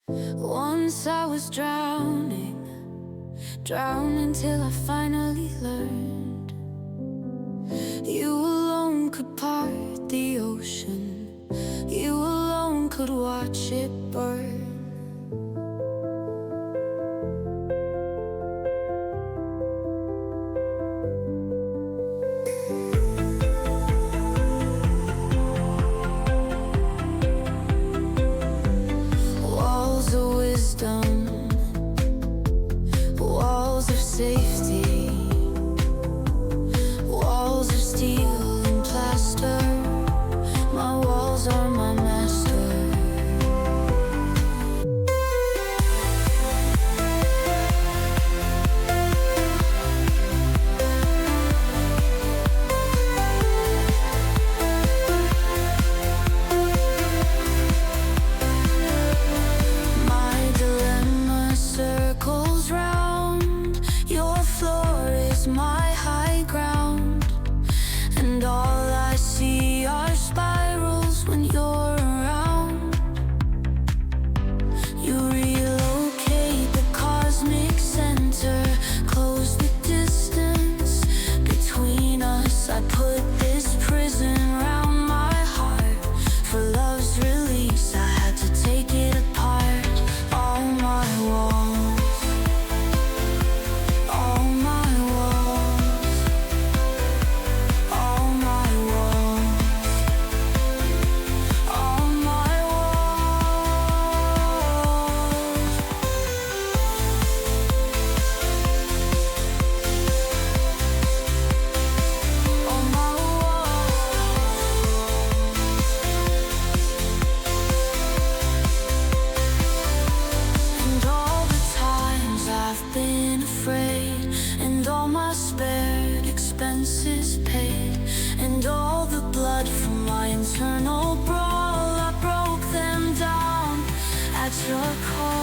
Once I was drowning till I finally learned you alone could part the ocean, you alone could watch it burn. Walls of wisdom, walls of safety, walls of steel and plaster. My walls are my master. My dilemma circles round, your floor is my high ground, and all I see are spirals when you're around. You relocate the cosmic center, close the distance between us. I put this prison round my heart. For love's release, I had to take it apart. All my walls, all my walls, all my walls, all my walls. All my And all the times I've been afraid, and all my spared expenses paid, and all the blood from my internal brawl, I broke them down at your call.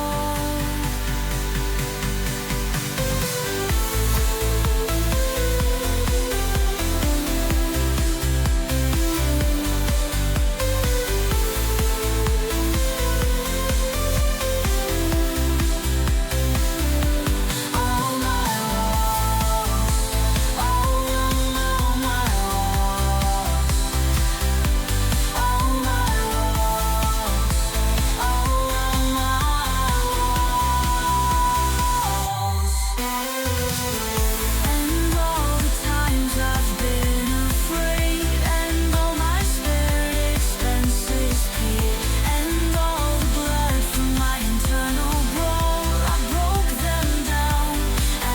All my walls, all my walls, all my walls, all my walls. And all the times I've been afraid, and all my spared expenses paid, and all the blood from my internal brawl, I broke them down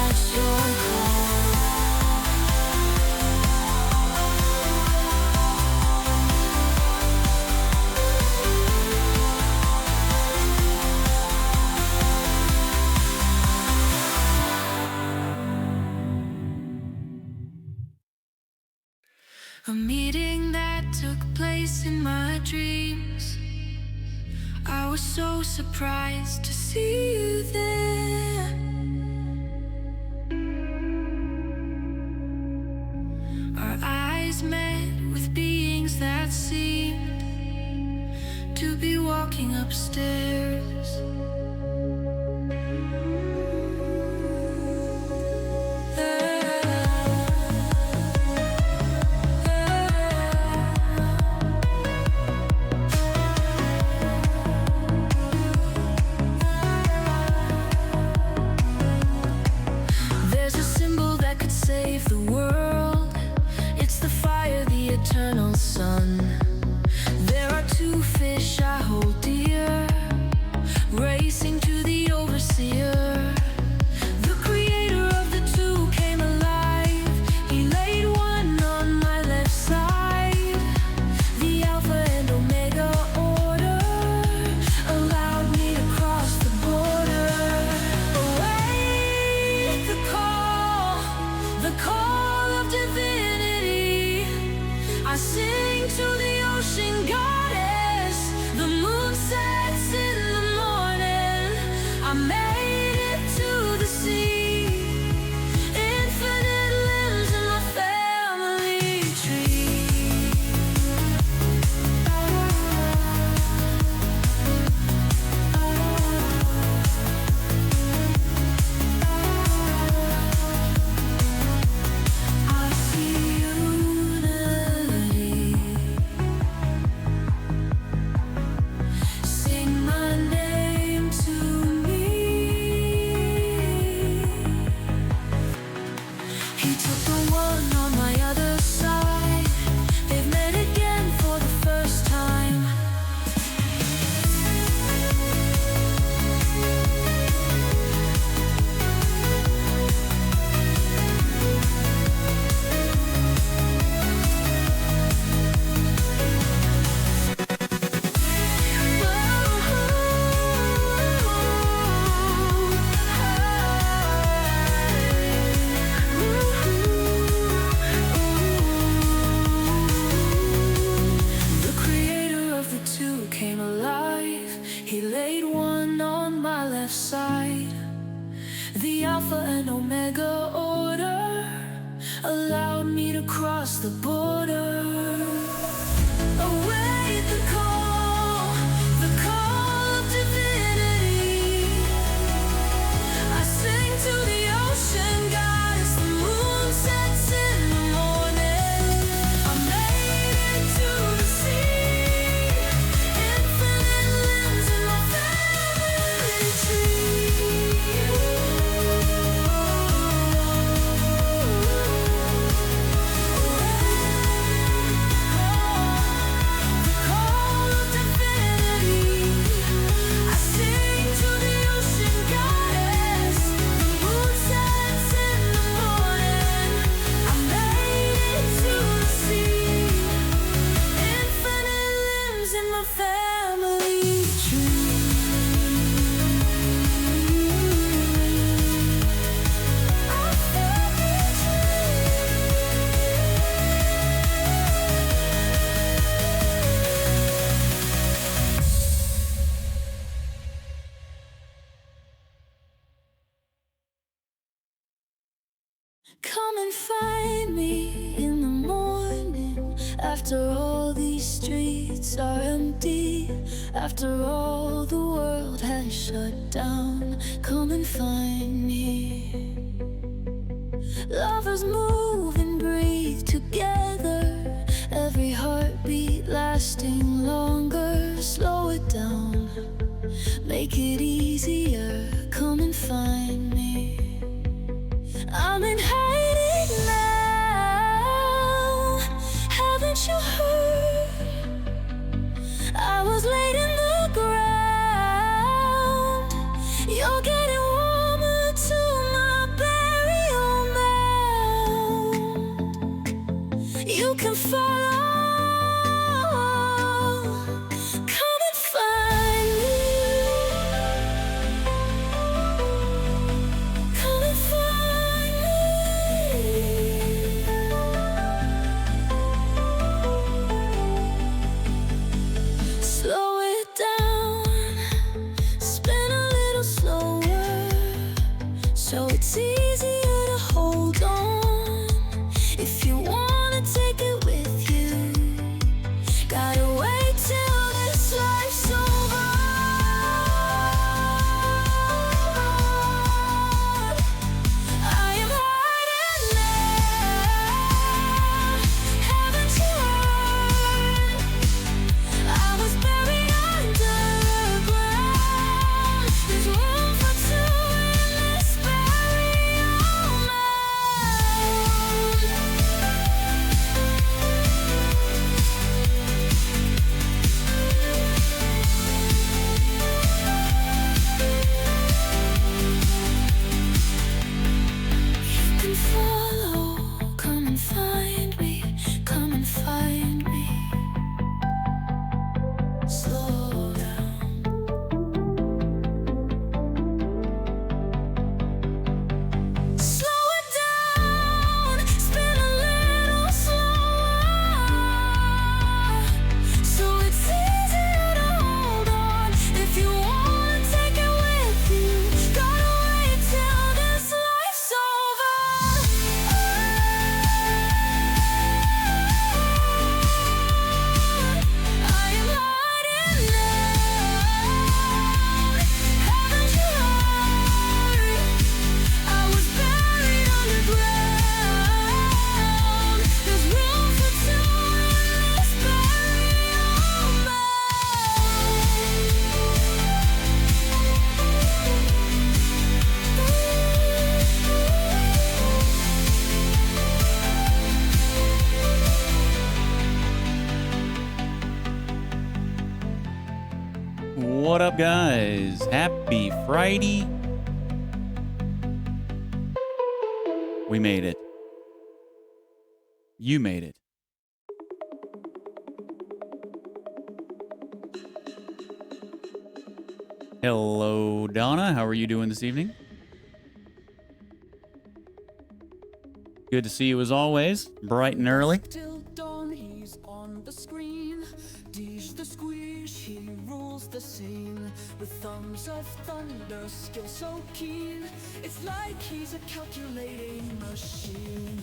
at your call. A meeting that took place in my dreams. I was so surprised to see you there. Our eyes met with beings that seemed to be walking upstairs. There's a symbol that could save the world. It's the fire, the eternal sun. There are two fish I hold dear, Alpha and Omega order allowed me to cross the border. Await the call of divinity. I sing to the ocean goddess, the moon sets in the morning. I made it to the sea, infinite limbs in my family tree. Call of divinity. I sing to the ocean goddess, the moon sets in the morning. I made it to the sea, infinite limbs in my family tree. Our family Come and find me in the morning, after all these streets are empty, after all the world has shut down. Come and find me. Lovers move and breathe together, every heartbeat lasting longer. Slow it down, make it easier. Come and find me. I'm in hiding now. Haven't you heard? I was laid in the ground. You're getting warmer to my burial mound. You can follow. Come and find me. Come and find me. Slow it down, spin a little slower, so it's easier to hold on. If you wanna take it with you, gotta wait till this life's over. I am hiding now. Haven't you heard? I was buried underground. There's room for two in this burial mound. You can follow, come and find me, come and find me. Slow down. Slow it down, spin a little slower, so it's easier to hold on. If you wanna take it with you, gotta wait till this life's over. I am hiding now. Haven't you heard? I was buried underground. There's room for two in this burial What up, guys? Happy Friday. We made it. You made it. Hello, Donna. How are you doing this evening? Good to see you as always, bright and early. Till dawn, he's on the screen. DeejTheSqueej, he rules the scene. machine with thumbs of thunder, skill so keen. It's like he's a calculating machine.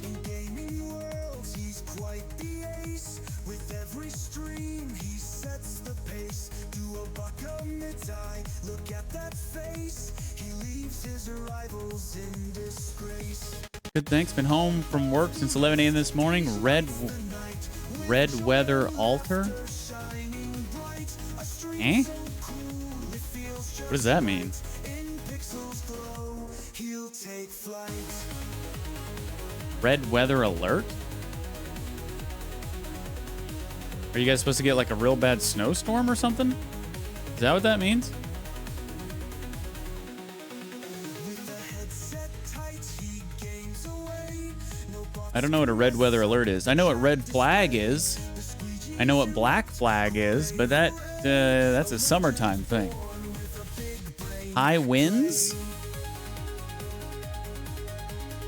In gaming worlds, he's quite the ace. With every stream, he sets the pace. Do a buck a mid-eye, look at that face. He leaves his rivals in disgrace. Good, thanks. Been home from work since 11 a.m. this morning. Red weather altar. Eh? What does that mean? Red weather alert? Are you guys supposed to get like a real bad snowstorm or something? Is that what that means? I don't know what a red weather alert is. I know what red flag is. I know what black flag is, but that's a summertime thing. High winds?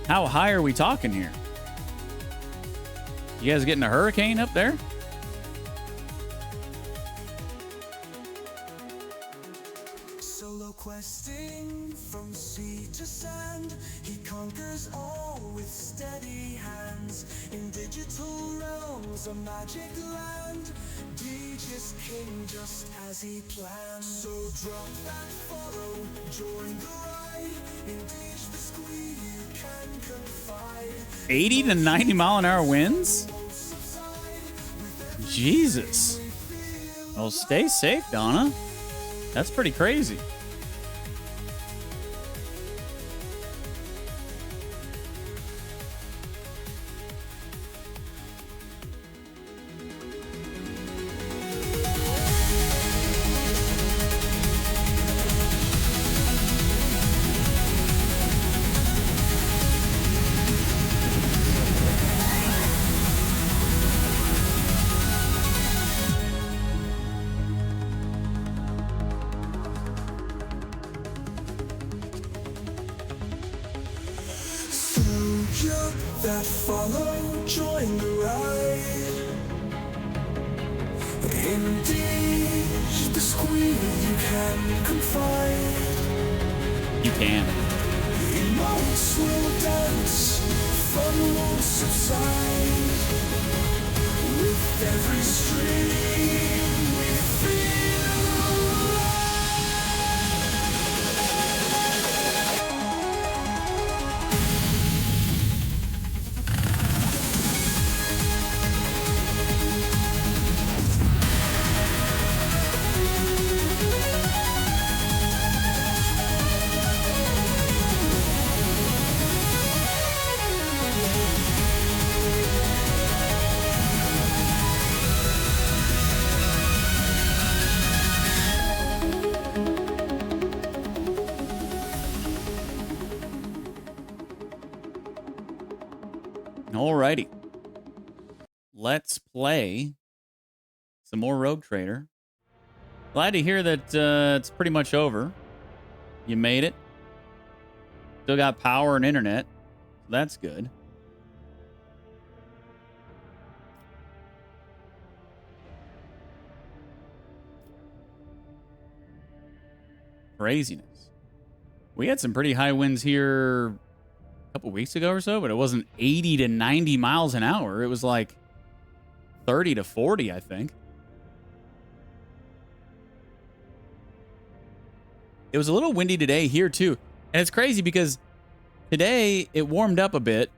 How high are we talking here? You guys getting a hurricane up there? Solo questing from sea to sand, he conquers all with steady hands. In digital realms, a magic land, Deej is king just as he planned. So drop that follow, join the ride. In DeejTheSqueej you can confide. 80 to 90 mile an hour winds? Jesus. Well, stay safe, Donna. That's pretty crazy. That follow, join the ride. In DeejTheSqueej you can confide. You can. Emotes will dance, fun won't subside. With every stream we feel Alrighty. Let's play some more Rogue Trader. Glad to hear that it's pretty much over. You made it. Still got power and internet. That's good. Craziness. We had some pretty high winds here couple weeks ago or so, but it wasn't 80 to 90 miles an hour. It was like 30 to 40, I think. It was a little windy today here too. And it's crazy because today it warmed up a bit.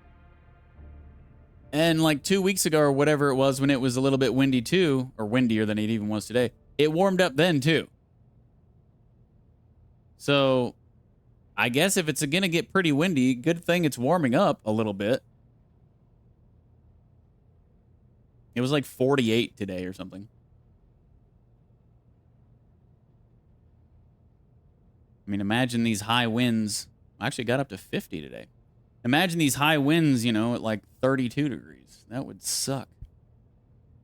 And like 2 weeks ago or whatever it was when it was a little bit windy too, or windier than it even was today, it warmed up then too. So I guess if it's going to get pretty windy, good thing it's warming up a little bit. It was like 48 today or something. I mean, imagine these high winds. I actually got up to 50 today. Imagine these high winds, you know, at like 32 degrees. That would suck.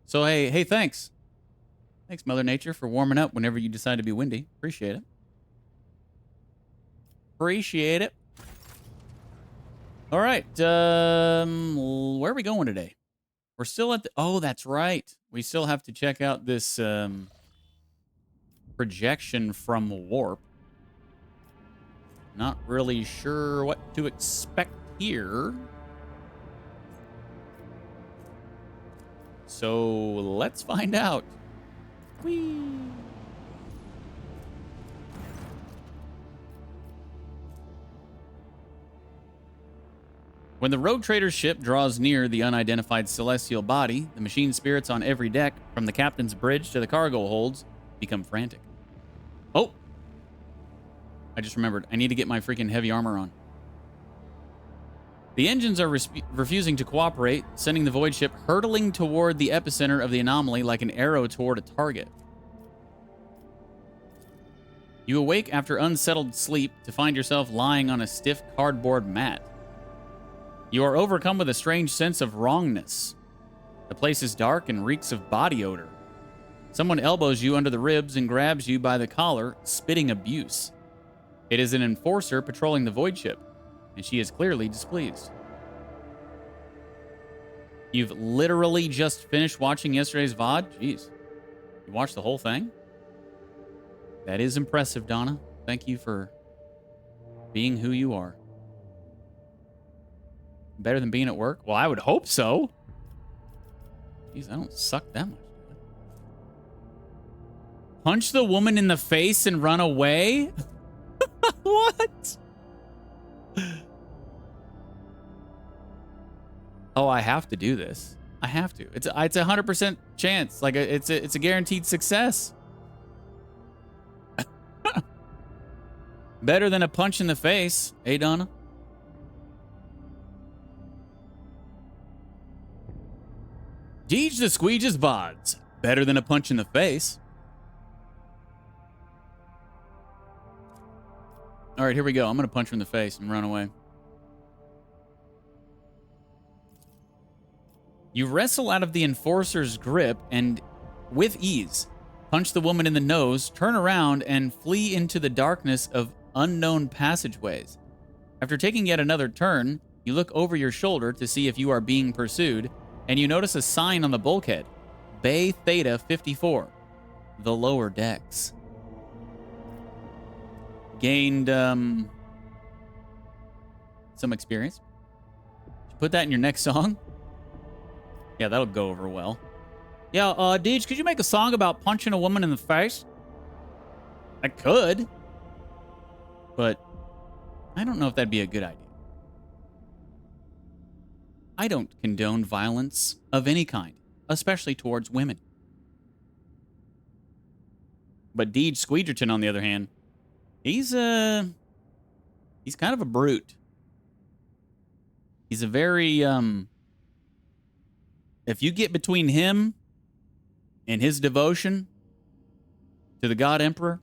So, hey, thanks. Thanks, Mother Nature, for warming up whenever you decide to be windy. Appreciate it. Appreciate it. All right. Where are we going today? We're still at the... Oh, that's right. We still have to check out this projection from Warp. Not really sure what to expect here. So let's find out. Whee! When the rogue trader's ship draws near the unidentified celestial body, the machine spirits on every deck, from the captain's bridge to the cargo holds, become frantic. Oh! I just remembered. I need to get my freaking heavy armor on. The engines are refusing to cooperate, sending the void ship hurtling toward the epicenter of the anomaly like an arrow toward a target. You awake after unsettled sleep to find yourself lying on a stiff cardboard mat. You are overcome with a strange sense of wrongness. The place is dark and reeks of body odor. Someone elbows you under the ribs and grabs you by the collar, spitting abuse. It is an enforcer patrolling the void ship, and she is clearly displeased. You've literally just finished watching yesterday's VOD? Jeez. You watched the whole thing? That is impressive, Donna. Thank you for being who you are. Better than being at work? Well, I would hope so. Jeez, I don't suck that much. Punch the woman in the face and run away? What? Oh, I have to do this. I have to. It's a 100% chance. Like it's a guaranteed success. Better than a punch in the face, eh, Donna? DeejTheSqueej's VODs. Better than a punch in the face. All right, here we go. I'm going to punch her in the face and run away. You wrestle out of the enforcer's grip and, with ease, punch the woman in the nose, turn around, and flee into the darkness of unknown passageways. After taking yet another turn, you look over your shoulder to see if you are being pursued, and you notice a sign on the bulkhead, Bay Theta 54, the lower decks. Gained some experience. Put that in your next song. Yeah, that'll go over well. Yeah, Deej, could you make a song about punching a woman in the face? I could. But I don't know if that'd be a good idea. I don't condone violence of any kind, especially towards women. But DeejTheSqueejerton, on the other hand, he's kind of a brute. He's a very, if you get between him and his devotion to the God Emperor,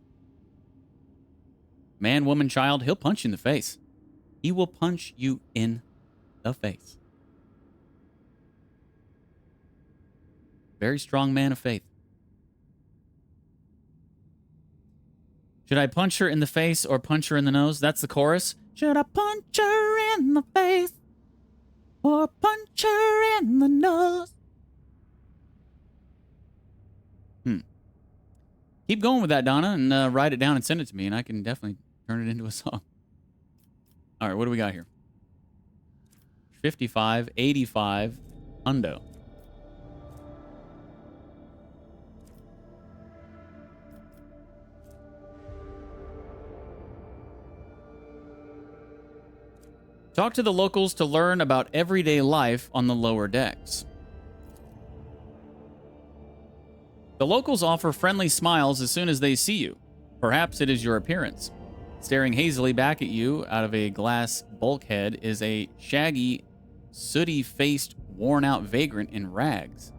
man, woman, child, he'll punch you in the face. He will punch you in the face. Very strong man of faith. Should I punch her in the face or punch her in the nose? That's the chorus. Should I punch her in the face or punch her in the nose? Keep going with that, Donna, and write it down and send it to me, and I can definitely turn it into a song. All right, what do we got here? 55, 85, hundo. Talk to the locals to learn about everyday life on the lower decks. The locals offer friendly smiles as soon as they see you. Perhaps it is your appearance. Staring hazily back at you out of a glass bulkhead is a shaggy, sooty-faced, worn-out vagrant in rags.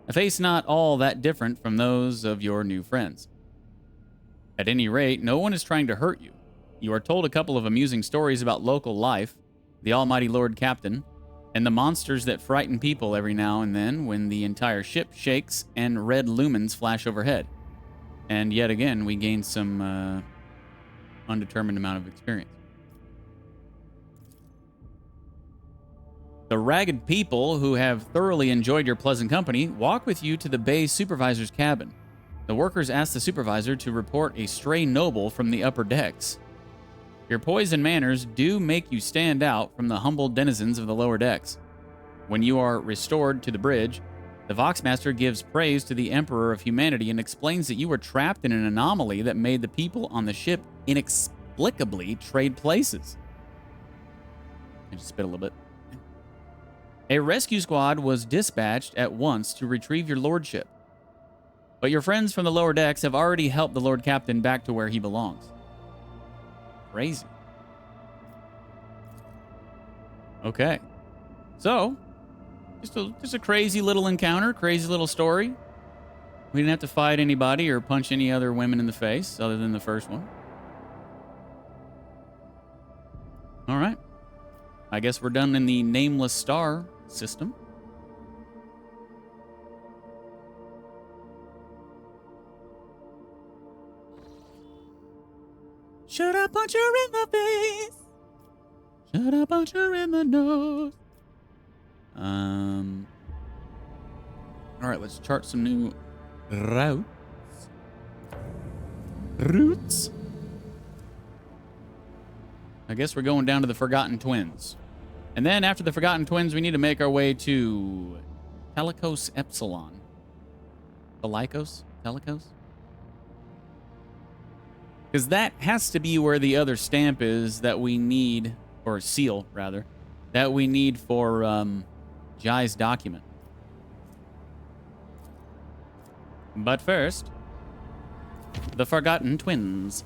A face not all that different from those of your new friends. At any rate, no one is trying to hurt you. You are told a couple of amusing stories about local life, the almighty Lord Captain, and the monsters that frighten people every now and then when the entire ship shakes and red lumens flash overhead. And yet again, we gain some undetermined amount of experience. The ragged people who have thoroughly enjoyed your pleasant company walk with you to the base supervisor's cabin. The workers ask the supervisor to report a stray noble from the upper decks. Your poise and manners do make you stand out from the humble denizens of the lower decks. When you are restored to the bridge, the Voxmaster gives praise to the Emperor of Humanity and explains that you were trapped in an anomaly that made the people on the ship inexplicably trade places. I just spit a little bit. A rescue squad was dispatched at once to retrieve your lordship. But your friends from the lower decks have already helped the Lord Captain back to where he belongs. Crazy. Okay. So, just a crazy little encounter, crazy little story. We didn't have to fight anybody or punch any other women in the face other than the first one. All right. I guess we're done in the Nameless Star system. Should I punch her in the face? Should I punch her in the nose? All right, let's chart some new routes. I guess we're going down to the Forgotten Twins. And then after the Forgotten Twins, we need to make our way to Telikos Epsilon. Telikos? Because that has to be where the other stamp is that we need, or seal, rather, that we need for Jai's document. But first, the Forgotten Twins.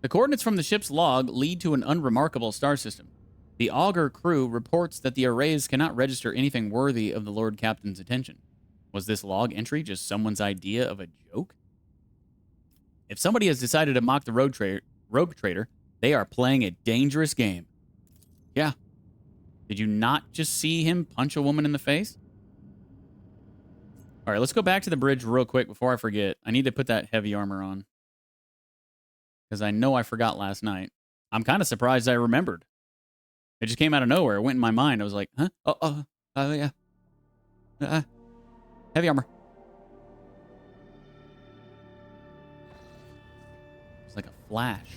The coordinates from the ship's log lead to an unremarkable star system. The Augur crew reports that the arrays cannot register anything worthy of the Lord Captain's attention. Was this log entry just someone's idea of a joke? If somebody has decided to mock the rogue trader, they are playing a dangerous game. Yeah. Did you not just see him punch a woman in the face? All right, let's go back to the bridge real quick before I forget. I need to put that heavy armor on, because I know I forgot last night. I'm kind of surprised I remembered. It just came out of nowhere. It went in my mind. I was like, huh? Yeah. Heavy armor. It's like a flash.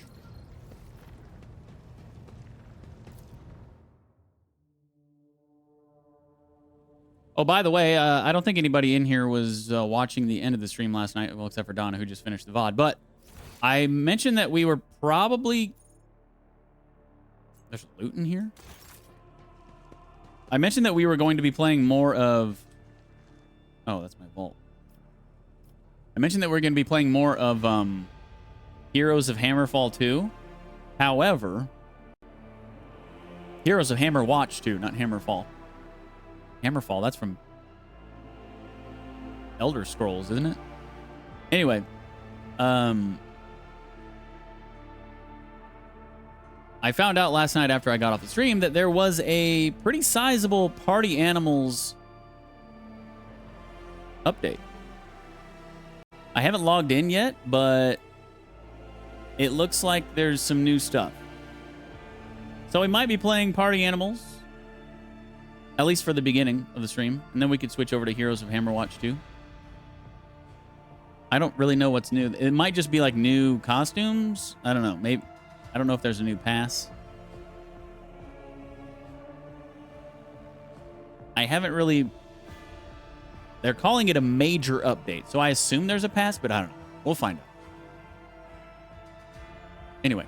Oh, by the way, I don't think anybody in here was watching the end of the stream last night, well, except for Donna, who just finished the VOD. But I mentioned that we were probably... There's loot in here? I mentioned that we were going to be playing more of... Oh, that's my vault. I mentioned that we're going to be playing more of Heroes of Hammerfall 2. However, Heroes of Hammerwatch 2, not Hammerfall. Hammerfall, that's from Elder Scrolls, isn't it? Anyway, I found out last night after I got off the stream that there was a pretty sizable Party Animals update. I haven't logged in yet, but it looks like there's some new stuff. So we might be playing Party Animals, at least for the beginning of the stream, and then we could switch over to Heroes of Hammerwatch 2. I don't really know what's new. It might just be like new costumes. I don't know. Maybe... I don't know if there's a new pass. I haven't really... They're calling it a major update, so I assume there's a pass, but I don't know. We'll find out. Anyway.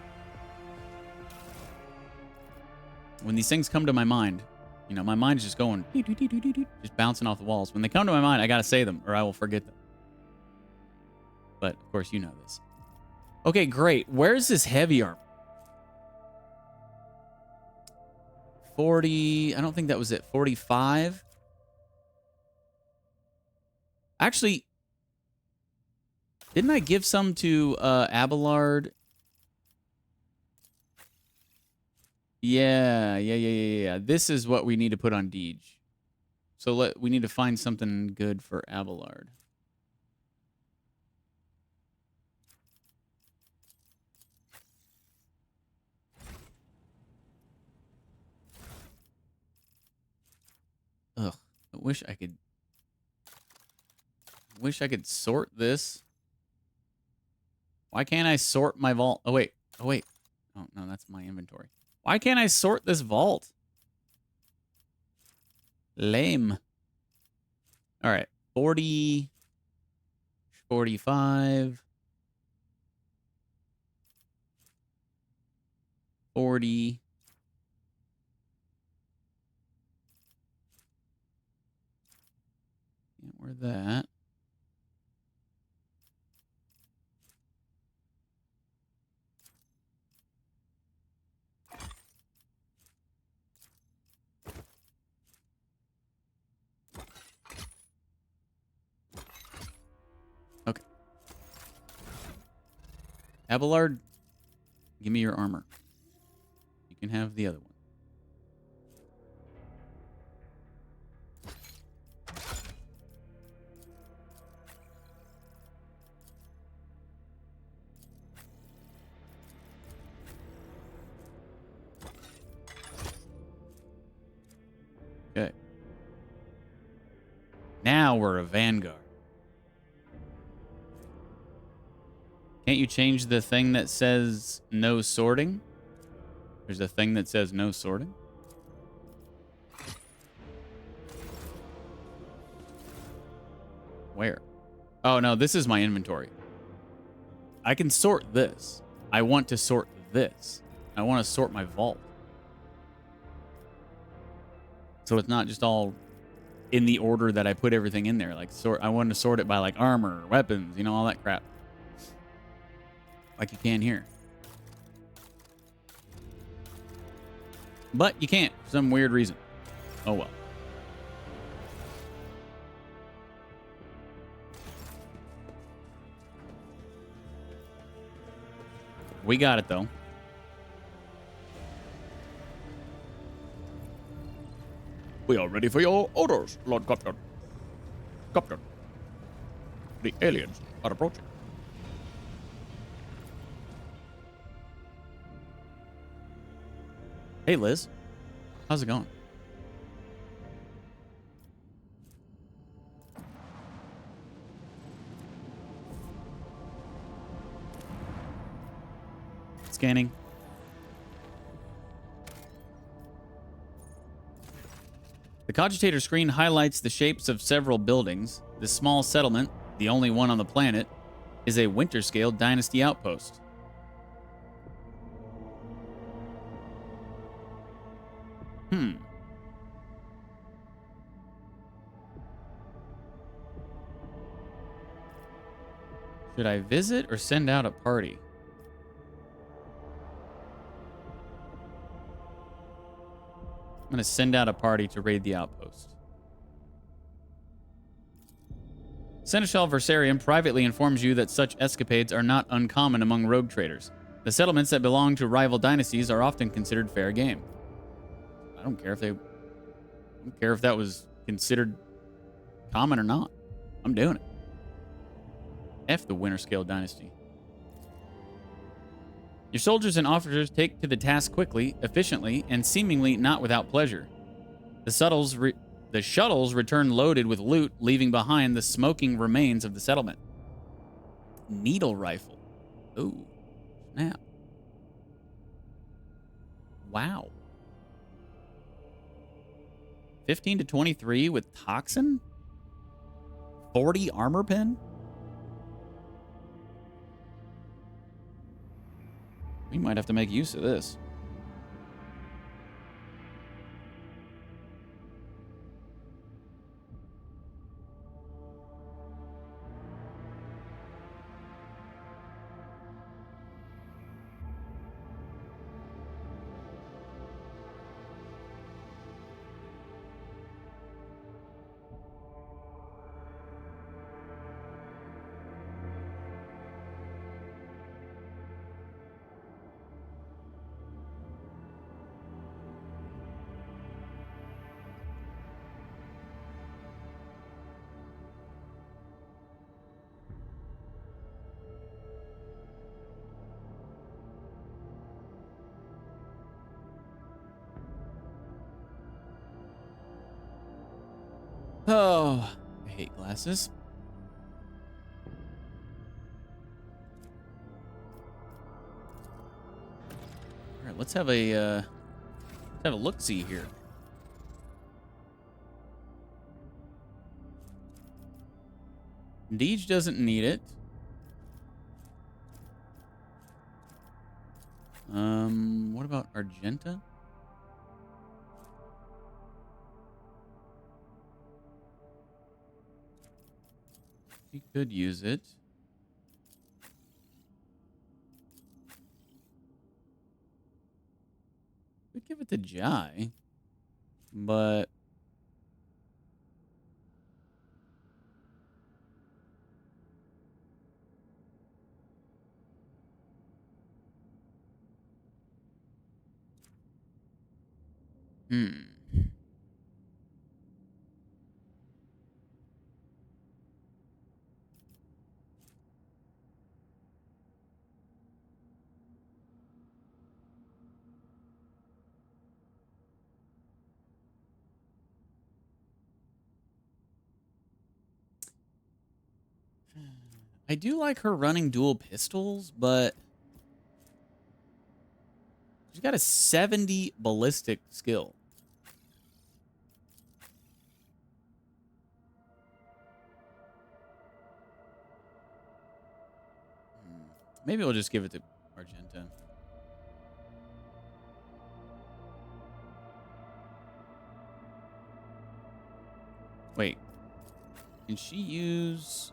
When these things come to my mind, you know, my mind is just going... just bouncing off the walls. When they come to my mind, I gotta say them, or I will forget them. But, of course, you know this. Okay, great. Where's this heavy armor? 40... I don't think that was it. 45? Actually, didn't I give some to Abelard Yeah. This is what we need to put on Deej. So we need to find something good for Abelard. Ugh. I wish I could sort this. Why can't I sort my vault? Oh wait. Oh no, that's my inventory. Why can't I sort this vault? Lame. All right. 40, 45, 40. Can't wear that. Okay. Abelard, give me your armor. You can have the other one. Okay. Now we're a Vanguard. Can't you change the thing that says no sorting? There's a thing that says no sorting. Where? Oh, no, this is my inventory. I can sort this. I want to sort this. I want to sort my vault. So it's not just all in the order that I put everything in there. Like I want to sort it by like armor, weapons, you know, all that crap. Like you can here. But you can't for some weird reason. Oh well. We got it though. We are ready for your orders, Lord Captain. Captain, the aliens are approaching. Hey, Liz. How's it going? Scanning. The cogitator screen highlights the shapes of several buildings. This small settlement, the only one on the planet, is a winter-scale dynasty outpost. Should I visit or send out a party? I'm going to send out a party to raid the outpost. Seneschal Versarium privately informs you that such escapades are not uncommon among rogue traders. The settlements that belong to rival dynasties are often considered fair game. I don't care if that was considered common or not. I'm doing it. F the winter scale dynasty. Your soldiers and officers take to the task quickly, efficiently, and seemingly not without pleasure. The shuttles return loaded with loot, leaving behind the smoking remains of the settlement. Needle rifle. Ooh, snap. Wow. 15 to 23 with toxin? 40 armor pen? We might have to make use of this. Oh, I hate glasses. All right, let's have a look-see here. Deej doesn't need it. What about Argenta? He could use it. Could give it to Jai, but hmm. I do like her running dual pistols, but she's got a 70 ballistic skill. Maybe we'll just give it to Argenta. Wait. Can she use...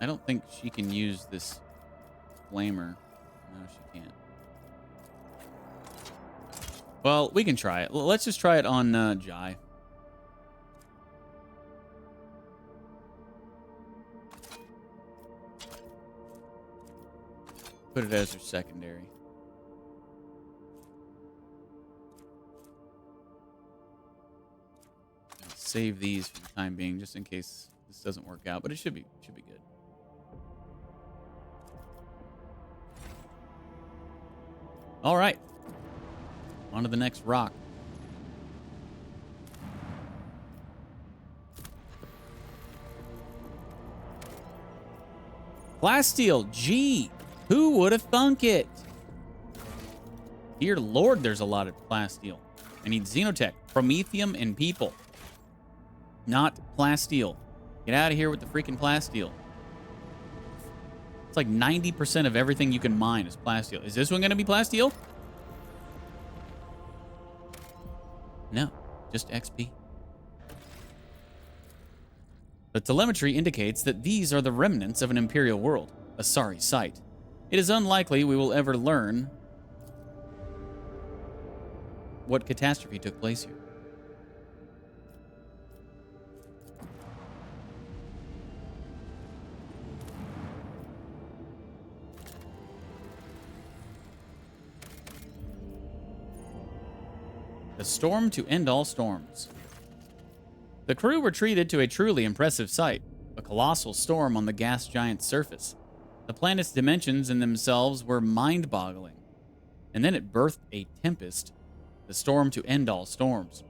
I don't think she can use this flamer. No, she can't. Well, we can try it. Let's just try it on Jai. Put it as her secondary. I'll save these for the time being, just in case this doesn't work out. But it should be good. All right. On to the next rock. Plasteel, G. Who would have thunk it? Dear Lord, there's a lot of plasteel. I need Xenotech, Promethium, and people. Not plasteel. Get out of here with the freaking plasteel. It's like 90% of everything you can mine is plasteel. Is this one going to be plasteel? No, just XP. The telemetry indicates that these are the remnants of an Imperial world. A sorry sight. It is unlikely we will ever learn what catastrophe took place here. The storm to end all storms. The crew were treated to a truly impressive sight, a colossal storm on the gas giant's surface. The planet's dimensions in themselves were mind-boggling. And then it birthed a tempest, the storm to end all storms.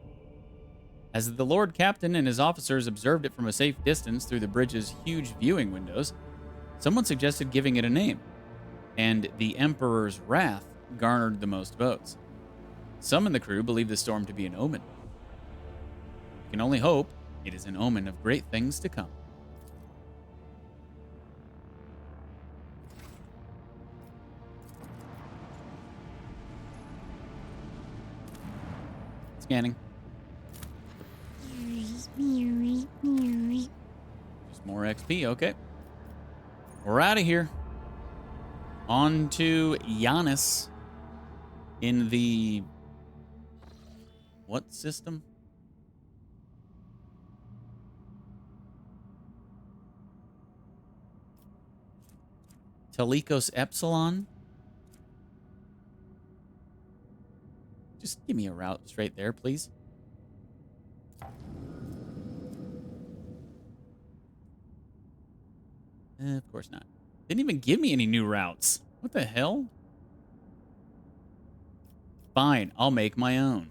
As the Lord Captain and his officers observed it from a safe distance through the bridge's huge viewing windows, someone suggested giving it a name, and the Emperor's wrath garnered the most votes. Some in the crew believe the storm to be an omen. We can only hope it is an omen of great things to come. Scanning. Just more XP, okay. We're out of here. On to Giannis in the... what system? Talikos Epsilon? Just give me a route straight there, please. Of course not. Didn't even give me any new routes. What the hell? Fine, I'll make my own.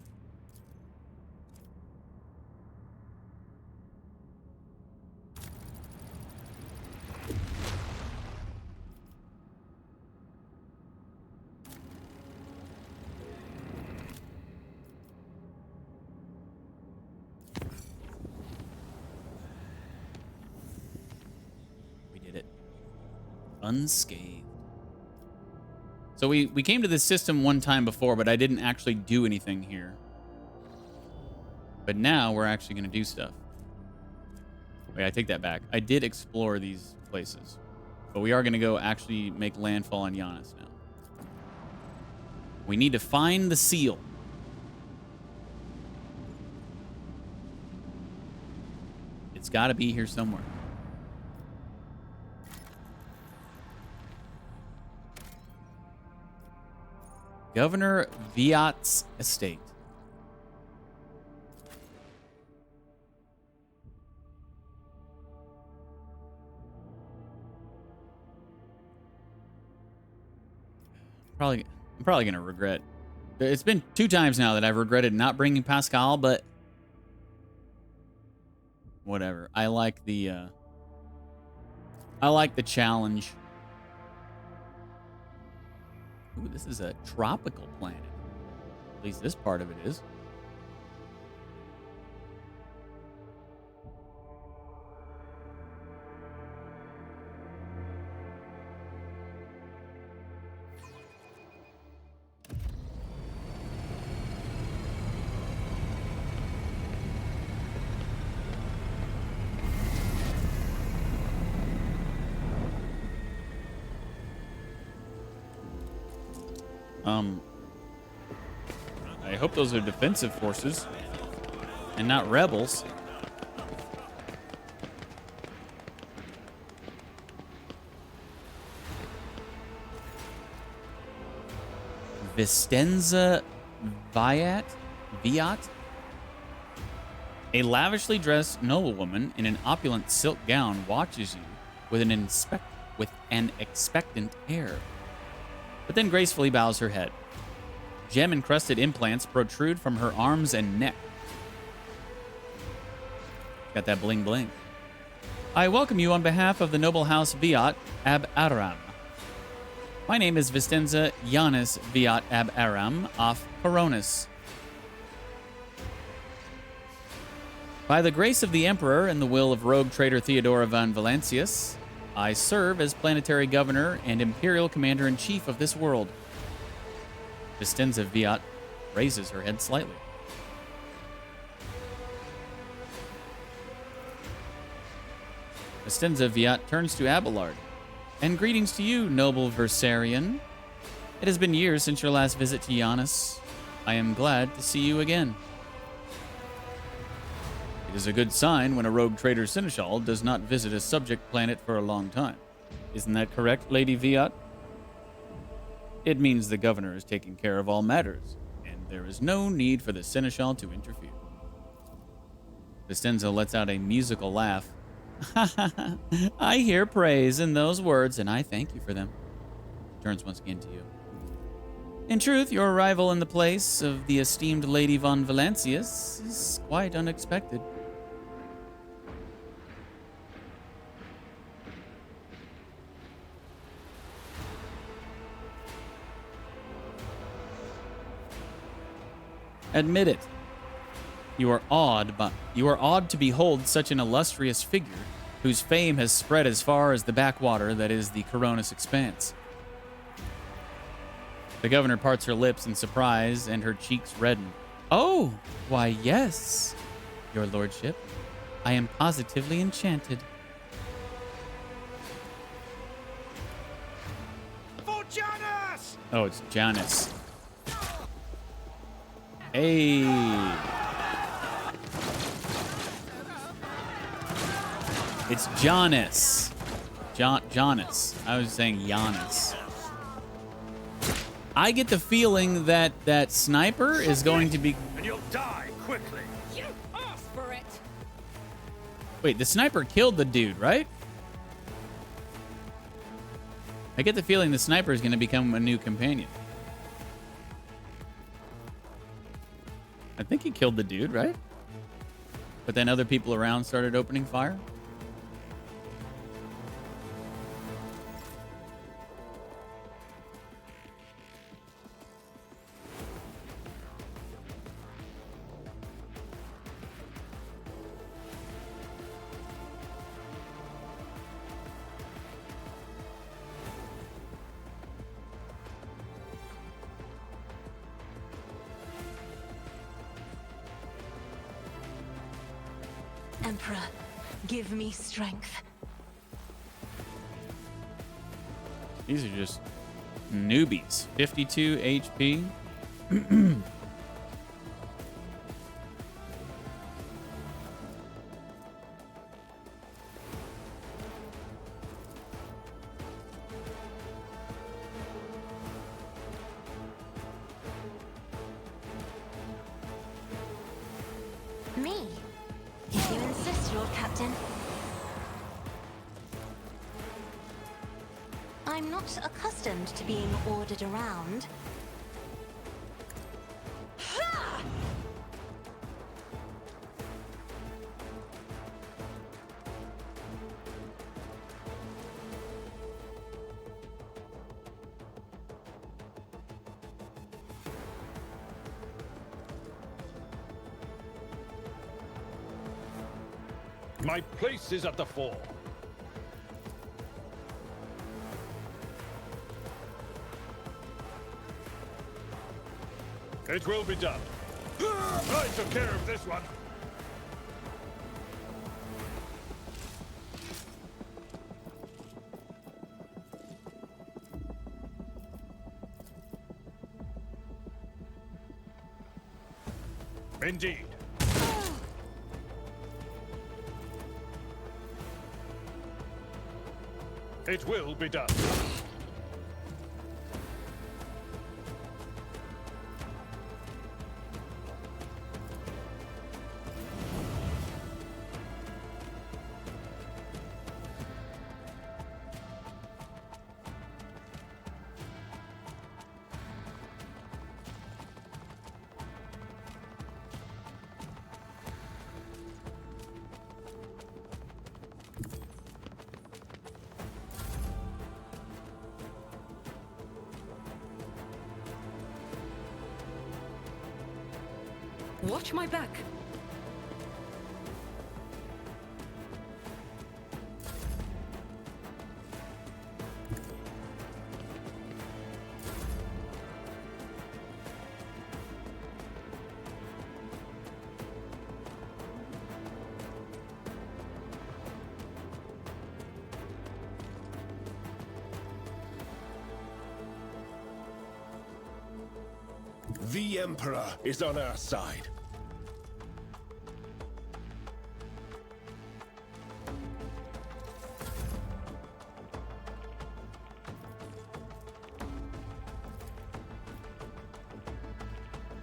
unscathed. So we came to this system one time before, but I didn't actually do anything here. But now we're actually going to do stuff. Wait, I take that back. I did explore these places. But we are going to go actually make landfall on Giannis now. We need to find the seal. It's got to be here somewhere. Governor Viat's estate. I'm probably gonna regret. It's been 2 times now that I've regretted not bringing Pascal, but whatever. I like the challenge. Ooh, this is a tropical planet. At least this part of it is. I hope those are defensive forces and not rebels. Vistenza Viat? A lavishly dressed noblewoman in an opulent silk gown watches you with an expectant air, but then gracefully bows her head. Gem-encrusted implants protrude from her arms and neck. Got that bling bling. I welcome you on behalf of the noble house Viat Ab Aram. My name is Vistenza Giannis Viat Ab Aram of Coronis. By the grace of the Emperor and the will of rogue trader Theodora van Valancius, I serve as planetary governor and imperial commander-in-chief of this world. Vistenza Viat raises her head slightly. Vistenza Viat turns to Abelard. And greetings to you, noble Versarian. It has been years since your last visit to Giannis. I am glad to see you again. It is a good sign when a rogue trader seneschal does not visit a subject planet for a long time. Isn't that correct, Lady Viat? It means the governor is taking care of all matters, and there is no need for the seneschal to interfere. Vistenza lets out a musical laugh. I hear praise in those words, and I thank you for them. Turns once again to you. In truth, your arrival in the place of the esteemed Lady von Valancius is quite unexpected. Admit it. You are awed to behold such an illustrious figure whose fame has spread as far as the backwater that is the Coronis expanse. The governor parts her lips in surprise and her cheeks redden. Oh, why yes, your lordship. I am positively enchanted. For Janus! Oh, it's Janus. Hey. It's Janus. Janus. I was saying Giannis. I get the feeling that that sniper is going to be... And you'll die quickly. You asked for it. Wait, the sniper killed the dude, right? I get the feeling the sniper is going to become a new companion. I think he killed the dude, right? But then other people around started opening fire. Emperor, give me strength. These are just newbies. 52 HP. Me? If you insist, Lord Captain. I'm not accustomed to being ordered around. My place is at the fore. It will be done. I took care of this one. Indeed. It will be done. Watch my back. The Emperor is on our side.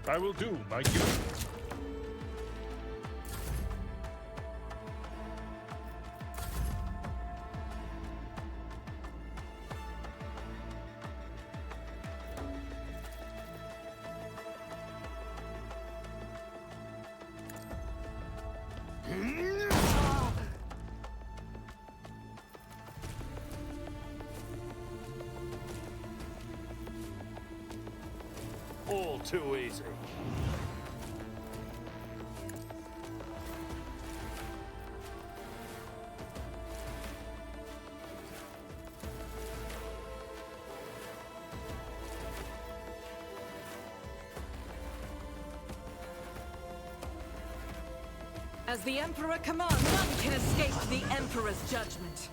I will do my duty. All too easy. As the Emperor commands, none can escape the Emperor's judgment.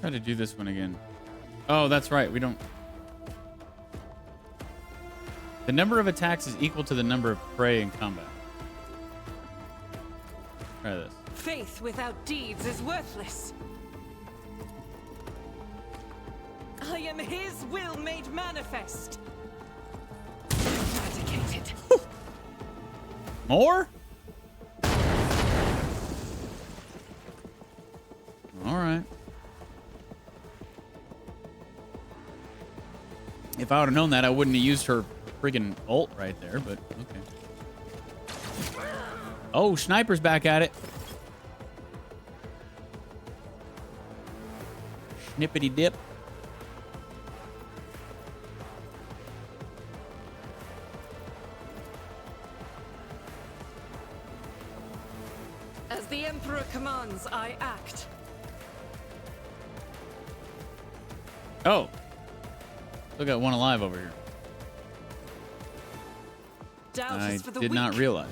Try to do this one again. Oh, that's right. We don't. The number of attacks is equal to the number of prey in combat. Try this. Faith without deeds is worthless. I am his will made manifest. Eradicated. More? All right. If I would have known that, I wouldn't have used her friggin' ult right there, but okay. Oh, Sniper's back at it. Snippity dip. the Emperor commands, I act. Oh. Still got one alive over here. Doubt I is for the did weak. not realize.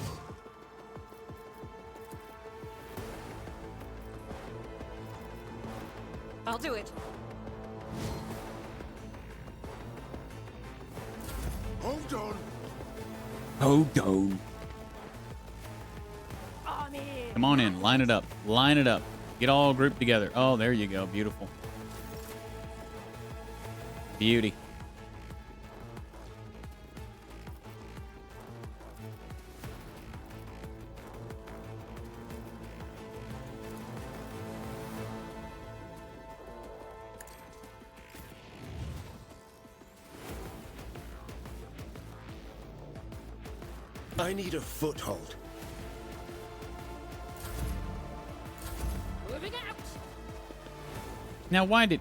I'll do it. Hold on. Hold on. Come on in. Line it up. Line it up. Get all grouped together. Oh, there you go. Beautiful. Beauty. I need a foothold. Moving out. Now, why did...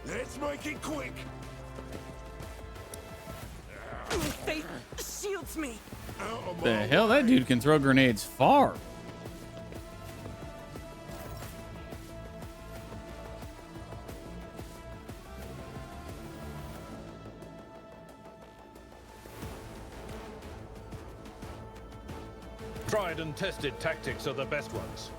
Let's make it quick. Faith shields me. Out of The my hell? That way. dude can throw grenades far. Tried and tested tactics are the best ones.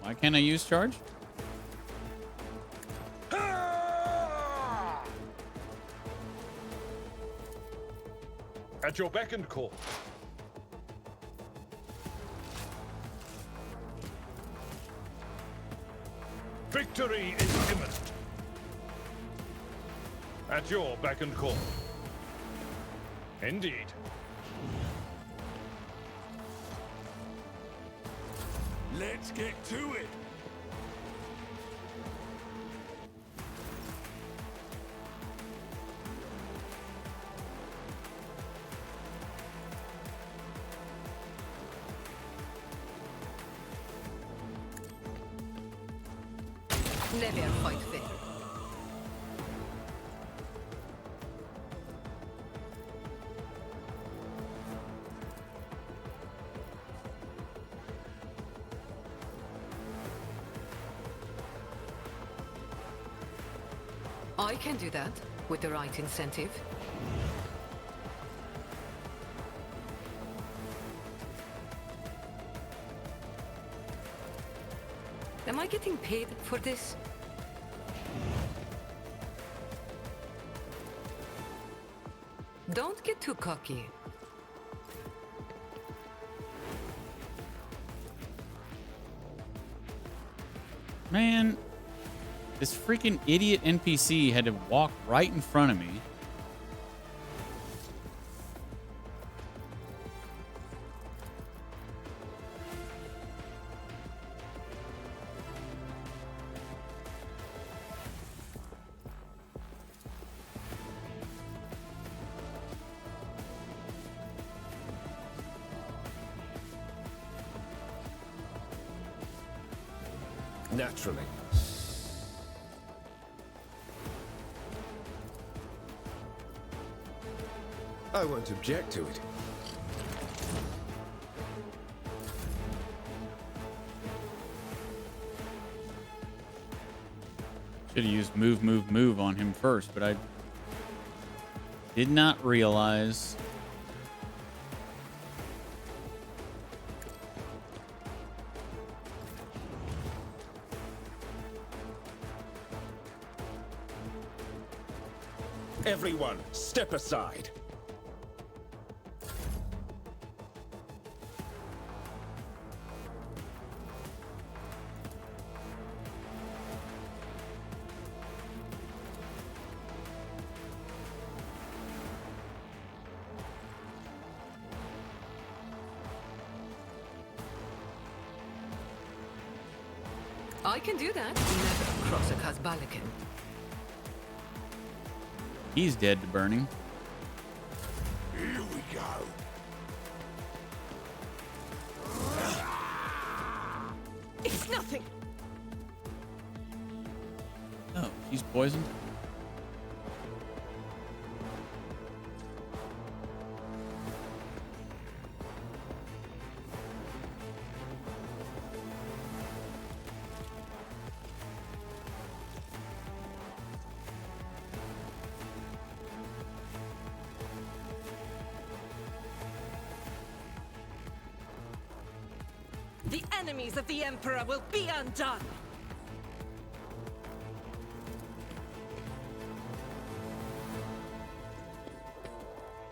Why can't I use charge? At your beck and call. Victory is imminent. At your beck and call. Indeed. Let's get to it. Never fight fair. I can do that with the right incentive. Am I getting paid for this? Don't get too cocky. Man, this freaking idiot NPC had to walk right in front of me. Naturally. I won't object to it. Should have used move, move, move on him first, but I did not realize. Everyone, step aside. I can do that. Never cross a Kazbalikan. He's dead to burning. Here we go. It's nothing. Oh, she's poisoned. The enemies of the Emperor will be undone.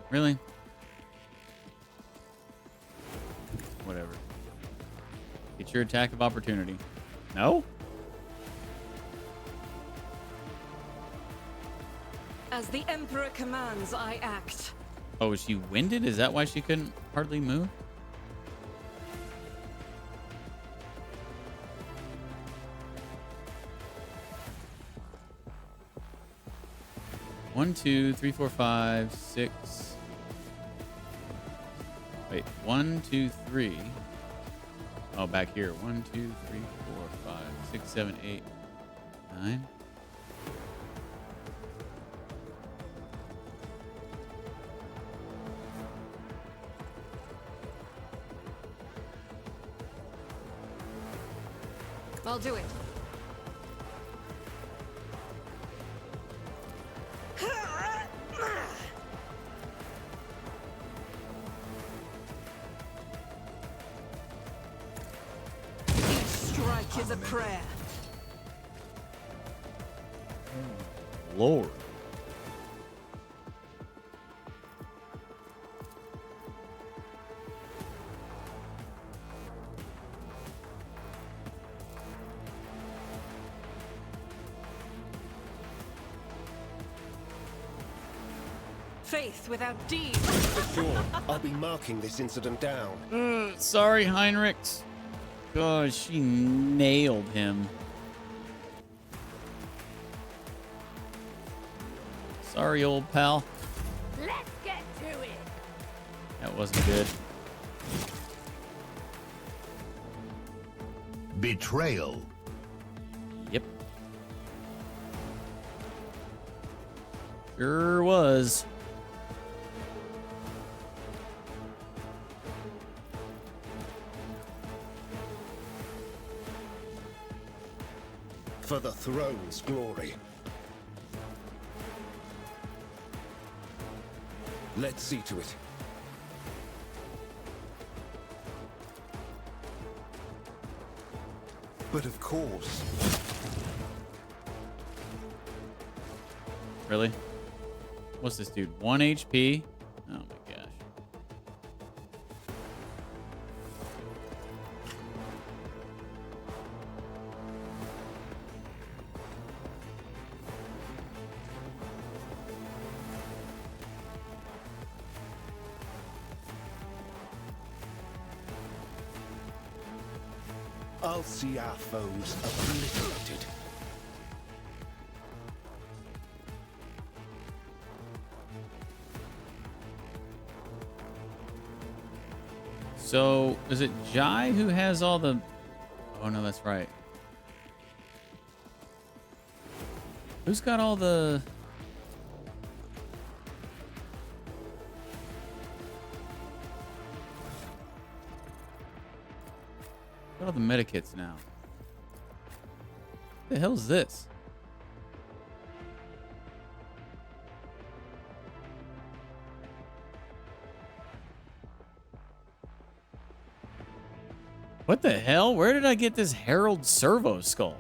Really? Whatever. Get your attack of opportunity. No? As the Emperor commands, I act. Oh, is she winded? Is that why she couldn't hardly move? One, two, three, four, five, six. Wait, 1, 2, 3. Oh, back here. 1, 2, 3, 4, 5, 6, 7, 8, 9. I'll do it. Each strike is a prayer. Lord. Faith without deeds. For sure, I'll be marking this incident down. Sorry, Heinrichs. God, she nailed him. Sorry, old pal. Let's get to it. That wasn't good. Betrayal. Yep. Sure was. For the throne's glory. Let's see to it. But of course. Really? What's this dude? 1 HP? Oh my gosh. I'll see our foes obliterated. So, is it Jai who has all the... Oh, no, that's right. Who's got all the... Got all the medikits now. What the hell is this? What the hell? Where did I get this Herald Servo Skull?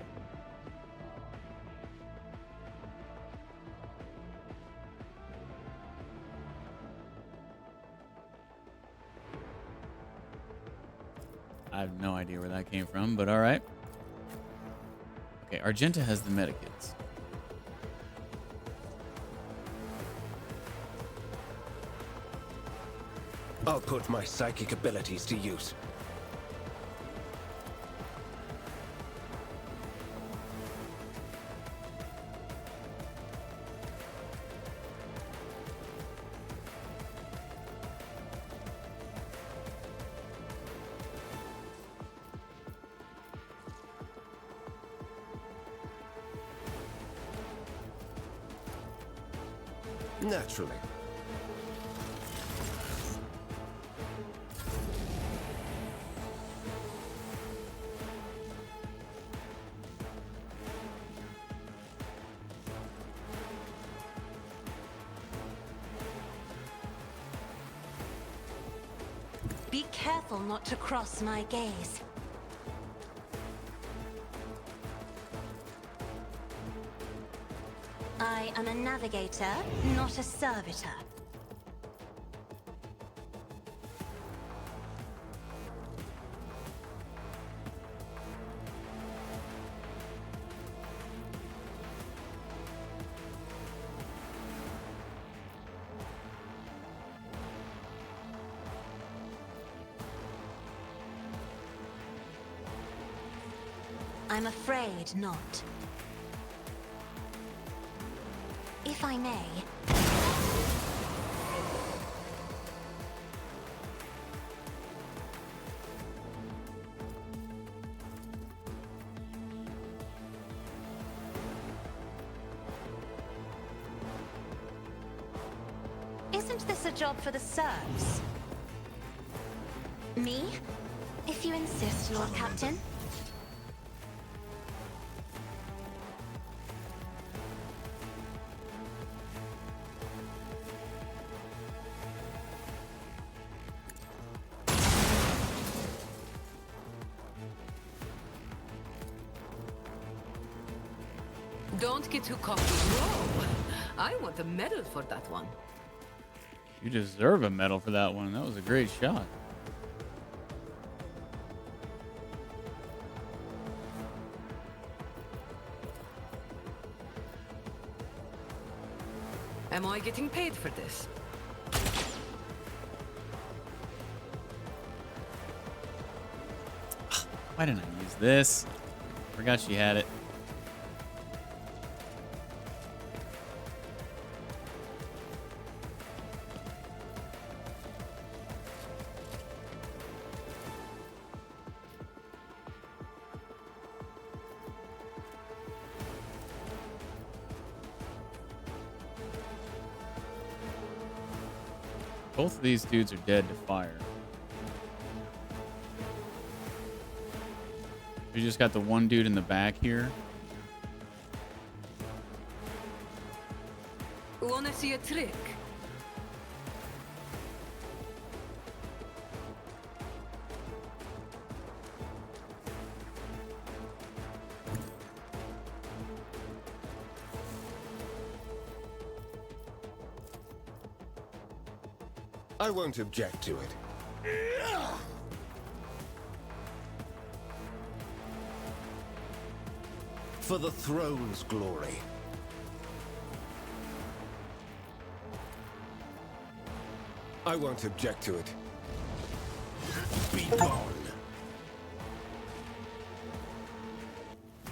I have no idea where that came from, but all right. Okay, Argenta has the medikits. I'll put my psychic abilities to use. Naturally. Be careful not to cross my gaze. I am a navigator, not a servitor. I'm afraid not. If I may. Isn't this a job for the serfs? Me? If you insist, Lord Captain. Don't get too cocky. Whoa! I want a medal for that one. You deserve a medal for that one. That was a great shot. Am I getting paid for this? Why didn't I use this? Forgot she had it. Both of these dudes are dead to fire. We just got the one dude in the back here. Wanna see a trick? I won't object to it. For the throne's glory. I won't object to it. Be gone.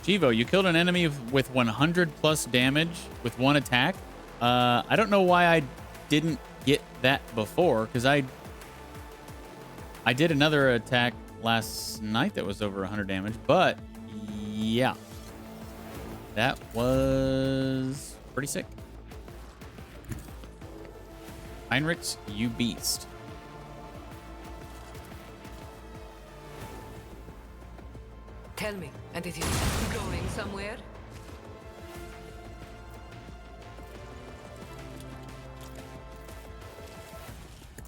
Chivo, you killed an enemy with 100 plus damage with one attack. I don't know why I didn't get that before, because I did another attack last night that was over 100 damage, but yeah, that was pretty sick. Heinrichs, you beast. Tell me, and it is going somewhere?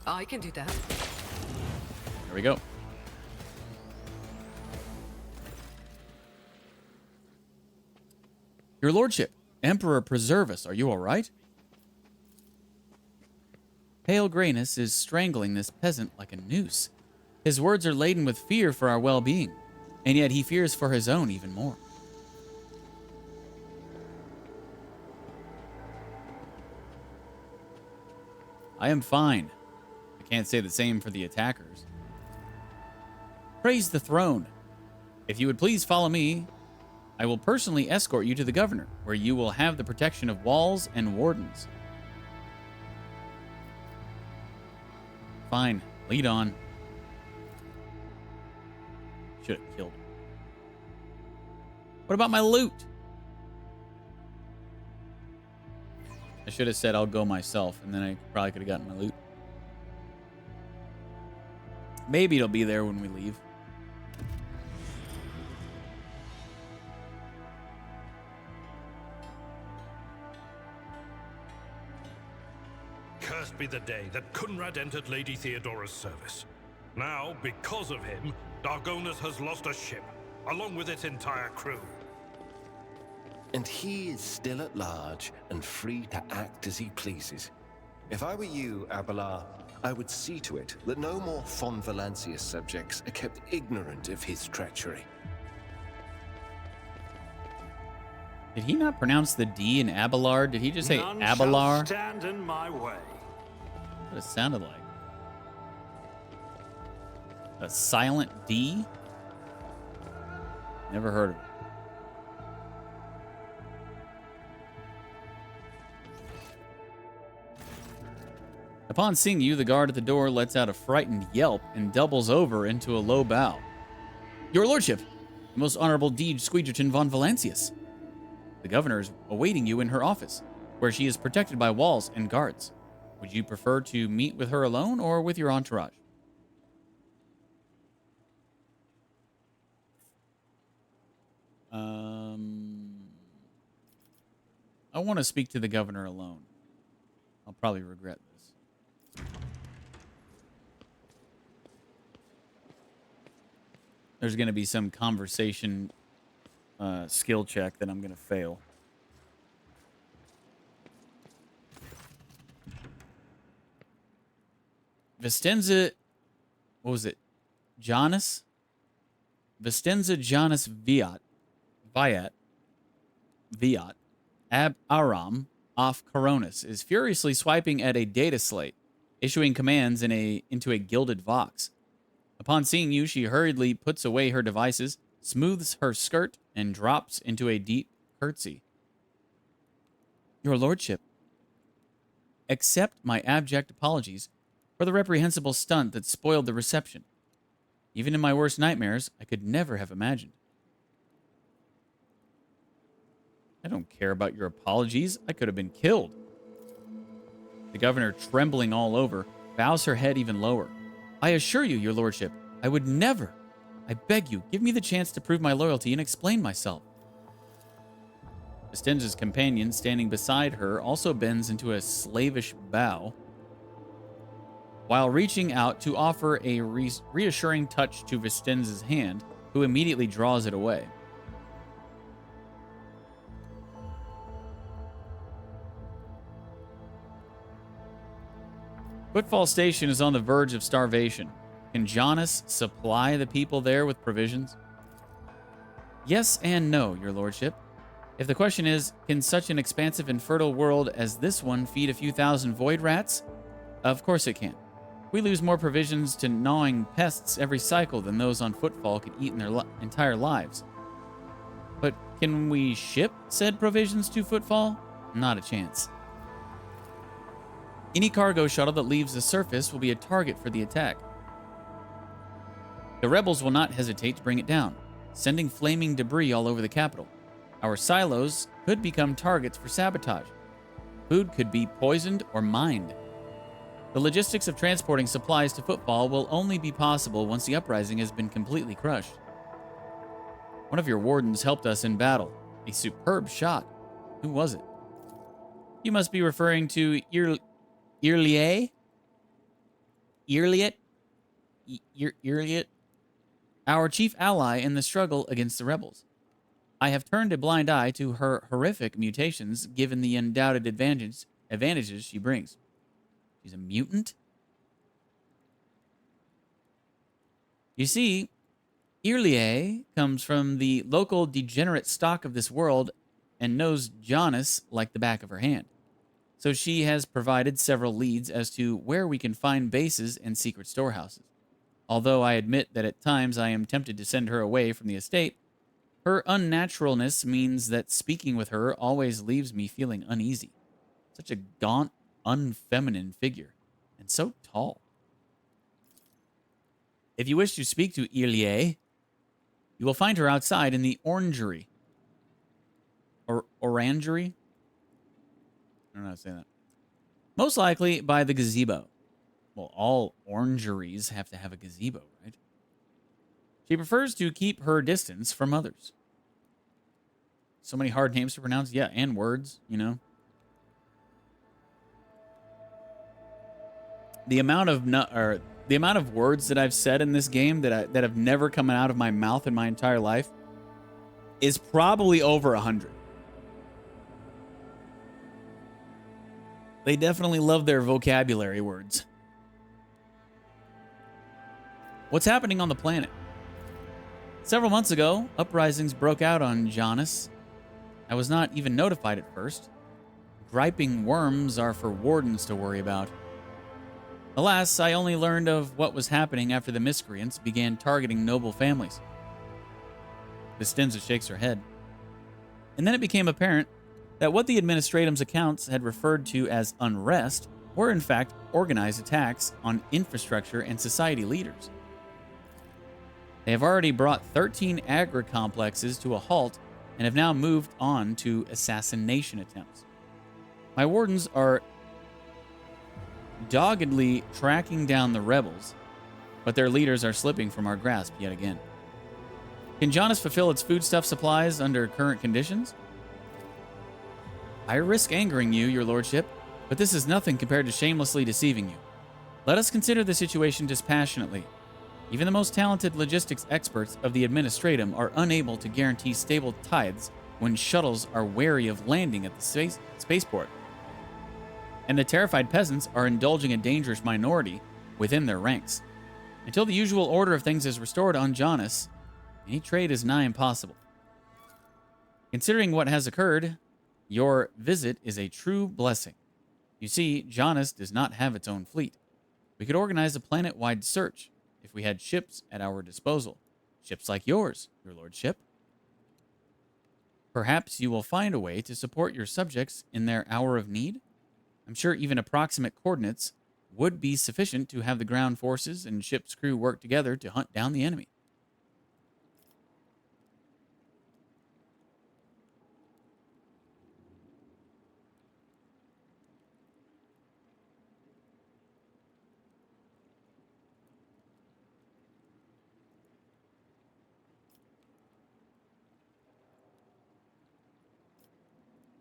I can do that. There we go. Your lordship, Emperor preserve us. Are you all right? Pale Grayness is strangling this peasant like a noose. His words are laden with fear for our well-being, and yet he fears for his own even more. I am fine. I can't say the same for the attackers. Praise the throne. If you would please follow me, I will personally escort you to the governor, where you will have the protection of walls and wardens. Fine, lead on. Should have killed him. What about my loot? I should have said I'll go myself, and then I probably could have gotten my loot. Maybe it'll be there when we leave. Cursed be the day that Kunrad entered Lady Theodora's service. Now, because of him, Dargonus has lost a ship, along with its entire crew. And he is still at large and free to act as he pleases. If I were you, Abelard, I would see to it that no more Von Valancius subjects are kept ignorant of his treachery. Did he not pronounce the D in Abelard? Did he just say None Abelard? shall stand in my way. What it sounded like. A silent D? Never heard of it. Upon seeing you, the guard at the door lets out a frightened yelp and doubles over into a low bow. Your lordship, the most honorable DeejTheSqueej von Valancius. The governor is awaiting you in her office, where she is protected by walls and guards. Would you prefer to meet with her alone or with your entourage? I want to speak to the governor alone. I'll probably regret this. There's going to be some conversation skill check that I'm going to fail. Vistenza, what was it? Janus? Vistenza Janus Viat, Ab Aram off Coronis is furiously swiping at a data slate, issuing commands into a gilded vox. Upon seeing you, she hurriedly puts away her devices, smooths her skirt, and drops into a deep curtsy. Your lordship, accept my abject apologies for the reprehensible stunt that spoiled the reception. Even in my worst nightmares, I could never have imagined. I don't care about your apologies. I could have been killed. The governor, trembling all over, bows her head even lower. I assure you, your lordship, I would never. I beg you, give me the chance to prove my loyalty and explain myself. Vistenza's companion, standing beside her, also bends into a slavish bow, while reaching out to offer a reassuring touch to Vistenza's hand, who immediately draws it away. Footfall Station is on the verge of starvation. Can Janus supply the people there with provisions? Yes and no, your lordship. If the question is, can such an expansive and fertile world as this one feed a few thousand void rats? Of course it can. We lose more provisions to gnawing pests every cycle than those on Footfall could eat in their entire lives. But can we ship said provisions to Footfall? Not a chance. Any cargo shuttle that leaves the surface will be a target for the attack. The rebels will not hesitate to bring it down, sending flaming debris all over the capital. Our silos could become targets for sabotage. Food could be poisoned or mined. The logistics of transporting supplies to Footfall will only be possible once the uprising has been completely crushed. One of your wardens helped us in battle. A superb shot. Who was it? You must be referring to Earliet? Our chief ally in the struggle against the rebels. I have turned a blind eye to her horrific mutations given the undoubted advantages she brings. She's a mutant? You see, Earliet comes from the local degenerate stock of this world and knows Janus like the back of her hand. So she has provided several leads as to where we can find bases and secret storehouses. Although I admit that at times I am tempted to send her away from the estate, her unnaturalness means that speaking with her always leaves me feeling uneasy. Such a gaunt, unfeminine figure, and so tall. If you wish to speak to Earliet, you will find her outside in the orangery. Or orangery? I don't know how to say that. Most likely by the gazebo. Well, all orangeries have to have a gazebo, right? She prefers to keep her distance from others. So many hard names to pronounce. Yeah, and words, you know. The amount of words that I've said in this game that have never come out of my mouth in my entire life is probably over 100. They definitely love their vocabulary words. What's happening on the planet? Several months ago, uprisings broke out on Janus. I was not even notified at first. Griping worms are for wardens to worry about. Alas, I only learned of what was happening after the miscreants began targeting noble families. Vistenza shakes her head. And then it became apparent that what the Administratum's accounts had referred to as unrest were in fact organized attacks on infrastructure and society leaders. They have already brought 13 agri-complexes to a halt and have now moved on to assassination attempts. My wardens are doggedly tracking down the rebels, but their leaders are slipping from our grasp yet again. Can Janus fulfill its foodstuff supplies under current conditions? I risk angering you, your lordship, but this is nothing compared to shamelessly deceiving you. Let us consider the situation dispassionately. Even the most talented logistics experts of the Administratum are unable to guarantee stable tides when shuttles are wary of landing at the spaceport. And the terrified peasants are indulging a dangerous minority within their ranks. Until the usual order of things is restored on Janus, any trade is nigh impossible. Considering what has occurred, your visit is a true blessing. You see, Janus does not have its own fleet. We could organize a planet-wide search if we had ships at our disposal. Ships like yours, your lordship. Perhaps you will find a way to support your subjects in their hour of need? I'm sure even approximate coordinates would be sufficient to have the ground forces and ship's crew work together to hunt down the enemy.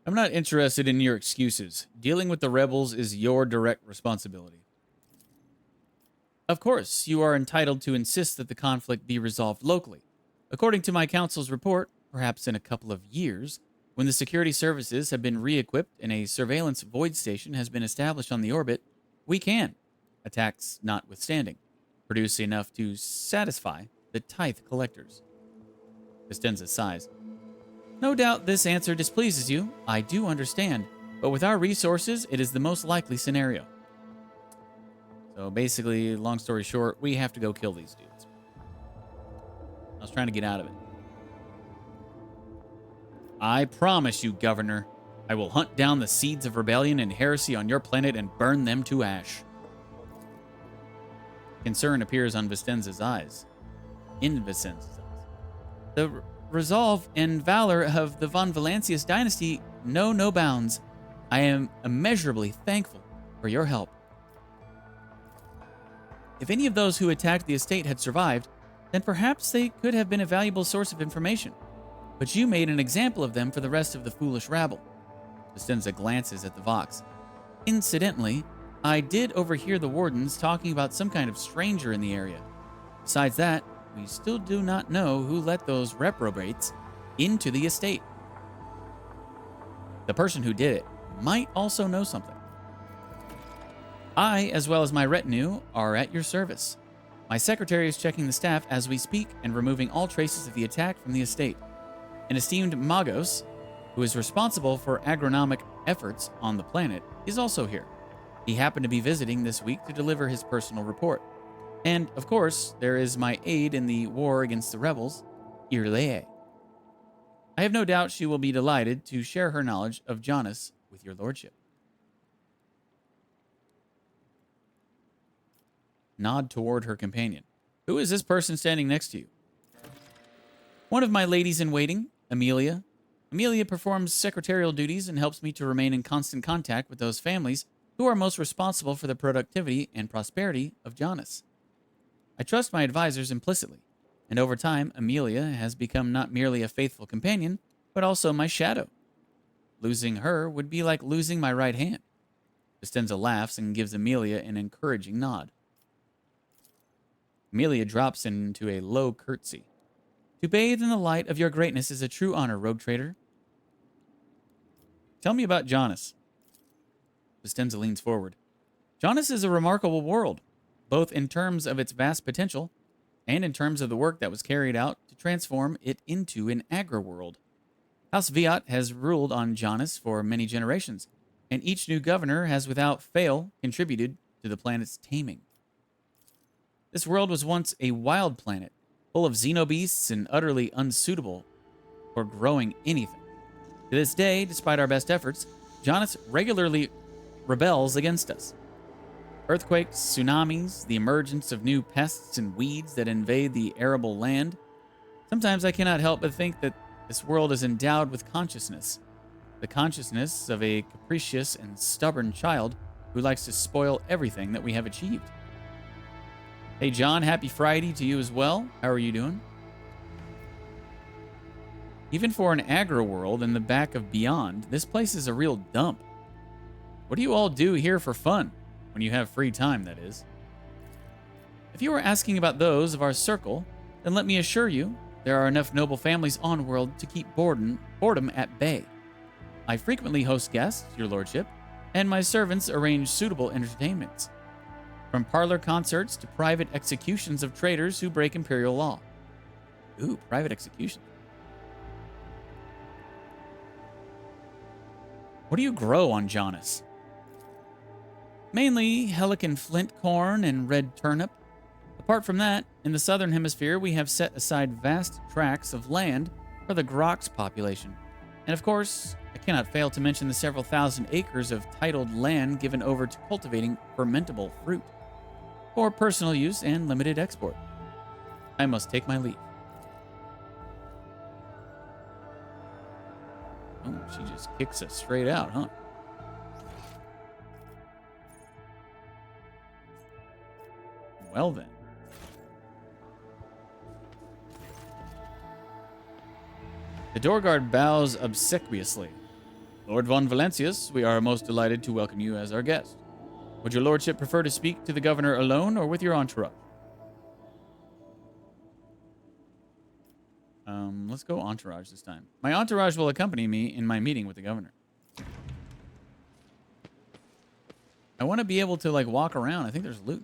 I'm not interested in your excuses. Dealing with the rebels is your direct responsibility. Of course, you are entitled to insist that the conflict be resolved locally. According to my council's report, perhaps in a couple of years, when the security services have been re-equipped and a surveillance void station has been established on the orbit, we can, attacks notwithstanding, produce enough to satisfy the tithe collectors. Vistenza sighs. No doubt this answer displeases you. I do understand. But with our resources, it is the most likely scenario. So basically, long story short, we have to go kill these dudes. I was trying to get out of it. I promise you, Governor, I will hunt down the seeds of rebellion and heresy on your planet and burn them to ash. Concern appears on Vistenza's eyes. In Vistenza's eyes. The resolve and valor of the von Valancius dynasty know no bounds. I am immeasurably thankful for your help. If any of those who attacked the estate had survived, then perhaps they could have been a valuable source of information. But you made an example of them for the rest of the foolish rabble. Vistenza glances at the Vox. Incidentally, I did overhear the wardens talking about some kind of stranger in the area. Besides that, we still do not know who let those reprobates into the estate. The person who did it might also know something. I, as well as my retinue, are at your service. My secretary is checking the staff as we speak and removing all traces of the attack from the estate. An esteemed Magos, who is responsible for agronomic efforts on the planet, is also here. He happened to be visiting this week to deliver his personal report. And, of course, there is my aide in the war against the rebels, Irlee. I have no doubt she will be delighted to share her knowledge of Janus with your lordship. Nod toward her companion. Who is this person standing next to you? One of my ladies in waiting, Amelia. Amelia performs secretarial duties and helps me to remain in constant contact with those families who are most responsible for the productivity and prosperity of Jonas. I trust my advisors implicitly, and over time, Amelia has become not merely a faithful companion, but also my shadow. Losing her would be like losing my right hand. Vistenza laughs and gives Amelia an encouraging nod. Amelia drops into a low curtsy. To bathe in the light of your greatness is a true honor, rogue trader. Tell me about Jonas. Vistenza leans forward. Jonas is a remarkable world, both in terms of its vast potential and in terms of the work that was carried out to transform it into an agri-world. House Viat has ruled on Jonas for many generations, and each new governor has without fail contributed to the planet's taming. This world was once a wild planet, full of xenobeasts and utterly unsuitable for growing anything. To this day, despite our best efforts, Jonas regularly rebels against us. Earthquakes, tsunamis, the emergence of new pests and weeds that invade the arable land. Sometimes I cannot help but think that this world is endowed with consciousness. The consciousness of a capricious and stubborn child who likes to spoil everything that we have achieved. Hey John, happy Friday to you as well. How are you doing? Even for an agri-world in the back of Beyond, this place is a real dump. What do you all do here for fun? When you have free time, that is. If you are asking about those of our circle, then let me assure you, there are enough noble families on-world to keep boredom at bay. I frequently host guests, your lordship, and my servants arrange suitable entertainments. From parlor concerts to private executions of traitors who break imperial law. Ooh, private execution. What do you grow on Jonas? Mainly Helican flint corn and red turnip. Apart from that, in the southern hemisphere, we have set aside vast tracts of land for the Grox population. And of course, I cannot fail to mention the several thousand acres of titled land given over to cultivating fermentable fruit for personal use and limited export. I must take my leave. Oh, she just kicks us straight out, huh? Well then. The door guard bows obsequiously. Lord von Valencius, we are most delighted to welcome you as our guest. Would your lordship prefer to speak to the governor alone or with your entourage? Let's go entourage this time. My entourage will accompany me in my meeting with the governor. I want to be able to, like, walk around. I think there's loot.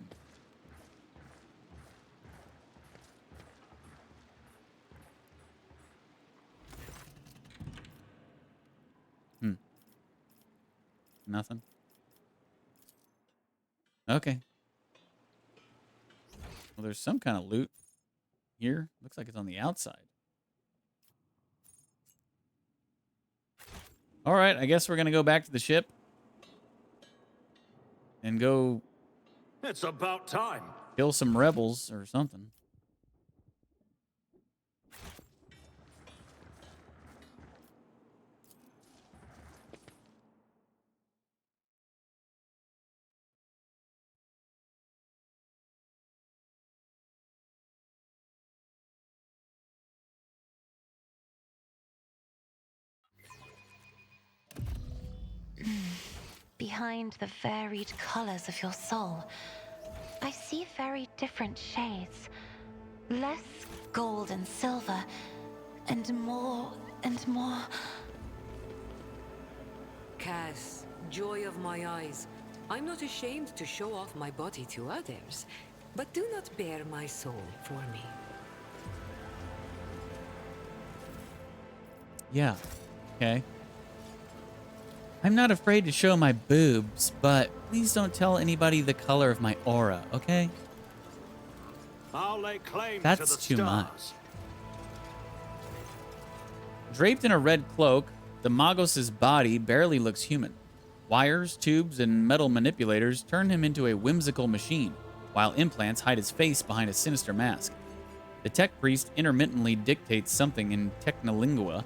Nothing. Okay. Well, there's some kind of loot here. Looks like it's on the outside. All right, I guess we're going to go back to the ship and go It's about time. kill some rebels or something. Behind the varied colors of your soul, I see very different shades. Less gold and silver, and more and more. Cass, joy of my eyes, I'm not ashamed to show off my body to others, but do not bare my soul for me. Yeah. Okay. I'm not afraid to show my boobs, but please don't tell anybody the color of my aura, okay? I'll lay claim That's to the too stars. much. Draped in a red cloak, the Magos' body barely looks human. Wires, tubes, and metal manipulators turn him into a whimsical machine, while implants hide his face behind a sinister mask. The tech priest intermittently dictates something in Technolingua,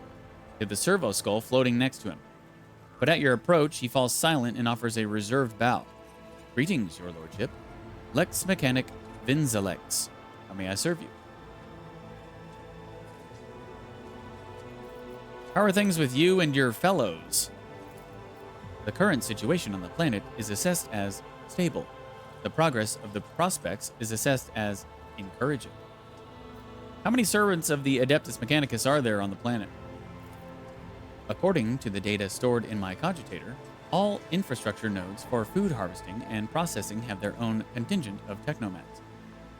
to the servo skull floating next to him. But at your approach, he falls silent and offers a reserved bow. Greetings, your lordship. Lex Mechanic Vinzalex. How may I serve you? How are things with you and your fellows? The current situation on the planet is assessed as stable. The progress of the prospects is assessed as encouraging. How many servants of the Adeptus Mechanicus are there on the planet? According to the data stored in my cogitator, all infrastructure nodes for food harvesting and processing have their own contingent of technomats.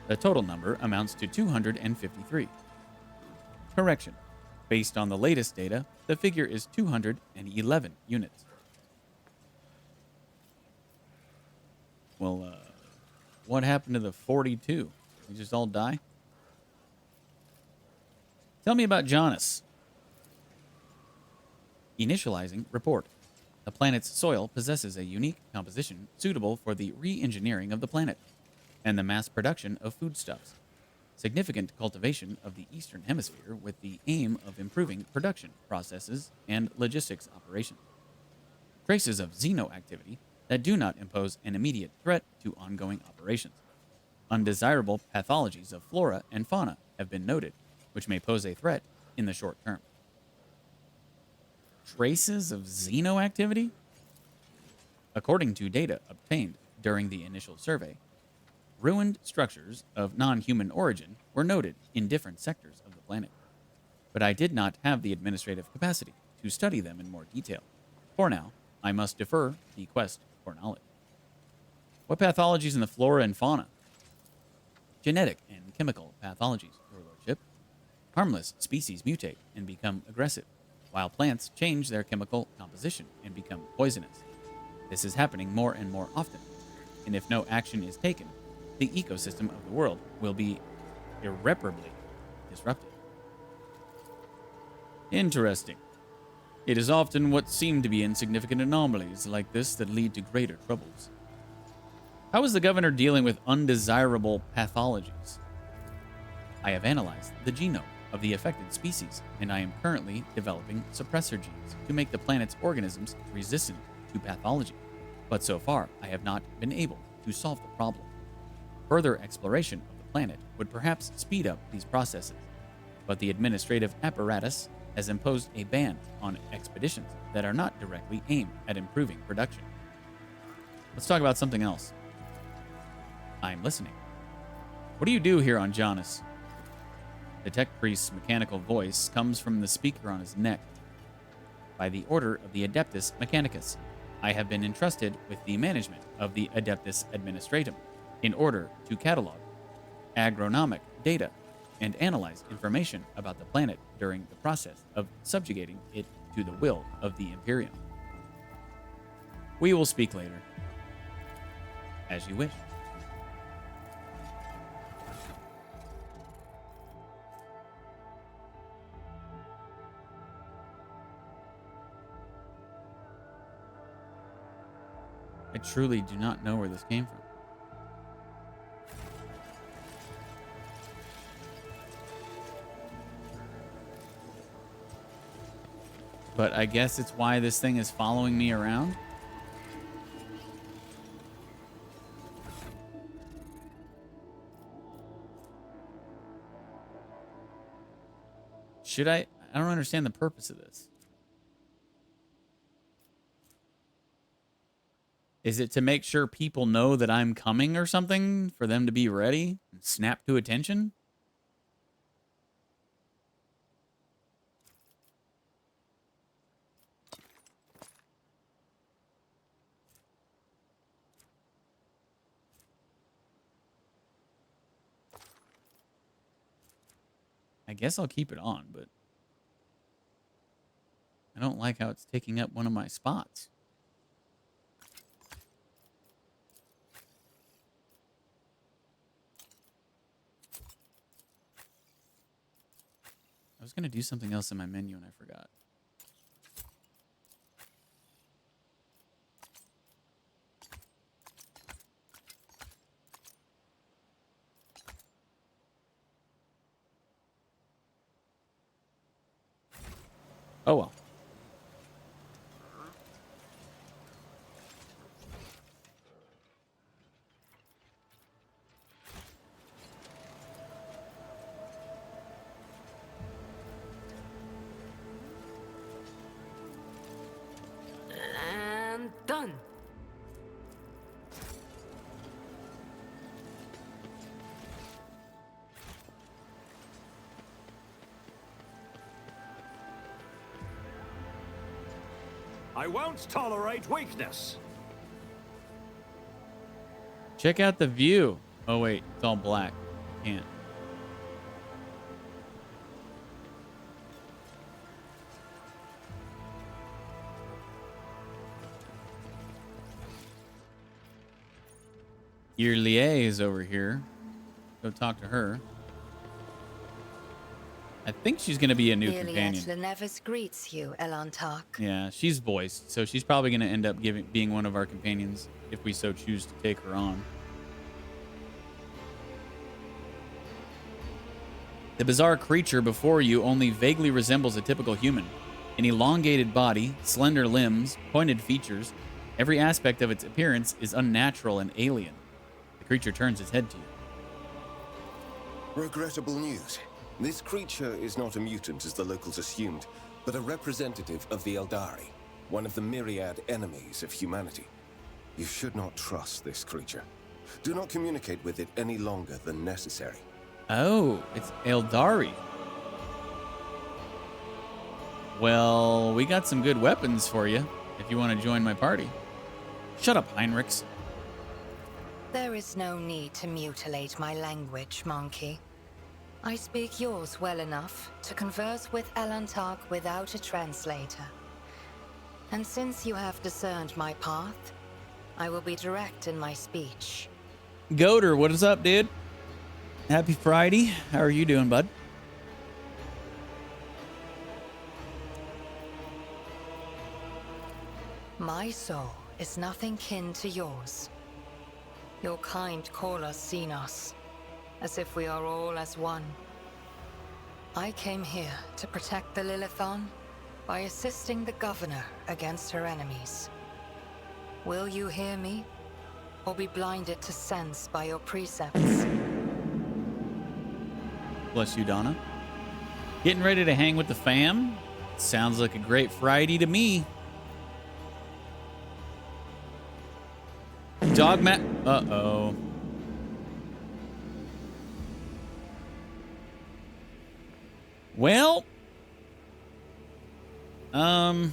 The total number amounts to 253. Correction. Based on the latest data, the figure is 211 units. Well, what happened to the 42? They just all die? Tell me about Jonas. Initializing report. The planet's soil possesses a unique composition suitable for the re-engineering of the planet and the mass production of foodstuffs. Significant cultivation of the Eastern Hemisphere with the aim of improving production processes and logistics operations. Traces of xeno-activity that do not impose an immediate threat to ongoing operations. Undesirable pathologies of flora and fauna have been noted, which may pose a threat in the short term. Traces of xeno-activity? According to data obtained during the initial survey, ruined structures of non-human origin were noted in different sectors of the planet. But I did not have the administrative capacity to study them in more detail. For now, I must defer the quest for knowledge. What pathologies in the flora and fauna? Genetic and chemical pathologies, your lordship. Harmless species mutate and become aggressive, while plants change their chemical composition and become poisonous. This is happening more and more often, and if no action is taken, the ecosystem of the world will be irreparably disrupted. Interesting. It is often what seem to be insignificant anomalies like this that lead to greater troubles. How is the governor dealing with undesirable pathologies? I have analyzed the genome of the affected species, and I am currently developing suppressor genes to make the planet's organisms resistant to pathology. But so far, I have not been able to solve the problem. Further exploration of the planet would perhaps speed up these processes, but the administrative apparatus has imposed a ban on expeditions that are not directly aimed at improving production. Let's talk about something else. I'm listening. What do you do here on Jonas? The tech priest's mechanical voice comes from the speaker on his neck. By the order of the Adeptus Mechanicus, I have been entrusted with the management of the Adeptus Administratum in order to catalog agronomic data and analyze information about the planet during the process of subjugating it to the will of the Imperium. We will speak later. As you wish. I truly do not know where this came from. But I guess it's why this thing is following me around. Should I don't understand the purpose of this. Is it to make sure people know that I'm coming or something? For them to be ready and snap to attention? I guess I'll keep it on, but I don't like how it's taking up one of my spots. I was going to do something else in my menu and I forgot. Oh well. And done. I won't tolerate weakness. Check out the view. Oh wait, it's all black. Can't. Your Lier is over here. Go talk to her. I think she's going to be a new companion. Lenevus greets you, Elantark. Yeah, she's voiced, so she's probably going to end up being one of our companions if we so choose to take her on. The bizarre creature before you only vaguely resembles a typical human. An elongated body, slender limbs, pointed features. Every aspect of its appearance is unnatural and alien. The creature turns its head to you. Regrettable news. This creature is not a mutant as the locals assumed, but a representative of the Eldari, one of the myriad enemies of humanity. You should not trust this creature. Do not communicate with it any longer than necessary. Oh, it's Eldari. Well, we got some good weapons for you if you want to join my party. Shut up, Heinrichs. There is no need to mutilate my language, monkey. I speak yours well enough to converse with Elantark without a translator. And since you have discerned my path, I will be direct in my speech. Goater, what is up, dude? Happy Friday. How are you doing, bud? My soul is nothing kin to yours. Your kind call us Xenos, as if we are all as one. I came here to protect the Lilithon by assisting the governor against her enemies. Will you hear me, or be blinded to sense by your precepts? Bless you, Donna. Getting ready to hang with the fam? Sounds like a great Friday to me. Dogma. Uh-oh. Well. I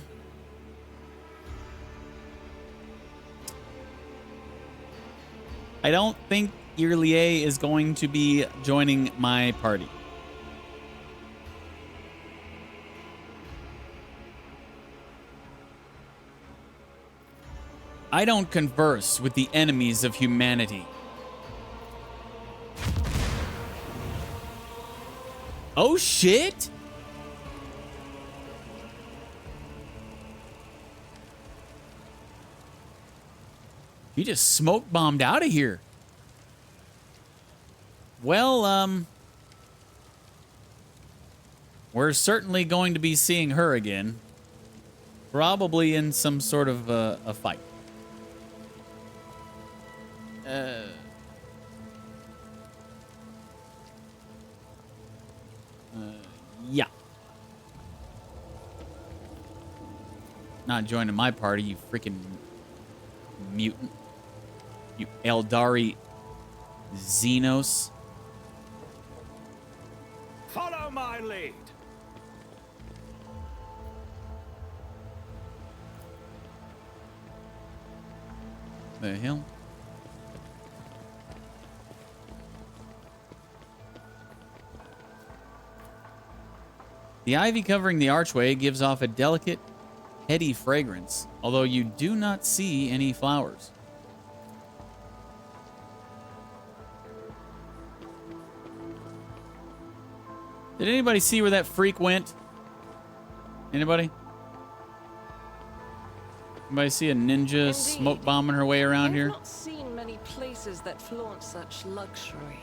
don't think Irlier is going to be joining my party. I don't converse with the enemies of humanity. Oh, shit! You just smoke bombed out of here. Well, we're certainly going to be seeing her again. Probably in some sort of a fight. Yeah. Not joining my party, you freaking mutant. You Eldari Xenos. Follow my lead. The hell? The ivy covering the archway gives off a delicate, heady fragrance, although you do not see any flowers. Did anybody see where that freak went? Anybody? Anybody see a ninja Indeed. smoke bombing her way around I've here? not seen many places that flaunt such luxury.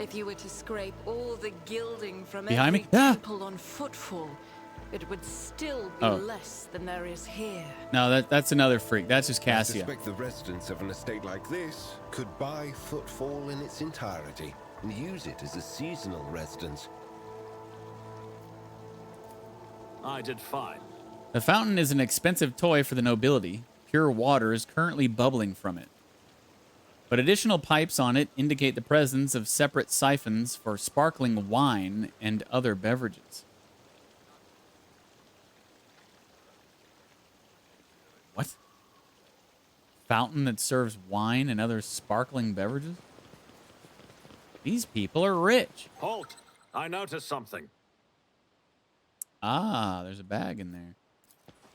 If you were to scrape all the gilding from Behind every me? Ah! temple on footfall, it would still be Oh. less than there is here. No, that's another freak. That's just I Cassia. suspect the residents of an estate like this could buy Footfall in its entirety and use it as a seasonal residence. I did fine. The fountain is an expensive toy for the nobility. Pure water is currently bubbling from it. But additional pipes on it indicate the presence of separate siphons for sparkling wine and other beverages. What? Fountain that serves wine and other sparkling beverages? These people are rich. Halt! I noticed something. Ah, there's a bag in there.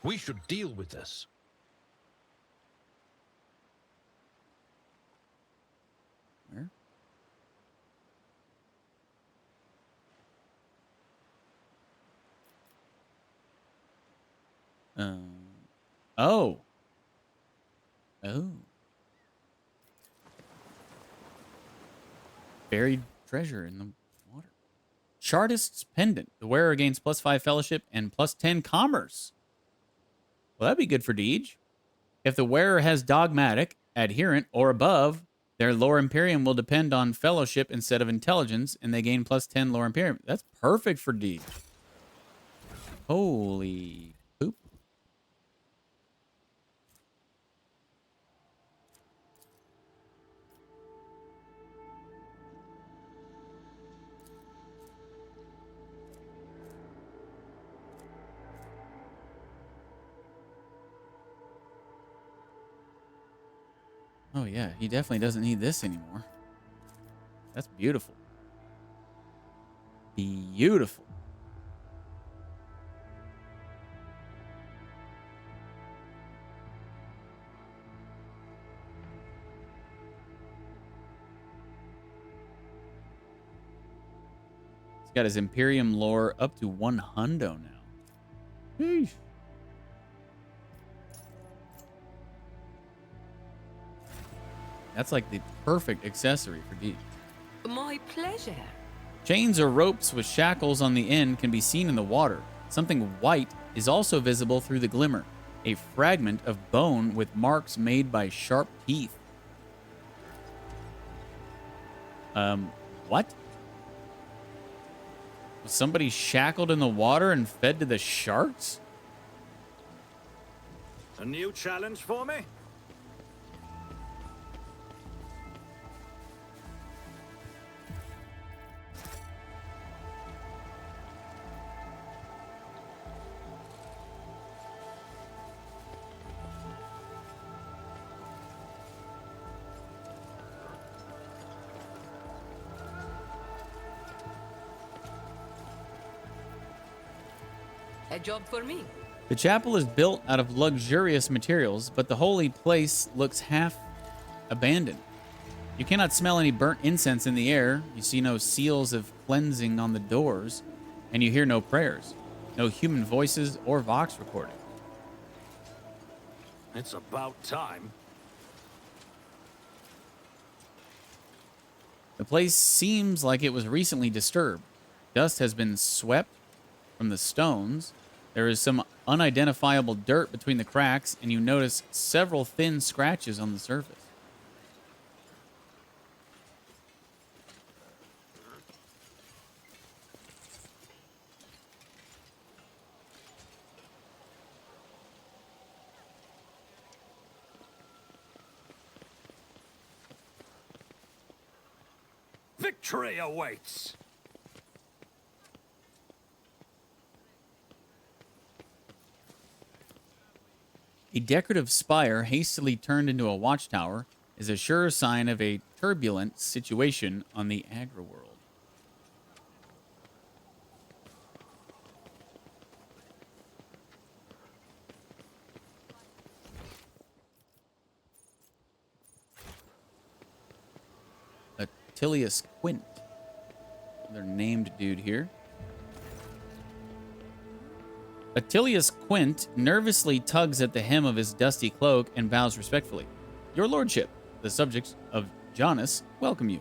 We should deal with this. Where? Oh. Oh. Buried treasure in the water. Chartist's Pendant. The wearer gains +5 fellowship and +10 commerce. Well, that'd be good for Deej. If the wearer has dogmatic, adherent, or above, their lore imperium will depend on fellowship instead of intelligence, and they gain +10 lore imperium. That's perfect for Deej. Holy poop. Oh, yeah. He definitely doesn't need this anymore. That's beautiful. Beautiful. He's got his Imperium lore up to 100 now. Sheesh. That's like the perfect accessory for Deej. My pleasure. Chains or ropes with shackles on the end can be seen in the water. Something white is also visible through the glimmer. A fragment of bone with marks made by sharp teeth. What? Was somebody shackled in the water and fed to the sharks? A new challenge for me? A job for me. The chapel is built out of luxurious materials, but the holy place looks half abandoned. You cannot smell any burnt incense in the air. You see no seals of cleansing on the doors, and you hear no prayers, no human voices or vox recording. It's about time. The place seems like it was recently disturbed. Dust has been swept from the stones. There is some unidentifiable dirt between the cracks, and you notice several thin scratches on the surface. Victory awaits! A decorative spire hastily turned into a watchtower is a sure sign of a turbulent situation on the agri-world. Attilius Quint. Another named dude here. Attilius Quint nervously tugs at the hem of his dusty cloak and bows respectfully. Your lordship, the subjects of Janus welcome you.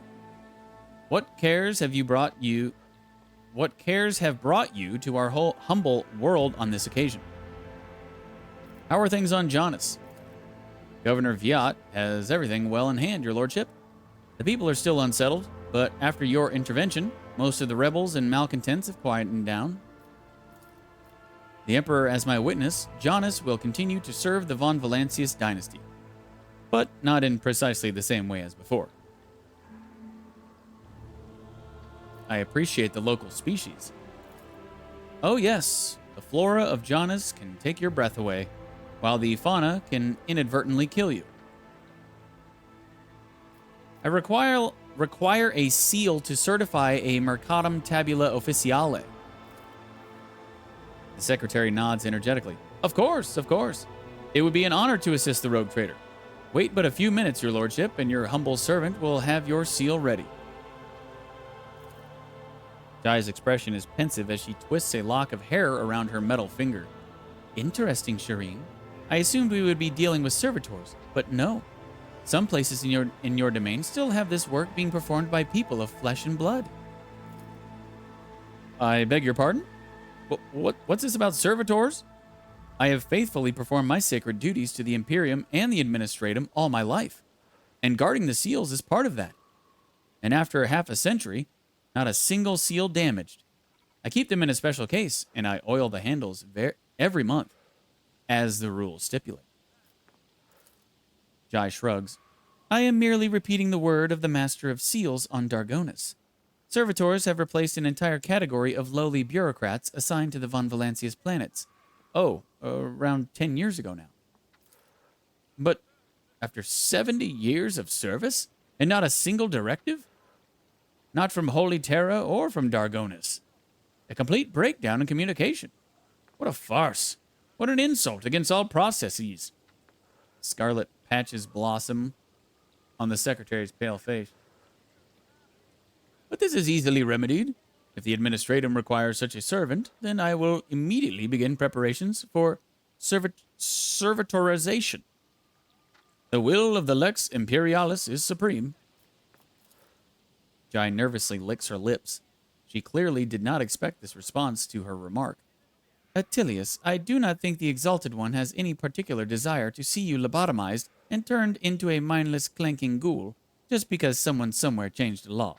What cares have you brought what cares have brought you to our whole humble world on this occasion? How are things on Jonas? Governor Viat has everything well in hand, your lordship. The people are still unsettled, but after your intervention, most of the rebels and malcontents have quietened down. The Emperor as my witness, Jonas will continue to serve the von Valancius dynasty, but not in precisely the same way as before. I appreciate the local species. Oh yes, the flora of Jonas can take your breath away, while the fauna can inadvertently kill you. I require a seal to certify a Mercatum Tabula Officiale. The secretary nods energetically. Of course, of course. It would be an honor to assist the rogue trader. Wait but a few minutes, your lordship, and your humble servant will have your seal ready. Jai's expression is pensive as she twists a lock of hair around her metal finger. Interesting, Shireen. I assumed we would be dealing with servitors, but no. Some places in your domain still have this work being performed by people of flesh and blood. I beg your pardon? What's this about servitors? I have faithfully performed my sacred duties to the Imperium and the Administratum all my life, and guarding the seals is part of that. And after half a century, not a single seal damaged. I keep them in a special case, and I oil the handles every month, as the rules stipulate. Jai shrugs. I am merely repeating the word of the Master of Seals on Dargonis. Servitors have replaced an entire category of lowly bureaucrats assigned to the von Valancius planets. Around 10 years ago now. But after 70 years of service, and not a single directive? Not from Holy Terra or from Dargonis. A complete breakdown in communication. What a farce. What an insult against all processes. Scarlet patches blossom on the secretary's pale face. But this is easily remedied. If the administratum requires such a servant, then I will immediately begin preparations for servitorization. The will of the Lex Imperialis is supreme. Jai nervously licks her lips. She clearly did not expect this response to her remark. Attilius, I do not think the Exalted One has any particular desire to see you lobotomized and turned into a mindless clanking ghoul just because someone somewhere changed the law.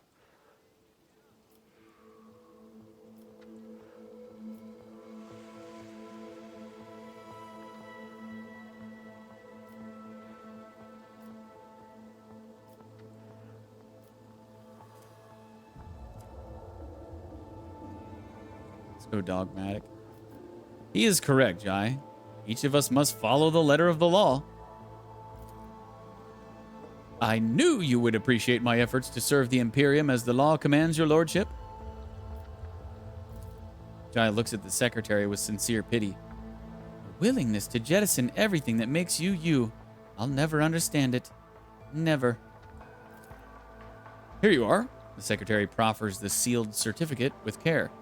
So dogmatic. He is correct, Jai. Each of us must follow the letter of the law. I knew you would appreciate my efforts to serve the Imperium as the law commands, your lordship. Jai looks at the secretary with sincere pity. A willingness to jettison everything that makes you you. I'll never understand it. Never. Here you are. The secretary proffers the sealed certificate with care.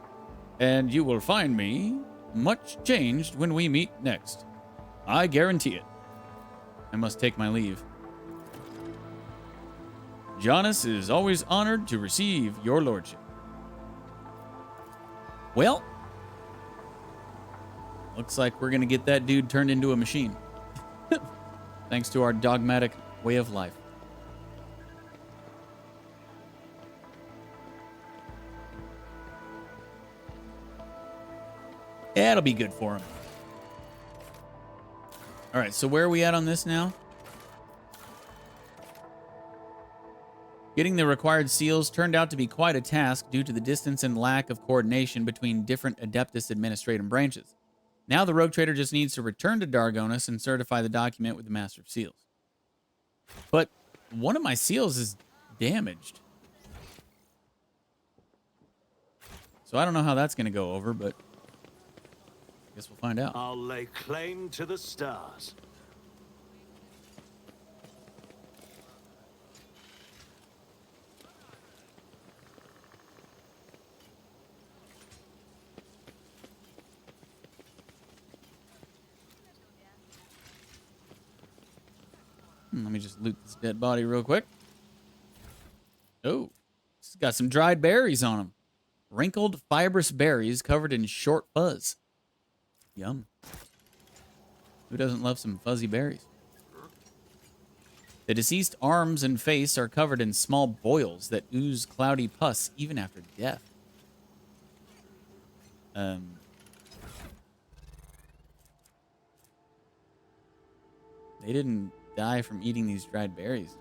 And you will find me much changed when we meet next. I guarantee it. I must take my leave. Jonas is always honored to receive your lordship. Well, looks like we're going to get that dude turned into a machine. Thanks to our dogmatic way of life. That'll be good for him. All right, so where are we at on this now? Getting the required seals turned out to be quite a task due to the distance and lack of coordination between different Adeptus administrative branches. Now the rogue trader just needs to return to Dargonis and certify the document with the Master of Seals. But one of my seals is damaged. So I don't know how that's going to go over, but I guess we'll find out. I'll lay claim to the stars. Let me just loot this dead body real quick. Oh, it's got some dried berries on him. wrinkled, fibrous berries covered in short fuzz. Yum. Who doesn't love some fuzzy berries? The deceased arms and face are covered in small boils that ooze cloudy pus even after death. They didn't die from eating these dried berries, did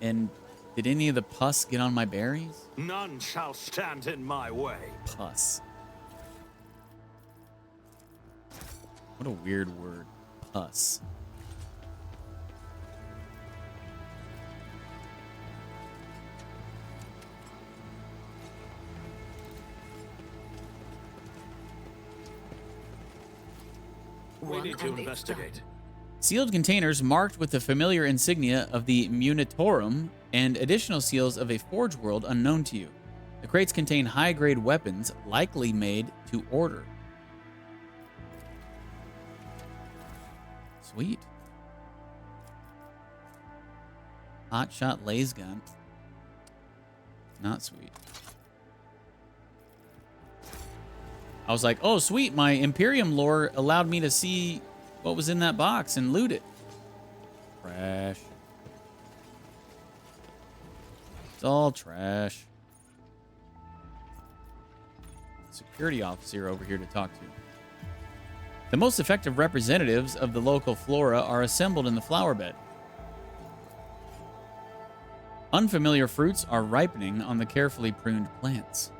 they? And did any of the pus get on my berries? None shall stand in my way. Pus. What a weird word. Pus. We need to investigate. Sealed containers marked with the familiar insignia of the Munitorum and additional seals of a forge world unknown to you. The crates contain high-grade weapons, likely made to order. Sweet. Hotshot laser gun. Not sweet. I was like, oh, sweet. My Imperium lore allowed me to see what was in that box and loot it. Trash. It's all trash. Security officer over here to talk to. The most effective representatives of the local flora are assembled in the flower bed. Unfamiliar fruits are ripening on the carefully pruned plants.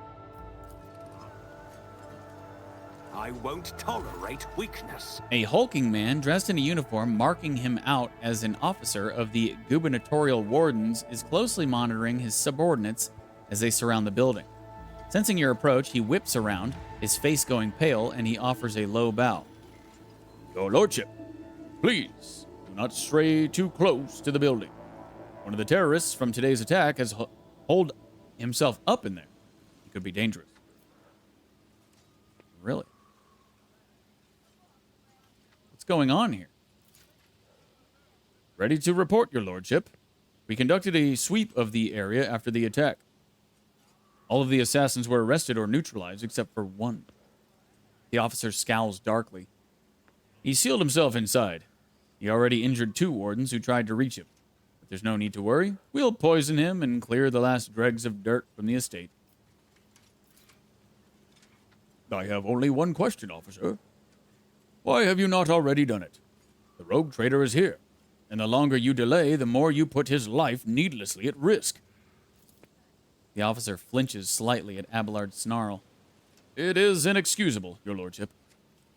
I won't tolerate weakness. A hulking man dressed in a uniform marking him out as an officer of the gubernatorial wardens is closely monitoring his subordinates as they surround the building. Sensing your approach, he whips around, his face going pale, and he offers a low bow. Your lordship, please do not stray too close to the building. One of the terrorists from today's attack has holed himself up in there. He could be dangerous. Really? What's going on here? Ready to report, your lordship. We conducted a sweep of the area after the attack. All of the assassins were arrested or neutralized except for one. The officer scowls darkly. He sealed himself inside. He already injured 2 wardens who tried to reach him. But there's no need to worry. We'll poison him and clear the last dregs of dirt from the estate. I have only one question, officer. Why have you not already done it? The rogue trader is here, and the longer you delay, the more you put his life needlessly at risk. The officer flinches slightly at Abelard's snarl. It is inexcusable, your lordship.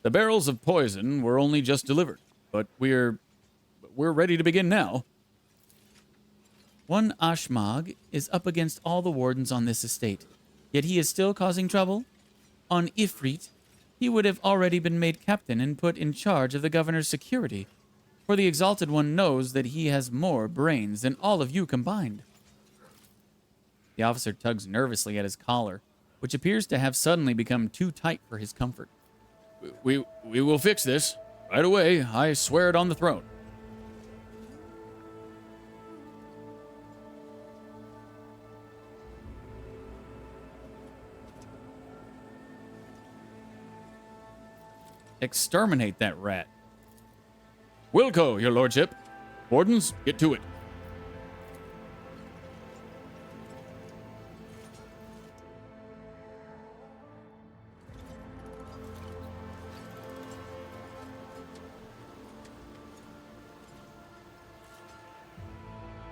The barrels of poison were only just delivered, but we're ready to begin now. One Ashmag is up against all the wardens on this estate, yet he is still causing trouble? On Ifrit, he would have already been made captain and put in charge of the governor's security, for the Exalted One knows that he has more brains than all of you combined. The officer tugs nervously at his collar, which appears to have suddenly become too tight for his comfort. We will fix this. Right away, I swear it on the throne. Exterminate that rat. Wilco, your lordship. Wardens, get to it.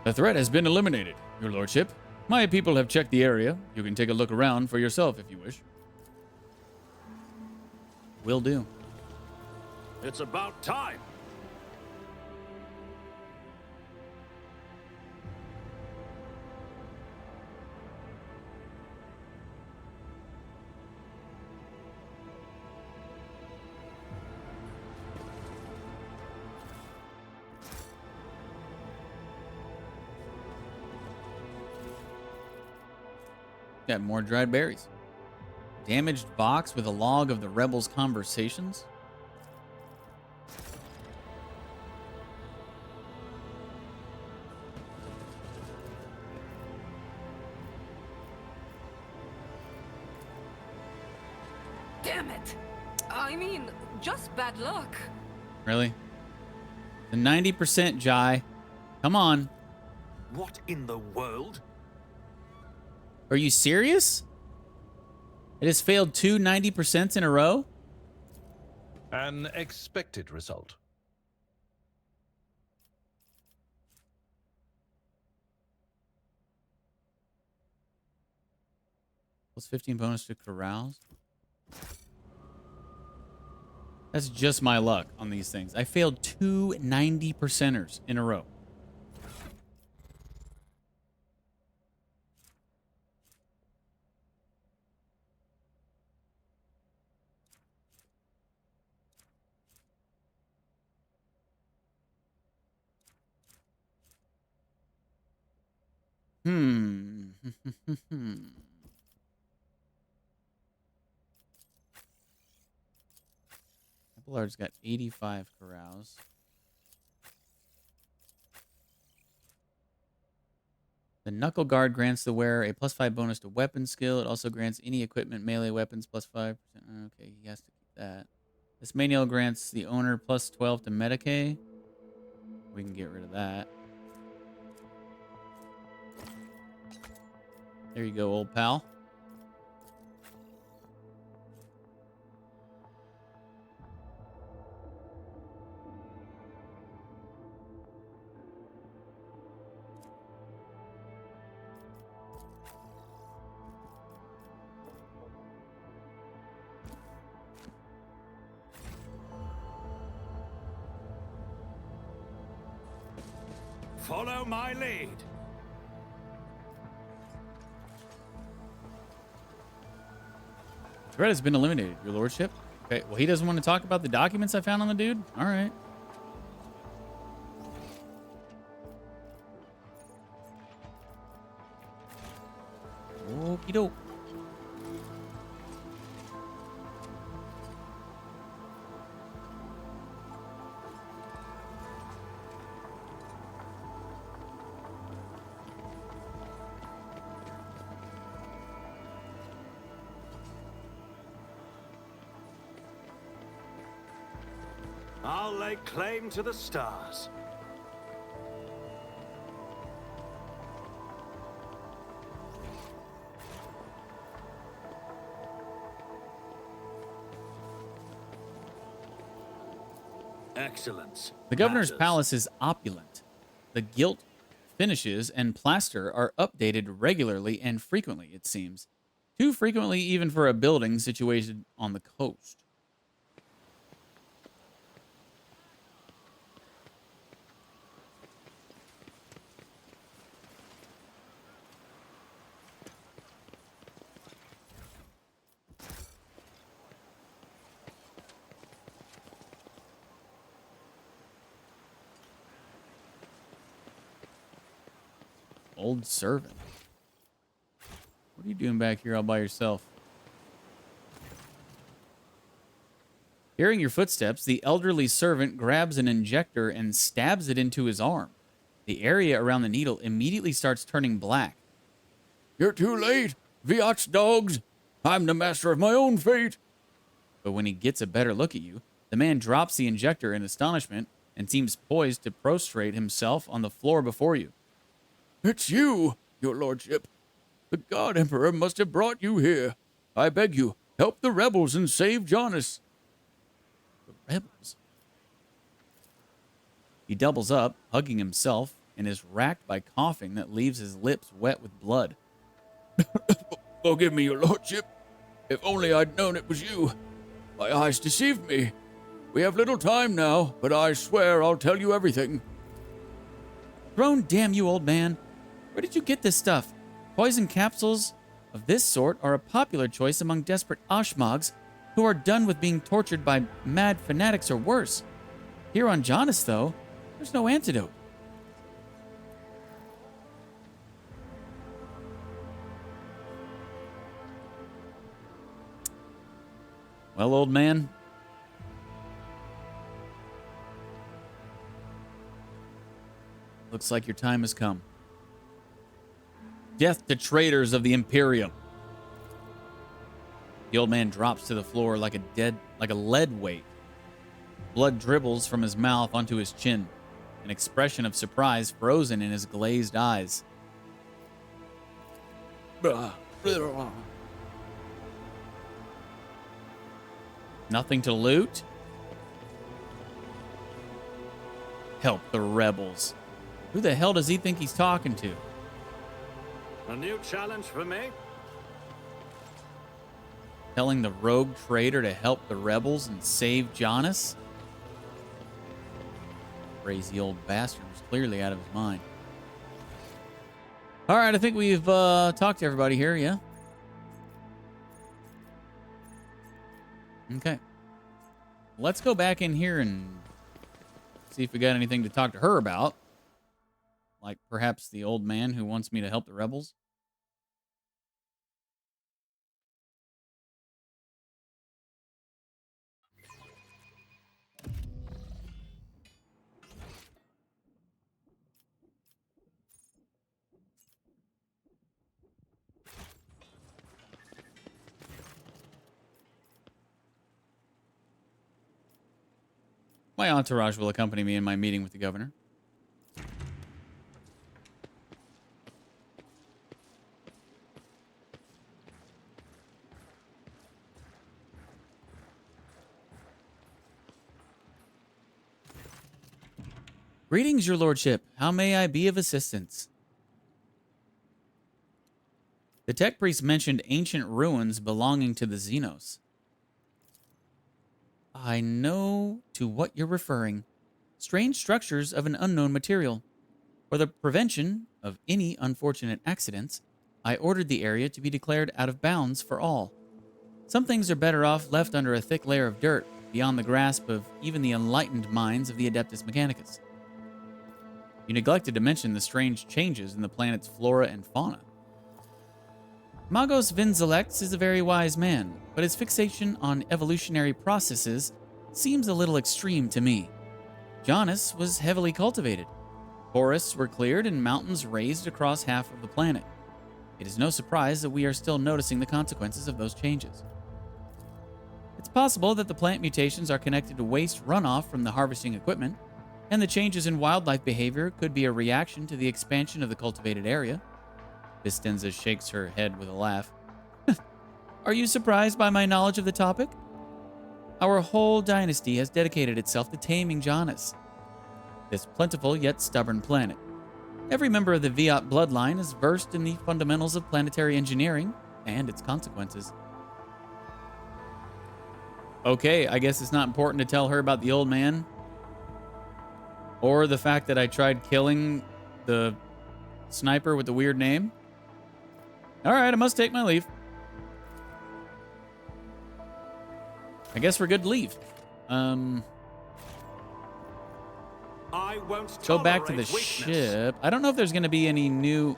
The threat has been eliminated, your lordship. My people have checked the area. You can take a look around for yourself if you wish. Will do. It's about time. Got more dried berries. Damaged box with a log of the rebels' conversations. Damn it! I mean, just bad luck. Really? The 90% Jai. Come on. What in the world? Are you serious? It has failed two 90% in a row? An expected result. Plus 15 bonus to carouse. That's just my luck on these things. I failed two 90%ers in a row. Applelard's got 85 carouse. The Knuckle Guard grants the wearer a +5 bonus to weapon skill. It also grants any equipment melee weapons +5%. Okay, he has to keep that. This manual grants the owner +12 to Medicae. We can get rid of that. There you go, old pal. Follow my lead. Threat has been eliminated, your lordship. Okay, well, he doesn't want to talk about the documents I found on the dude? All right. Okie doke. I'll lay claim to the stars. Excellence. The governor's matters. palace is opulent. The gilt finishes and plaster are updated regularly and frequently, it seems. Too frequently even for a building situated on the coast. Old servant. What are you doing back here all by yourself? Hearing your footsteps, the elderly servant grabs an injector and stabs it into his arm. The area around the needle immediately starts turning black. You're too late, Viat's dogs. I'm the master of my own fate. But when he gets a better look at you, the man drops the injector in astonishment and seems poised to prostrate himself on the floor before you. It's you, your lordship. The God Emperor must have brought you here. I beg you, help the rebels and save Jonas. The rebels? He doubles up, hugging himself, and is racked by coughing that leaves his lips wet with blood. Forgive me, your lordship. If only I'd known it was you. My eyes deceived me. We have little time now, but I swear I'll tell you everything. Throne damn you, old man. Where did you get this stuff? Poison capsules of this sort are a popular choice among desperate Ashmogs who are done with being tortured by mad fanatics or worse. Here on Jonas, though, there's no antidote. Well, old man, looks like your time has come. Death to traitors of the Imperium. The old man drops to the floor like a lead weight. Blood dribbles from his mouth onto his chin, an expression of surprise frozen in his glazed eyes. Nothing to loot? Help the rebels. Who the hell does he think he's talking to? A new challenge for me? Telling the rogue trader to help the rebels and save Jonas? Crazy old bastard was clearly out of his mind. All right, I think we've talked to everybody here, yeah? Okay. Let's go back in here and see if we got anything to talk to her about. Like perhaps the old man who wants me to help the rebels. My entourage will accompany me in my meeting with the governor. Greetings, your lordship. How may I be of assistance? The tech priest mentioned ancient ruins belonging to the Xenos. I know to what you're referring. Strange structures of an unknown material. For the prevention of any unfortunate accidents, I ordered the area to be declared out of bounds for all. Some things are better off left under a thick layer of dirt, beyond the grasp of even the enlightened minds of the Adeptus Mechanicus. You neglected to mention the strange changes in the planet's flora and fauna. Magos Vinzelex is a very wise man, but his fixation on evolutionary processes seems a little extreme to me. Jonas was heavily cultivated. Forests were cleared and mountains raised across half of the planet. It is no surprise that we are still noticing the consequences of those changes. It's possible that the plant mutations are connected to waste runoff from the harvesting equipment, and the changes in wildlife behavior could be a reaction to the expansion of the cultivated area. Vistenza shakes her head with a laugh. Are you surprised by my knowledge of the topic? Our whole dynasty has dedicated itself to taming Jonas, this plentiful yet stubborn planet. Every member of the Viat bloodline is versed in the fundamentals of planetary engineering and its consequences. Okay, I guess it's not important to tell her about the old man, or the fact that I tried killing the sniper with the weird name. All right, I must take my leave. I guess we're good to leave. I won't Go back to the weakness. ship. I don't know if there's going to be any new...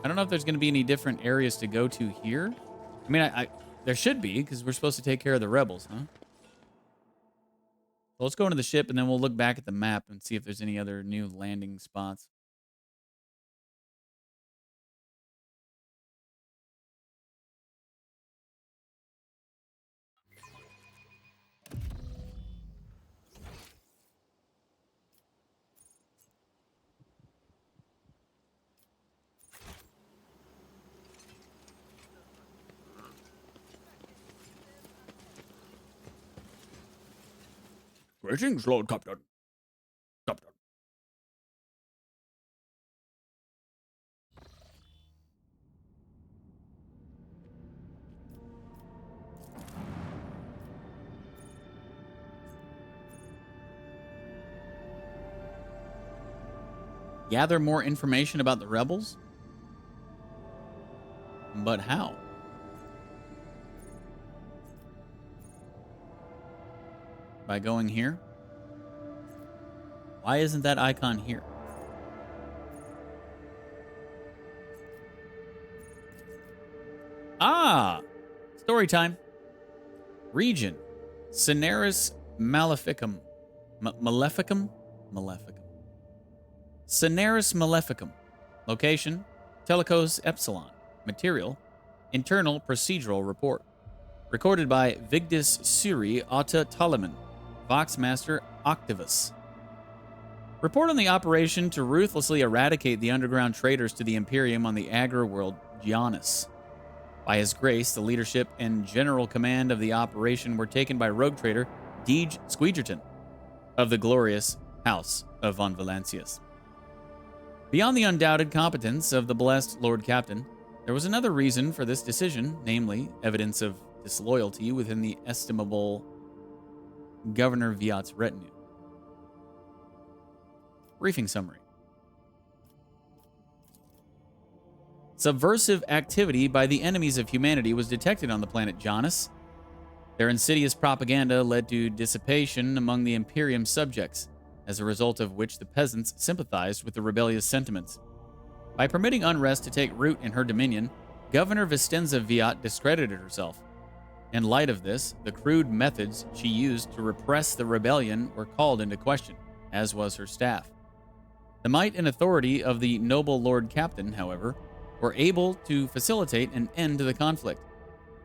I don't know if there's going to be any different areas to go to here. I mean, there should be, because we're supposed to take care of the rebels, huh? So let's go into the ship, and then we'll look back at the map and see if there's any other new landing spots. Greetings, Lord Captain. Captain. Gather more information about the rebels? But how? By going here? Why isn't that icon here? Ah! Story time. Region. Cineris Maleficum. Maleficum? Maleficum. Cineris Maleficum. Location. Telecos Epsilon. Material. Internal procedural report. Recorded by Vigdis Suri Atta Talaman, Voxmaster Octavus. Report on the operation to ruthlessly eradicate the underground traitors to the Imperium on the agri-world Giannis. By his grace, the leadership and general command of the operation were taken by rogue trader DeejTheSqueejerton of the glorious House of Von Valancius. Beyond the undoubted competence of the blessed Lord Captain, there was another reason for this decision, namely evidence of disloyalty within the estimable Governor Viat's retinue. Briefing summary. Subversive activity by the enemies of humanity was detected on the planet Janus. Their insidious propaganda led to dissipation among the Imperium subjects, as a result of which the peasants sympathized with the rebellious sentiments. By permitting unrest to take root in her dominion, Governor Vistenza Viat discredited herself. In light of this, the crude methods she used to repress the rebellion were called into question, as was her staff. The might and authority of the noble Lord Captain, however, were able to facilitate an end to the conflict,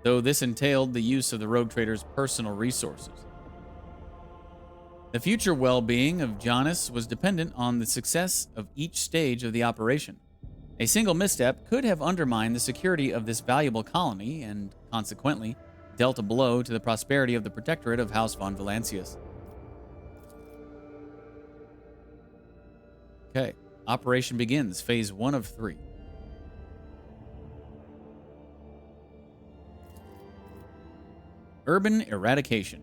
though this entailed the use of the rogue trader's personal resources. The future well-being of Janus was dependent on the success of each stage of the operation. A single misstep could have undermined the security of this valuable colony and, consequently, dealt a blow to the prosperity of the protectorate of House von Valancius. Okay, operation begins, phase 1 of 3. Urban eradication.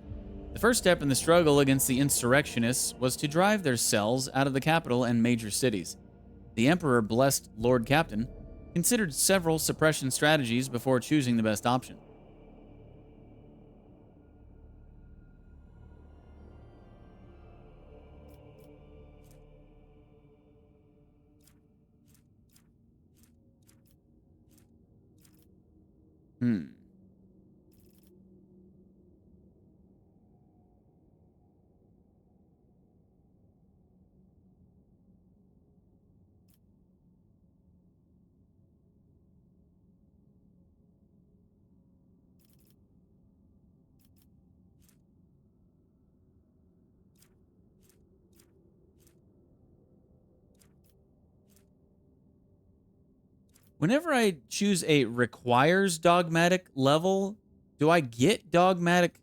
The first step in the struggle against the insurrectionists was to drive their cells out of the capital and major cities. The Emperor blessed Lord Captain, considered several suppression strategies before choosing the best option. Whenever I choose a requires dogmatic level, do I get dogmatic?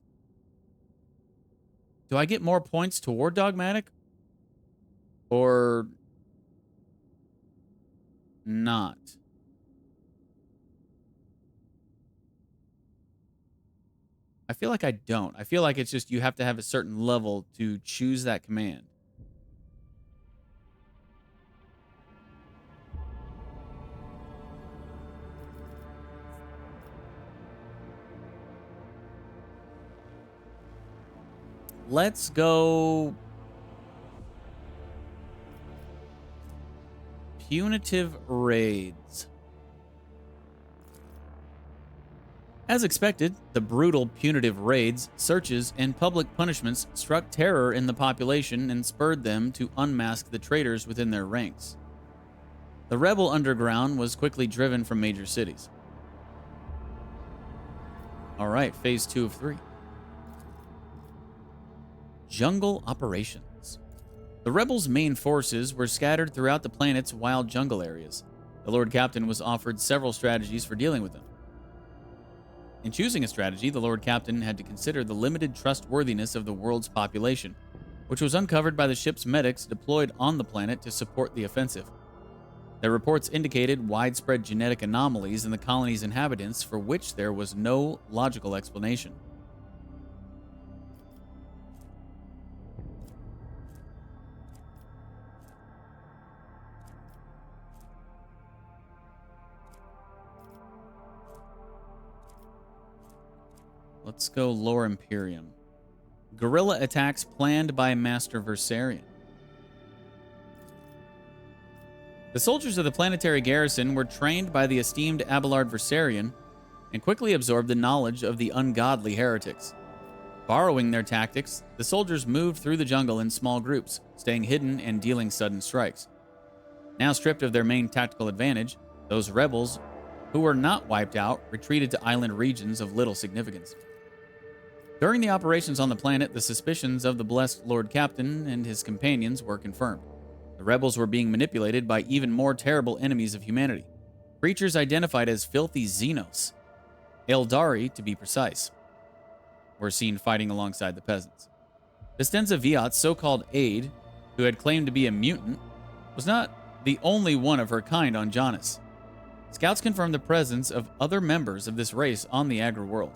Do I get more points toward dogmatic? Or not? I feel like I don't. I feel like it's just you have to have a certain level to choose that command. Let's go punitive raids. As expected, the brutal punitive raids, searches, and public punishments struck terror in the population and spurred them to unmask the traitors within their ranks. The rebel underground was quickly driven from major cities. All right, phase 2 of 3. Jungle operations. The rebels' main forces were scattered throughout the planet's wild jungle areas. The Lord Captain was offered several strategies for dealing with them. In choosing a strategy, the Lord Captain had to consider the limited trustworthiness of the world's population, which was uncovered by the ship's medics deployed on the planet to support the offensive. Their reports indicated widespread genetic anomalies in the colony's inhabitants for which there was no logical explanation. Let's go Lore Imperium. Guerrilla attacks planned by Master Versarion. The soldiers of the planetary garrison were trained by the esteemed Abelard Versarion and quickly absorbed the knowledge of the ungodly heretics. Borrowing their tactics, the soldiers moved through the jungle in small groups, staying hidden and dealing sudden strikes. Now stripped of their main tactical advantage, those rebels who were not wiped out retreated to island regions of little significance. During the operations on the planet, the suspicions of the blessed Lord Captain and his companions were confirmed. The rebels were being manipulated by even more terrible enemies of humanity, creatures identified as filthy Xenos, Eldari to be precise, were seen fighting alongside the peasants. Vistenza Viat's so-called aide, who had claimed to be a mutant, was not the only one of her kind on Janus. Scouts confirmed the presence of other members of this race on the Agra world.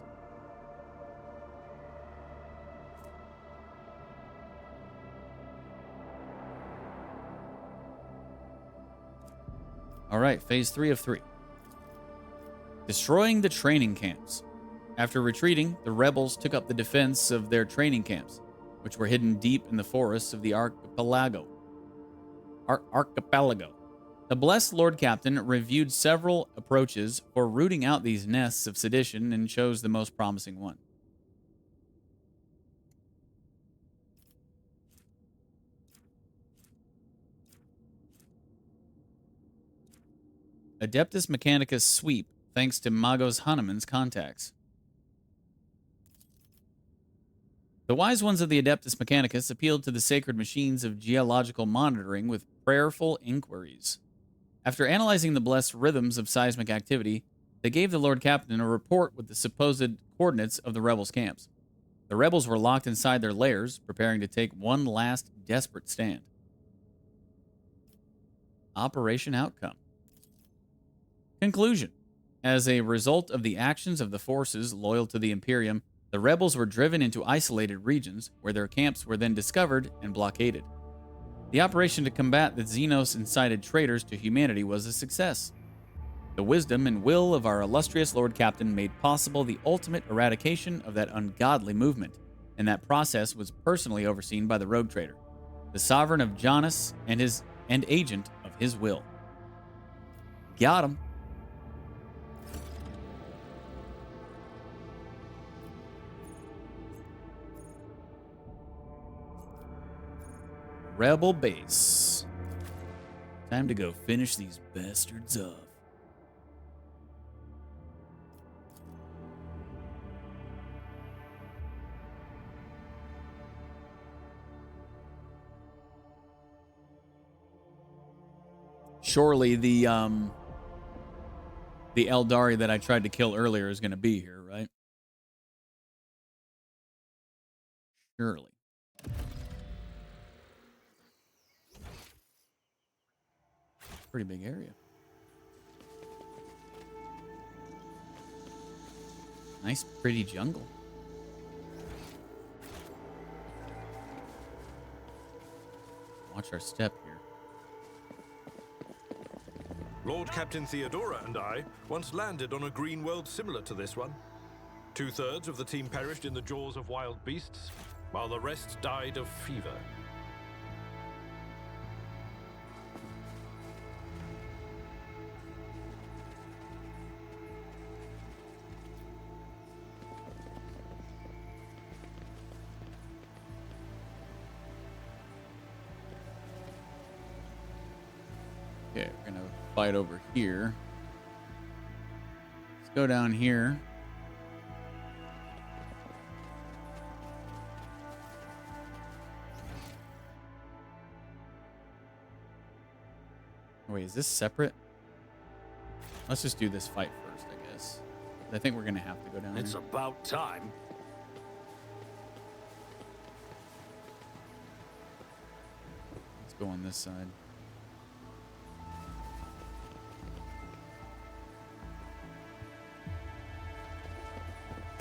All right, phase 3 of 3. Destroying the training camps. After retreating, the rebels took up the defense of their training camps, which were hidden deep in the forests of the archipelago. The blessed Lord Captain reviewed several approaches for rooting out these nests of sedition and chose the most promising one. Adeptus Mechanicus sweep, thanks to Magos Hanuman's contacts. The wise ones of the Adeptus Mechanicus appealed to the sacred machines of geological monitoring with prayerful inquiries. After analyzing the blessed rhythms of seismic activity, they gave the Lord Captain a report with the supposed coordinates of the rebels' camps. The rebels were locked inside their lairs, preparing to take one last desperate stand. Operation outcome. Conclusion. As a result of the actions of the forces loyal to the Imperium, the rebels were driven into isolated regions where their camps were then discovered and blockaded. The operation to combat the Xenos-incited traitors to humanity was a success. The wisdom and will of our illustrious Lord Captain made possible the ultimate eradication of that ungodly movement, and that process was personally overseen by the rogue trader, the sovereign of Janus and agent of his will. Got him. Rebel base. Time to go finish these bastards off. Surely the Eldari that I tried to kill earlier is going to be here, right? Surely. Pretty big area. Nice, pretty jungle. Watch our step here. Lord Captain Theodora and I once landed on a green world similar to this one. 2/3 of the team perished in the jaws of wild beasts, while the rest died of fever. Okay, we're gonna fight over here. Let's go down here. Wait, is this separate? Let's just do this fight first, I guess. I think we're gonna have to go down It's here. about time. Let's go on this side.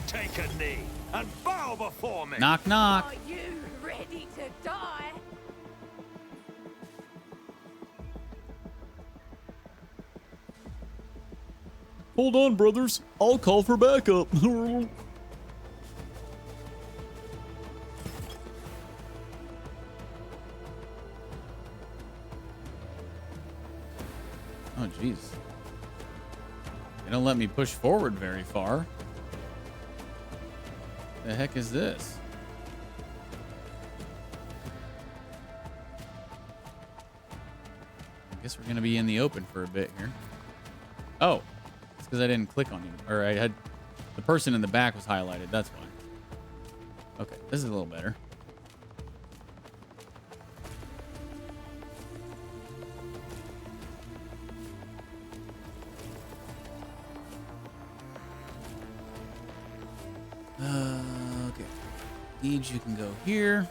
Take a knee and bow before me. Knock, knock. Are you ready to die? Hold on, brothers. I'll call for backup. Oh, jeez. They don't let me push forward very far. The heck is this? I guess we're going to be in the open for a bit here. Oh, it's because I didn't click on him. Or I had... The person in the back was highlighted. That's why. Okay, this is a little better. Okay. Deej, you can go here.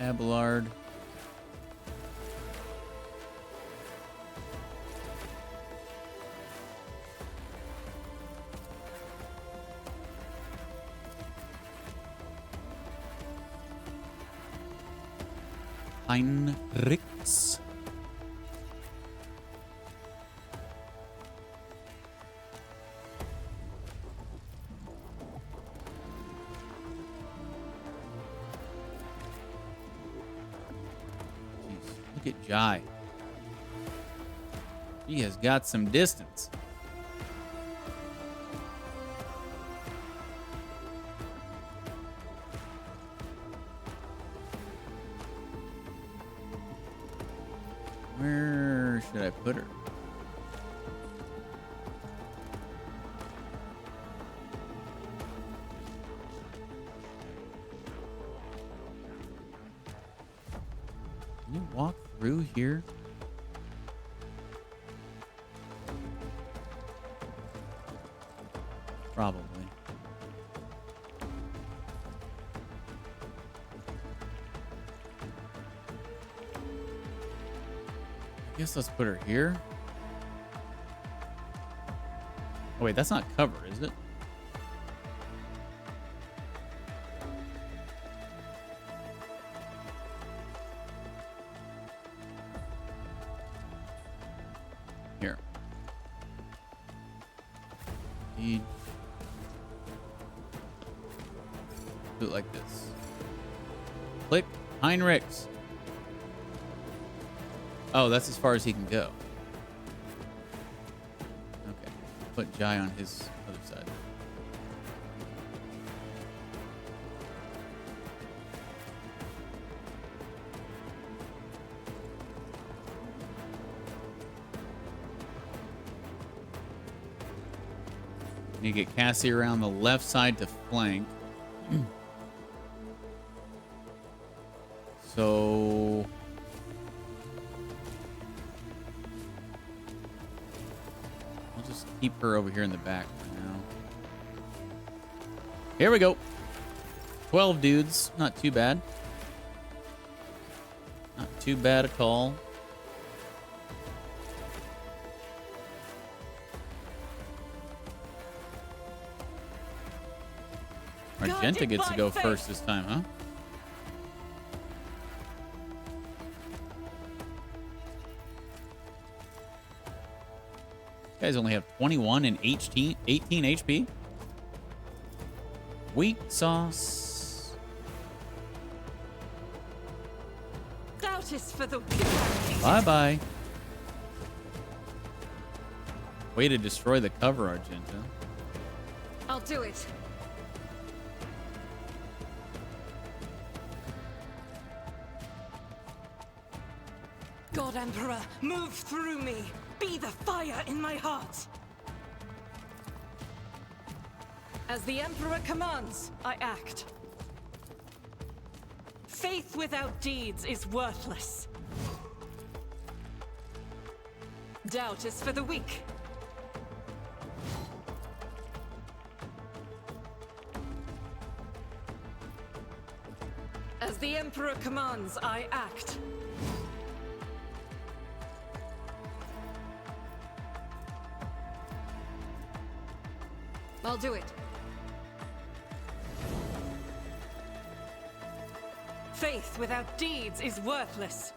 Abelard. Heinrichs. Look at Jai. He has got some distance. Where should I put her? Can you walk through here? Probably. I guess let's put her here. Oh wait, that's not cover, is it? Here. Deej. Do it like this. Click Heinrichs. Oh, that's as far as he can go. Okay. Put Jai on his other side. You get Cassie around the left side to flank. So I'll just keep her over here in the back for now. Here we go. 12 dudes. Not too bad. Not too bad a call. Argenta gets to go first this time, huh? You guys only have 21 and 18 HP. Weak sauce. Doubt is for the Bye-bye. Way to destroy the cover, Argenta. I'll do it. God Emperor, move through me. Be the fire in my heart. As the Emperor commands, I act. Faith without deeds is worthless. Doubt is for the weak. As the Emperor commands, I act. I'll do it. Faith without deeds is worthless.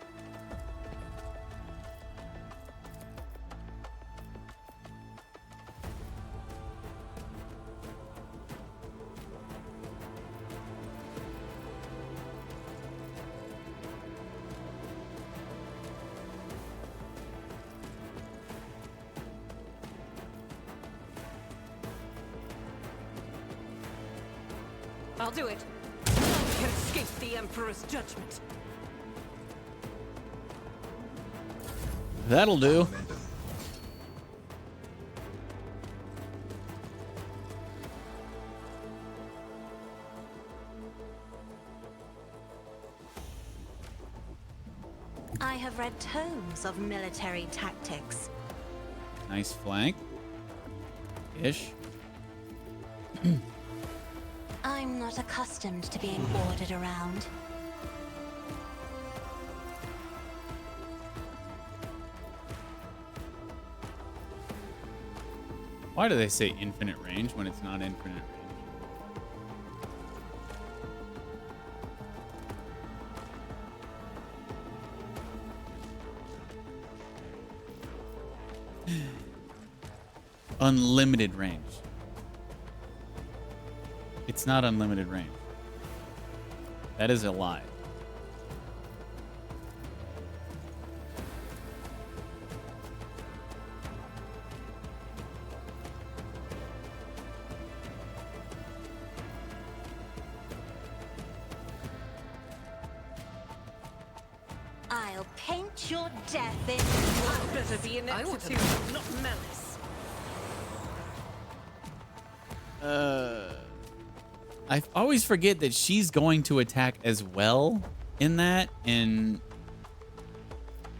I'll do it. None can escape the Emperor's judgment. That'll do. I have read tomes of military tactics. Nice flank. Ish. I'm not accustomed to being ordered around. Why do they say infinite range when it's not infinite range? Unlimited range. It's not unlimited range. That is a lie. I'll paint your death in I'd better be an I want to- executioner, not malice. I always forget that she's going to attack as well in that, and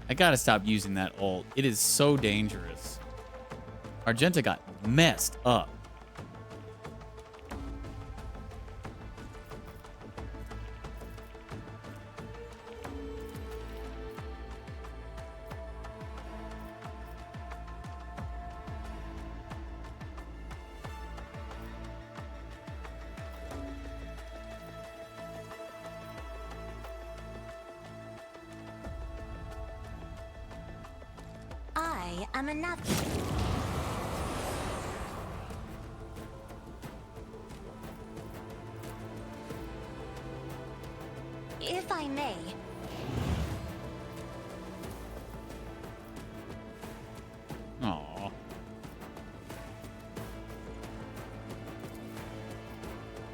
I gotta stop using that ult. It is so dangerous. Argenta got messed up. I am another. If I may. Aww.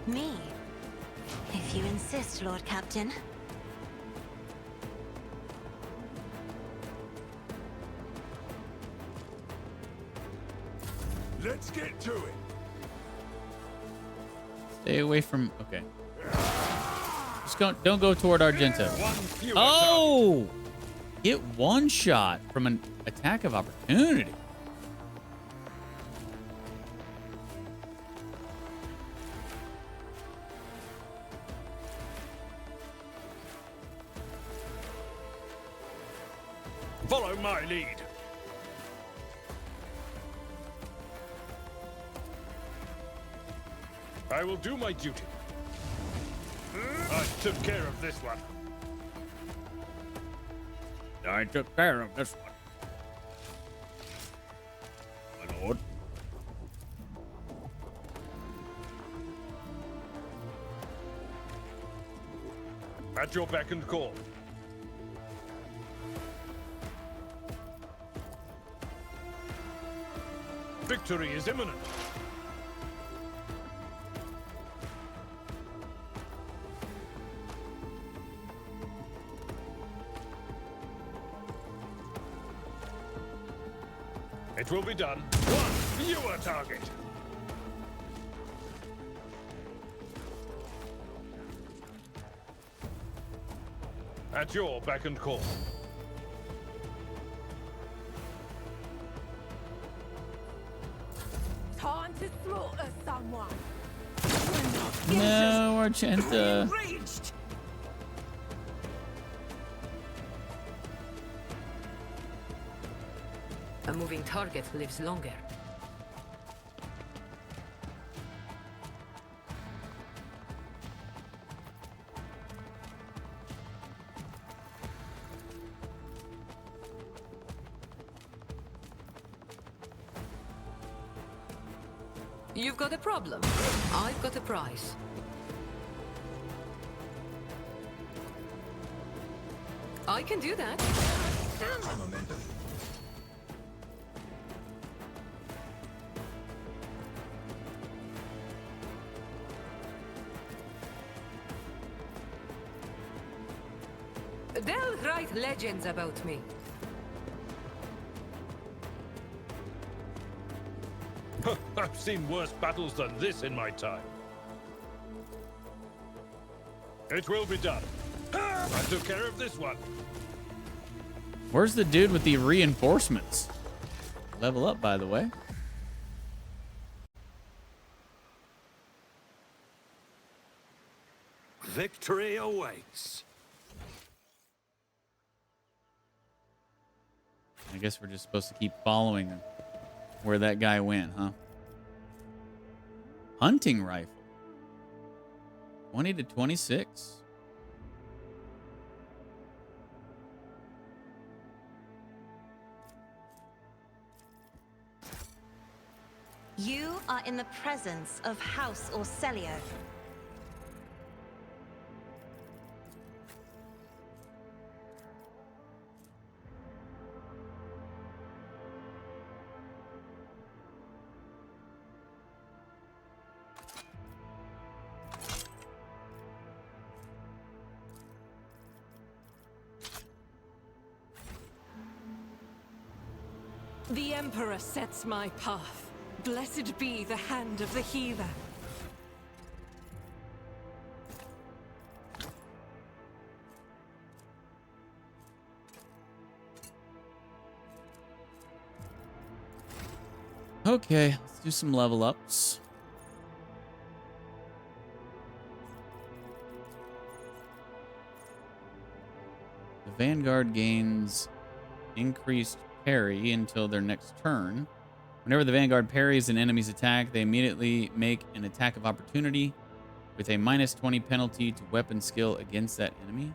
Me. If you insist, Lord Captain. Let's get to it. Stay away from. Okay. Just don't go toward Argenta. Oh! Hit one shot from an attack of opportunity. Follow my lead. I will do my duty. I took care of this one. I took care of this one. My lord. At your beck and call. Victory is imminent. It will be done. One fewer target. At your beck and call. Time to slaughter someone. No, Argenta. Enraged. A moving target lives longer. You've got a problem. I've got a prize. I can do that. They'll write legends about me. I've seen worse battles than this in my time. It will be done. I took care of this one. Where's the dude with the reinforcements? Level up, by the way. Victory awaits. I guess we're just supposed to keep following where that guy went, huh? Hunting rifle. 20 to 26. You are in the presence of House Orcelio. The Emperor sets my path. Blessed be the hand of the healer. Okay, let's do some level ups. The Vanguard gains increased parry until their next turn. Whenever the Vanguard parries an enemy's attack, they immediately make an attack of opportunity with a minus 20 penalty to weapon skill against that enemy.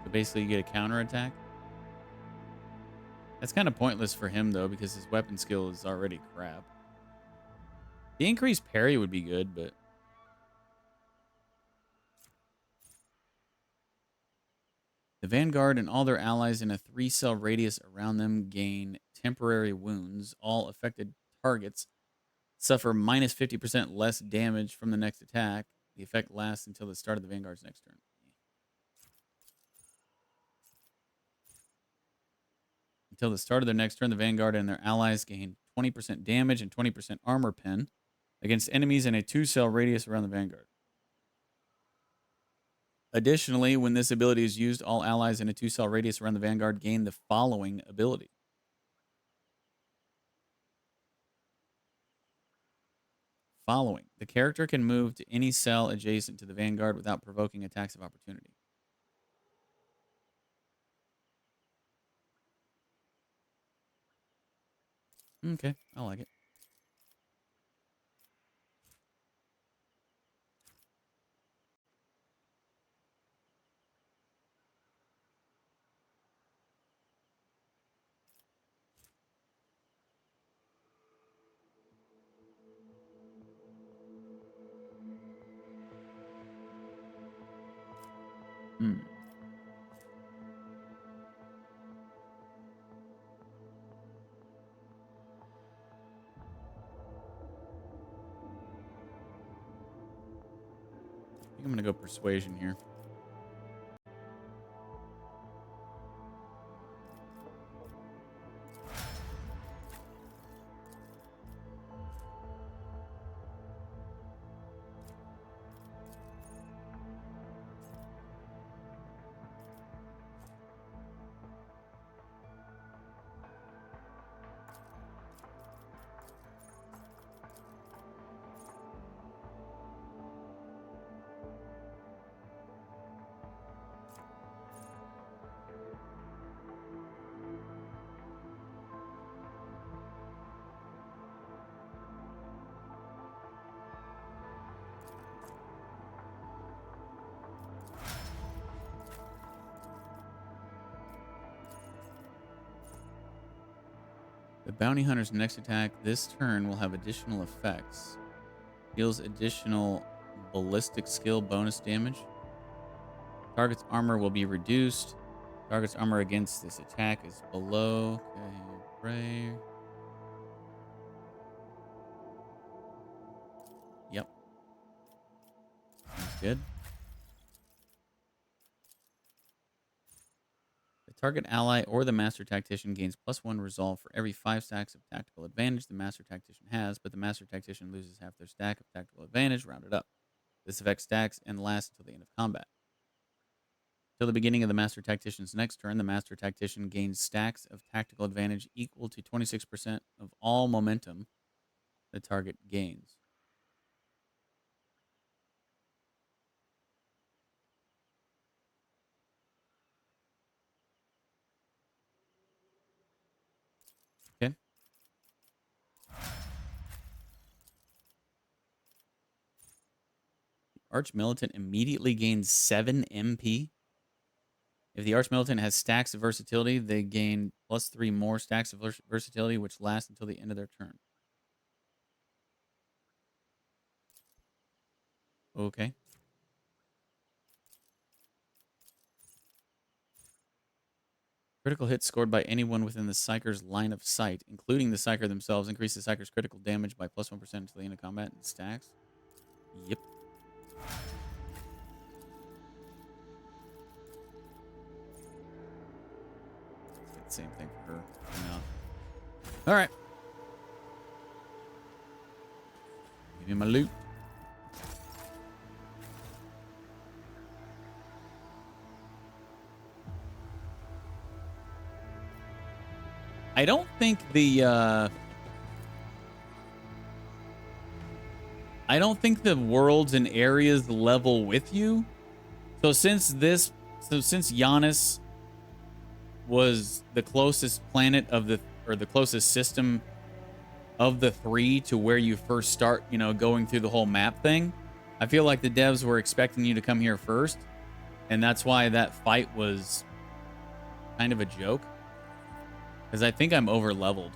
So basically you get a counter attack. That's kind of pointless for him, though, because his weapon skill is already crap. The increased parry would be good, but... The Vanguard and all their allies in a 3-cell radius around them gain temporary wounds. All affected targets suffer minus 50% less damage from the next attack. The effect lasts until the start of the Vanguard's next turn. Until the start of their next turn, the Vanguard and their allies gain 20% damage and 20% armor pen against enemies in a 2-cell radius around the Vanguard. Additionally, when this ability is used, all allies in a 2-cell radius around the Vanguard gain the following ability. Following. The character can move to any cell adjacent to the Vanguard without provoking attacks of opportunity. Okay, I like it. Hmm. I think I'm going to go persuasion here. The bounty hunter's next attack this turn will have additional effects. Deals additional ballistic skill bonus damage. Target's armor will be reduced. Target's armor against this attack is below. Okay, pray. Yep. Sounds good. The target ally or the master tactician gains +1 resolve for every 5 stacks of tactical advantage the master tactician has, but the master tactician loses half their stack of tactical advantage rounded up. This effect stacks and lasts until the end of combat. Until the beginning of the Master Tactician's next turn, the Master Tactician gains stacks of tactical advantage equal to 26% of all momentum the target gains. Okay. Arch-Militant immediately gains 7 MP. If the Arch-Militant has stacks of versatility, they gain +3 more stacks of versatility, which lasts until the end of their turn. Okay. Critical hits scored by anyone within the Psyker's line of sight, including the Psyker themselves, increase the Psyker's critical damage by +1% until the end of combat and stacks. Yep. Same thing for her. No. All right. Give me my loot. I don't think the worlds and areas level with you. So since Giannis was the closest planet of the closest system of the 3 to where you first start, going through the whole map thing, I feel like the devs were expecting you to come here first, and that's why that fight was kind of a joke. Because I think I'm over leveled.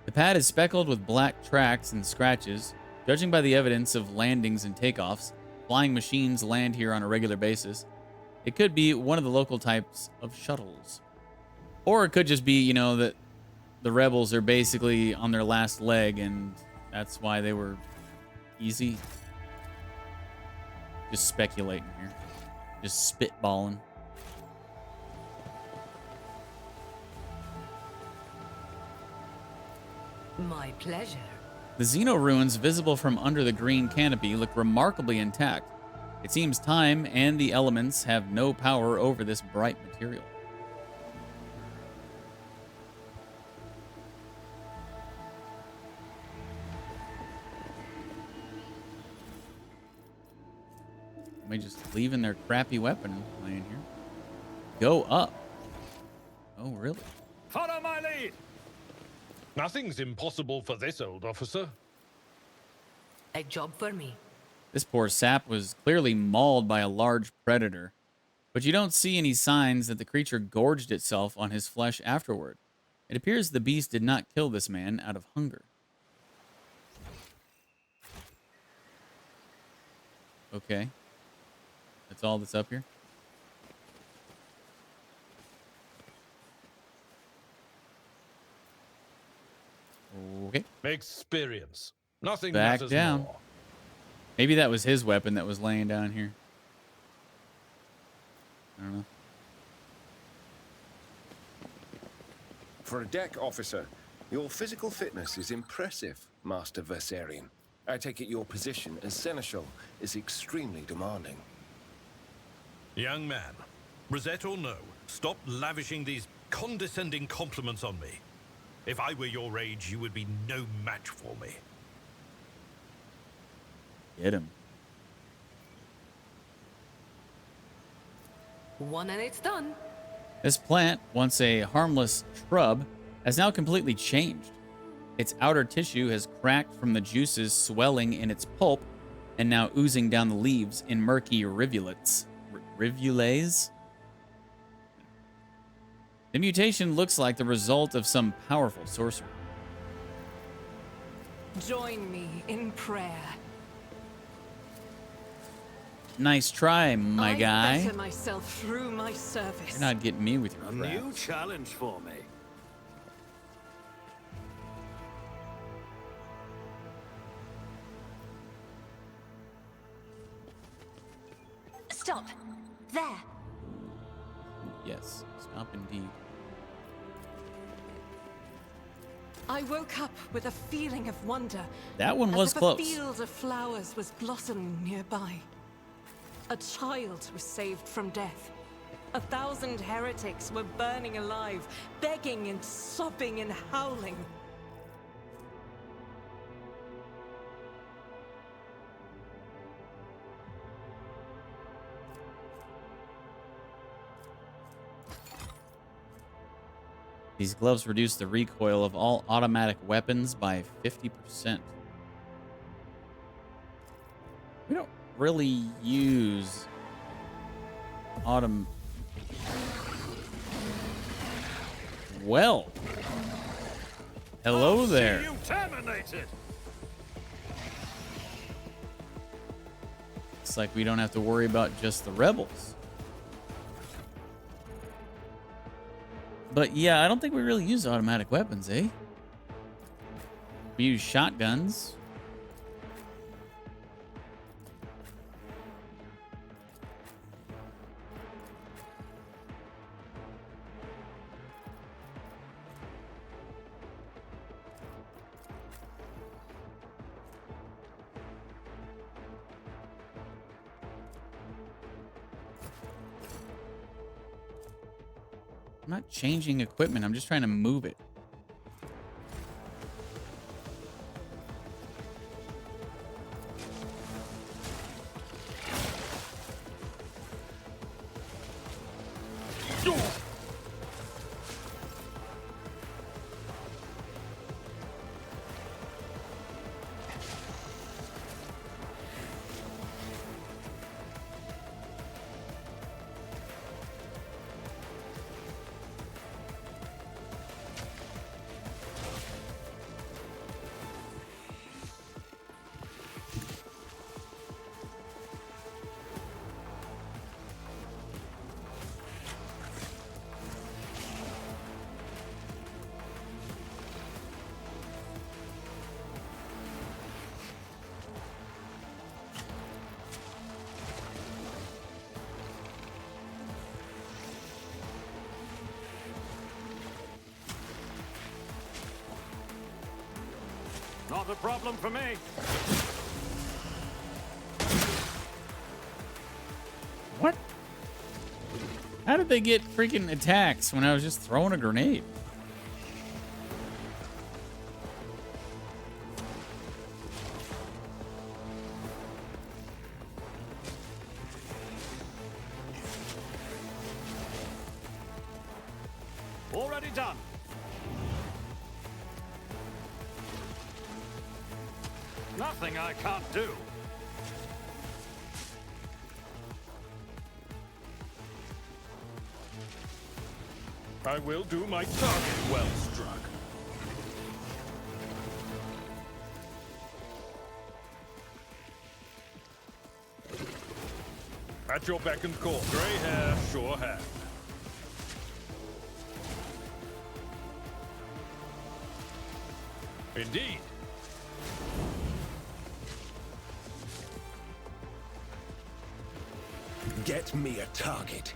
The pad is speckled with black tracks and scratches. Judging by the evidence of landings and takeoffs, flying machines land here on a regular basis. It could be one of the local types of shuttles. Or it could just be, that the rebels are basically on their last leg and that's why they were easy. Just speculating here. Just spitballing. My pleasure. The Xeno ruins visible from under the green canopy look remarkably intact. It seems time and the elements have no power over this bright material. Somebody just leaving their crappy weapon laying here. Go up. Oh, really? Follow my lead. Nothing's impossible for this old officer. A job for me. This poor sap was clearly mauled by a large predator, but you don't see any signs that the creature gorged itself on his flesh afterward. It appears the beast did not kill this man out of hunger. Okay. That's all that's up here? Okay. Experience. Nothing Back matters down. more. Maybe that was his weapon that was laying down here. I don't know. For a deck officer, your physical fitness is impressive, Master Versarian. I take it your position as Seneschal is extremely demanding. Young man, Rosette or no, stop lavishing these condescending compliments on me. If I were your age, you would be no match for me. Get him. One and it's done. This plant, once a harmless shrub, has now completely changed. Its outer tissue has cracked from the juices swelling in its pulp and now oozing down the leaves in murky rivulets. Rivulets? The mutation looks like the result of some powerful sorcery. Join me in prayer. Nice try, my guy. Better myself through my service. You're not getting me with your A new crap. challenge for me. Stop. There. Yes, stop indeed. I woke up with a feeling of wonder. That one was as if close. A field of flowers was blossoming nearby. A child was saved from death. 1,000 heretics were burning alive, begging and sobbing and howling. These gloves reduce the recoil of all automatic weapons by 50%. We don't really use Well, hello there. You terminated. It's like we don't have to worry about just the rebels. But yeah, I don't think we really use automatic weapons, eh? We use shotguns. I'm not changing equipment. I'm just trying to move it. Not a problem for me. What? How did they get freaking attacks when I was just throwing a grenade? Already done. Nothing I can't do. I will do my target well struck. At your beck and call. Grey hair, sure hand. Indeed. Get me a target.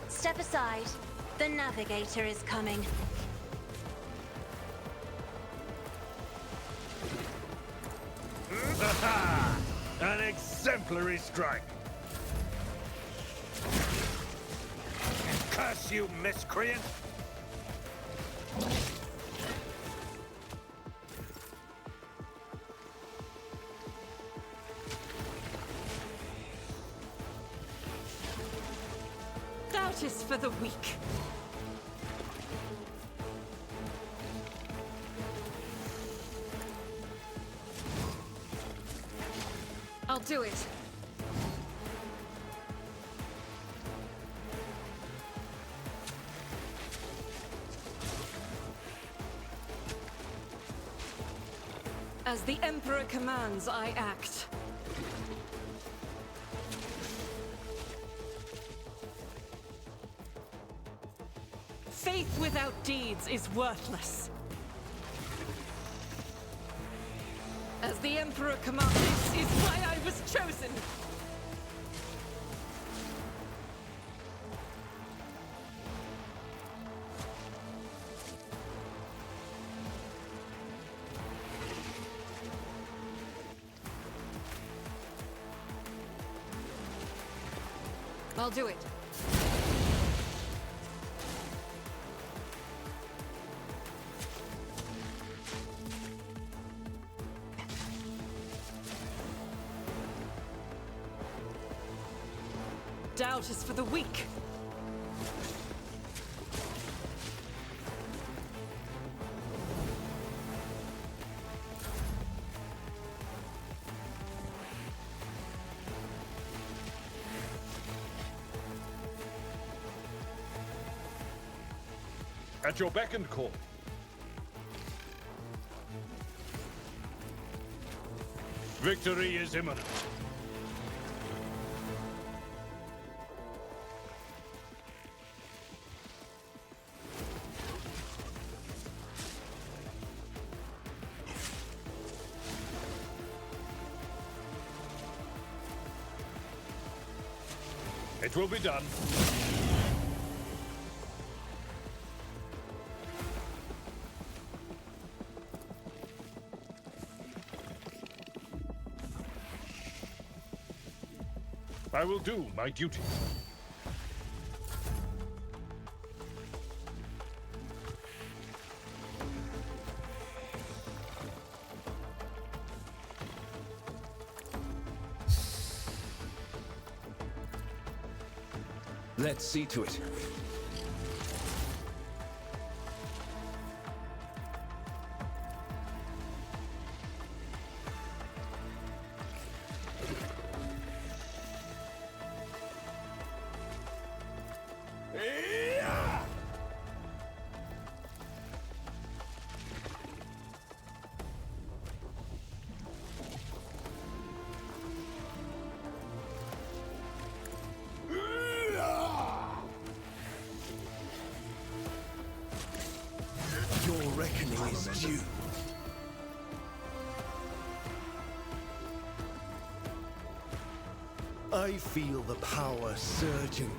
Step aside. The navigator is coming. An exemplary strike. Curse you, miscreant! Doubt is for the weak. I'll do it. As the Emperor commands, I act. Faith without deeds is worthless. As the Emperor commands, this is why I was chosen. I'll do it. Doubt is for the weak. At your beck and call. Victory is imminent. It will be done. I will do my duty. Let's see to it. Your reckoning is due. I feel the power surging.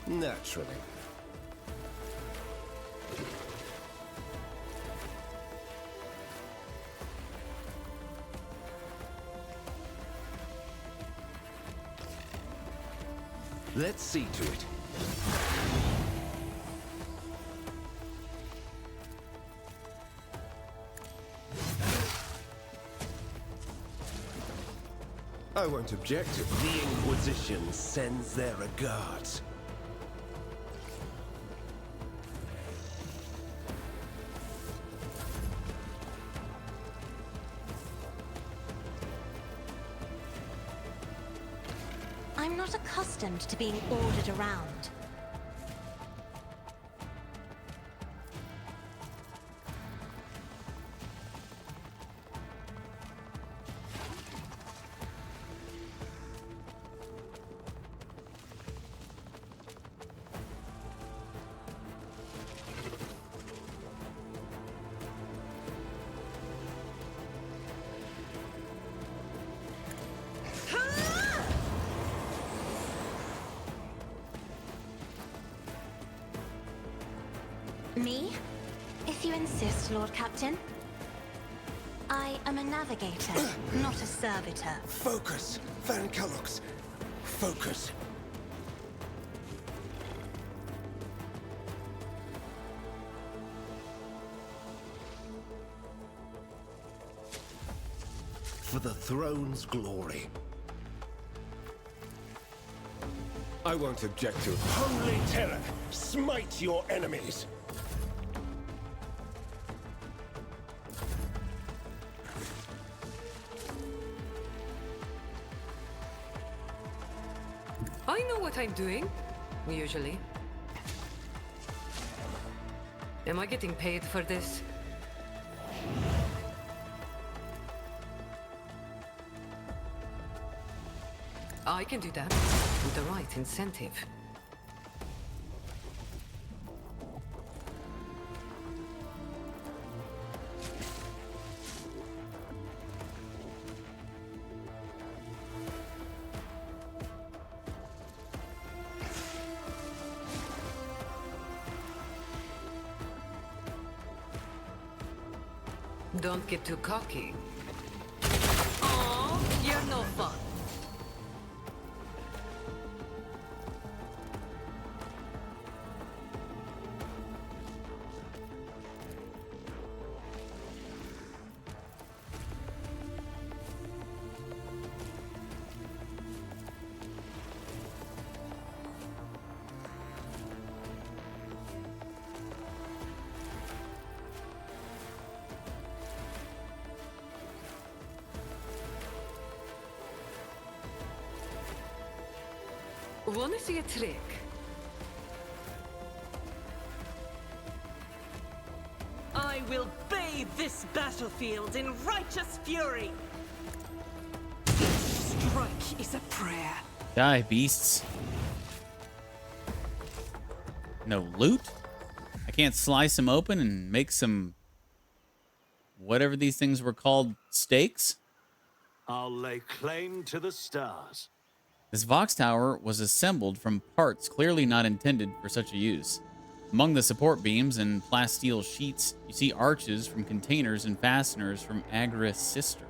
Naturally. Let's see to it. I won't object if the Inquisition sends their regards. I'm not accustomed to being ordered around. Me? If you insist, Lord Captain. I am a navigator, not a servitor. Focus, Vanguard. Focus. For the throne's glory. I won't object to it. Holy terror! Smite your enemies! I know what I'm doing, usually. Am I getting paid for this? I can do that with the right incentive. Don't get too cocky. Aw, you're no fun. Wanna see a trick? I will bathe this battlefield in righteous fury. Each strike is a prayer. Die, beasts. No loot? I can't slice them open and make some... whatever these things were called, steaks? I'll lay claim to the stars. This Vox Tower was assembled from parts clearly not intended for such a use. Among the support beams and plasteel sheets, you see arches from containers and fasteners from Agris cisterns.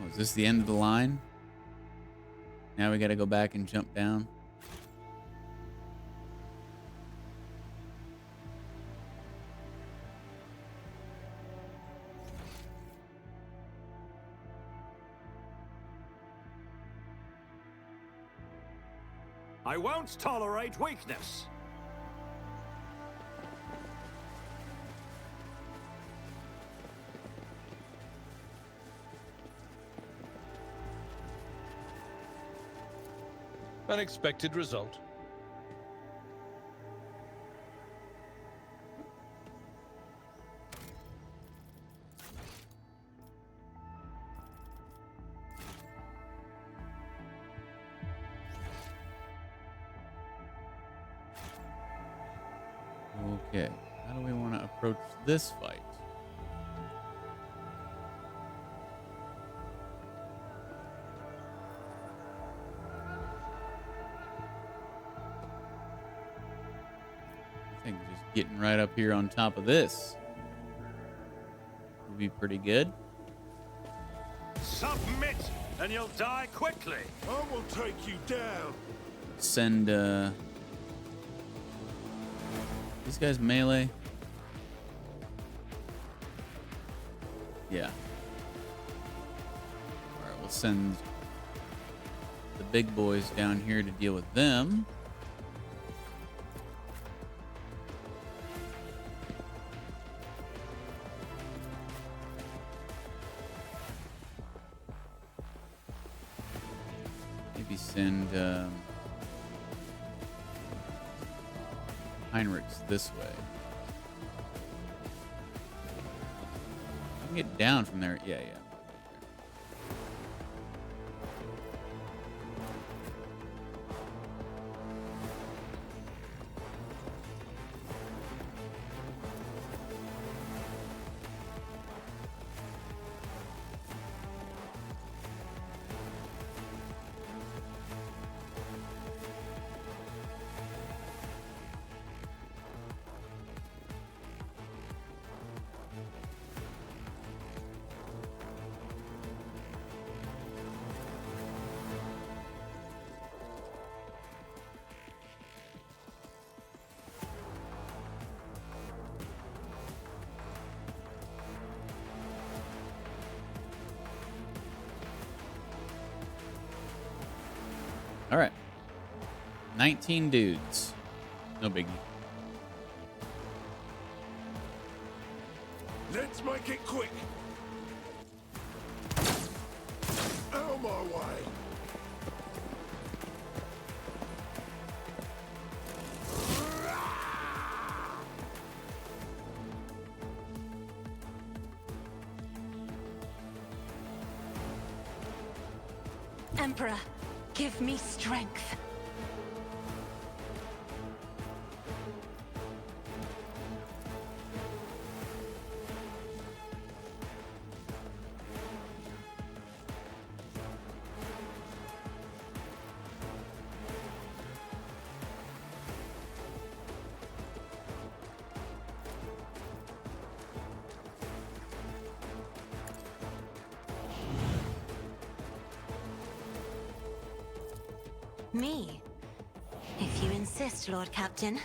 Oh, is this the end of the line? Now we got to go back and jump down. I won't tolerate weakness. Unexpected result. Okay, how do we want to approach this fight? I think just getting right up here on top of this would be pretty good. Submit, and you'll die quickly. I will take you down. Send these guys melee. Yeah. All right, we'll send the big boys down here to deal with them. Maybe send Heinrichs this way. I can get down from there. Yeah. 19 dudes. No biggie. Let's make it quick. Out of my way. Emperor, give me strength. Me? If you insist, Lord Captain.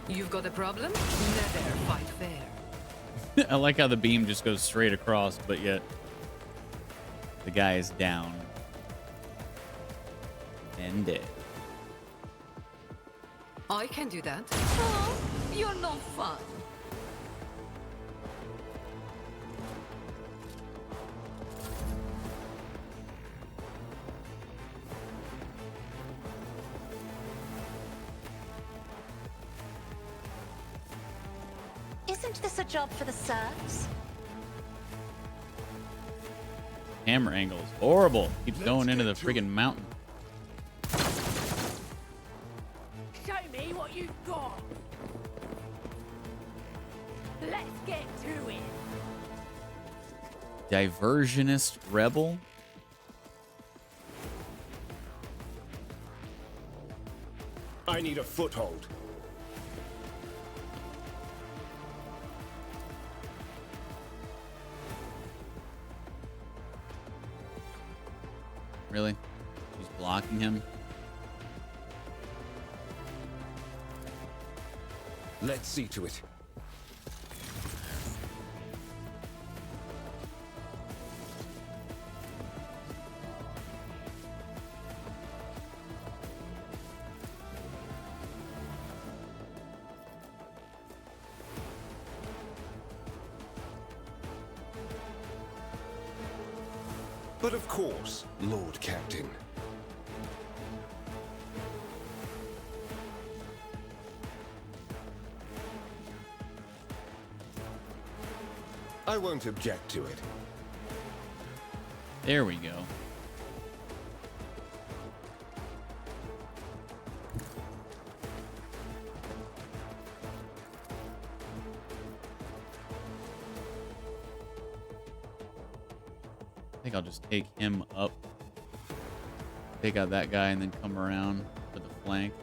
You've got a problem? Never fight fair. I like how the beam just goes straight across, but yet the guy is down and dead. I can do that. Oh, you're no fun. Isn't this a job for the serfs? Camera angle is horrible. Keeps going into the friggin' mountain. Show me what you've got. Let's get to it. Diversionist rebel. I need a foothold. Really? She's blocking him? Let's see to it. But of course, Lord Captain. I won't object to it. There we go. I think I'll just take him up. Take out that guy and then come around for the flank.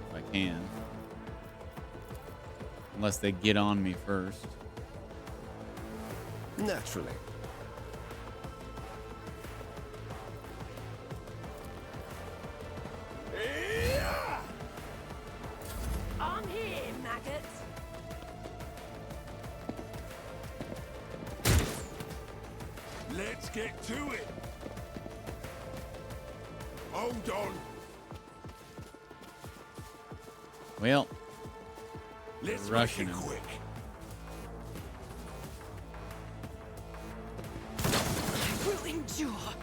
If I can. Unless they get on me first. Naturally. I'm here, maggots. Let's get to it. Hold on. Well, Let's rushing make it him. quick. I will endure.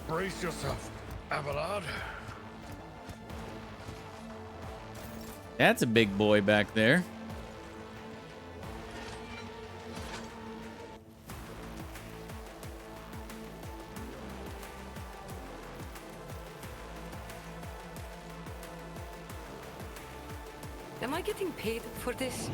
Brace yourself, Abelard. That's a big boy back there. Am I getting paid for this?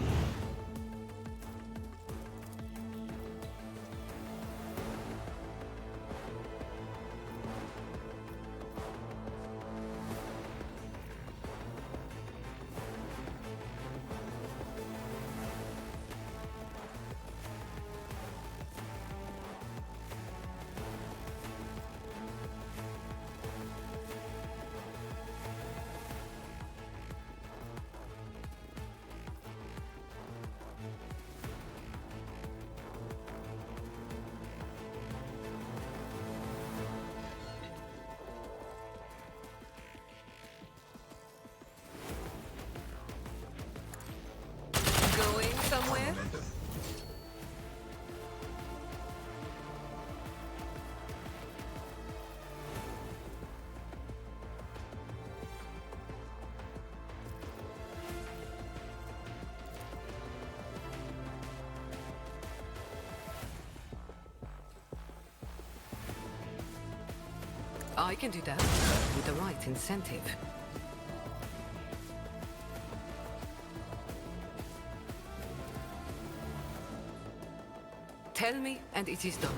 I can do that with the right incentive. Tell me, and it is done.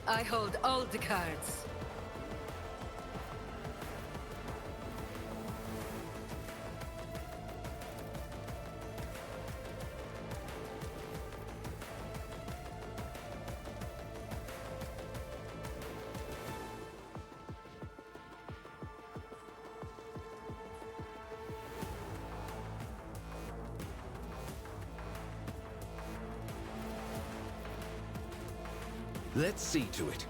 I hold all the cards. Let's see to it.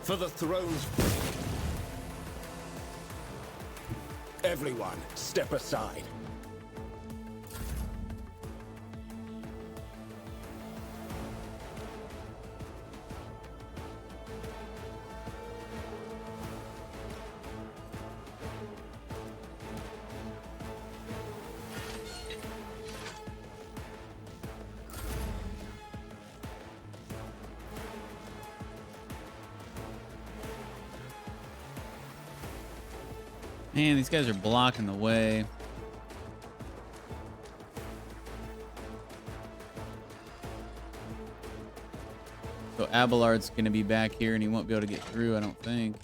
For the throne's... Everyone, step aside. Man, these guys are blocking the way. So Abelard's going to be back here, and he won't be able to get through, I don't think.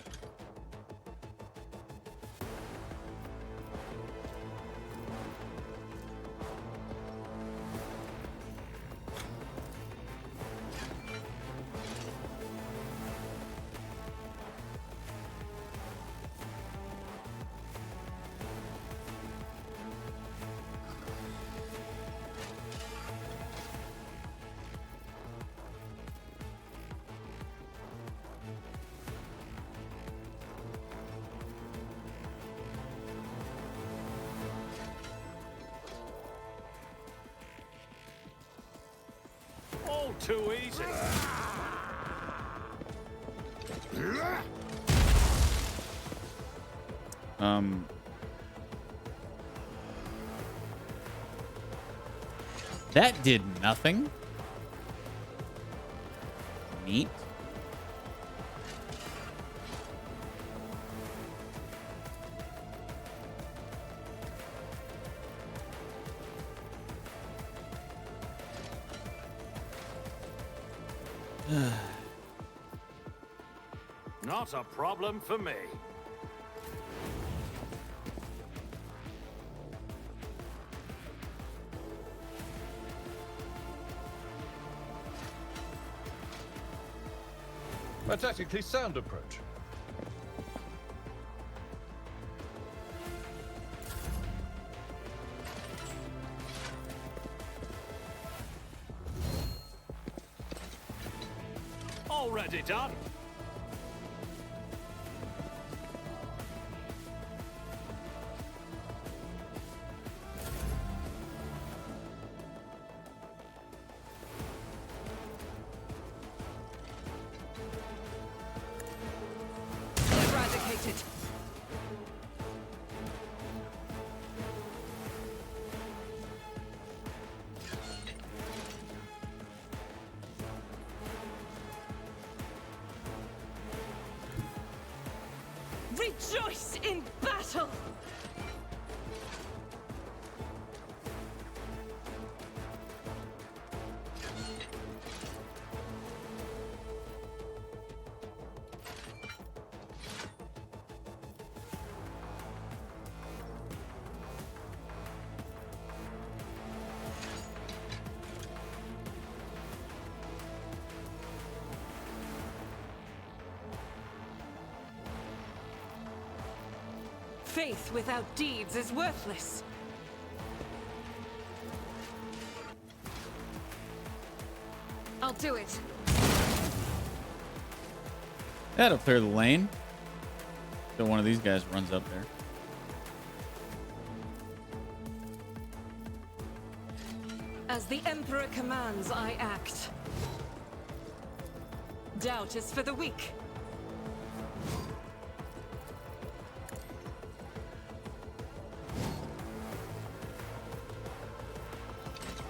All too easy. That did nothing. Neat. Not a problem for me. A tactically sound approach. Already done. Eradicated. Rejoice in battle! Faith without deeds is worthless. I'll do it. That'll clear the lane. So one of these guys runs up there. As the Emperor commands, I act. Doubt is for the weak.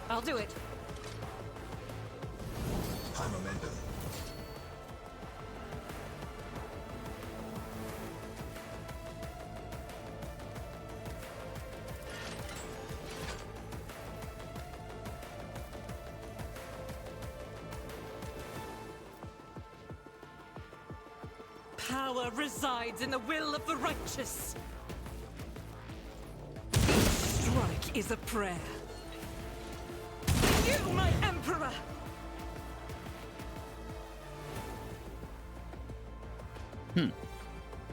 I'll do it. High momentum. Power resides in the will of the righteous. Strike is a prayer. You, my Emperor!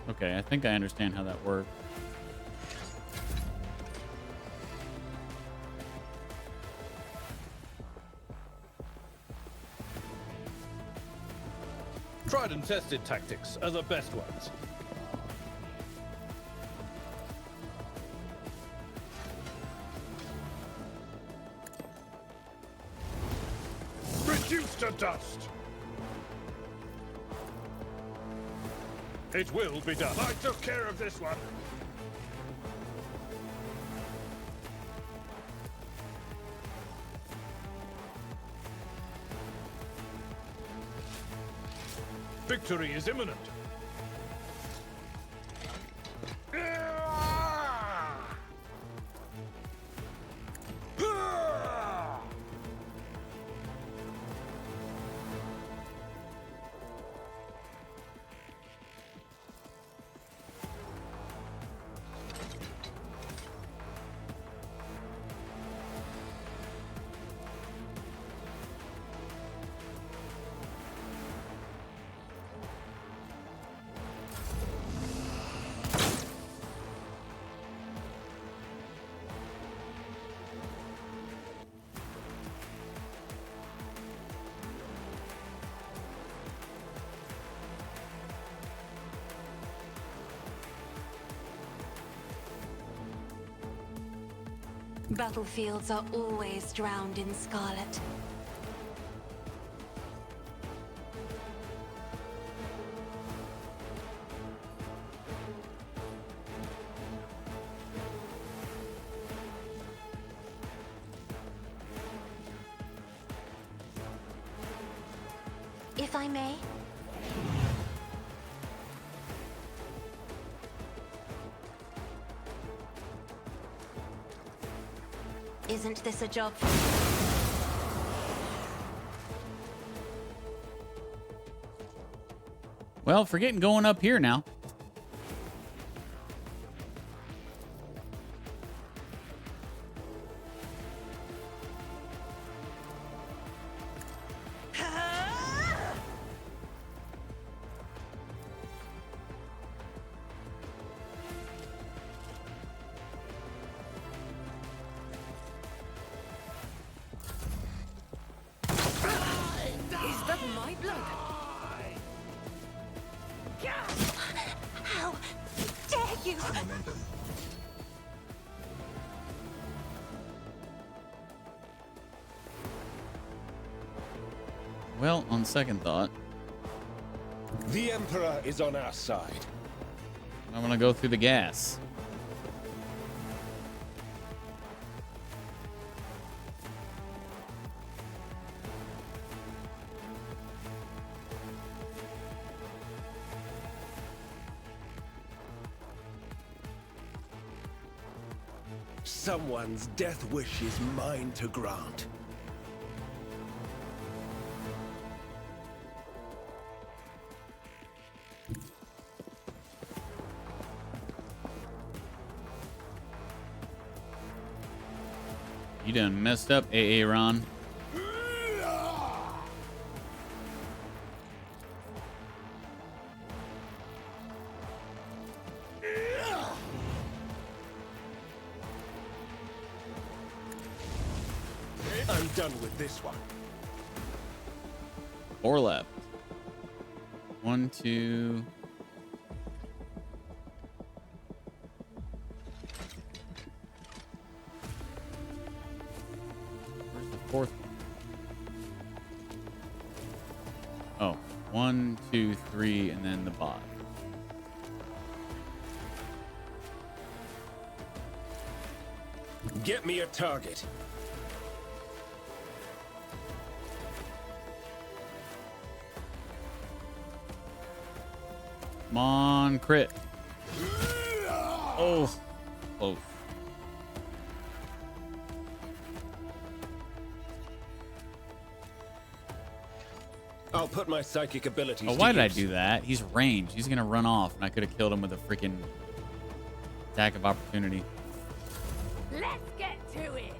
Okay, I think I understand how that works. Tried and tested tactics are the best ones. Reduced to dust. It will be done. I took care of this one. Victory is imminent. Battlefields are always drowned in scarlet. If I may? Isn't this a job for... Well, forgetting going up here now. Is that my blood? How dare you! High momentum. Well, on second thought, The Emperor is on our side. I'm gonna go through the gas. Someone's death wish is mine to grant. You done messed up, Aaron. I'm done with this one. 4 left. 1, 2. Where's the fourth one? Oh, 1, 2, 3, and then the bot. Get me a target. Come on, crit. Oh, close. I'll put my psychic abilities Oh, to why did I use. do that? He's ranged. He's gonna run off, and I could have killed him with a freaking attack of opportunity. Let's get to it.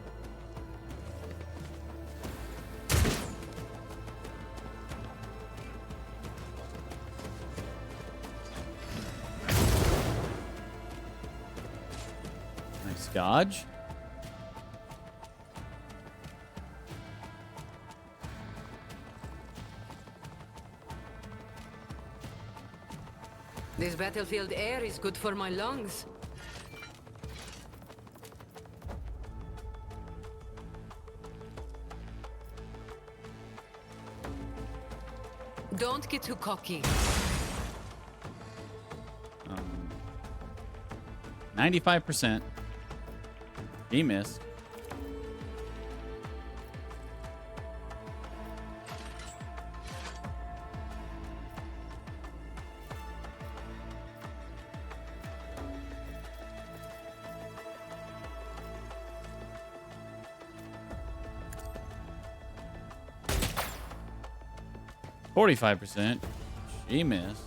Nice dodge. This battlefield air is good for my lungs. Don't get too cocky. 95%. He missed. %. She missed.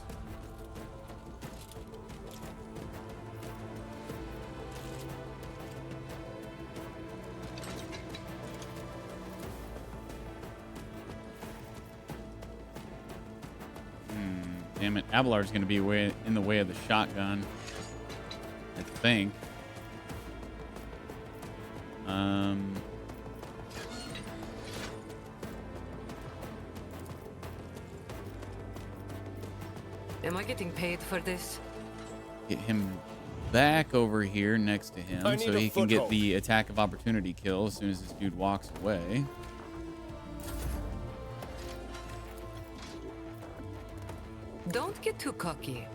Damn it. Abelard's going to be in the way of the shotgun, I think. Am I getting paid for this? Get him back over here next to him I need so a he can get foothold. the attack of opportunity kill as soon as this dude walks away. Don't get too cocky.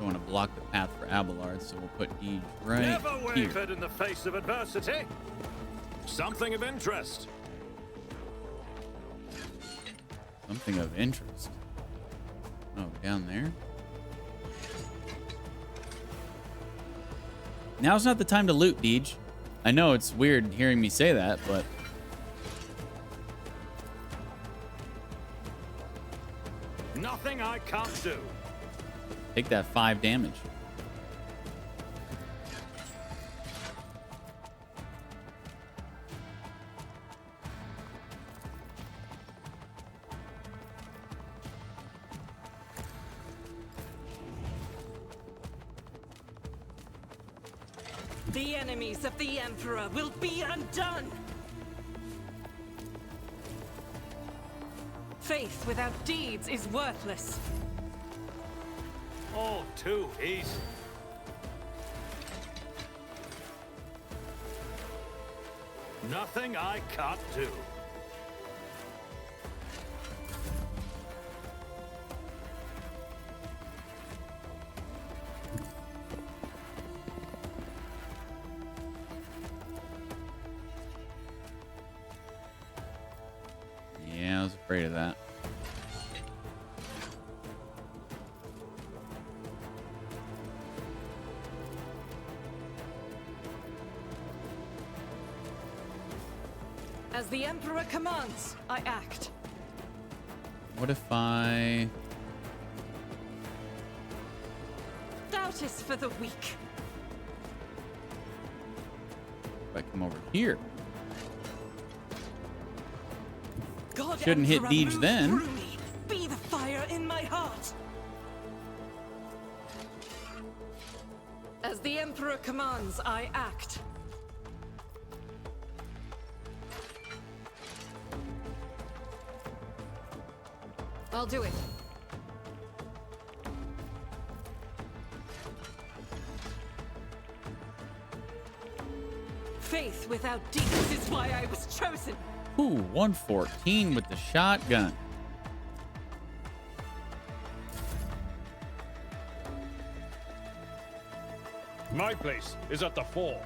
I want to block the path for Abelard, so we'll put Deej right Never here. wavered in the face of adversity. Something of interest. Something of interest. Oh, down there. Now's not the time to loot, Deej. I know it's weird hearing me say that, but Nothing I can't do. take that 5 damage. The enemies of the Emperor will be undone! Faith without deeds is worthless. All too easy. Nothing I can't do. Yeah, I was afraid of that. As the Emperor commands, I act. What if I... Doubt is for the weak. if I come over here? God Shouldn't hit Emperor, Deej move then. through me. Be the fire fire in my heart. As the Emperor commands, I act. I'll do it. Faith without deeds is why I was chosen. Ooh, 114 with the shotgun. My place is at the fore.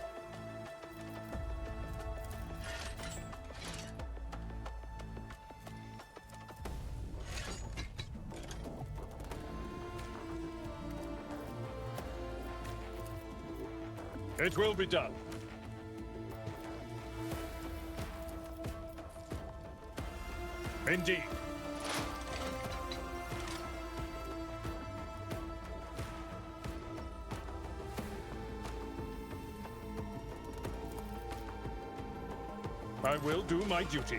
It will be done. Indeed. I will do my duty.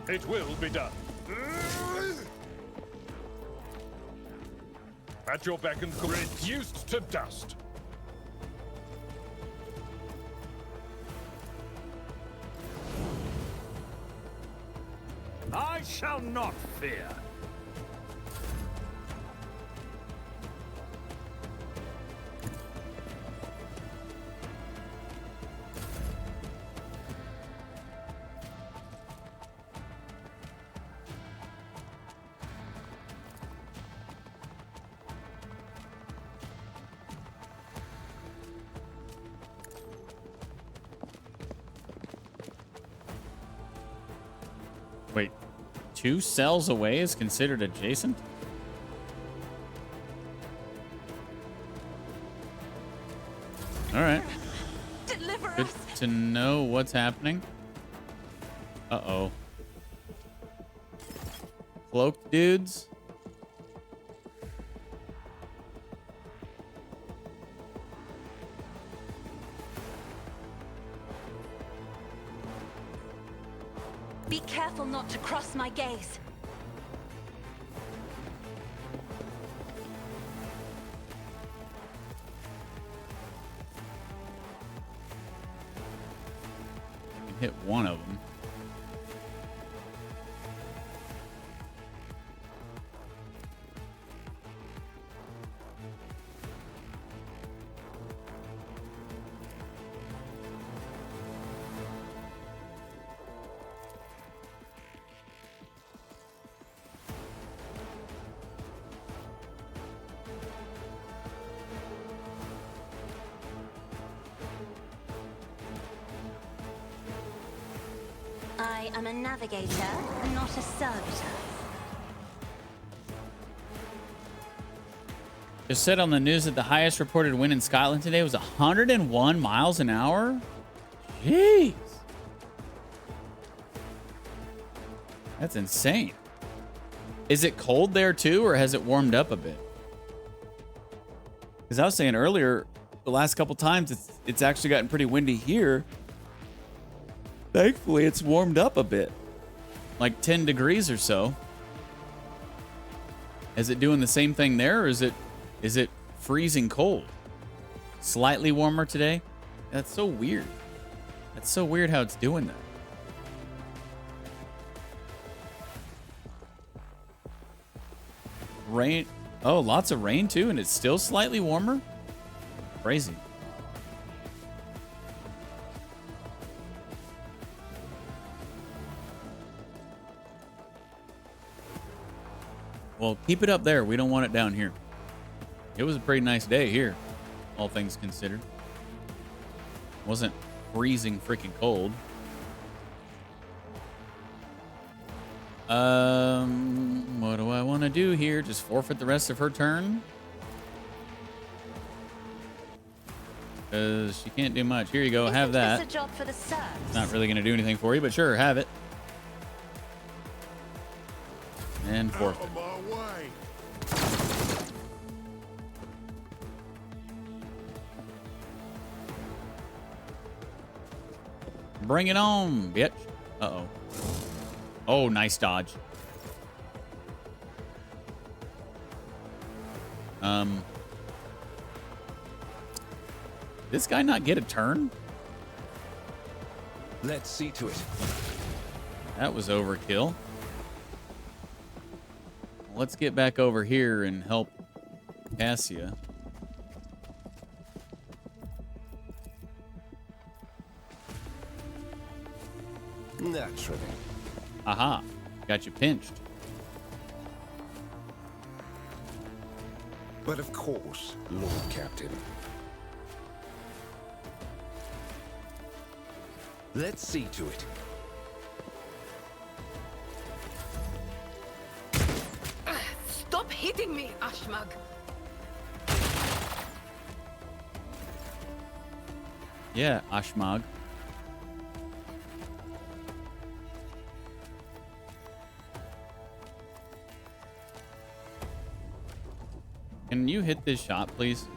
It will be done. At your beck and call, reduced to dust. I shall not fear. Wait, 2 cells away is considered adjacent? All right. Deliver Good us. to know what's happening. Uh-oh. Cloaked dudes? Be careful not to cross my gaze. You can hit one of them. I am a navigator, not a servitor. Just said on the news that the highest reported wind in Scotland today was 101 miles an hour. Jeez. That's insane. Is it cold there too, or has it warmed up a bit? Because I was saying earlier, the last couple times, it's actually gotten pretty windy here. Thankfully, it's warmed up a bit. Like 10 degrees or so. Is it doing the same thing there, or is it freezing cold? Slightly warmer today? That's so weird. That's so weird how it's doing that. Rain. Oh, lots of rain too, and it's still slightly warmer? Crazy. Well, keep it up there. We don't want it down here. It was a pretty nice day here, all things considered. Wasn't freezing freaking cold. What do I want to do here? Just forfeit the rest of her turn? Because she can't do much. Here you go. Have that. It's a job for the serfs. Not really going to do anything for you, but sure, have it. And forfeit. Bring it on, bitch. Uh-oh. Oh, nice dodge. This guy not get a turn? Let's see to it. That was overkill. Let's get back over here and help Cassia. Naturally. Aha. Got you pinched. But of course, Lord Captain. Let's see to it. Stop hitting me, Ashmag! Yeah, Ashmag. Can you hit this shot, please?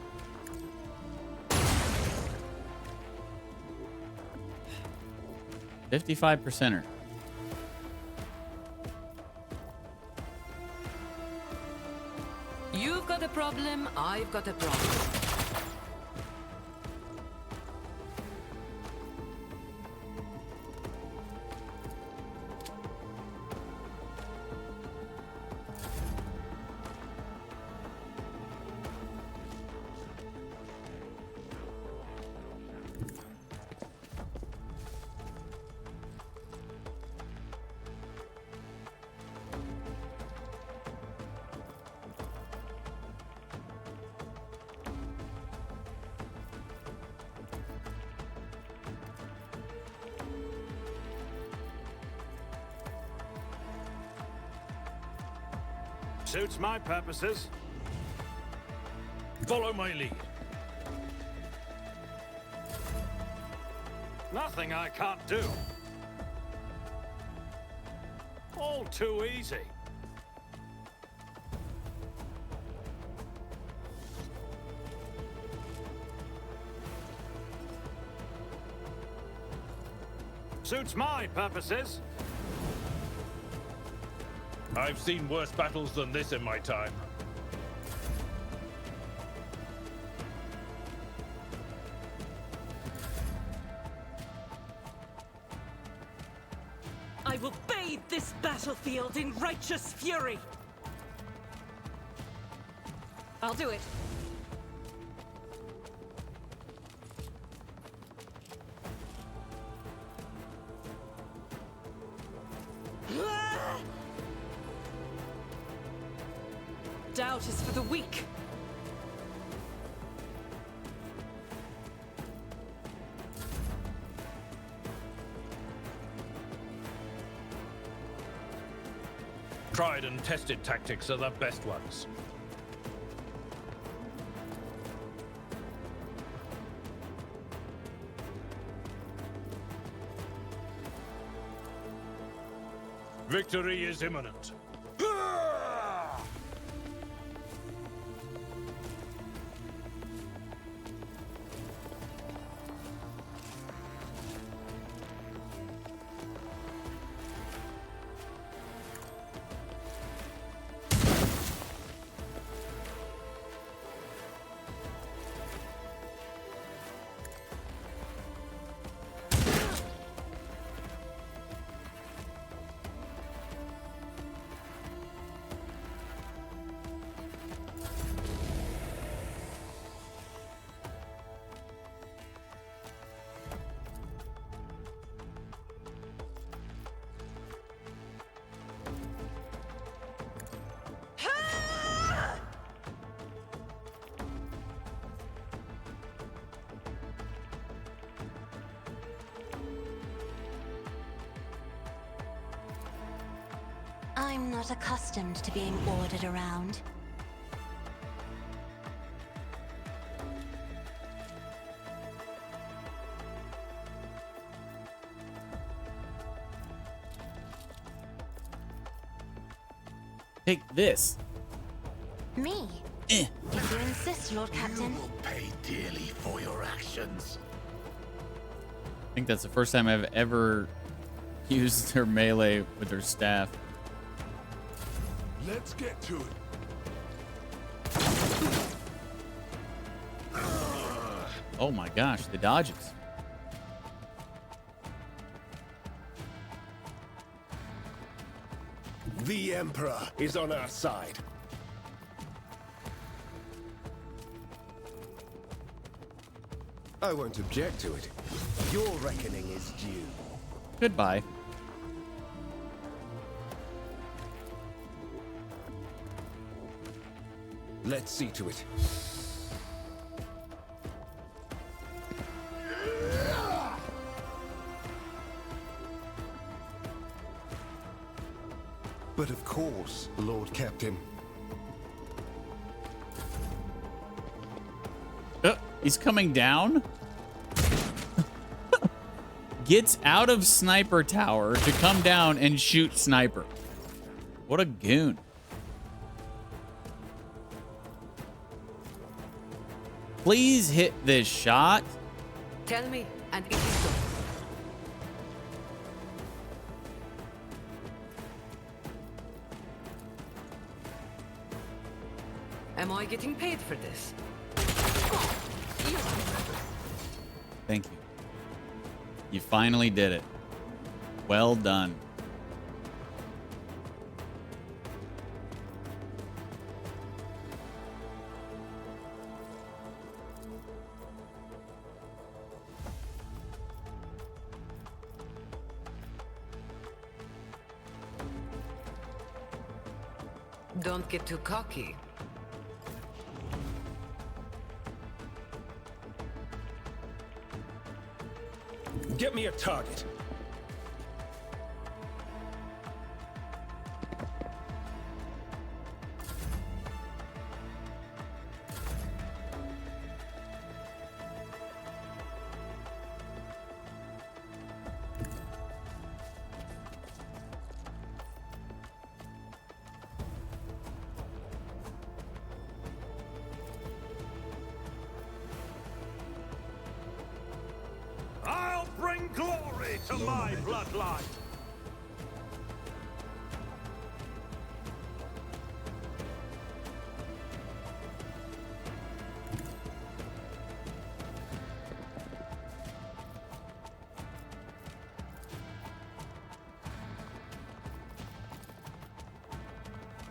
$55%er. You've got a problem, I've got a problem. Suits my purposes. Follow my lead. Nothing I can't do. All too easy. Suits my purposes. I've seen worse battles than this in my time. I will bathe this battlefield in righteous fury. I'll do it. Doubt is for the weak. Tried and tested tactics are the best ones. Victory is imminent. I'm not accustomed to being ordered around. Take this. Me? If you insist, Lord Captain. You will pay dearly for your actions. I think that's the first time I've ever Use her melee with her staff. Let's get to it. Oh my gosh, the dodges. The Emperor is on our side. I won't object to it. Your reckoning is due. Goodbye. Let's see to it. But of course, Lord Captain. He's coming down? Gets out of sniper tower to come down and shoot sniper. What a goon. Please hit this shot. Tell me, and it is done. Am I getting paid for this? Thank you. You finally did it. Well done. Don't get too cocky. Get me a target. I'll bring glory to my bloodline.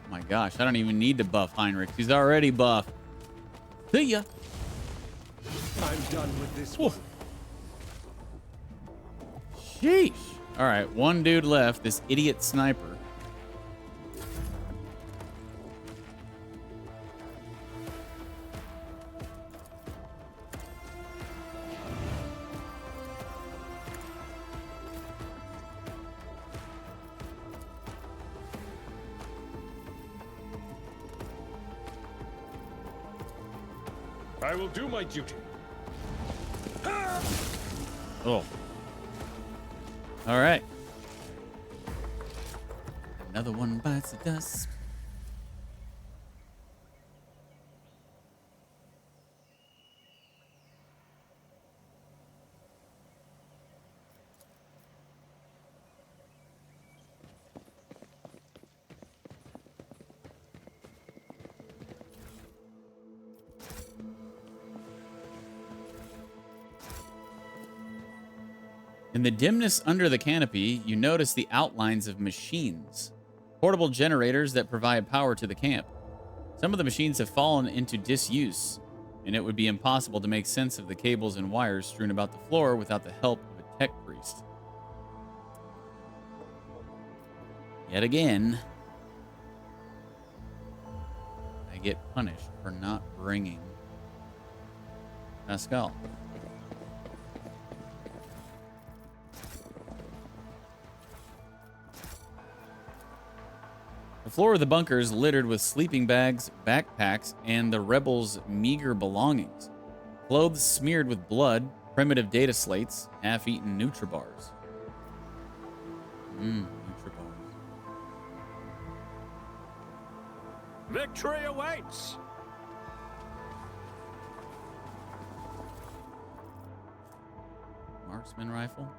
Oh my gosh, I don't even need to buff Heinrich. He's already buffed. See ya. I'm done with this one. Sheesh. All right, one dude left, this idiot sniper. I will do my duty. Oh. All right. Another one bites the dust. In the dimness under the canopy, you notice the outlines of machines, portable generators that provide power to the camp. Some of the machines have fallen into disuse, and it would be impossible to make sense of the cables and wires strewn about the floor without the help of a tech priest. Yet again, I get punished for not bringing Pascal. The floor of the bunker is littered with sleeping bags, backpacks, and the rebels' meager belongings. Clothes smeared with blood, primitive data slates, half-eaten Nutribars. Nutribars. Victory awaits! Marksman rifle.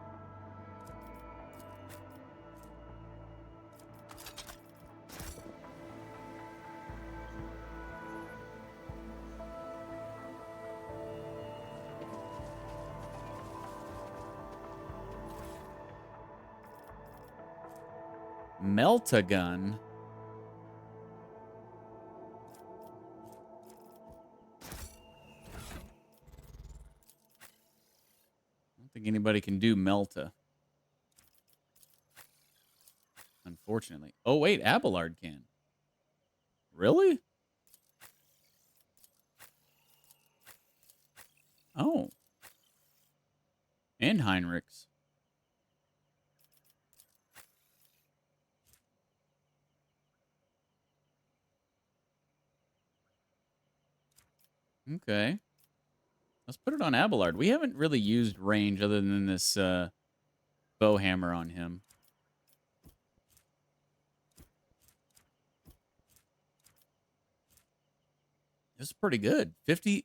Melt-A-Gun. I don't think anybody can do Melta. Unfortunately. Oh, wait. Abelard can. Really? Oh. And Heinrichs. Okay. Let's put it on Abelard. We haven't really used range other than this bow hammer on him. This is pretty good. 50%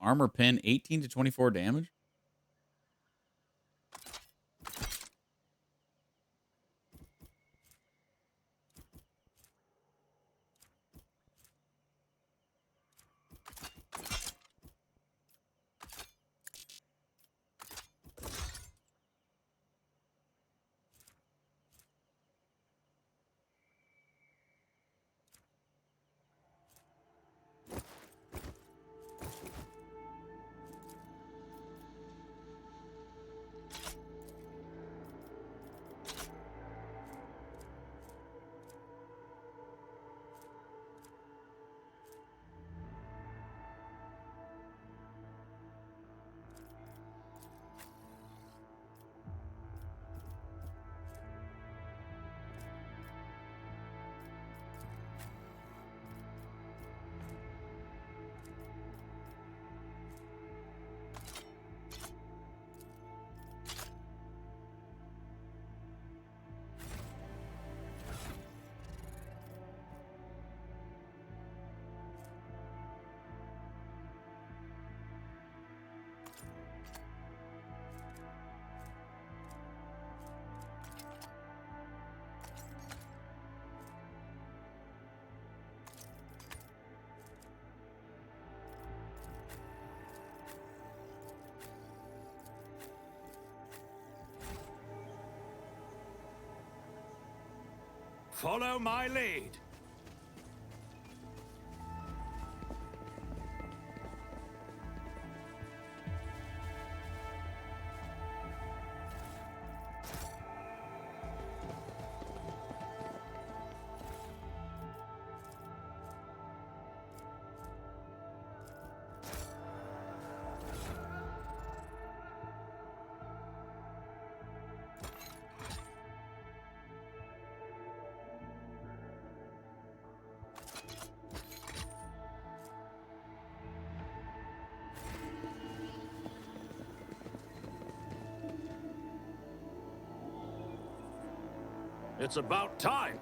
armor pen, 18 to 24 damage. Follow my lead. It's about time.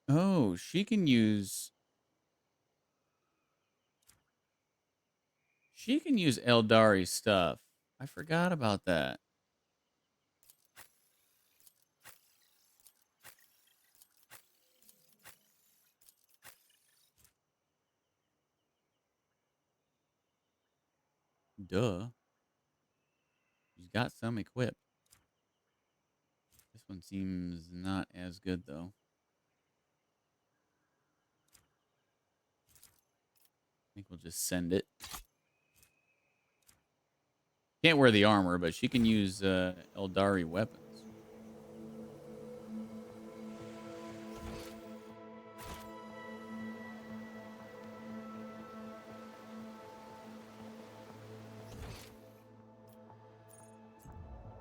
Oh, she can use Eldari stuff. I forgot about that. Duh. She's got some equipped. This one seems not as good, though. I think we'll just send it. Can't wear the armor, but she can use Eldari weapons.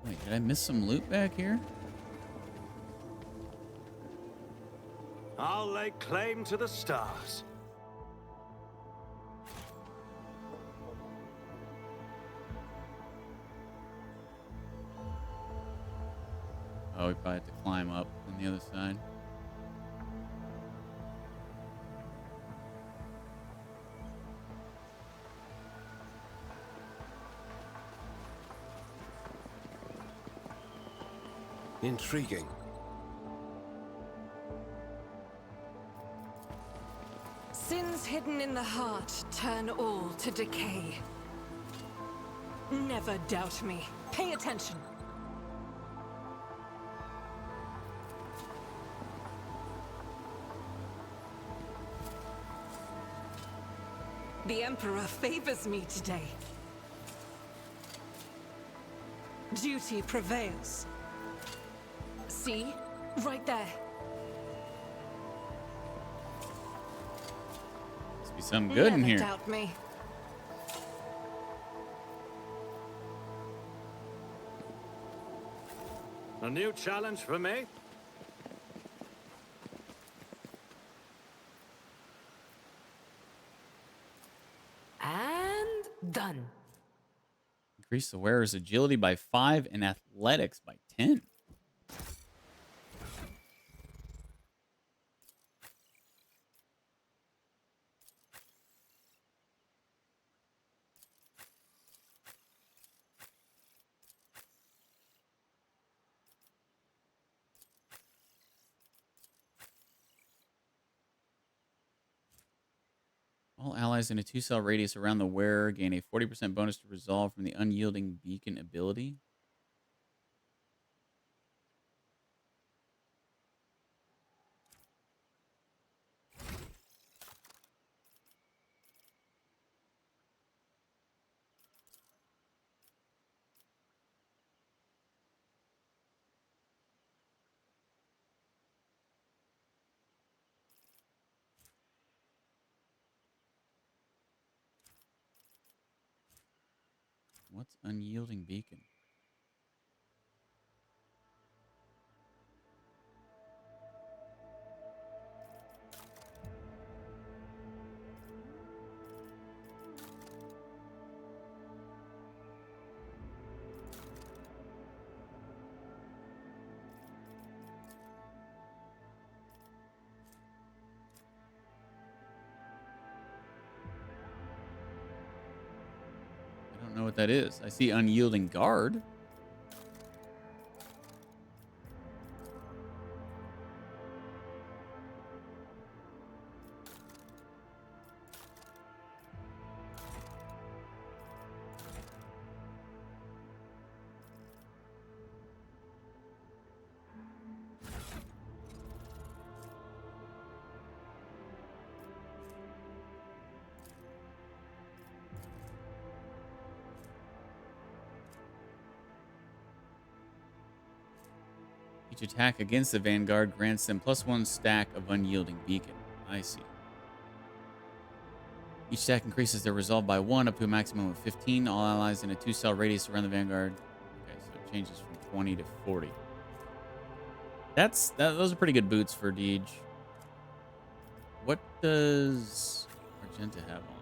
Wait, did I miss some loot back here? I'll lay claim to the stars. Oh, we probably have to climb up on the other side. Intriguing. Sins hidden in the heart turn all to decay. Never doubt me. Pay attention. The Emperor favors me today. Duty prevails. See? Right there. Must be something good in here. Never doubt me. A new challenge for me? And done. Increase the wearer's agility by 5 and athletics by 10. All allies in a 2-cell radius around the wearer gain a 40% bonus to resolve from the unyielding beacon ability. What's unyielding beacon? I don't know what that is. I see unyielding guard. Each attack against the Vanguard grants them +1 stack of unyielding beacon. I see. Each stack increases their resolve by 1 up to a maximum of 15. All allies in a 2-cell radius around the Vanguard. Okay, so it changes from 20 to 40. Those are pretty good boots for Deej. What does Argenta have on?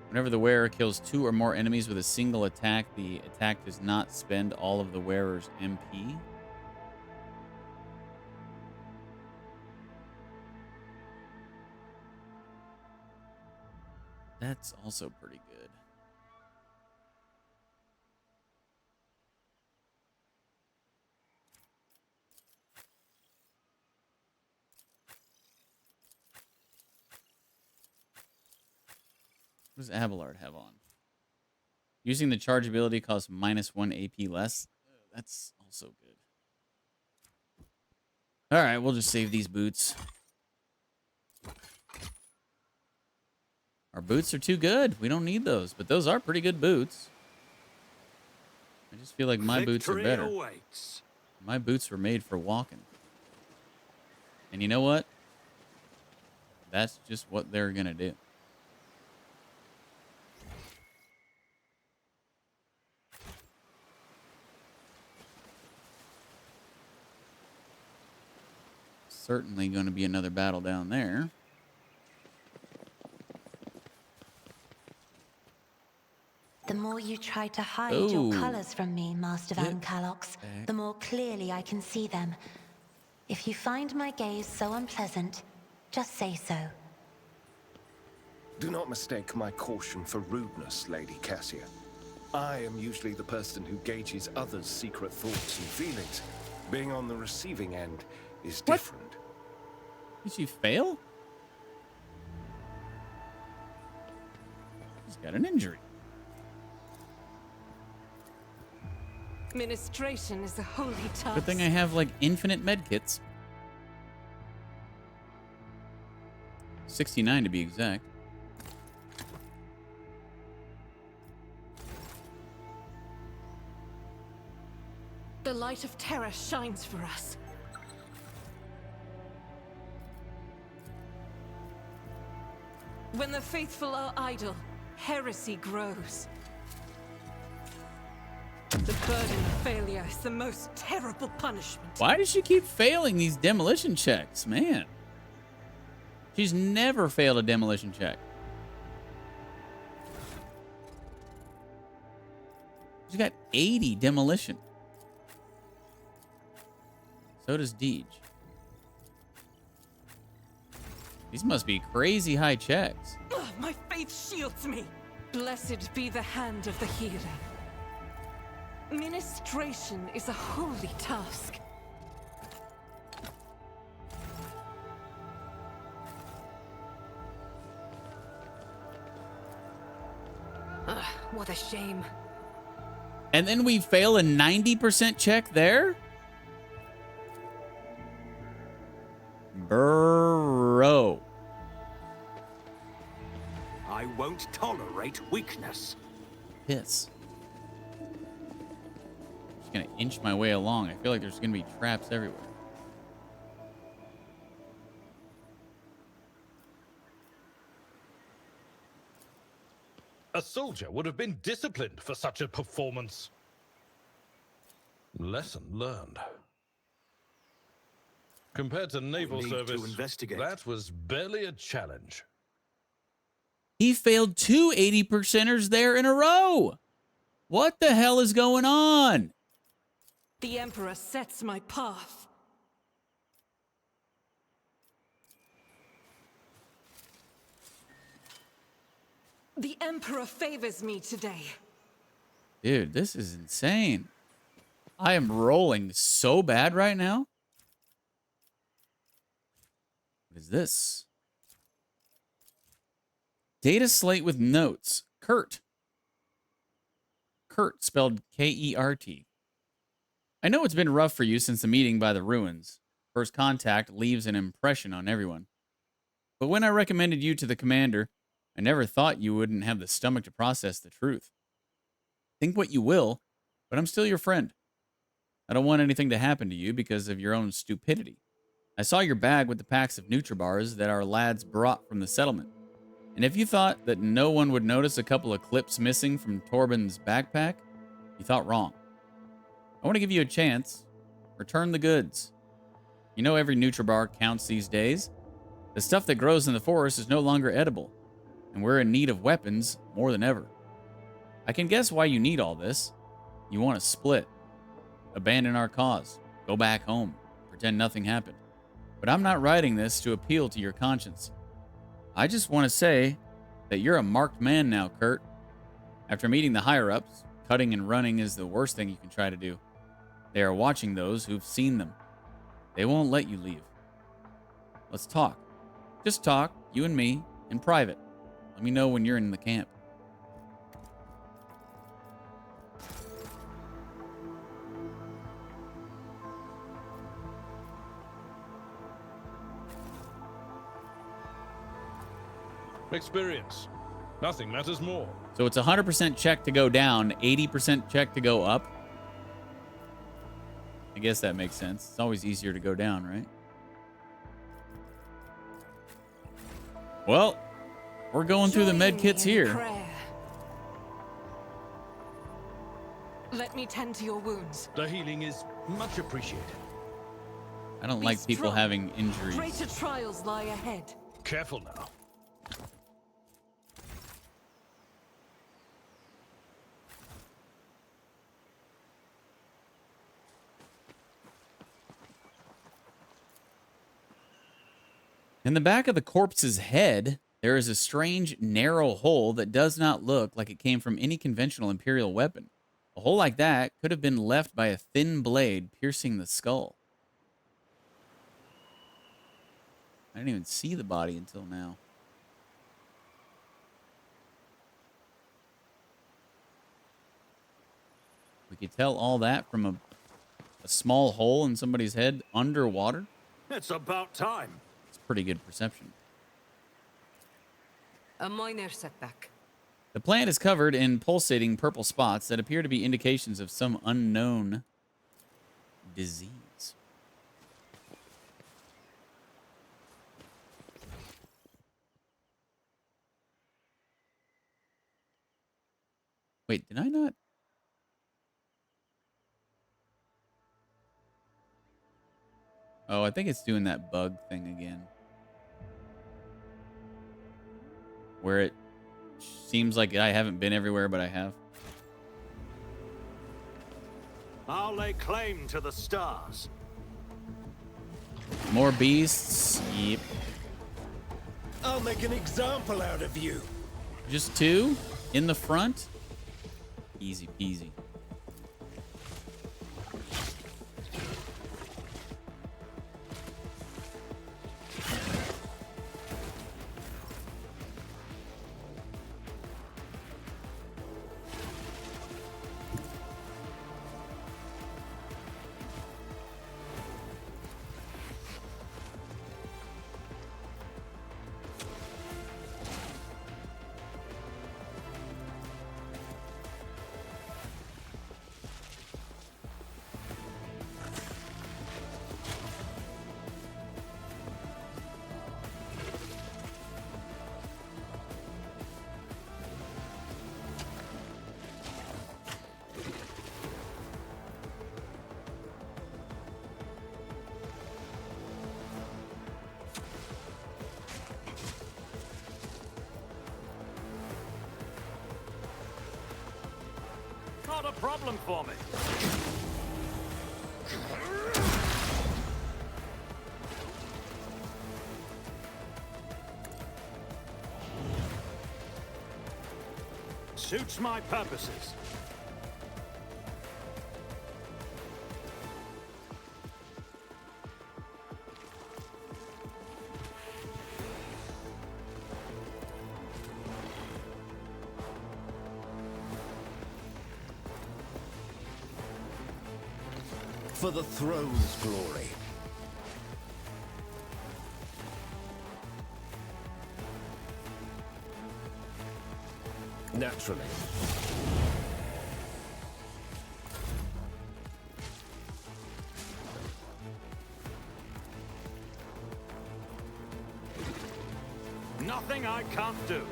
Whenever the wearer kills 2 or more enemies with a single attack, the attack does not spend all of the wearer's MP. That's also pretty good. What does Abelard have on? Using the charge ability costs -1 AP less. That's also good. All right, we'll just save these boots. Our boots are too good. We don't need those, but those are pretty good boots. I just feel like my boots are better. Awaits. My boots were made for walking. And you know what? That's just what they're going to do. Certainly going to be another battle down there. The more you you try to hide your Ooh. colors from me, Master Van Calox, the more clearly I can see them. If you find my gaze so unpleasant, just say so. Do not mistake my caution for rudeness, Lady Cassia. I am usually the person who gauges others' secret thoughts and feelings. Being on the receiving end is different. Did she fail? She's got an injury. Administration is a holy task. Good thing I have like infinite medkits. 69 to be exact. The light of terror shines for us. When the faithful are idle, heresy grows. The burden of failure is the most terrible punishment. Why does she keep failing these demolition checks, man? She's never failed a demolition check. She's got 80 demolition. So does Deej. These must be crazy high checks. Ugh, my faith shields me. Blessed be the hand of the healer. Ministration is a holy task. Ugh, what a shame. And then we fail a 90% check there? Bro. I won't tolerate weakness. Piss. Just gonna inch my way along. I feel like there's gonna be traps everywhere. A soldier would have been disciplined for such a performance. Lesson learned. Compared to naval Need service, to investigate. that was barely a challenge. He failed 2 80%ers there in a row. What the hell is going on? The Emperor sets my path. The Emperor favors me today. Dude, this is insane. I am rolling so bad right now. What is this? Data slate with notes. Kurt. Kurt, spelled K-E-R-T. I know it's been rough for you since the meeting by the ruins. First contact leaves an impression on everyone. But when I recommended you to the commander, I never thought you wouldn't have the stomach to process the truth. Think what you will, but I'm still your friend. I don't want anything to happen to you because of your own stupidity. I saw your bag with the packs of Nutribars that our lads brought from the settlement. And if you thought that no one would notice a couple of clips missing from Torben's backpack, you thought wrong. I want to give you a chance. Return the goods. You know every Nutribar counts these days. The stuff that grows in the forest is no longer edible, and we're in need of weapons more than ever. I can guess why you need all this. You want to split. Abandon our cause. Go back home. Pretend nothing happened. But I'm not writing this to appeal to your conscience. I just want to say that you're a marked man now, Kurt. After meeting the higher-ups, cutting and running is the worst thing you can try to do. They are watching those who've seen them. They won't let you leave. Let's talk. Just talk, you and me, in private. Let me know when you're in the camp. Experience. Nothing matters more. So it's 100% check to go down, 80% check to go up. I guess that makes sense. It's always easier to go down, right? Well, we're going through the med kits here. Prayer. Let me tend to your wounds. The healing is much appreciated. I don't Be like people strong. having injuries. Greater trials lie ahead. Careful now. In the back of the corpse's head, there is a strange, narrow hole that does not look like it came from any conventional Imperial weapon. A hole like that could have been left by a thin blade piercing the skull. I didn't even see the body until now. We could tell all that from a small hole in somebody's head underwater. It's about time. It's pretty good perception. A minor setback. The plant is covered in pulsating purple spots that appear to be indications of some unknown disease. Wait, did I not? Oh, I think it's doing that bug thing again. Where it seems like I haven't been everywhere, but I have. I'll lay claim to the stars. More beasts. Yep. I'll make an example out of you. Just two in the front. Easy peasy. Not a problem for me. Suits my purposes. For the throne's glory. Naturally. Nothing I can't do.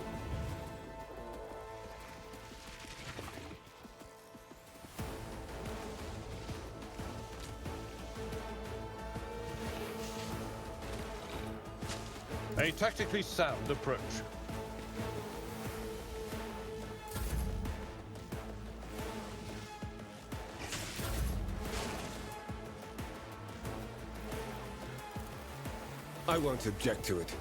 A tactically sound approach. I won't object to it.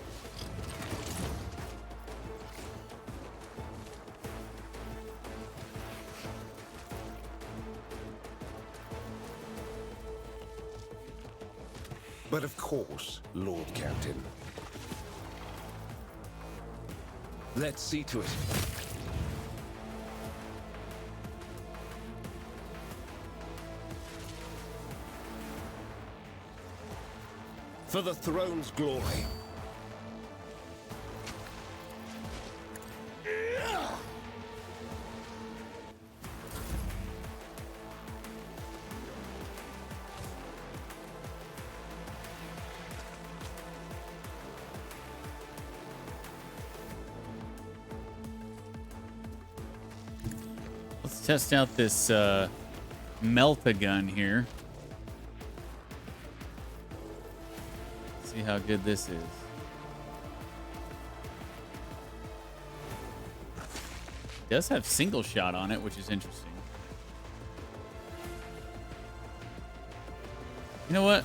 But of course, Lord Captain. Let's see to it. For the throne's glory. Let's test out this melt-a-gun here. See how good this is. It does have single shot on it, which is interesting. You know what?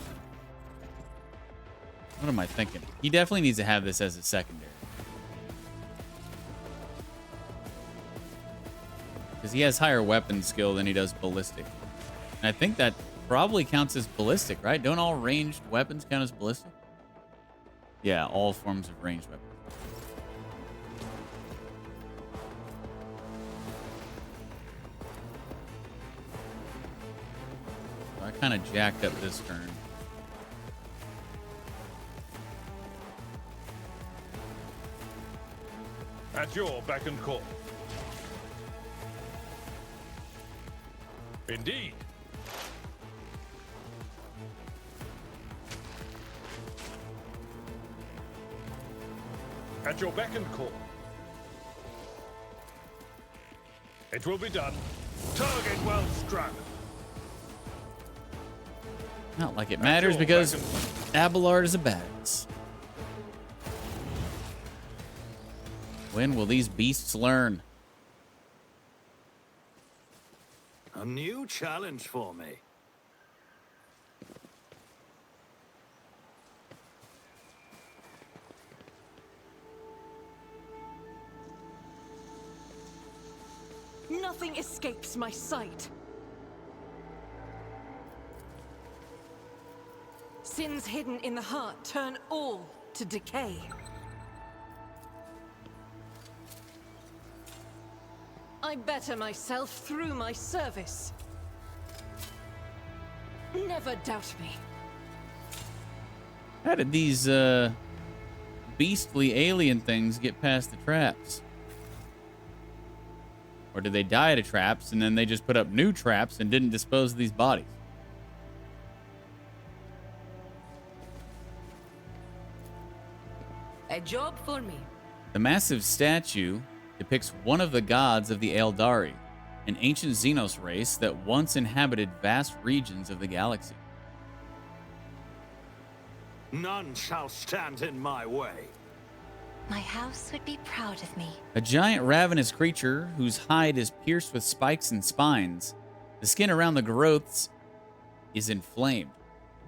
What am I thinking? He definitely needs to have this as a secondary. Because he has higher weapon skill than he does ballistic. And I think that probably counts as ballistic, right? Don't all ranged weapons count as ballistic? Yeah, all forms of ranged weapons. So I kind of jacked up this turn. At your beck and call. Indeed. At your beck and call. It will be done. Target well struck. Not like it matters because Abelard is a badass. When will these beasts learn? A new challenge for me. Nothing escapes my sight. Sins hidden in the heart turn all to decay. I better myself through my service. Never doubt me. How did these beastly alien things get past the traps? Or did they die to traps and then they just put up new traps and didn't dispose of these bodies? A job for me. The massive statue depicts one of the gods of the Eldari, an ancient Xenos race that once inhabited vast regions of the galaxy. None shall stand in my way. My house would be proud of me. A giant ravenous creature whose hide is pierced with spikes and spines. The skin around the growths is inflamed,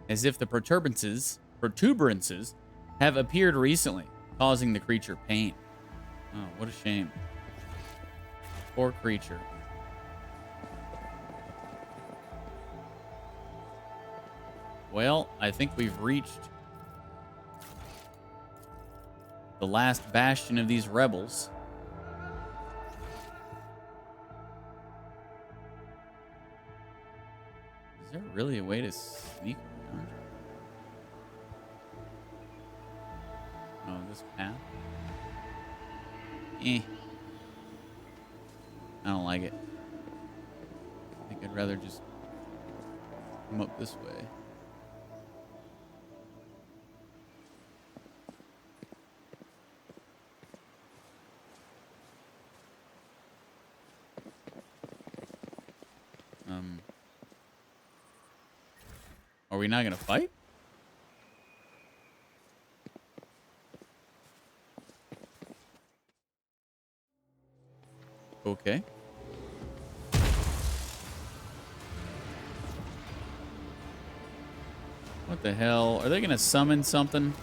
as if the protuberances have appeared recently, causing the creature pain. Oh, what a shame. Poor creature. Well, I think we've reached the last bastion of these rebels. Is there really a way to sneak around? Oh, this path? I don't like it. I think I'd rather just come up this way. Are we not gonna fight? Okay. What the hell? Are they gonna summon something?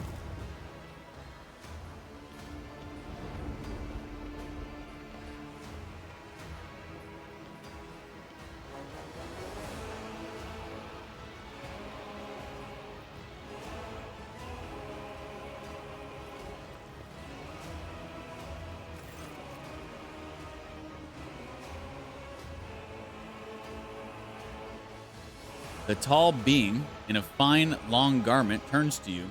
The tall being in a fine, long garment turns to you,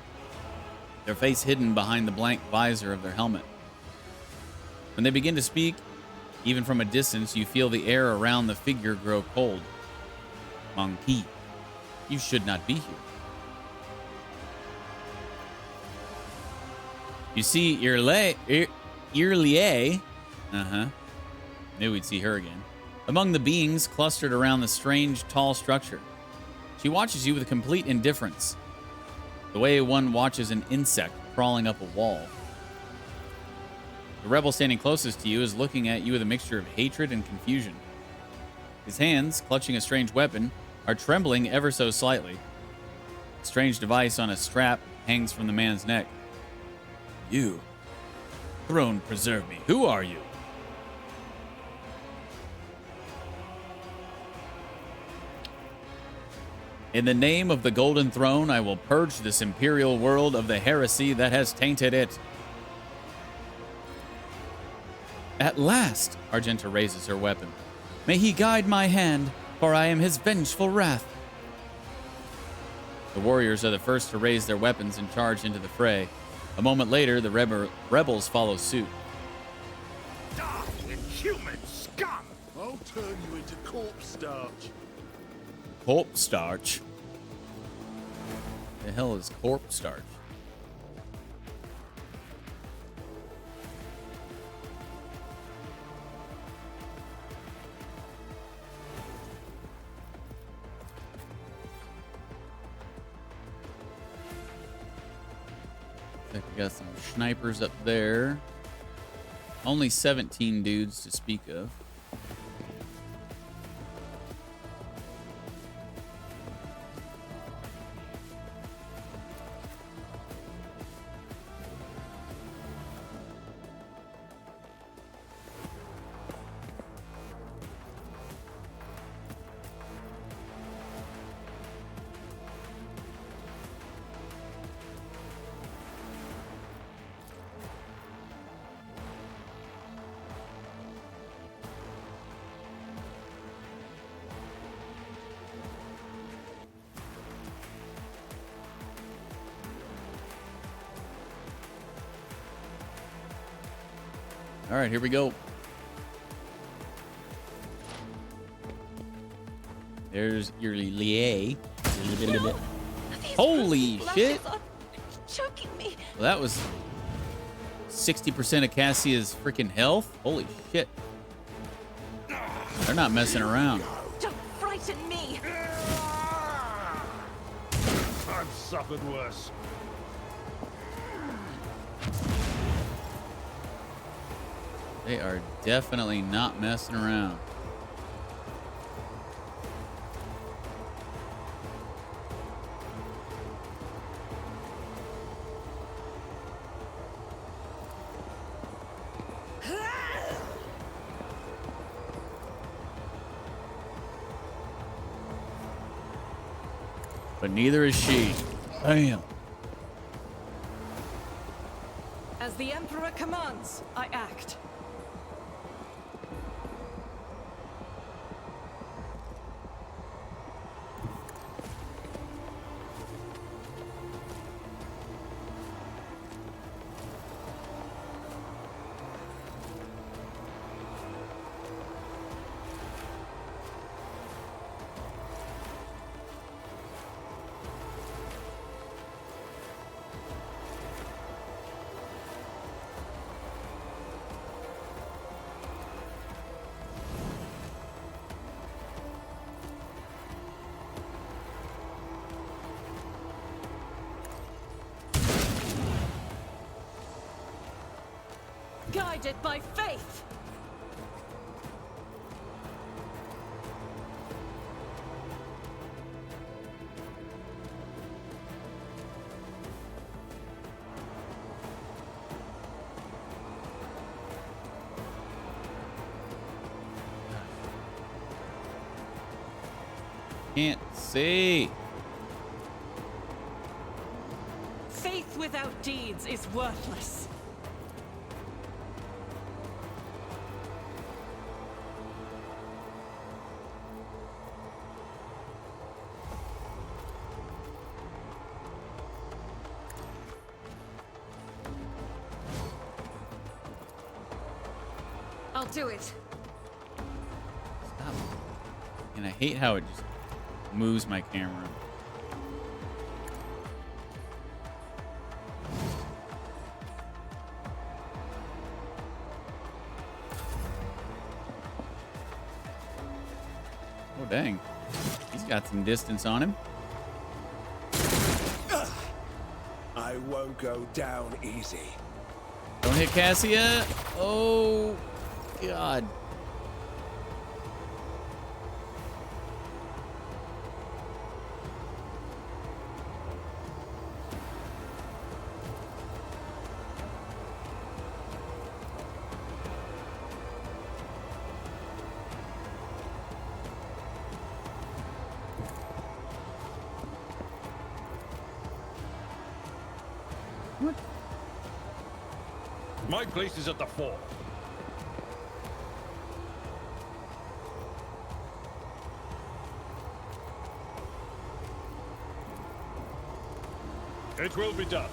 their face hidden behind the blank visor of their helmet. When they begin to speak, even from a distance, you feel the air around the figure grow cold. Monkey, you should not be here. You see Irlie. Knew we'd see her again. Among the beings clustered around the strange, tall structure. She watches you with complete indifference, the way one watches an insect crawling up a wall. The rebel standing closest to you is looking at you with a mixture of hatred and confusion. His hands, clutching a strange weapon, are trembling ever so slightly. A strange device on a strap hangs from the man's neck. You. Throne preserve me. Who are you? In the name of the Golden Throne, I will purge this imperial world of the heresy that has tainted it. At last, Argenta raises her weapon. May he guide my hand, for I am his vengeful wrath. The warriors are the first to raise their weapons and charge into the fray. A moment later, the rebels follow suit. Dark, inhuman scum! I'll turn you into corpse starch. Corpse starch? The hell is corpse starch? We got some snipers up there. Only 17 dudes to speak of. All right, here we go. There's your Lie. Holy shit! Choking me. Well, that was 60% of Cassia's freaking health. Holy shit! They're not messing around. Don't frighten me. I've suffered worse. They are definitely not messing around. But neither is she. Bam. As the Emperor commands, I act. Guided by faith. Can't see. Faith without deeds is worthless. I'll do it. Stop. And I hate how it just moves my camera. Oh, dang. He's got some distance on him. I won't go down easy. Don't hit Cassia. Oh, God. What? My place is at the fore. It will be done.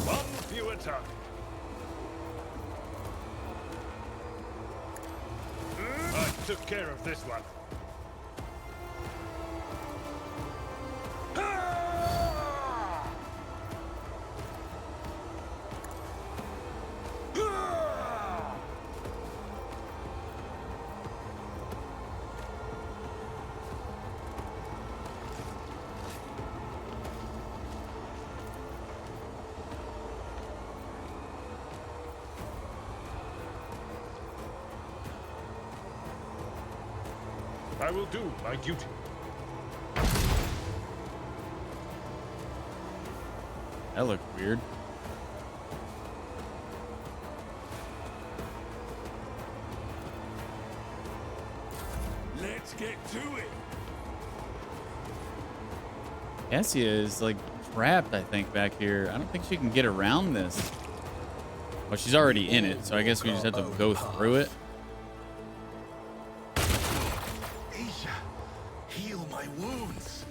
One fewer time. I took care of this one. I will do my duty. That looked weird. Let's get to it. Cassia is like trapped, I think, back here. I don't think she can get around this. Well, she's already in it, so I guess we just have to go through it. Heal my wounds.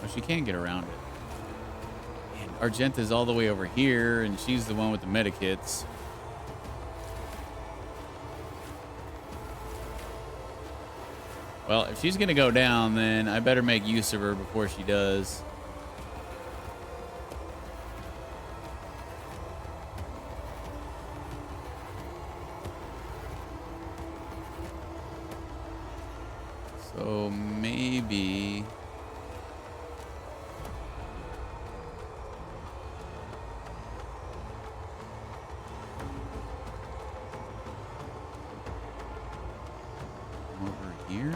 Oh, she can't get around it. And Argenta's all the way over here, and she's the one with the medikits. Well, if she's gonna go down, then I better make use of her before she does. So maybe... over here?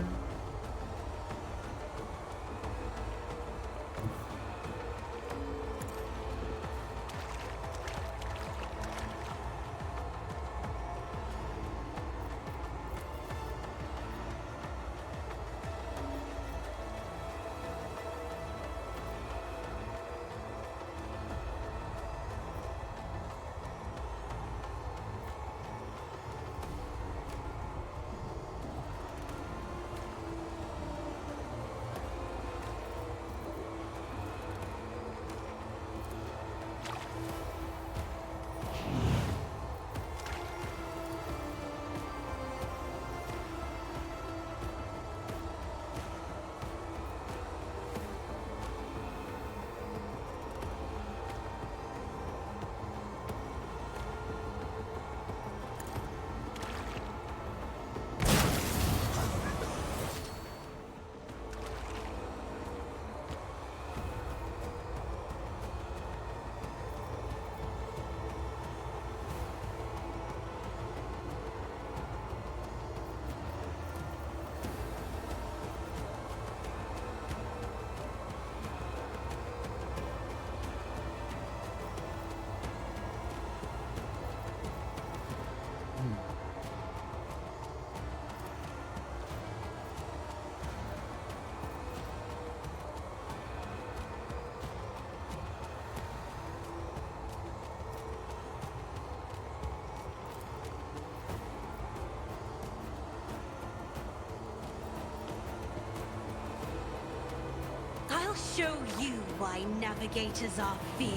I'll show you why navigators are feared.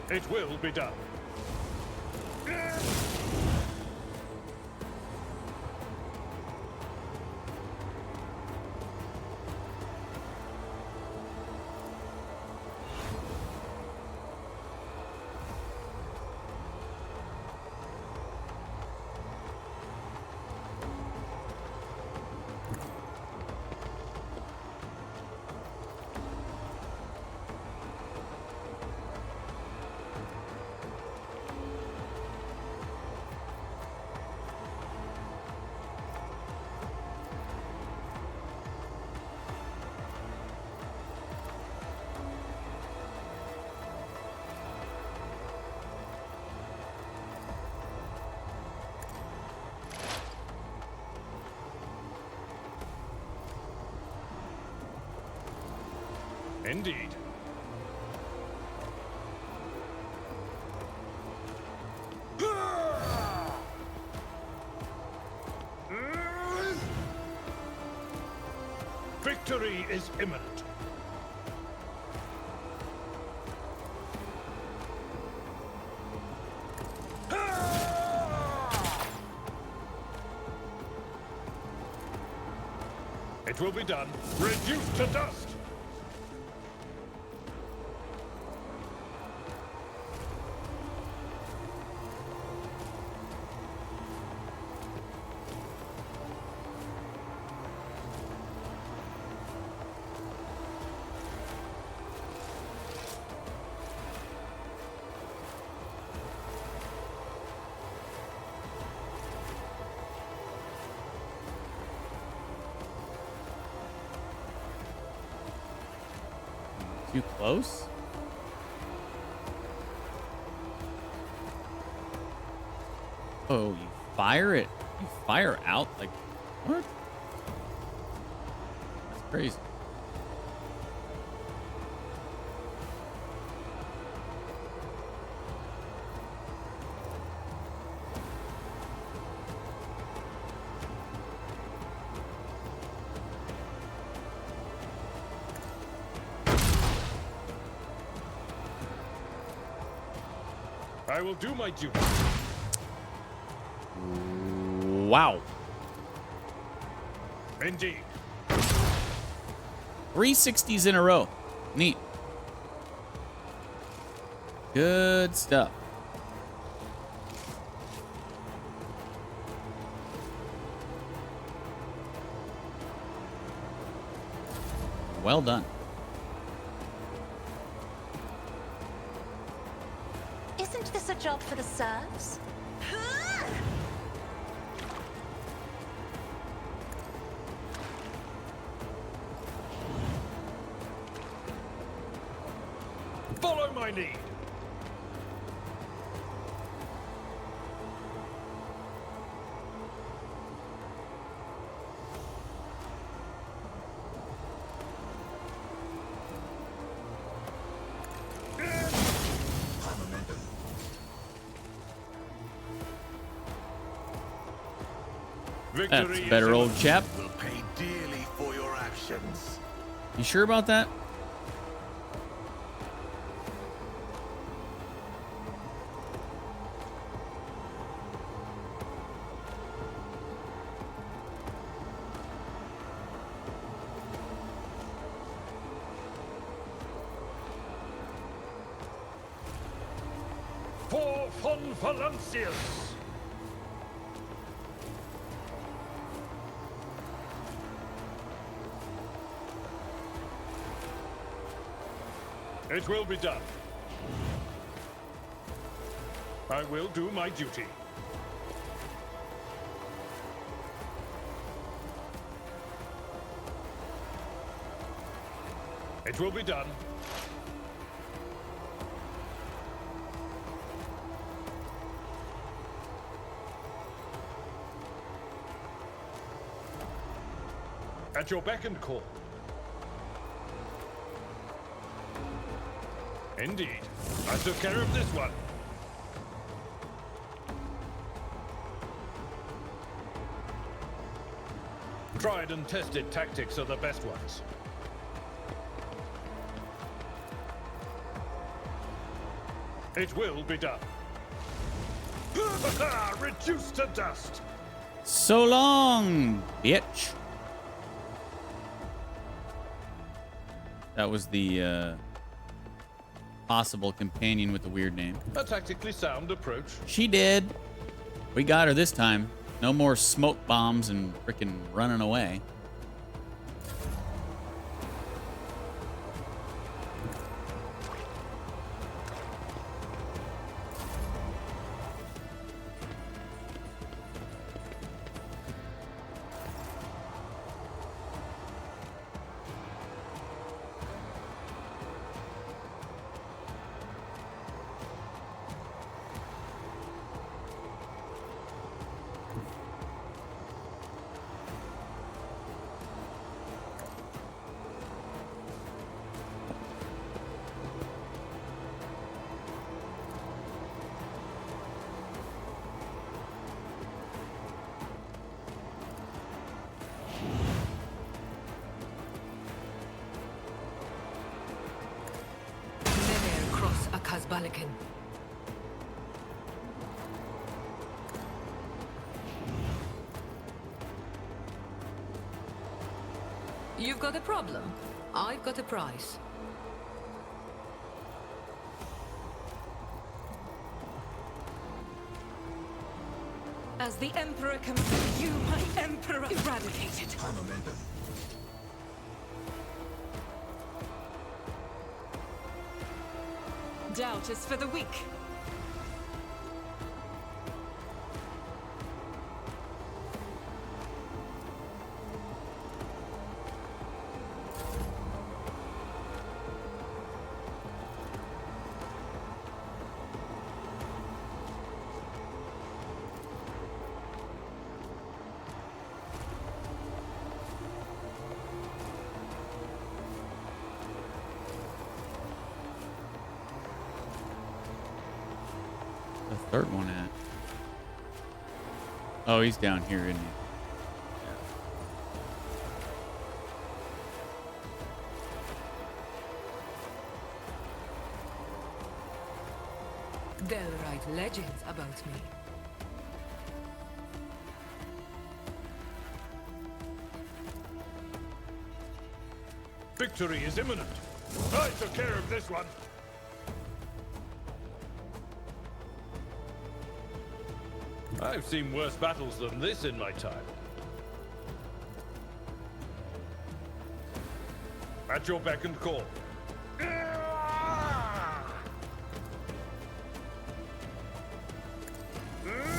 It will be done. Indeed. Victory is imminent. It will be done. Reduced to dust. Too close? Oh, you fire it. You fire out? Like, what? That's crazy. I will do my duty. Wow. Indeed. 360s in a row. Neat. Good stuff. Well done. Isn't this a job for the serfs? Follow my lead. That's better, old chap. Will pay dearly for your actions. You sure about that? For von Valancius. It will be done. I will do my duty. It will be done. At your beck and call. Indeed. I took care of this one. Tried and tested tactics are the best ones. It will be done. Reduced to dust. So long, bitch. That was the possible companion with the weird name. A tactically sound approach. She did. We got her this time. No more smoke bombs and frickin' running away. Pelican. You've got a problem. I've got a prize. As the Emperor commanded, you, my Emperor, eradicated. I'm a member. Doubt is for the weak. The third one at? Oh, he's down here, isn't he? They'll write legends about me. Victory is imminent. I took care of this one. I've seen worse battles than this in my time. At your beck and call.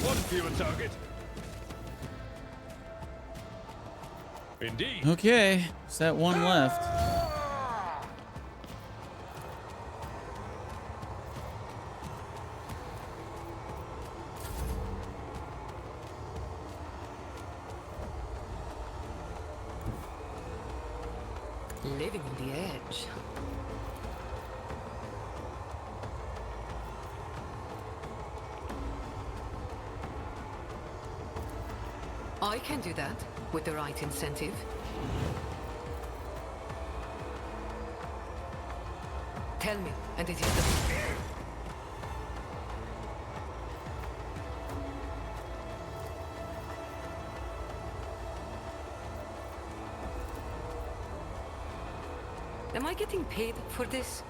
One fewer target. Indeed. Okay, just that one left. Living on the edge. I can do that with the right incentive. Tell me, and it is the... Am I getting paid for this?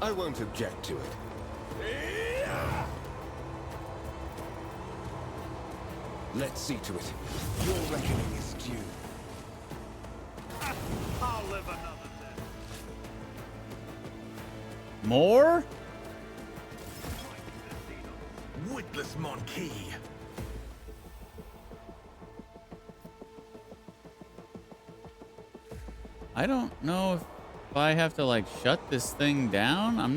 I won't object to it. Let's see to it. Your reckoning is due. I'll live another day. More? Witless Monkey. I don't know if I have to like shut this thing down. I'm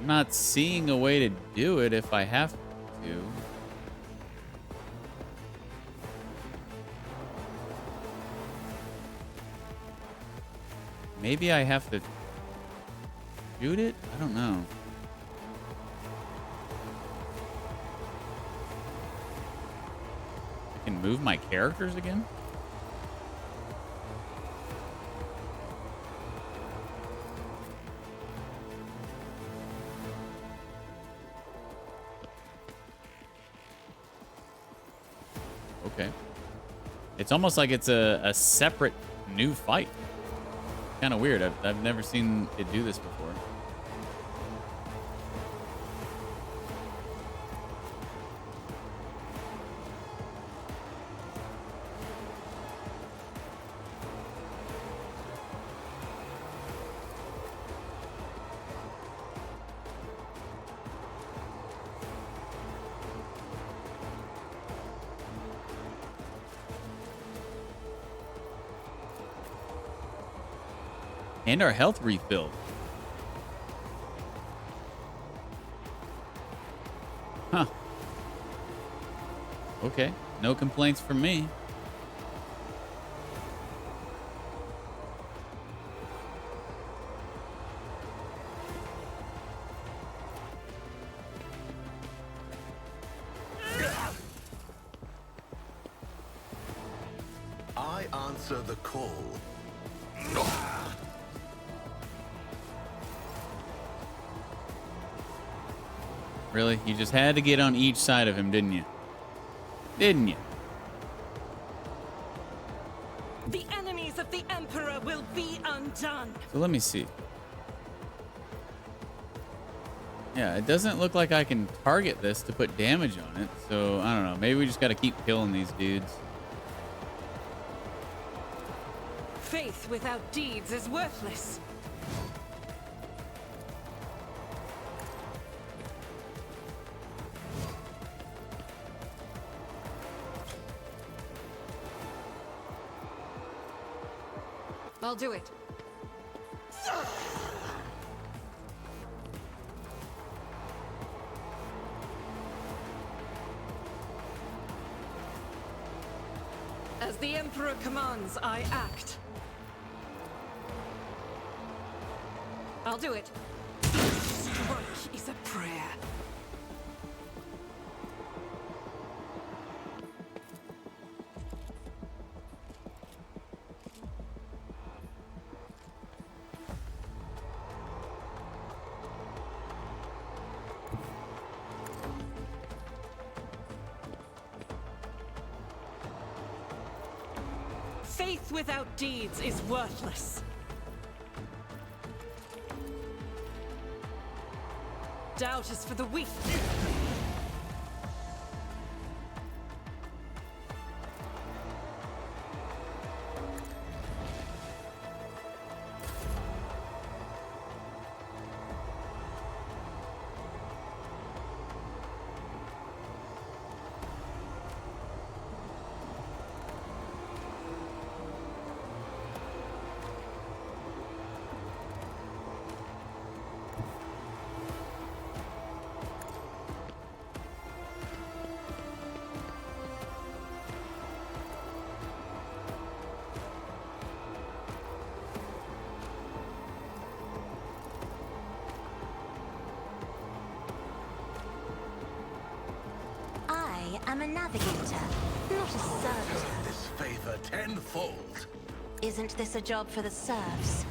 not seeing a way to do it if I have to. Maybe I have to shoot it? I don't know. I can move my characters again? Okay. It's almost like it's a separate new fight. Kind of weird. I've never seen it do this before. And our health refilled. Huh. Okay. No complaints from me. I answer the call. Really? You just had to get on each side of him, didn't you? Didn't you? The enemies of the Emperor will be undone. So let me see. Yeah, it doesn't look like I can target this to put damage on it. So, I don't know. Maybe we just got to keep killing these dudes. Faith without deeds is worthless. I'll do it. As the Emperor commands, I act. I'll do it. Strike is a prayer. Faith without deeds is worthless. Doubt is for the weak. I'm a navigator, not a servitor. This favor tenfold. Isn't this a job for the serfs?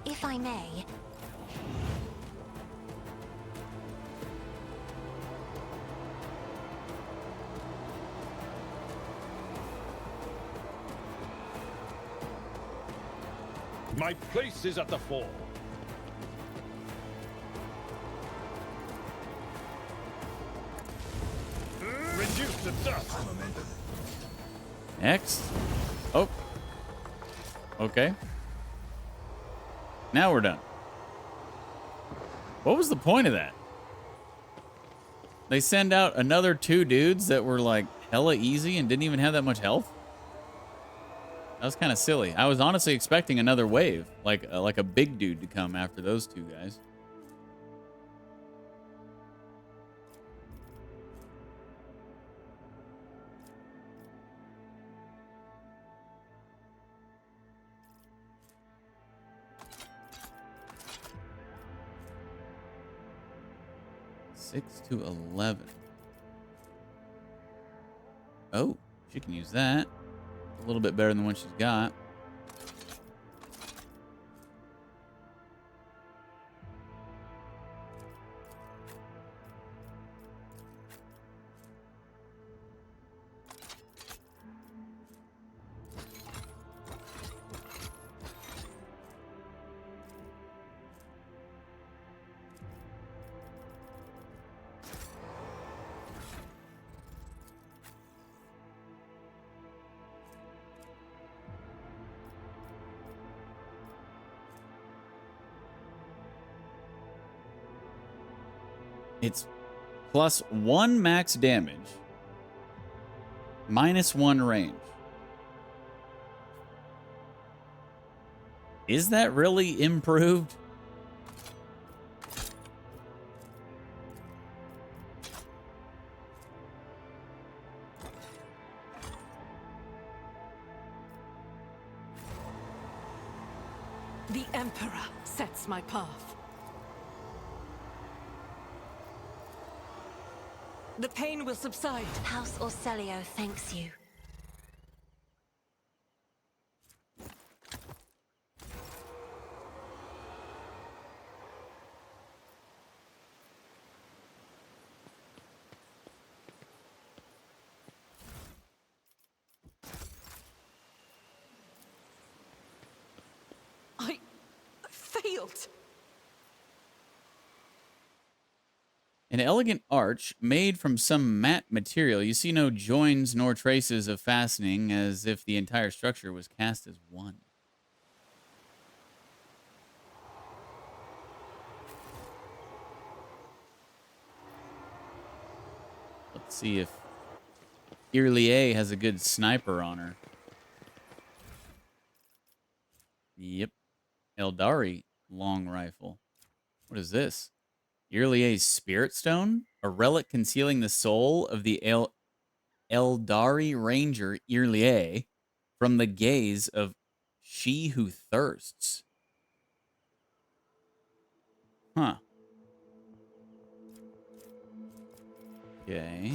If I may. My place is at the fore. Reduced to dust. Next. Oh. Okay. Now we're done. What was the point of that? They send out another 2 dudes that were like hella easy and didn't even have that much health? That was kind of silly. I was honestly expecting another wave, like a big dude to come after those 2 guys. To 11. Oh, she can use that. A little bit better than the one she's got. It's plus 1 max damage, minus 1 range. Is that really improved? The Emperor sets my path. The pain will subside. House Orcelio thanks you. I failed. An elegant arch made from some matte material. You see no joins nor traces of fastening, as if the entire structure was cast as one. Let's see if Irlie has a good sniper on her. Yep. Eldari long rifle. What is this? Irlie's Spirit Stone? A relic concealing the soul of the Eldari Ranger Irlie from the gaze of she who thirsts. Huh. Okay.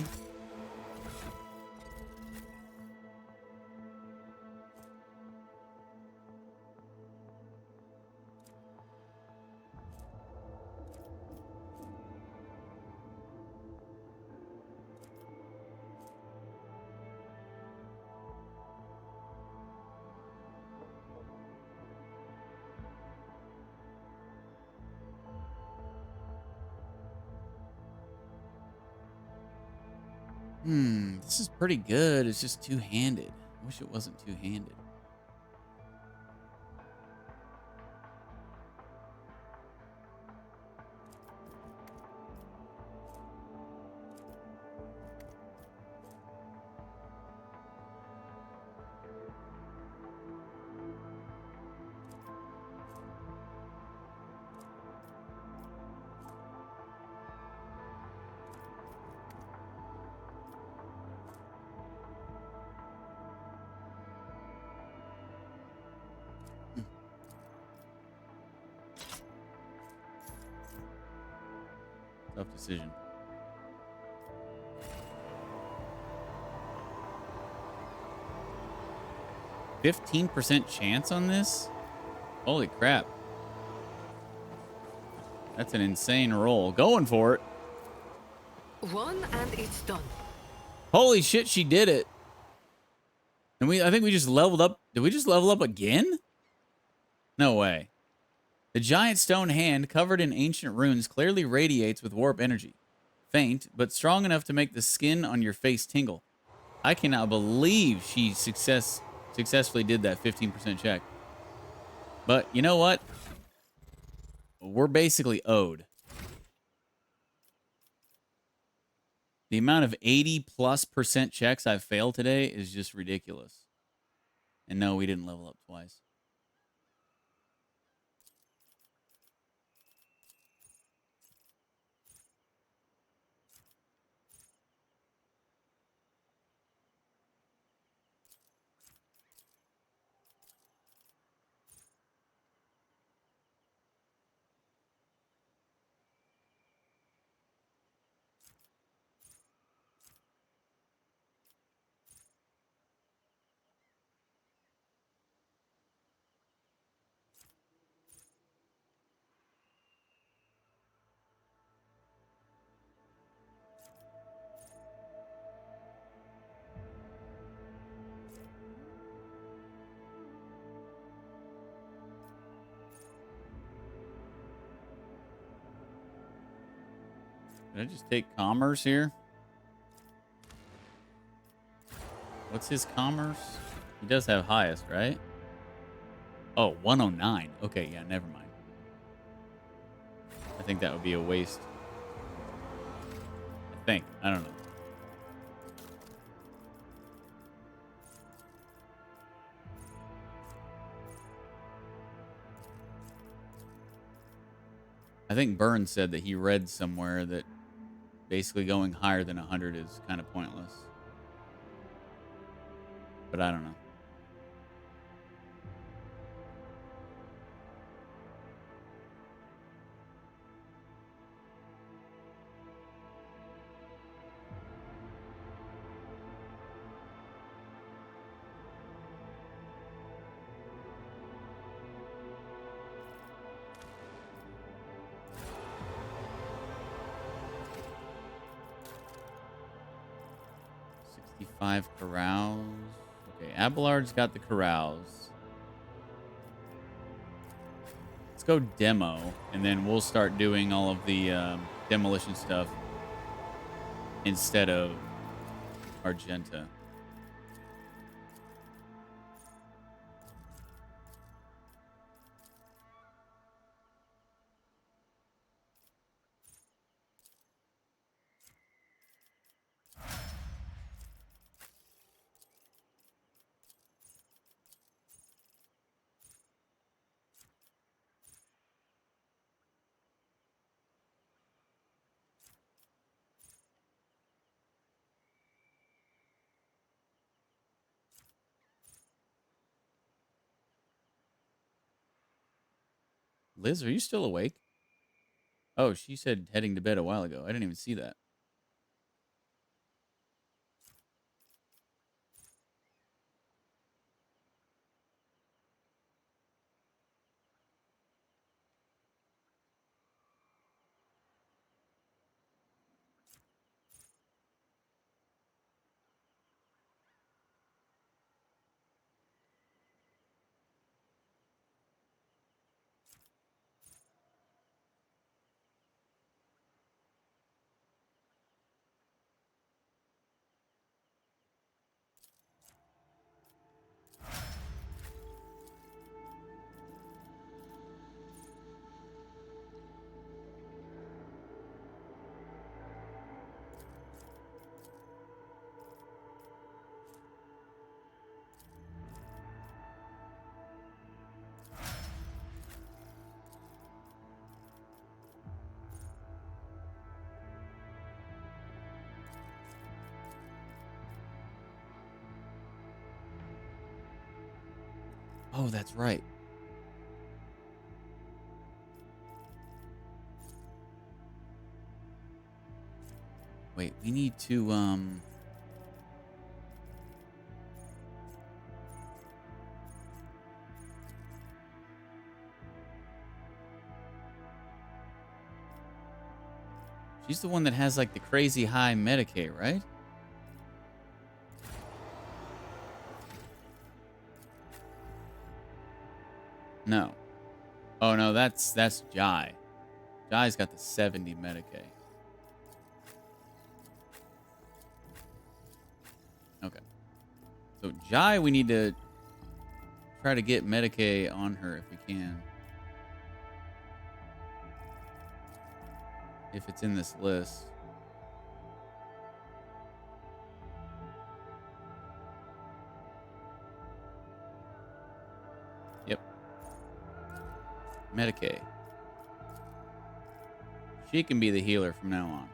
This is pretty good. It's just two-handed. I wish it wasn't two-handed. Tough decision. %15 chance on this? Holy crap. That's an insane roll. Going for it. One and it's done. Holy shit, she did it. And I think we just leveled up. Did we just level up again? No way. The giant stone hand covered in ancient runes clearly radiates with warp energy. Faint, but strong enough to make the skin on your face tingle. I cannot believe she successfully did that 15% check. But you know what? We're basically owed. The amount of 80+% checks I've failed today is just ridiculous. And no, we didn't level up twice. Did I just take commerce here? What's his commerce? He does have highest, right? Oh, 109. Okay, yeah, never mind. I think that would be a waste. I think. I don't know. I think Burns said that he read somewhere that basically going higher than 100 is kind of pointless. But I don't know. Five corrals. Okay, Abelard's got the corrals. Let's go demo, and then we'll start doing all of the demolition stuff instead of Argenta. Liz, are you still awake? Oh, she said heading to bed a while ago. I didn't even see that. Oh, that's right. Wait, we need to she's the one that has like the crazy high Medicaid, right? No. Oh no, that's Jai. Jai's got the 70 Medicaid. Okay. So Jai, we need to try to get Medicaid on her if we can. If it's in this list. Yep. Medicaid. She can be the healer from now on.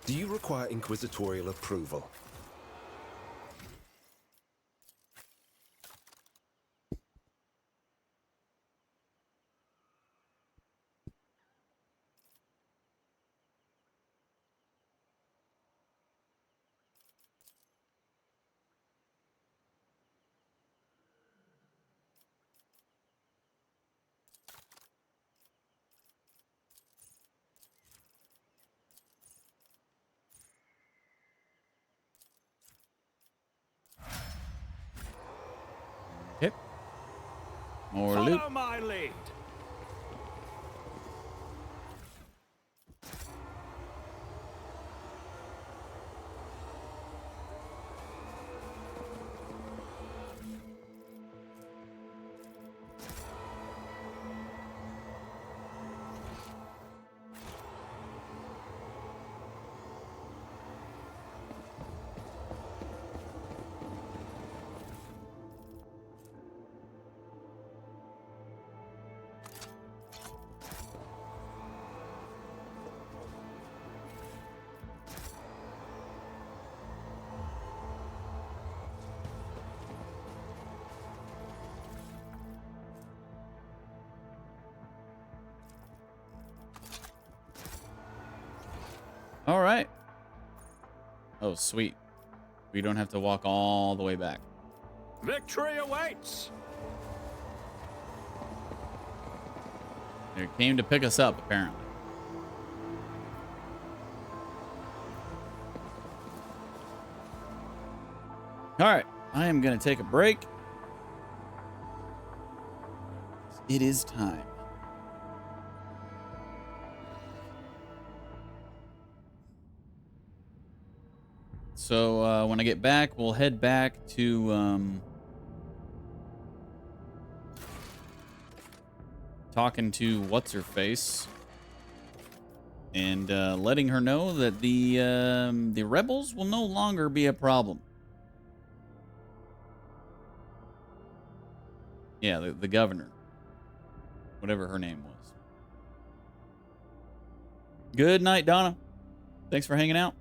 Do you require inquisitorial approval? More loot. Follow my lead. All right. Oh, sweet. We don't have to walk all the way back. Victory awaits. They came to pick us up, apparently. All right. I am going to take a break. It is time. So when I get back, we'll head back to talking to what's-her-face and letting her know that the rebels will no longer be a problem. Yeah, the governor, whatever her name was. Good night, Donna. Thanks for hanging out.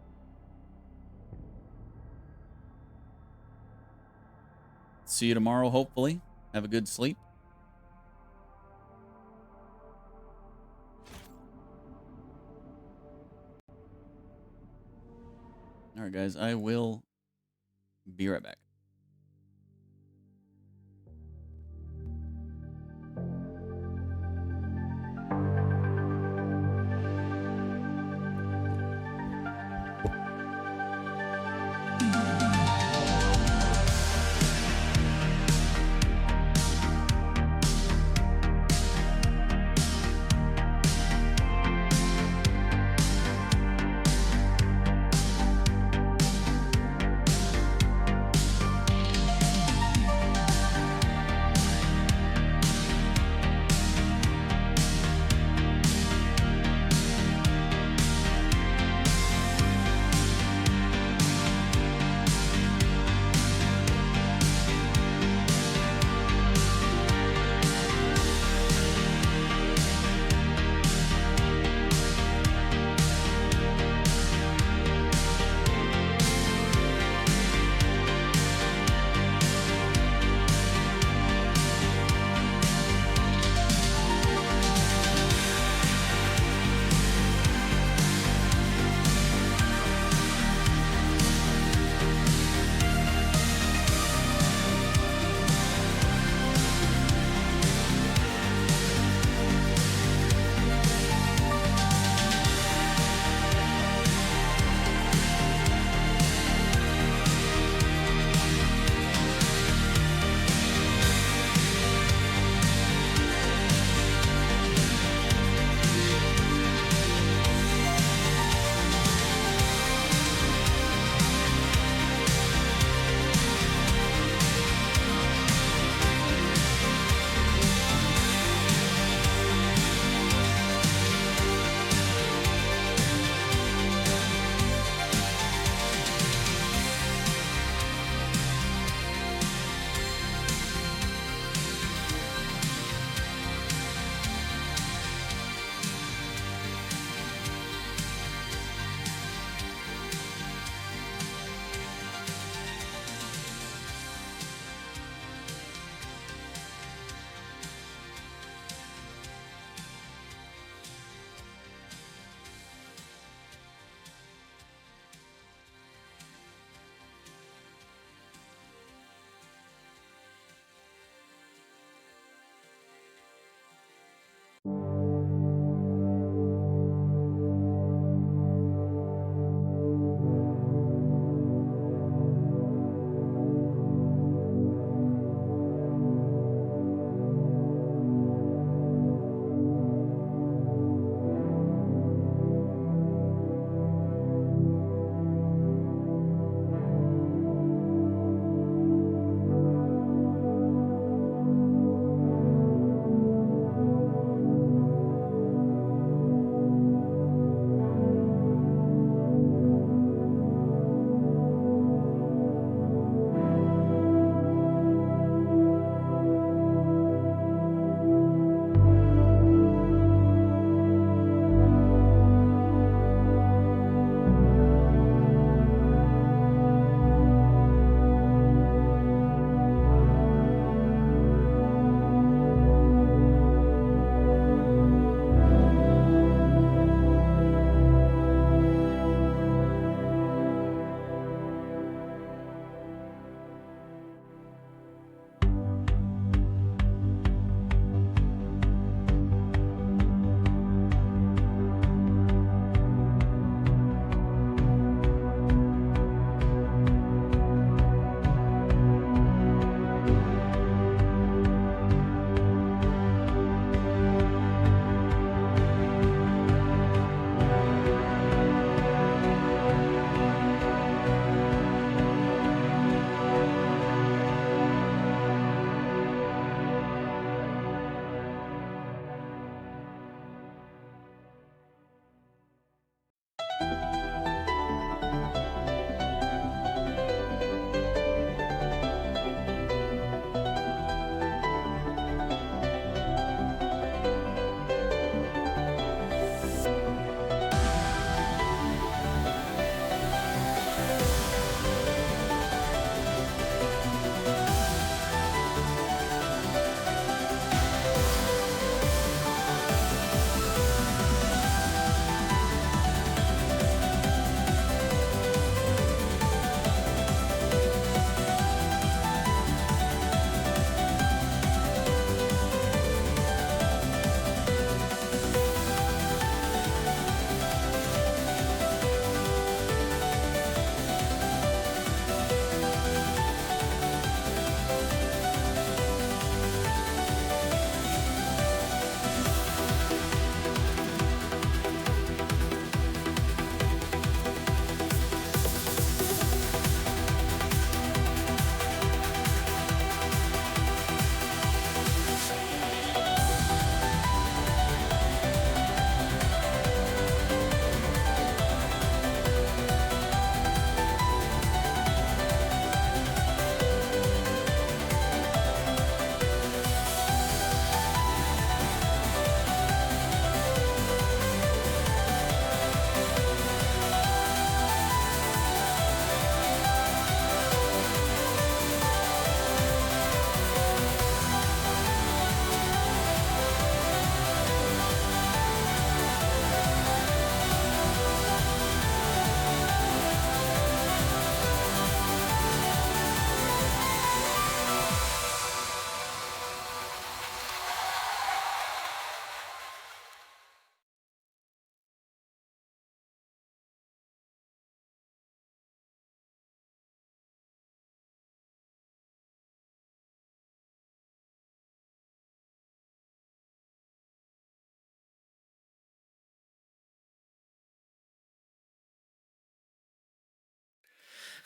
See you tomorrow, hopefully. Have a good sleep. All right, guys. I will be right back.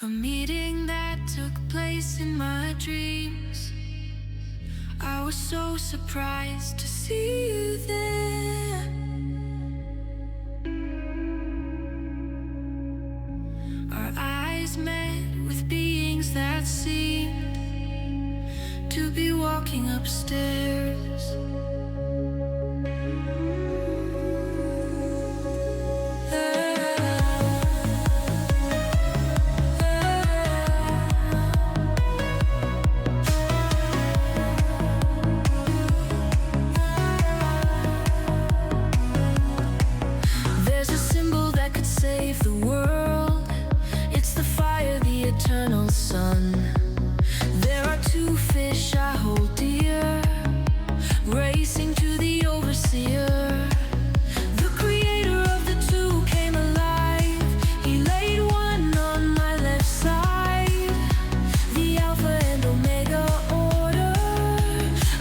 A meeting that took place in my dreams. I was so surprised to see you there. Our eyes met with beings that seemed to be walking upstairs. There's a symbol that could save the world. It's the fire, the eternal sun. There are two fish I hold dear, racing to the overseer. The creator of the two came alive. He laid one on my left side. The Alpha and Omega order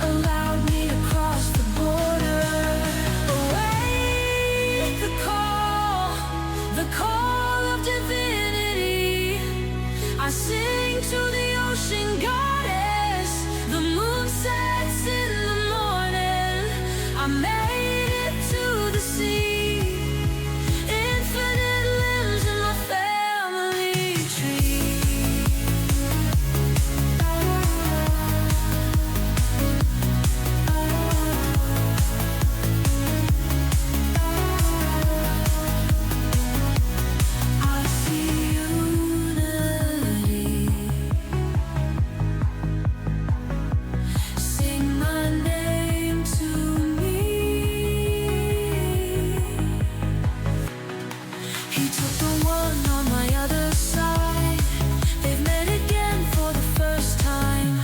allowed me to cross the border. Await the call of divinity. I sing to the ocean goddess. The moon sets in the morning. I made it to the sea. Infinite limbs in my family tree. I see unity. Sing my name to me. He took the one on my other side. They've met again for the first time.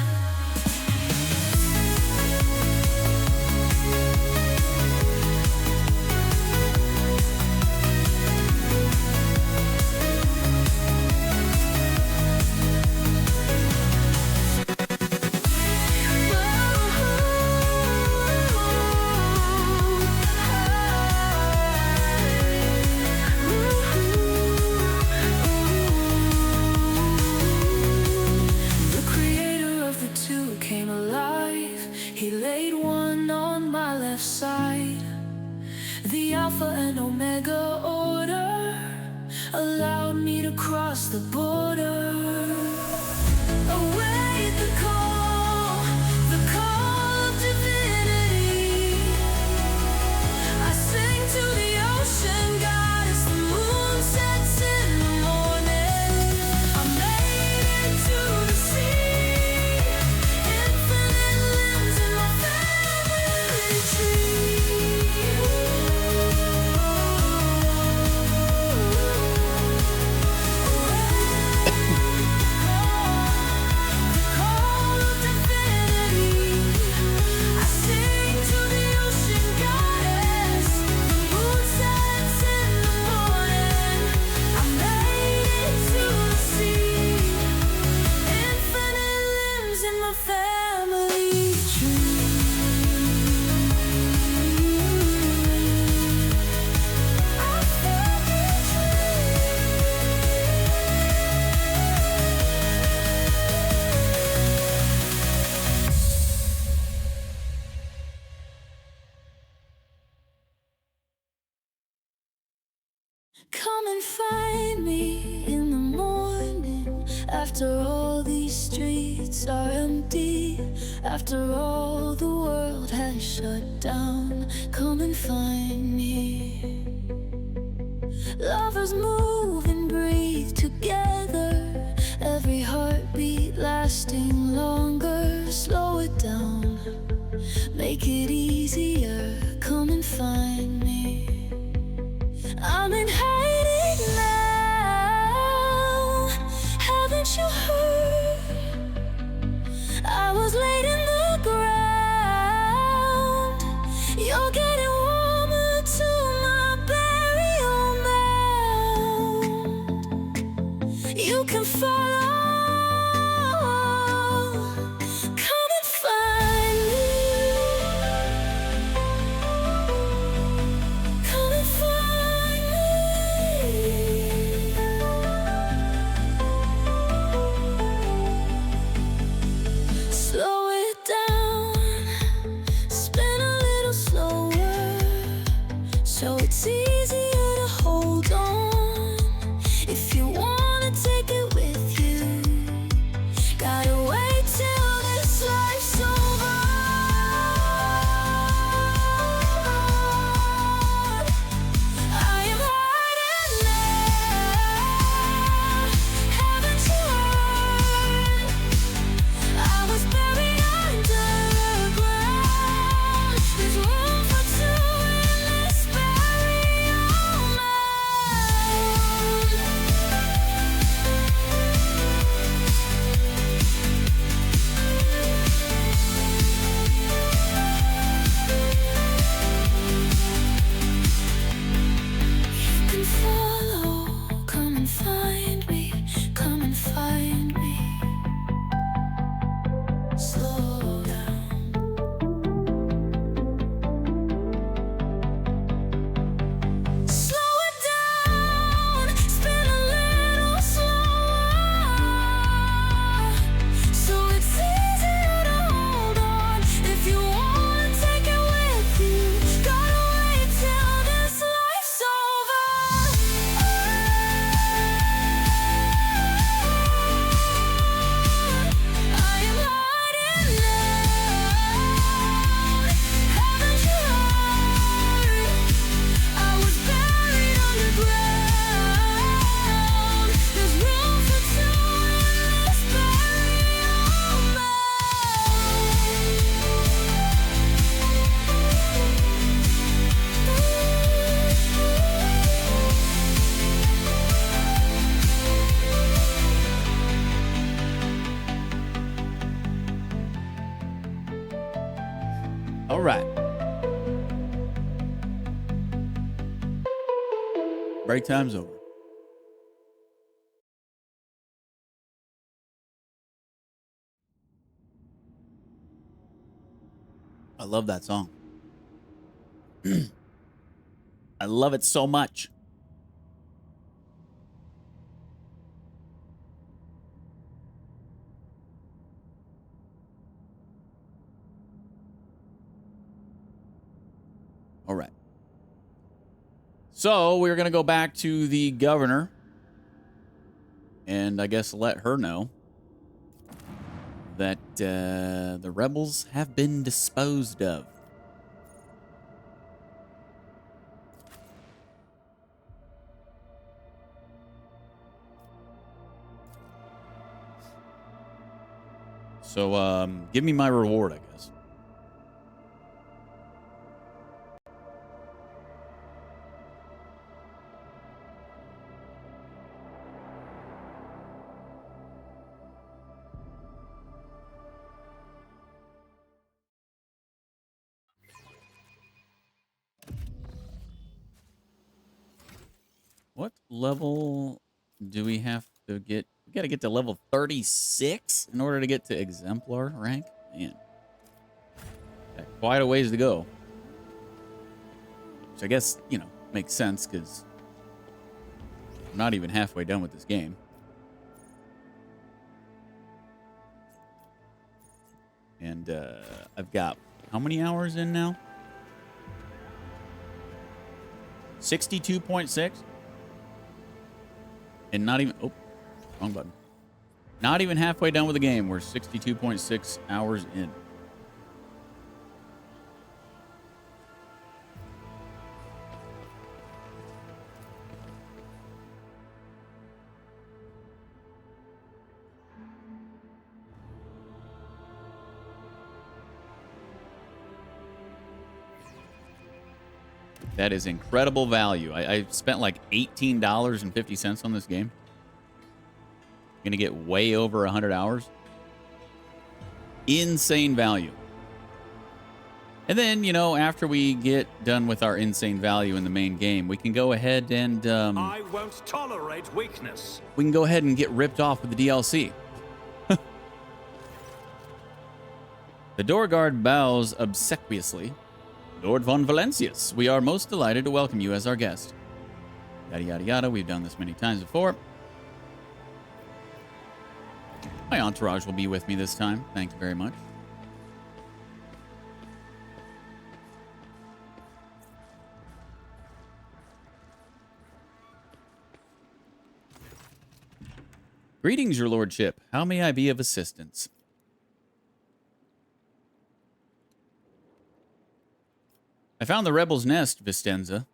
The creator of the two came alive. He laid one on my left side. The Alpha and Omega order allowed me to cross the border. Await the call of divinity. I sing to the ocean goddess. The moon sets in the morning. I made it to the sea. Infinite limbs in my family tree. Call of divinity. I sing to the ocean goddess. The moon sets in the morning. I made it to the sea. Infinite limbs in my family tree. Our family Come and find me in the morning. After all these streets are empty, after all the world has shut down, come and find me. Lovers move and breathe together, every heartbeat lasting longer. Slow it down, make it easier. Come and find me. I'm in hiding now. Haven't you heard? I was laid in the ground. You're getting warmer to my burial mound. You can follow. Come and find me. Come and find me. it's easier to hold on. If you wanna take it with you, gotta wait till this life's over. I am hiding there, haven't you heard? I was buried underground. There's room for two in this burial You can follow, come and find me, come and find me. Slow down. Slow it down, spin a little slower, so it's easier to hold on. If you wanna take it with you, gotta wait till this life's over. I am hiding now, haven't you heard? I was buried underground. There's room for two in this burial All right. Break time's over. I love that song. I love it so much. All right. So we're going to go back to the governor and I guess let her know that the rebels have been disposed of. So give me my reward, I guess. What level do we have to get? We got to get to level 36 in order to get to exemplar rank. Man, got quite a ways to go. Which I guess, you know, makes sense because I'm not even halfway done with this game. And I've got how many hours in now? 62.6. And not even, oh, wrong button. Not even halfway done with the game. We're 62.6 hours in. That is incredible value. I spent like $18.50 on this game. Gonna get way over 100 hours. Insane value. And then, you know, after we get done with our insane value in the main game, we can go ahead and I won't tolerate weakness. we can go ahead and get ripped off with the DLC. The door guard bows obsequiously. Lord von Valencius, we are most delighted to welcome you as our guest. Yada, yada, yada. We've done this many times before. My entourage will be with me this time. Thank you very much. Greetings, your lordship. How may I be of assistance? I found the rebels' nest, Vistenza.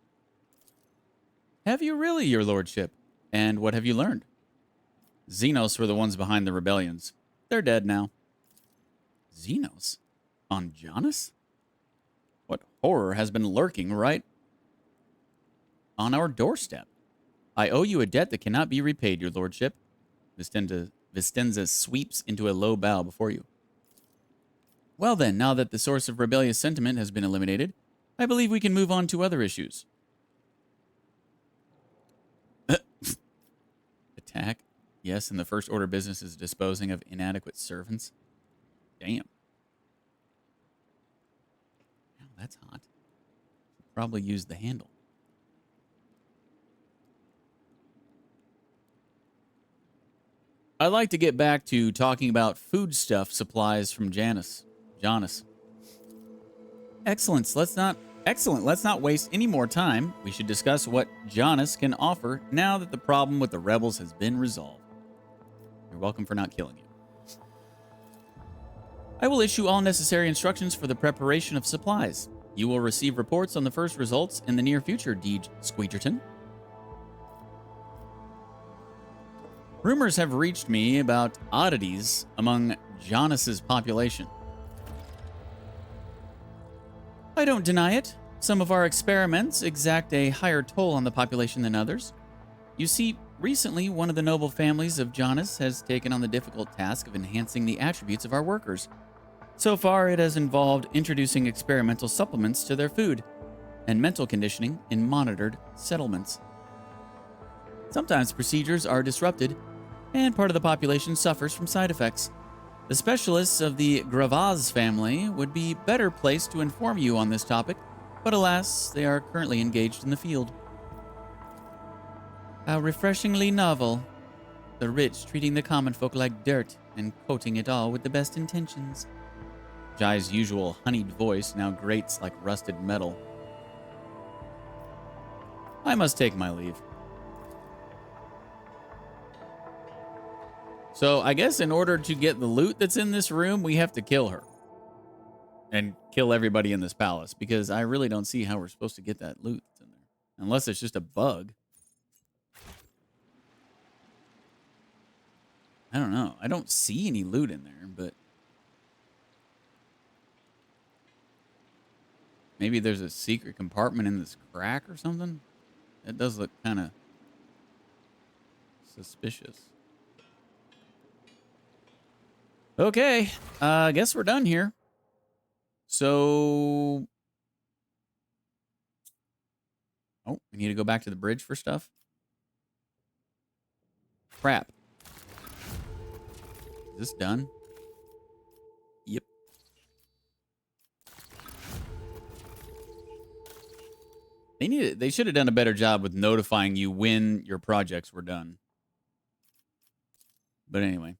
Have you really, your lordship? And what have you learned? Xenos were the ones behind the rebellions. They're dead now. Xenos? On Janus? What horror has been lurking right on our doorstep? I owe you a debt that cannot be repaid, your lordship. Vistenza sweeps into a low bow before you. Well then, now that the source of rebellious sentiment has been eliminated, I believe we can move on to other issues. Attack. Yes, and the First Order business is disposing of inadequate servants. Damn. Wow, that's hot. Probably use the handle. I'd like to get back to talking about foodstuff supplies from Janus. Excellent. Let's not waste any more time. We should discuss what Janus can offer now that the problem with the rebels has been resolved. You're welcome for not killing you. I will issue all necessary instructions for the preparation of supplies. You will receive reports on the first results in the near future, DeejTheSqueejerton. Rumors have reached me about oddities among Janus's population. I don't deny it. Some of our experiments exact a higher toll on the population than others. You see, recently one of the noble families of Janus has taken on the difficult task of enhancing the attributes of our workers. So far, it has involved introducing experimental supplements to their food and mental conditioning in monitored settlements. Sometimes procedures are disrupted, and part of the population suffers from side effects. The specialists of the Gravaz family would be better placed to inform you on this topic, but alas, they are currently engaged in the field. How refreshingly novel. The rich treating the common folk like dirt and coating it all with the best intentions. Jai's usual honeyed voice now grates like rusted metal. I must take my leave. So I guess in order to get the loot that's in this room, we have to kill her. And kill everybody in this palace. Because I really don't see how we're supposed to get that loot that's in there. Unless it's just a bug. I don't know. I don't see any loot in there, but... maybe there's a secret compartment in this crack or something? That does look kind of... suspicious. Okay, I guess we're done here. So... oh, we need to go back to the bridge for stuff? Crap. Is this done? Yep. They should have done a better job with notifying you when your projects were done. But anyway.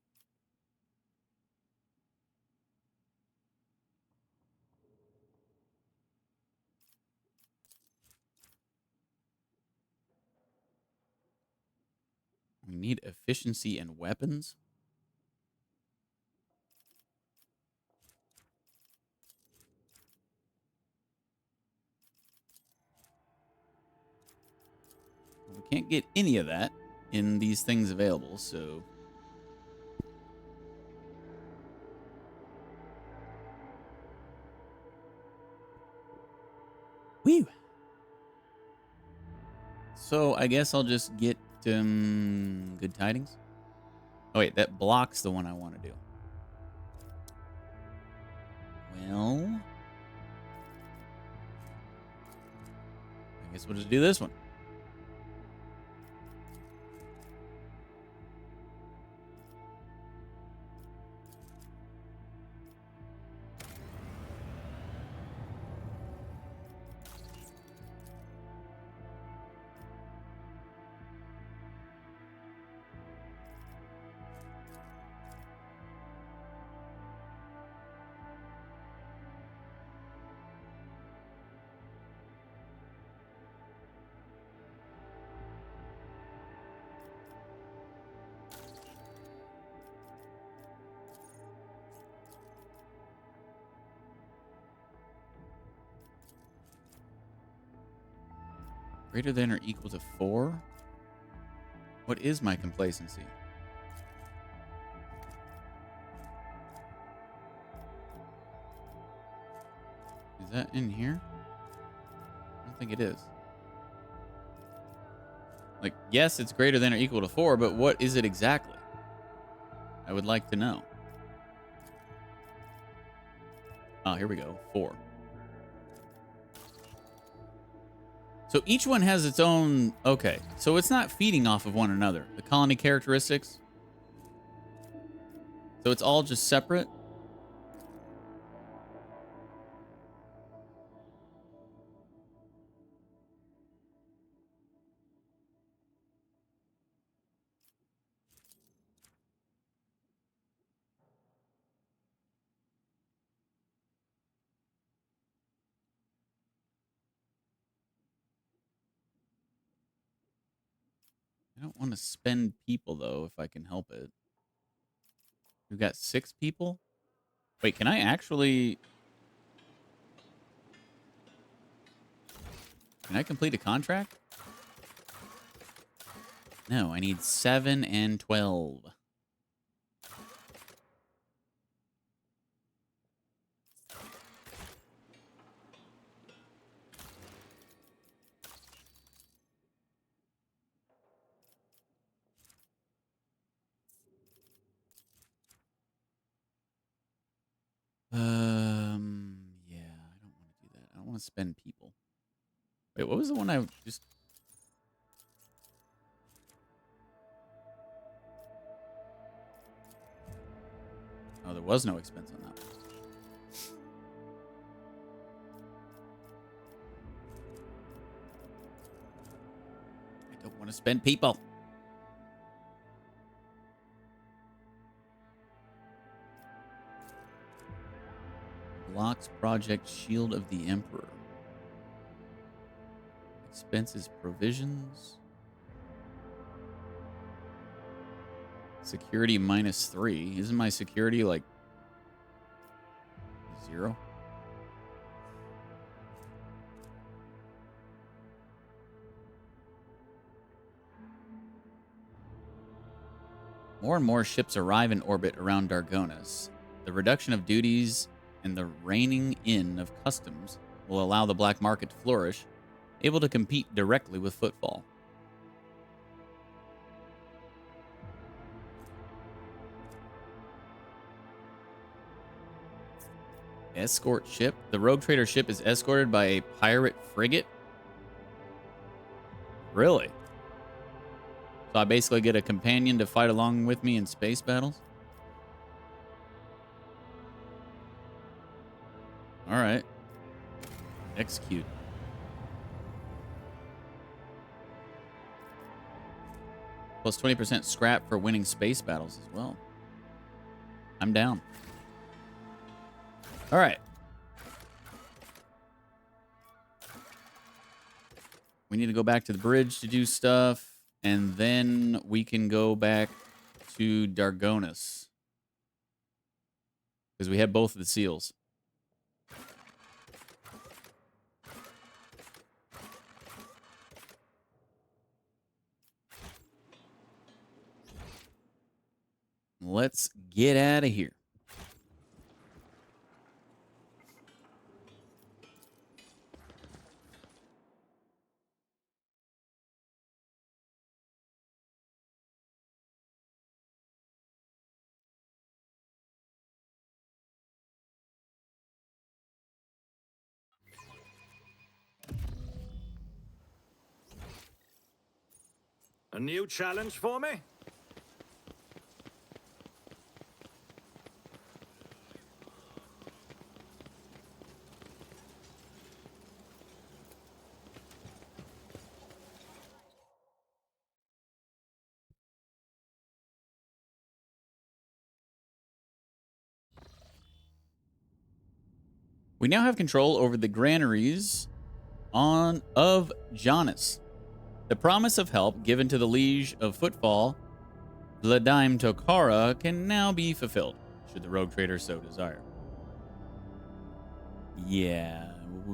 We need efficiency and weapons. We can't get any of that in these things available, so... whew! So I guess I'll just get good tidings. Oh wait, that blocks the one I want to do. Well, I guess we'll just do this one. Greater than or equal to 4? What is my complacency? Is that in here? I don't think it is. Like, yes, it's greater than or equal to 4, but what is it exactly? I would like to know. Oh, here we go. 4. So each one has its own... Okay, so it's not feeding off of one another. The colony characteristics. So it's all just separate. I don't want to spend people, though, if I can help it. We've got 6 people? Wait, can I actually... Can I complete a contract? No, I need 7 and 12. Yeah, I don't want to do that. I don't want to spend people. Wait, what was the one I just... Oh, there was no expense on that one. I don't want to spend people. Blocks Project Shield of the Emperor. Expenses provisions. Security -3. Isn't my security like 0? More and more ships arrive in orbit around Dargonis. The reduction of duties and the reining in of customs will allow the black market to flourish, able to compete directly with Footfall. Escort ship. The rogue trader ship is escorted by a pirate frigate. Really? So I basically get a companion to fight along with me in space battles? All right. Execute. Plus 20% scrap for winning space battles as well. I'm down. All right. We need to go back to the bridge to do stuff, and then we can go back to Dargonis. Because we have both of the seals. Let's get out of here. A new challenge for me? We now have control over the granaries of Janus. The promise of help given to the Liege of Footfall, Vladime Tokara, can now be fulfilled, should the rogue trader so desire. Yeah,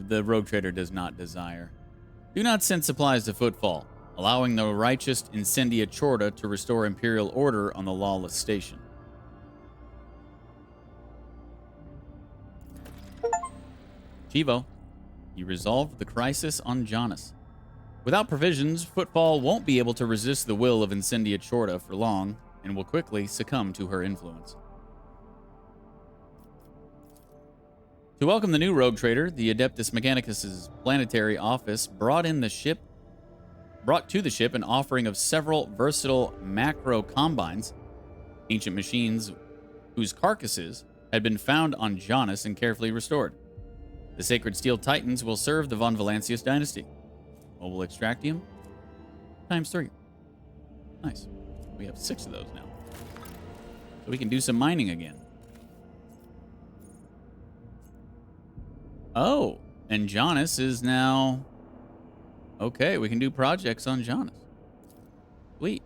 the rogue trader does not desire. Do not send supplies to Footfall, allowing the righteous Incendia Chorda to restore Imperial order on the lawless station. Chivo, you resolved the crisis on Jonas. Without provisions, Footfall won't be able to resist the will of Incendia Chorda for long and will quickly succumb to her influence. To welcome the new rogue trader, the Adeptus Mechanicus' planetary office brought to the ship an offering of several versatile macro combines, ancient machines whose carcasses had been found on Jonas and carefully restored. The Sacred Steel Titans will serve the Von Valancius dynasty. Mobile Extractium, ×3. Nice. We have 6 of those now. So we can do some mining again. Oh, and Jonas is now... Okay, we can do projects on Jonas. Sweet.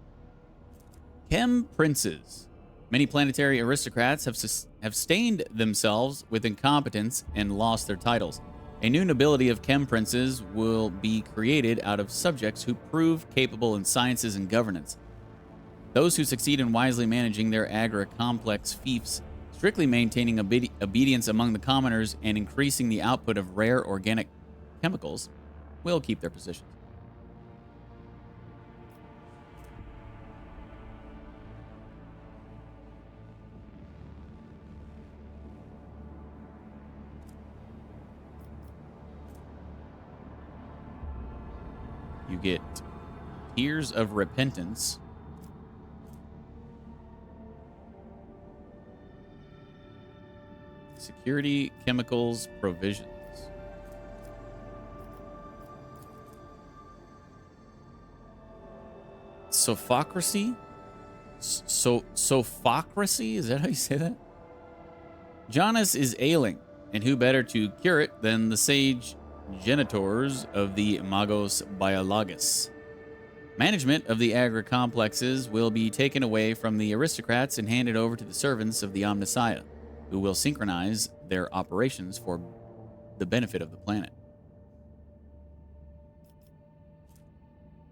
Chem Princes. Many planetary aristocrats have stained themselves with incompetence and lost their titles. A new nobility of Chem Princes will be created out of subjects who prove capable in sciences and governance. Those who succeed in wisely managing their agri-complex fiefs, strictly maintaining obedience among the commoners, and increasing the output of rare organic chemicals will keep their positions. You get Tears of Repentance. Security, chemicals, provisions. Sophocracy? Sophocracy? Is that how you say that? Jonas is ailing, and who better to cure it than the sage genitors of the Magos Biologus. Management of the agri-complexes will be taken away from the aristocrats and handed over to the servants of the Omnissiah, who will synchronize their operations for the benefit of the planet.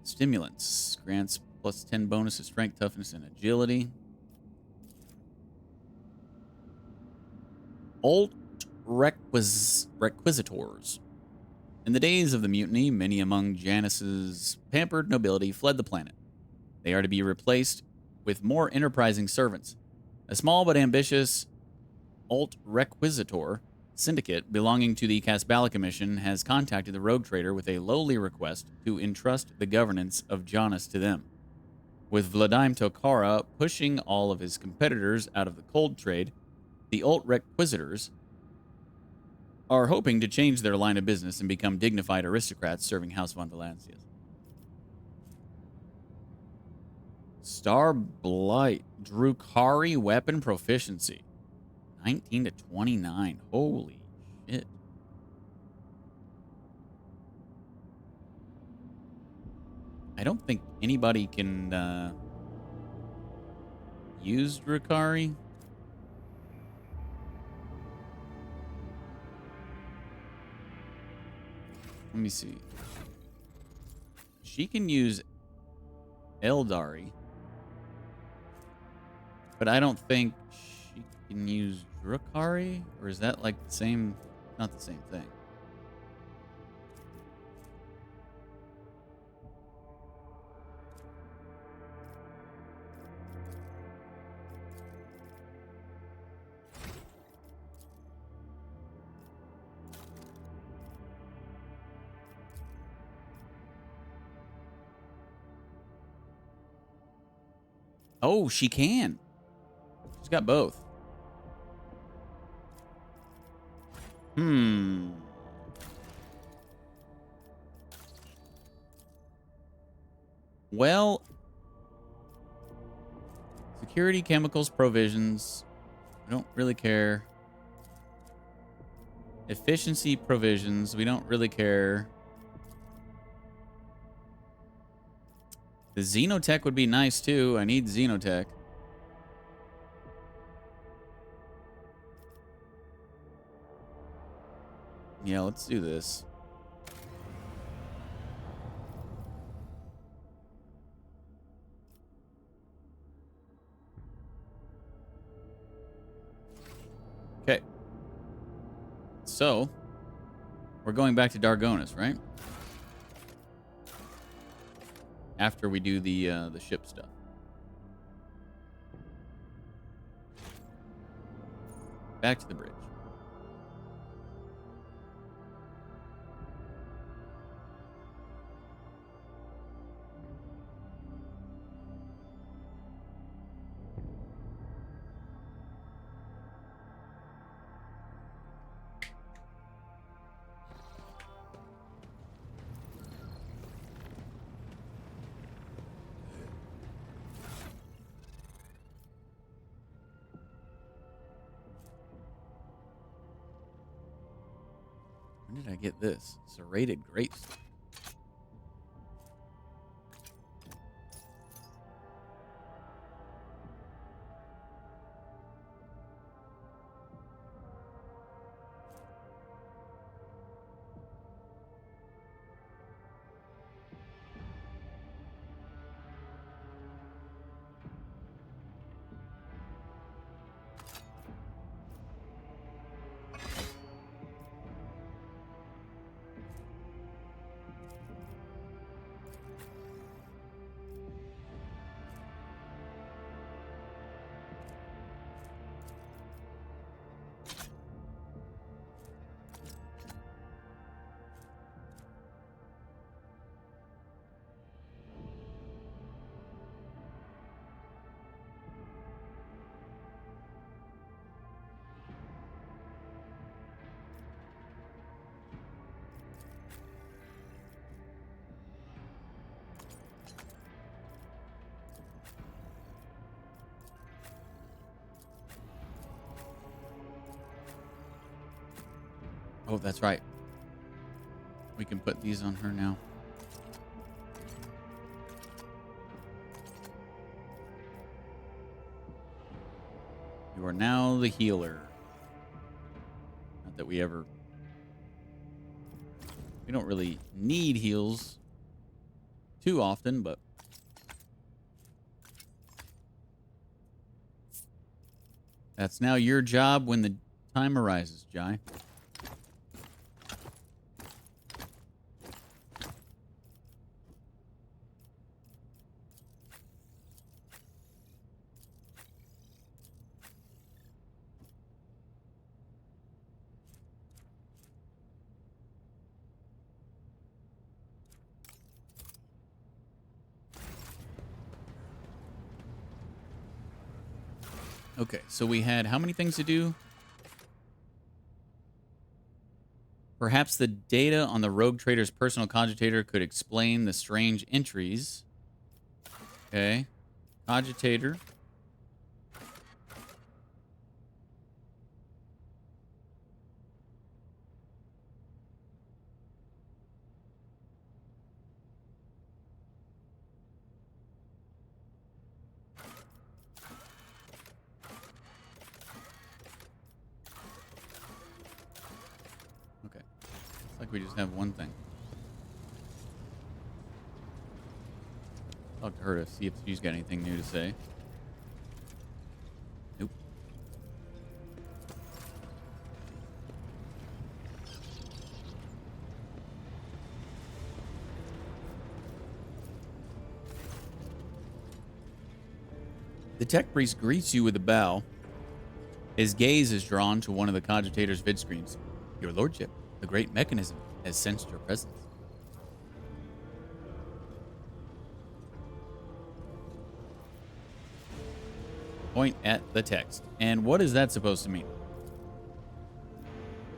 Stimulants grants plus 10 bonus to strength, toughness, and agility. Alt Requisitors. In the days of the mutiny, many among Janus's pampered nobility fled the planet. They are to be replaced with more enterprising servants. A small but ambitious Alt Requisitor syndicate belonging to the Casbala Commission has contacted the rogue trader with a lowly request to entrust the governance of Janus to them. With Vladimir Tokara pushing all of his competitors out of the cold trade, the Alt Requisitors are hoping to change their line of business and become dignified aristocrats serving House Von Valancius. Star Blight. Drukari weapon proficiency. 19 to 29. Holy shit. I don't think anybody can use Drukari. Let me see. She can use Eldari, but I don't think she can use Drukari, or is that like the same? Not the same thing. Oh, she can. She's got both. Well, security, chemicals, provisions. We don't really care. Efficiency, provisions. We don't really care. The Xenotech would be nice too. I need Xenotech. Yeah, let's do this. So, we're going back to Dargonis, right? After we do the ship stuff. Back to the bridge. When did I get this? Serrated grapes. Oh, that's right. We can put these on her now. You are now the healer. Not that we ever... We don't really need heals too often, but... That's now your job when the time arises, Jai. Okay, so we had how many things to do? Perhaps the data on the rogue trader's personal cogitator could explain the strange entries. Okay. Cogitator. Like we just have one thing. Talk to her to see if she's got anything new to say. Nope. The tech priest greets you with a bow. His gaze is drawn to one of the cogitator's vid screens. Your lordship. The great mechanism has sensed your presence. Point at the text. And what is that supposed to mean?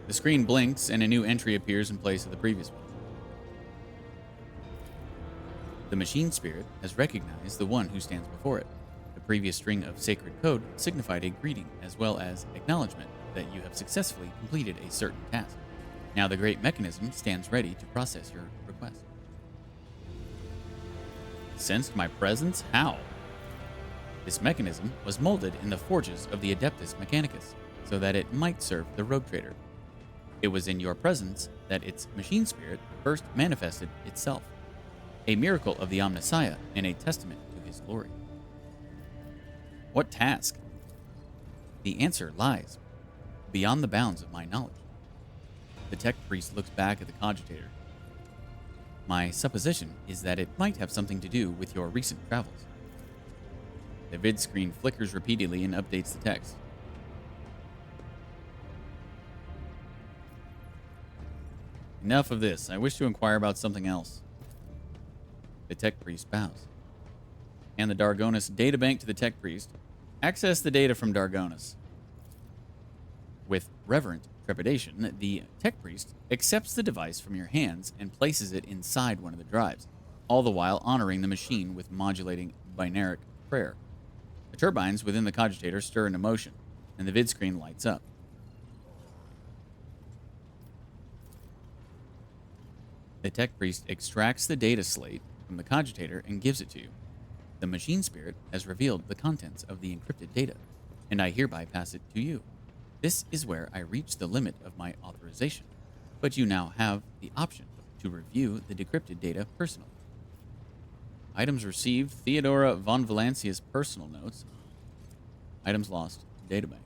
The screen blinks and a new entry appears in place of the previous one. The machine spirit has recognized the one who stands before it. The previous string of sacred code signified a greeting as well as acknowledgement that you have successfully completed a certain task. Now the great mechanism stands ready to process your request. Sensed my presence? How? This mechanism was molded in the forges of the Adeptus Mechanicus so that it might serve the rogue trader. It was in your presence that its machine spirit first manifested itself, a miracle of the Omnissiah and a testament to his glory. What task? The answer lies beyond the bounds of my knowledge. The tech priest looks back at the cogitator. My supposition is that it might have something to do with your recent travels. The vid screen flickers repeatedly and updates the text. Enough of this. I wish to inquire about something else. The tech priest bows. Hand the Dargonis databank to the tech priest. Access the data from Dargonis. With reverent trepidation, the tech priest accepts the device from your hands and places it inside one of the drives, all the while honoring the machine with modulating binaric prayer. The turbines within the cogitator stir into motion, and the vid screen lights up. The tech priest extracts the data slate from the cogitator and gives it to you. The machine spirit has revealed the contents of the encrypted data, and I hereby pass it to you. This is where I reach the limit of my authorization, but you now have the option to review the decrypted data personally. Items received, Theodora von Valancia's personal notes. Items lost, databank.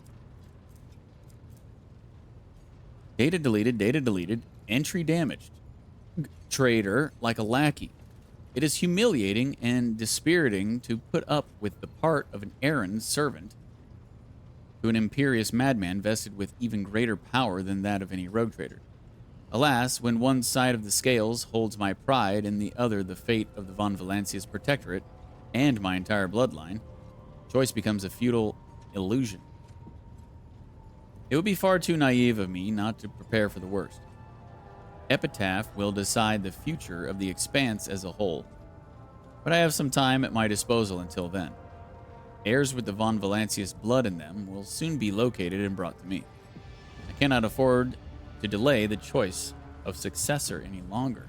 Data deleted, entry damaged. Trader like a lackey. It is humiliating and dispiriting to put up with the part of an errand servant to an imperious madman vested with even greater power than that of any rogue trader. Alas, when one side of the scales holds my pride and the other the fate of the von Valancia's protectorate and my entire bloodline, choice becomes a futile illusion. It would be far too naive of me not to prepare for the worst. Epitaph will decide the future of the Expanse as a whole, but I have some time at my disposal until then. Heirs with the von Valancia's blood in them will soon be located and brought to me. I cannot afford to delay the choice of successor any longer.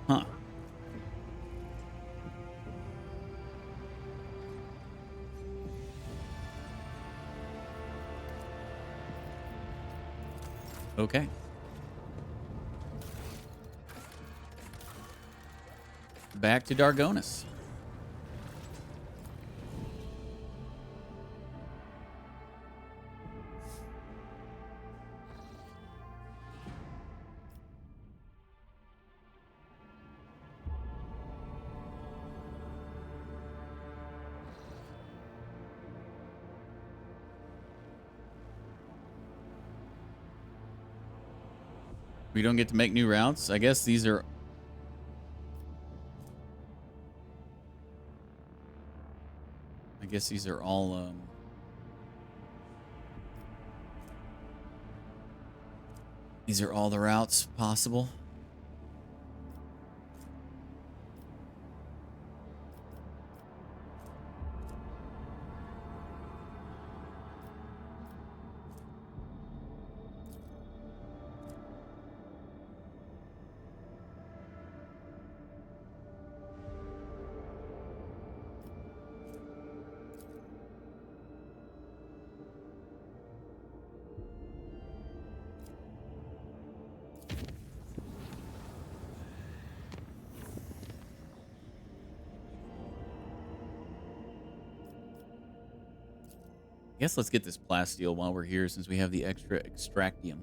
Huh. Okay. Back to Dargonis. We don't get to make new routes. I guess these are... I guess these are all... These are all the routes possible. I guess let's get this plasteel while we're here since we have the extra extractium.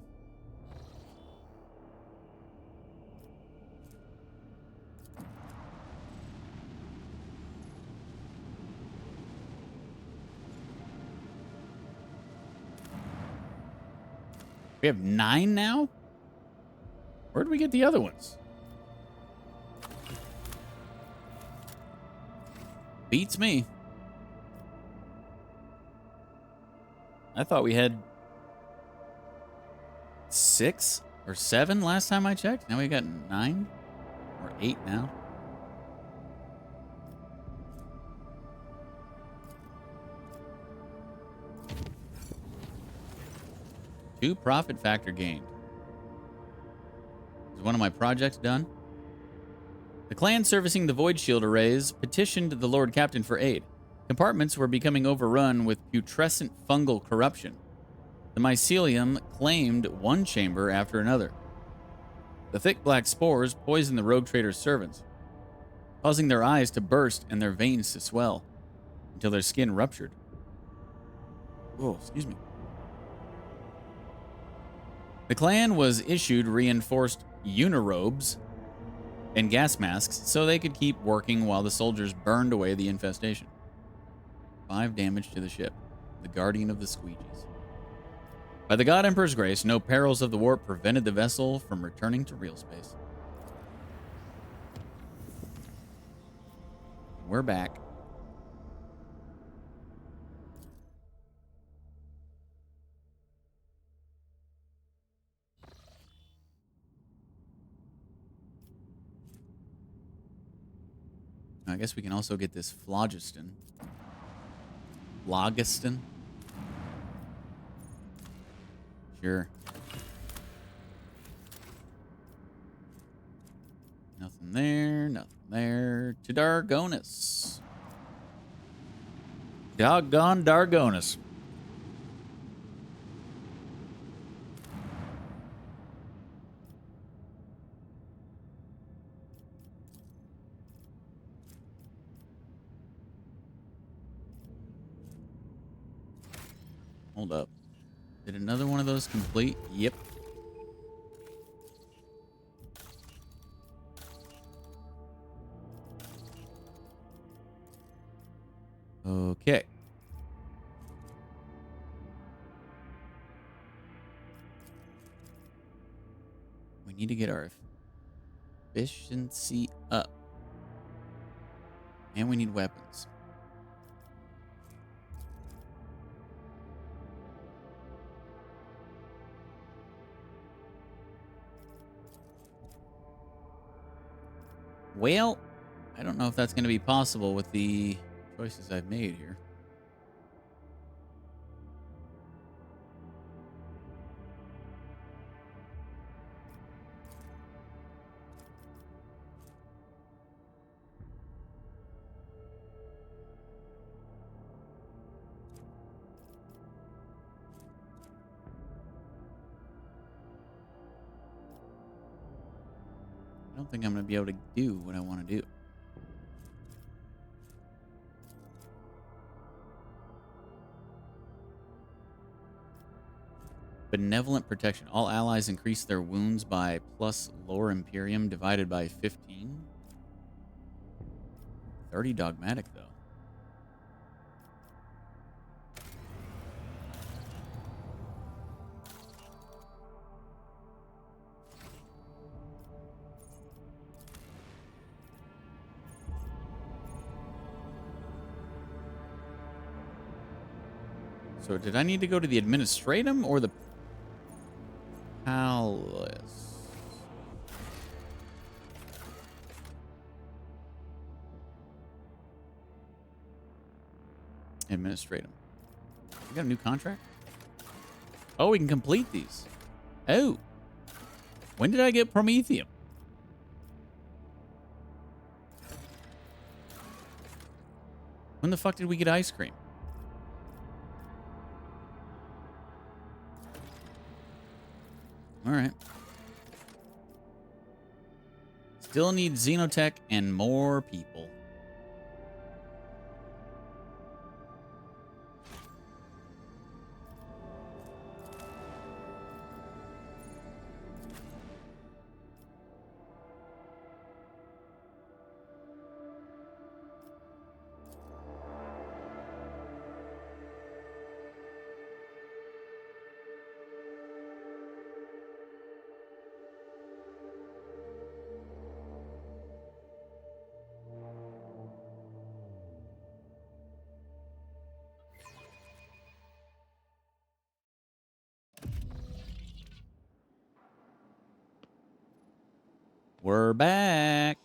We have 9 now? Where did we get the other ones? Beats me. I thought we had 6 or 7 last time I checked. Now we got 9 or 8 now. Two profit factor gained. Is one of my projects done? The clan servicing the Void Shield arrays petitioned the Lord Captain for aid. Compartments were becoming overrun with putrescent fungal corruption. The mycelium claimed one chamber after another. The thick black spores poisoned the rogue trader's servants, causing their eyes to burst and their veins to swell, until their skin ruptured. Oh, excuse me. The clan was issued reinforced unirobes and gas masks so they could keep working while the soldiers burned away the infestation. 5 damage to the ship, the guardian of the squeegees. By the God Emperor's grace, no perils of the warp prevented the vessel from returning to real space. We're back. I guess we can also get this phlogiston. Phlogiston? Sure. Nothing there, nothing there. To Dargonus. Doggone Dargonus. Hold up. Did another one of those complete? Yep. Okay. We need to get our efficiency up. And we need weapons. Well, I don't know if that's going to be possible with the choices I've made here. I don't think I'm going to be able to do what I want to do. Benevolent protection. All allies increase their wounds by plus lore Imperium divided by 15. 30 dogmatic, though. So did I need to go to the administratum or the palace? Administratum. We got a new contract? Oh, we can complete these. Oh. When did I get Promethium? When the fuck did we get ice cream? All right. Still need Xenotech and more people. We're back.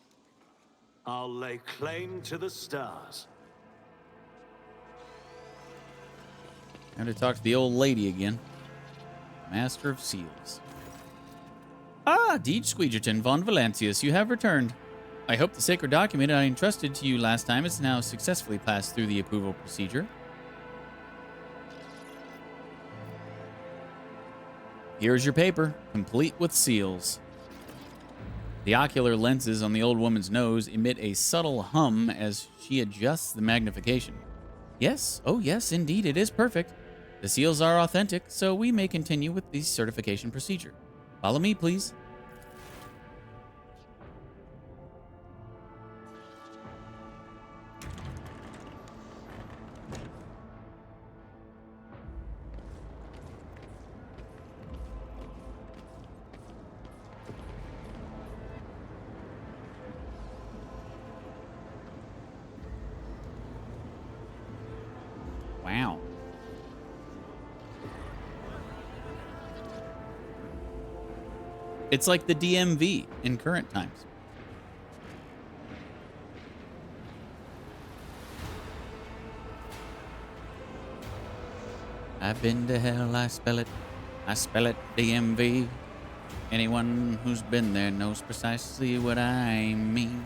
I'll lay claim to the stars. Time to talk to the old lady again. Master of Seals. Ah, DeejTheSqueejerton von Valancius, you have returned. I hope the sacred document I entrusted to you last time has now successfully passed through the approval procedure. Here's your paper, complete with seals. The ocular lenses on the old woman's nose emit a subtle hum as she adjusts the magnification. Yes, oh yes, indeed, it is perfect. The seals are authentic, so we may continue with the certification procedure. Follow me, please. Wow. It's like the DMV in current times. I've been to hell, I spell it DMV. Anyone who's been there knows precisely what I mean.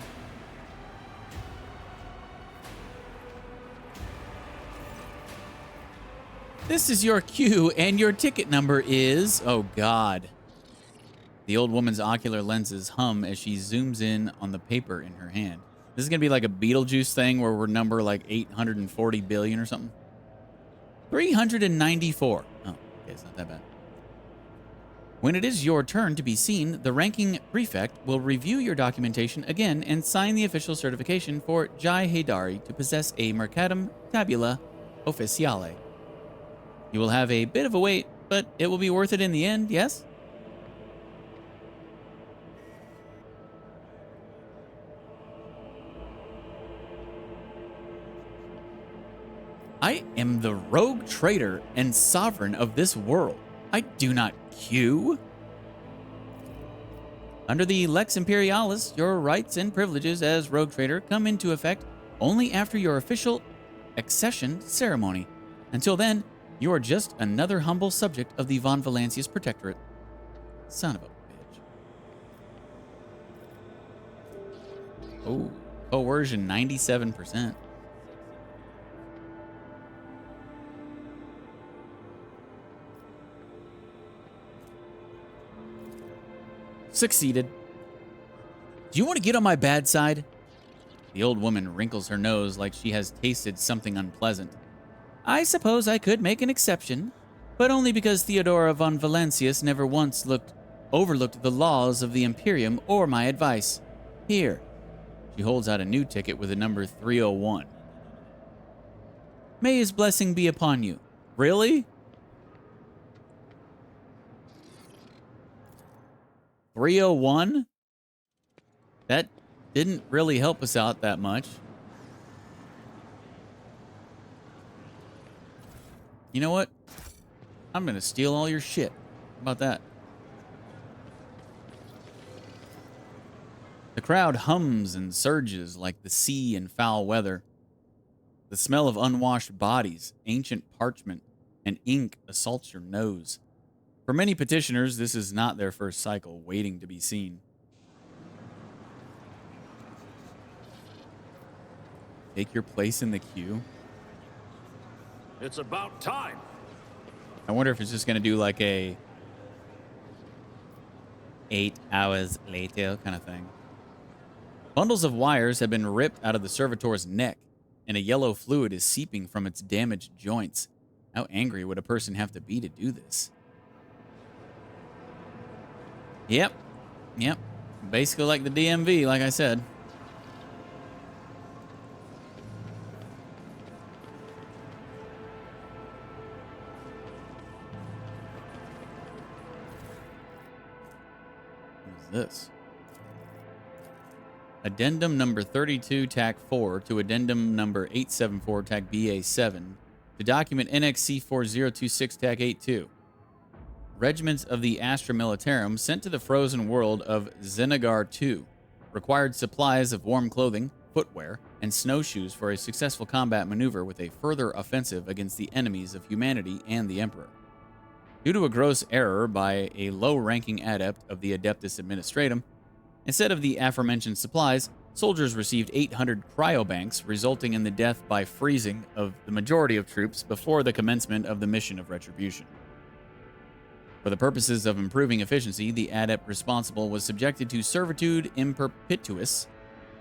This is your queue, and your ticket number is... Oh, God. The old woman's ocular lenses hum as she zooms in on the paper in her hand. This is going to be like a Beetlejuice thing where we're number like 840 billion or something. 394. Oh, okay, it's not that bad. When it is your turn to be seen, the ranking prefect will review your documentation again and sign the official certification for Jai Haydari to possess a Mercatum Tabula Officiale. You will have a bit of a wait, but it will be worth it in the end, yes? I am the rogue trader and sovereign of this world. I do not queue. Under the Lex Imperialis, your rights and privileges as rogue trader come into effect only after your official accession ceremony. Until then, you are just another humble subject of the Von Valancius Protectorate. Son of a bitch. Oh, coercion 97%. Succeeded. Do you want to get on my bad side? The old woman wrinkles her nose like she has tasted something unpleasant. I suppose I could make an exception, but only because Theodora von Valancius never once overlooked the laws of the Imperium or my advice. Here. She holds out a new ticket with the number 301. May his blessing be upon you. Really? 301? That didn't really help us out that much. You know what? I'm going to steal all your shit. How about that? The crowd hums and surges like the sea in foul weather. The smell of unwashed bodies, ancient parchment, and ink assaults your nose. For many petitioners, this is not their first cycle, waiting to be seen. Take your place in the queue? It's about time. I wonder if it's just going to do like a 8 hours later kind of thing. Bundles of wires have been ripped out of the servitor's neck, and a yellow fluid is seeping from its damaged joints. How angry would a person have to be to do this? Yep. Basically like the DMV, like I said. What is this? Addendum number 32, TAC 4 to Addendum number 874, TAC BA 7 to document NXC 4026, TAC 82. Regiments of the Astra Militarum sent to the frozen world of Zenagar II required supplies of warm clothing, footwear, and snowshoes for a successful combat maneuver with a further offensive against the enemies of humanity and the Emperor. Due to a gross error by a low-ranking adept of the Adeptus Administratum, instead of the aforementioned supplies, soldiers received 800 cryobanks, resulting in the death by freezing of the majority of troops before the commencement of the mission of retribution. For the purposes of improving efficiency, the adept responsible was subjected to servitude in perpetuis,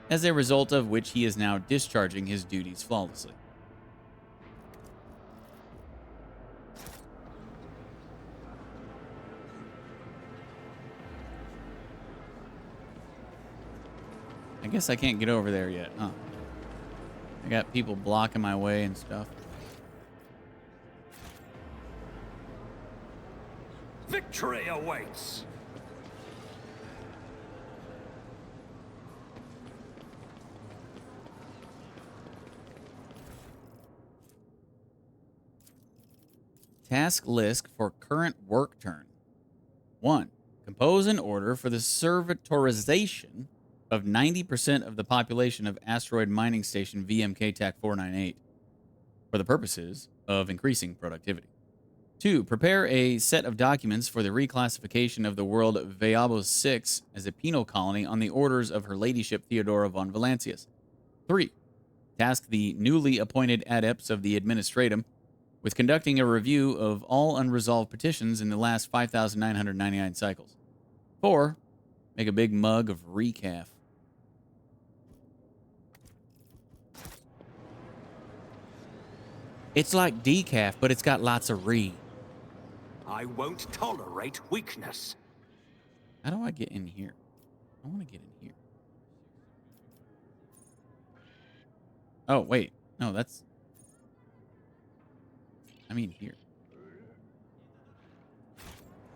as a result of which he is now discharging his duties flawlessly. I guess I can't get over there yet, huh? I got people blocking my way and stuff. Victory awaits! Task list for current work turn. 1. Compose an order for the servitorization of 90% of the population of asteroid mining station VMK TAC 498 for the purposes of increasing productivity. 2. Prepare a set of documents for the reclassification of the world Veabos 6 as a penal colony on the orders of Her Ladyship Theodora von Valancius. 3. Task the newly appointed adepts of the Administratum with conducting a review of all unresolved petitions in the last 5,999 cycles. 4. Make a big mug of recaf. It's like decaf, but it's got lots of re. I won't tolerate weakness. How do I get in here? I want to get in here. Oh, wait. No, that's... I mean here.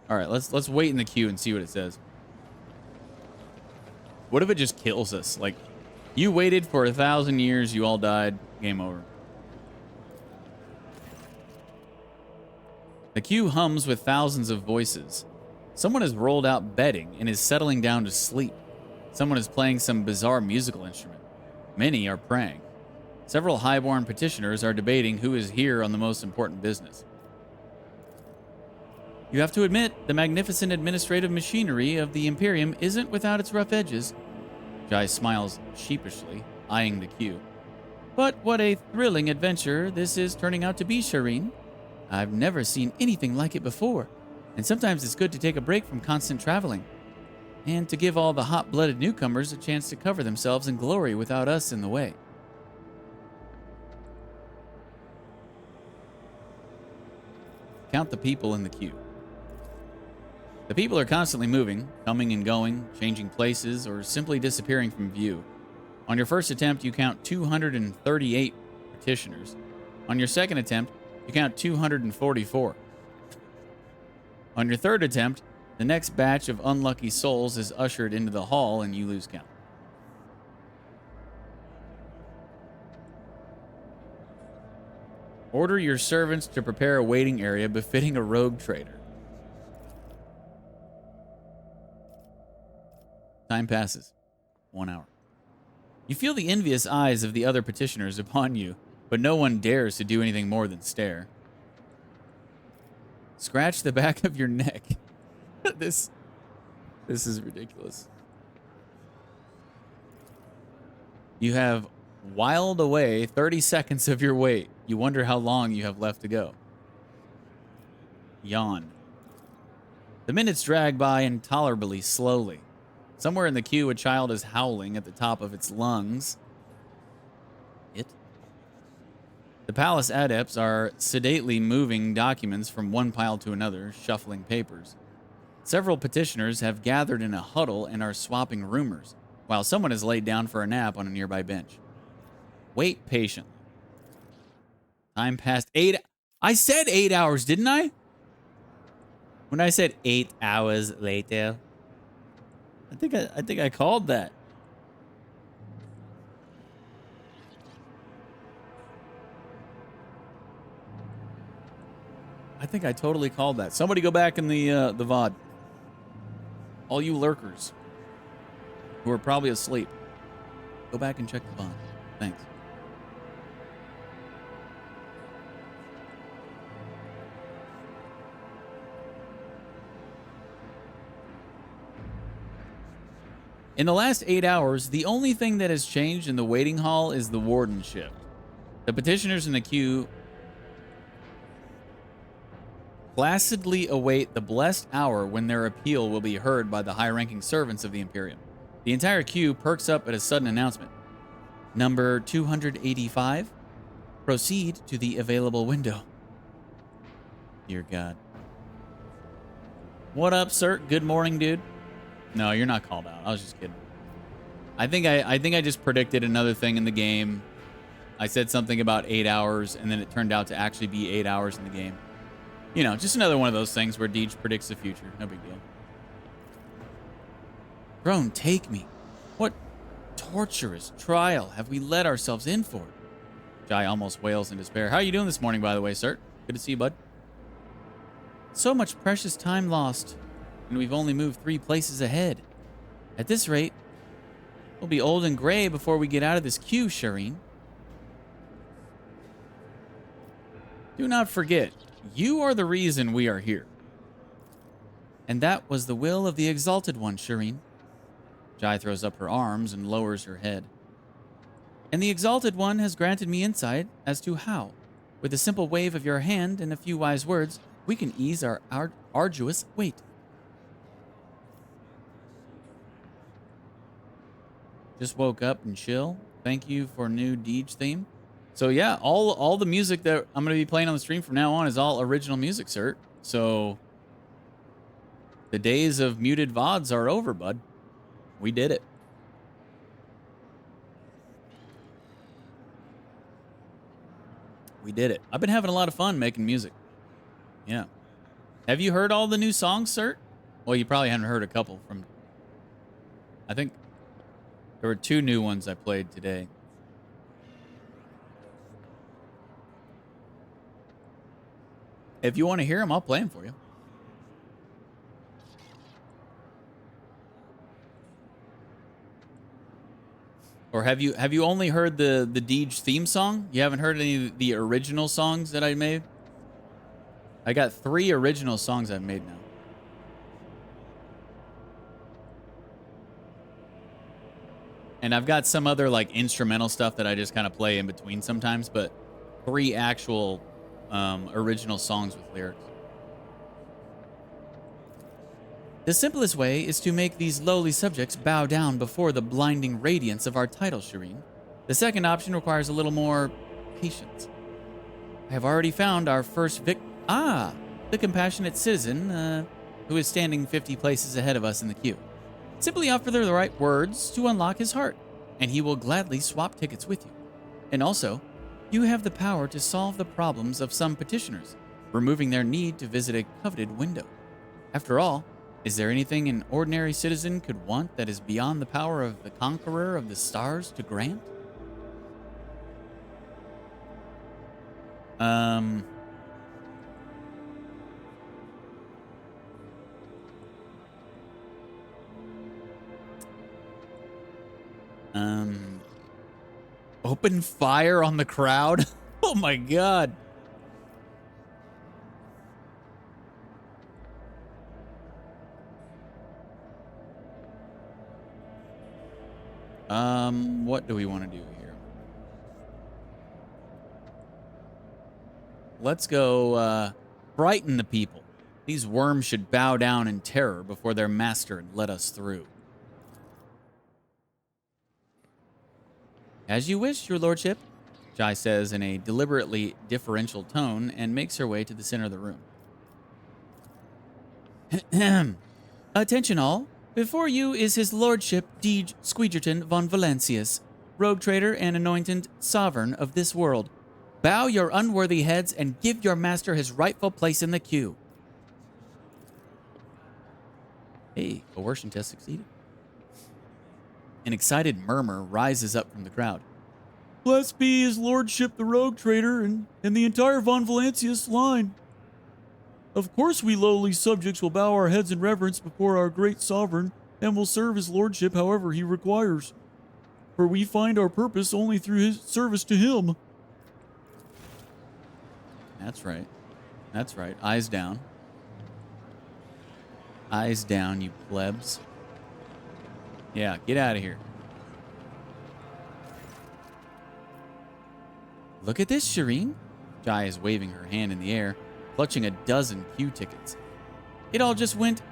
All right, let's wait in the queue and see what it says. What if it just kills us? Like, you waited for 1,000 years, you all died, game over. The queue hums with thousands of voices. Someone has rolled out bedding and is settling down to sleep. Someone is playing some bizarre musical instrument. Many are praying. Several highborn petitioners are debating who is here on the most important business. You have to admit, the magnificent administrative machinery of the Imperium isn't without its rough edges. Jai smiles sheepishly, eyeing the queue. But what a thrilling adventure this is turning out to be, Shireen. I've never seen anything like it before, and sometimes it's good to take a break from constant traveling, and to give all the hot-blooded newcomers a chance to cover themselves in glory without us in the way. Count the people in the queue. The people are constantly moving, coming and going, changing places, or simply disappearing from view. On your first attempt, you count 238 petitioners. On your second attempt, you count 244. On your third attempt, the next batch of unlucky souls is ushered into the hall and you lose count. Order your servants to prepare a waiting area befitting a rogue trader. Time passes. 1 hour. You feel the envious eyes of the other petitioners upon you, but no one dares to do anything more than stare. Scratch the back of your neck. This is ridiculous. You have whiled away 30 seconds of your wait. You wonder how long you have left to go. Yawn. The minutes drag by intolerably slowly. Somewhere in the queue, a child is howling at the top of its lungs. The palace adepts are sedately moving documents from one pile to another, shuffling papers. Several petitioners have gathered in a huddle and are swapping rumors, while someone is laid down for a nap on a nearby bench. Wait patiently. Time passed 8... I said 8 hours, didn't I? When I said 8 hours later, I think I called that. I think I totally called that. Somebody go back in the VOD. All you lurkers who are probably asleep, go back and check the VOD. Thanks. In the last 8 hours, the only thing that has changed in the waiting hall is the wardenship. The petitioners in the queue placidly await the blessed hour when their appeal will be heard by the high-ranking servants of the Imperium. The entire queue perks up at a sudden announcement. Number 285, proceed to the available window. Dear God. What up, sir? Good morning, dude. No, you're not called out. I was just kidding. I think I just predicted another thing in the game. I said something about 8 hours, and then it turned out to actually be 8 hours in the game. You know, just another one of those things where Deej predicts the future. No big deal. Throne, take me. What torturous trial have we let ourselves in for? Jai almost wails in despair. How are you doing this morning, by the way, sir? Good to see you, bud. So much precious time lost, and we've only moved 3 places ahead. At this rate, we'll be old and gray before we get out of this queue, Shireen. Do not forget, you are the reason we are here. And that was the will of the Exalted One, Shireen. Jai throws up her arms and lowers her head. And the Exalted One has granted me insight as to how, with a simple wave of your hand and a few wise words, we can ease our arduous weight. Just woke up and chill. Thank you for new Deej theme. So yeah, all the music that I'm going to be playing on the stream from now on is all original music, sir. So the days of muted VODs are over, bud. We did it. We did it. I've been having a lot of fun making music. Yeah. Have you heard all the new songs, sir? Well, you probably haven't heard a couple from... I think there were 2 new ones I played today. If you want to hear them, I'll play them for you. Or have you only heard the Deej theme song? You haven't heard any of the original songs that I made? I got 3 original songs I've made now. And I've got some other like instrumental stuff that I just kind of play in between sometimes, but 3 actual original songs with lyrics. The simplest way is to make these lowly subjects bow down before the blinding radiance of our title, Shireen. The second option requires a little more patience. I have already found our first the compassionate citizen who is standing 50 places ahead of us in the queue. Simply offer the right words to unlock his heart, and he will gladly swap tickets with you. And also, you have the power to solve the problems of some petitioners, removing their need to visit a coveted window. After all, is there anything an ordinary citizen could want that is beyond the power of the conqueror of the stars to grant? Open fire on the crowd? Oh my god. What do we want to do here? Let's go, frighten the people. These worms should bow down in terror before their master and let us through. As you wish, your lordship, Jai says in a deliberately deferential tone and makes her way to the center of the room. Attention all. Before you is his lordship DeejTheSqueejerton von Valancius, rogue trader and anointed sovereign of this world. Bow your unworthy heads and give your master his rightful place in the queue. Hey, coercion test succeeded. An excited murmur rises up from the crowd. Blessed be his lordship the rogue trader and the entire von Valancius line. Of course we lowly subjects will bow our heads in reverence before our great sovereign and will serve his lordship however he requires. For we find our purpose only through his service to him. That's right. That's right. Eyes down. Eyes down, you plebs. Yeah, get out of here. Look at this, Shireen. Jai is waving her hand in the air, clutching a dozen queue tickets. It all just went...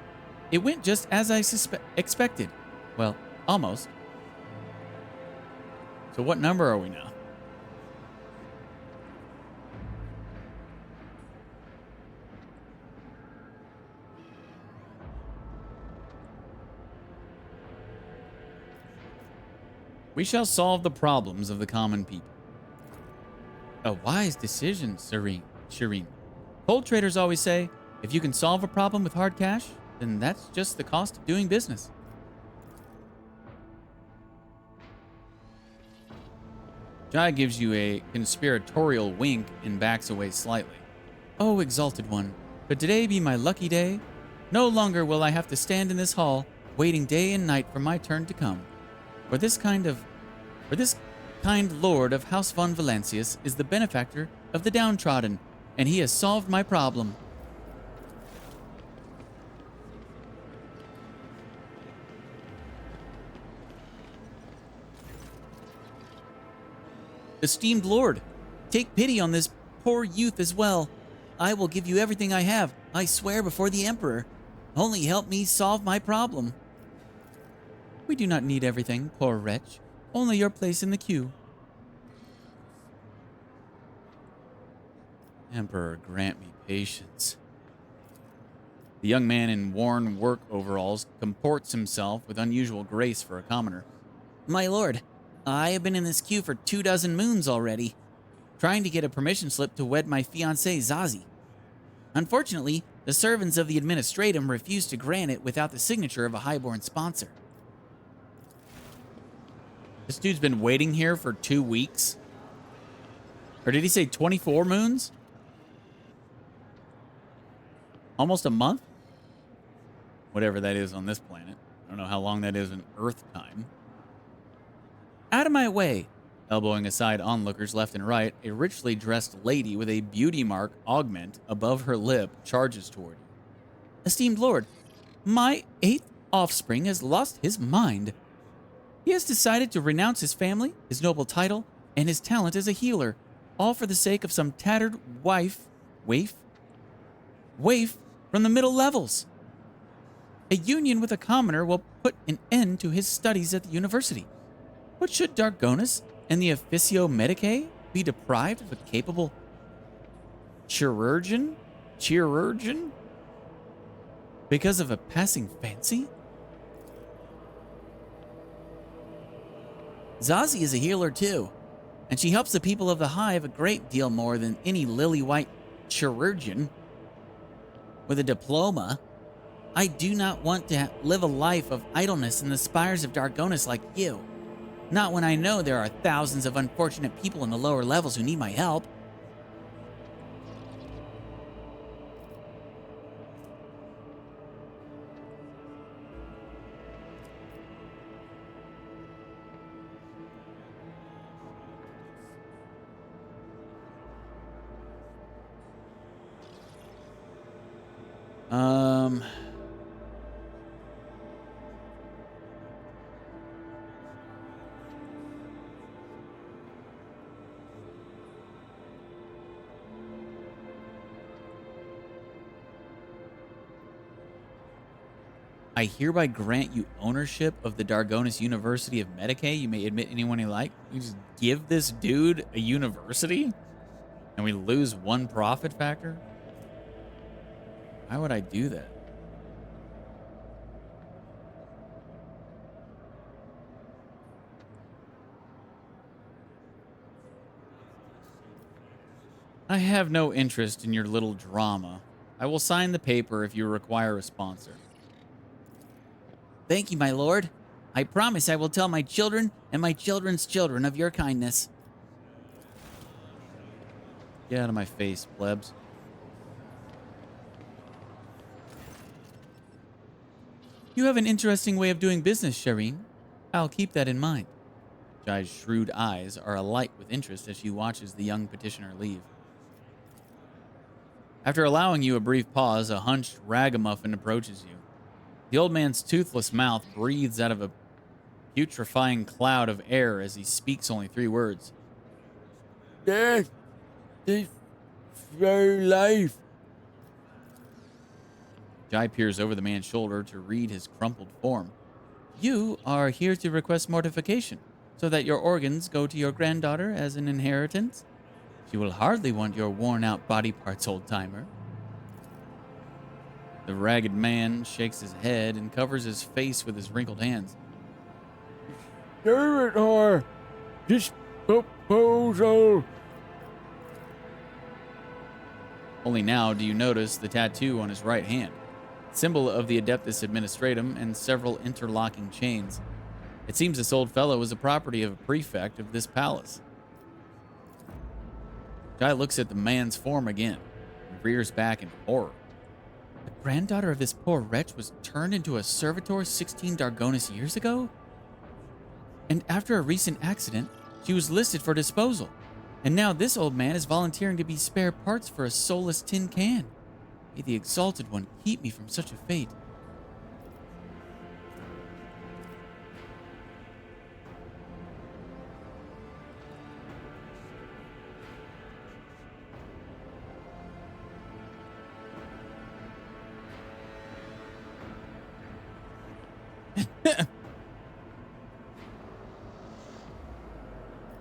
It went just as I expected. Well, almost. So what number are we now? We shall solve the problems of the common people. A wise decision, Shireen. Gold traders always say, if you can solve a problem with hard cash, then that's just the cost of doing business. Jai gives you a conspiratorial wink and backs away slightly. Oh, exalted one, could today be my lucky day? No longer will I have to stand in this hall, waiting day and night for my turn to come. For this kind lord of House von Valancius is the benefactor of the downtrodden, and he has solved my problem. Esteemed lord, take pity on this poor youth as well. I will give you everything I have, I swear before the Emperor. Only help me solve my problem. We do not need everything, poor wretch. Only your place in the queue. Emperor, grant me patience. The young man in worn work overalls comports himself with unusual grace for a commoner. My lord, I have been in this queue for 24 moons already, trying to get a permission slip to wed my fiancée Zazie. Unfortunately, the servants of the administratum refused to grant it without the signature of a highborn sponsor. This dude's been waiting here for 2 weeks? Or did he say 24 moons? Almost a month? Whatever that is on this planet. I don't know how long that is in Earth time. Out of my way! Elbowing aside onlookers left and right, a richly dressed lady with a beauty mark augment above her lip charges toward you. Esteemed lord, my 8th offspring has lost his mind. He has decided to renounce his family, his noble title, and his talent as a healer, all for the sake of some tattered waif from the middle levels. A union with a commoner will put an end to his studies at the university. But should Dargonus and the Officio Medicae be deprived of a capable chirurgeon? Because of a passing fancy? Zazie is a healer too, and she helps the people of the Hive a great deal more than any lily-white chirurgeon. With a diploma, I do not want to live a life of idleness in the spires of Dargonus like you. Not when I know there are thousands of unfortunate people in the lower levels who need my help. I hereby grant you ownership of the Dargonus University of Medicae. You may admit anyone you like. You just give this dude a university? And we lose 1 profit factor? Why would I do that? I have no interest in your little drama. I will sign the paper if you require a sponsor. Thank you, my lord. I promise I will tell my children and my children's children of your kindness. Get out of my face, plebs. You have an interesting way of doing business, Shireen. I'll keep that in mind. Jai's shrewd eyes are alight with interest as she watches the young petitioner leave. After allowing you a brief pause, a hunched ragamuffin approaches you. The old man's toothless mouth breathes out of a putrefying cloud of air as he speaks only 3 words. Death is very life. Jai peers over the man's shoulder to read his crumpled form. You are here to request mortification, so that your organs go to your granddaughter as an inheritance? She will hardly want your worn-out body parts, old-timer. The ragged man shakes his head and covers his face with his wrinkled hands. There it are. Disposal. Only now do you notice the tattoo on his right hand, symbol of the Adeptus Administratum and several interlocking chains. It seems this old fellow was a property of a prefect of this palace. Jai looks at the man's form again and rears back in horror. The granddaughter of this poor wretch was turned into a servitor 16 Dargonis years ago? And after a recent accident, she was listed for disposal. And now this old man is volunteering to be spare parts for a soulless tin can. May the Exalted One keep me from such a fate.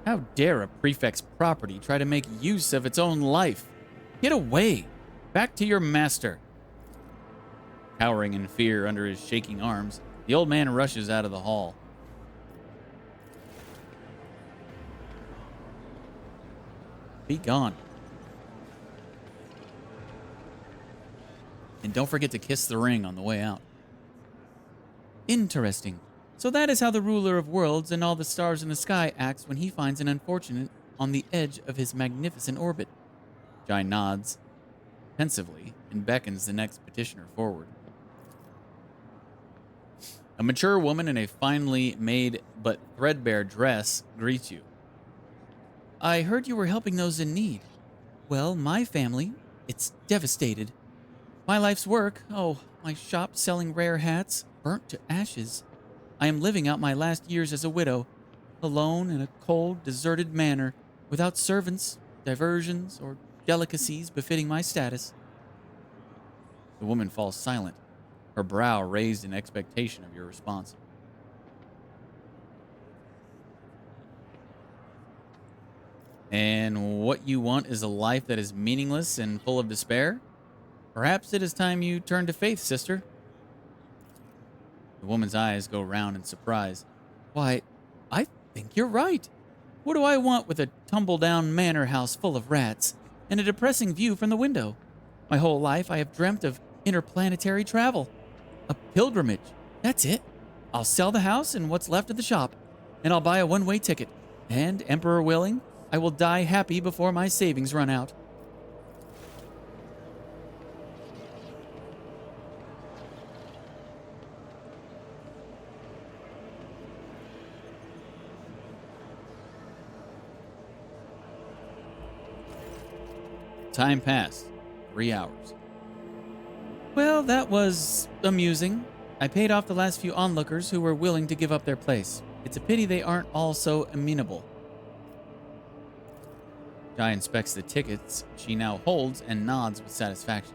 How dare a prefect's property try to make use of its own life? Get away! Back to your master! Cowering in fear under his shaking arms, the old man rushes out of the hall. Be gone. And don't forget to kiss the ring on the way out. Interesting. So that is how the ruler of worlds and all the stars in the sky acts when he finds an unfortunate on the edge of his magnificent orbit. Jai nods pensively and beckons the next petitioner forward. A mature woman in a finely made but threadbare dress greets you. I heard you were helping those in need. Well, my family, it's devastated. My life's work, my shop selling rare hats, burnt to ashes. I am living out my last years as a widow, alone in a cold, deserted manor, without servants, diversions, or delicacies befitting my status. The woman falls silent, her brow raised in expectation of your response. And what you want is a life that is meaningless and full of despair? Perhaps it is time you turn to faith, sister. The woman's eyes go round in surprise. Why, I think you're right. What do I want with a tumble-down manor house full of rats and a depressing view from the window? My whole life I have dreamt of interplanetary travel. A pilgrimage. That's it. I'll sell the house and what's left of the shop, and I'll buy a one-way ticket. And, Emperor willing, I will die happy before my savings run out. Time passed. 3 hours. Well, that was amusing. I paid off the last few onlookers who were willing to give up their place. It's a pity they aren't all so amenable. Jai inspects the tickets she now holds and nods with satisfaction.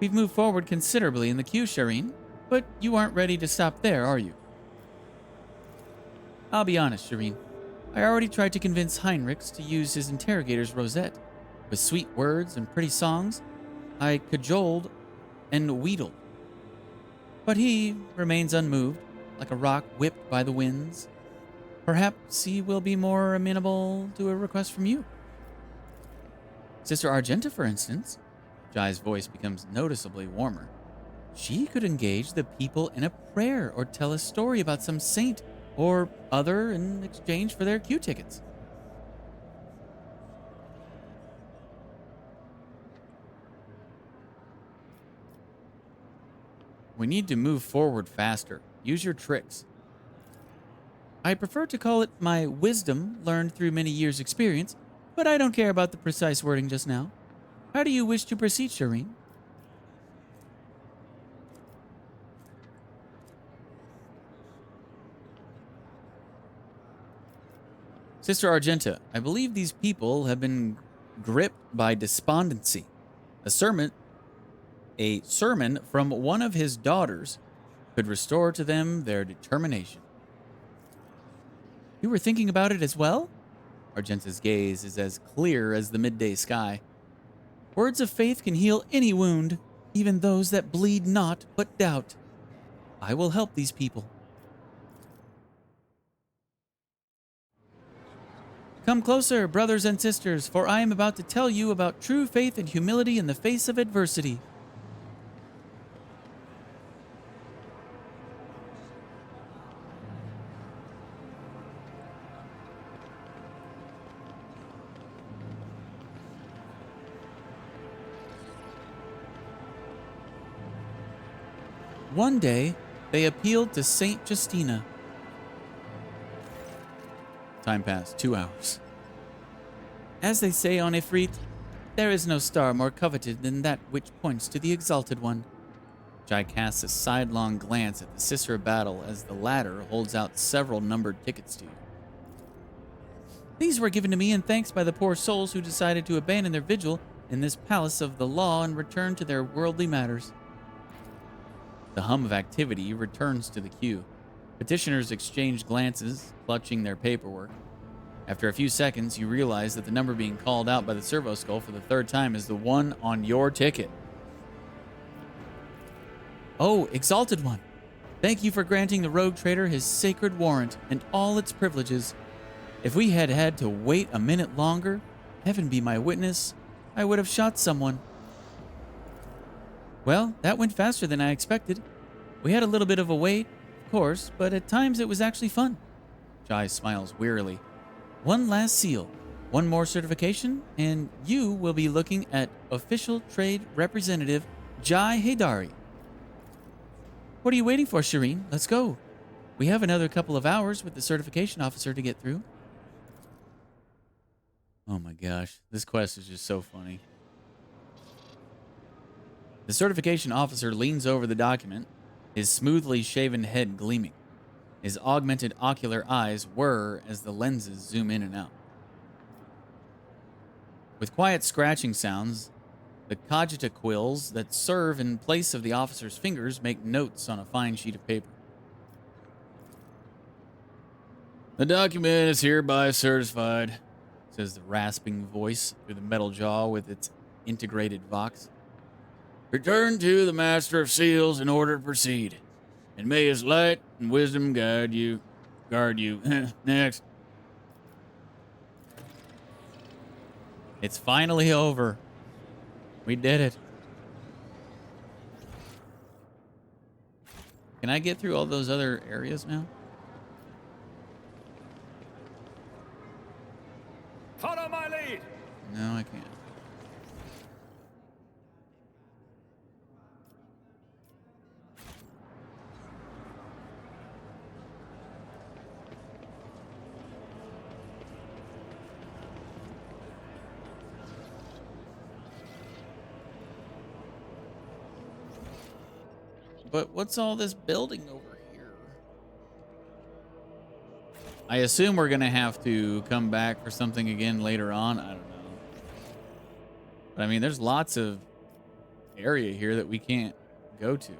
We've moved forward considerably in the queue, Shireen, but you aren't ready to stop there, are you? I'll be honest, Shireen. I already tried to convince Heinrichs to use his interrogator's rosette. With sweet words and pretty songs, I cajoled and wheedled. But he remains unmoved, like a rock whipped by the winds. Perhaps he will be more amenable to a request from you. Sister Argenta, for instance. Jai's voice becomes noticeably warmer. She could engage the people in a prayer or tell a story about some saint or other in exchange for their queue tickets. We need to move forward faster. Use your tricks. I prefer to call it my wisdom learned through many years' experience, but I don't care about the precise wording just now. How do you wish to proceed, Shireen? Sister Argenta, I believe these people have been gripped by despondency. A sermon from one of his daughters could restore to them their determination. You were thinking about it as well? Argenta's gaze is as clear as the midday sky. Words of faith can heal any wound, even those that bleed not but doubt. I will help these people. Come closer, brothers and sisters, for I am about to tell you about true faith and humility in the face of adversity. One day, they appealed to Saint Justina. Time passed, 2 hours. As they say on Ifrit, there is no star more coveted than that which points to the Exalted One. Jai casts a sidelong glance at the Sisera battle as the latter holds out several numbered tickets to you. These were given to me in thanks by the poor souls who decided to abandon their vigil in this palace of the law and return to their worldly matters. The hum of activity returns to the queue. Petitioners exchange glances, clutching their paperwork. After a few seconds, you realize that the number being called out by the servo skull for the 3rd time is the one on your ticket. Oh, Exalted One, thank you for granting the rogue trader his sacred warrant and all its privileges. If we had had to wait a minute longer, heaven be my witness, I would have shot someone. Well, that went faster than I expected. We had a little bit of a wait, of course, but at times it was actually fun. Jai smiles wearily. One last seal, one more certification, and you will be looking at Official Trade Representative Jai Haydari. What are you waiting for, Shireen? Let's go. We have another couple of hours with the certification officer to get through. Oh my gosh, this quest is just so funny. The certification officer leans over the document, his smoothly shaven head gleaming. His augmented ocular eyes whir as the lenses zoom in and out. With quiet scratching sounds, the cogita quills that serve in place of the officer's fingers make notes on a fine sheet of paper. The document is hereby certified, says the rasping voice through the metal jaw with its integrated vox. Return to the Master of Seals in order to proceed, and may his light and wisdom guard you. Next. It's finally over. We did it. Can I get through all those other areas now? Follow my lead. No, I can't. But what's all this building over here? I assume we're going to have to come back for something again later on. I don't know. But I mean, there's lots of area here that we can't go to.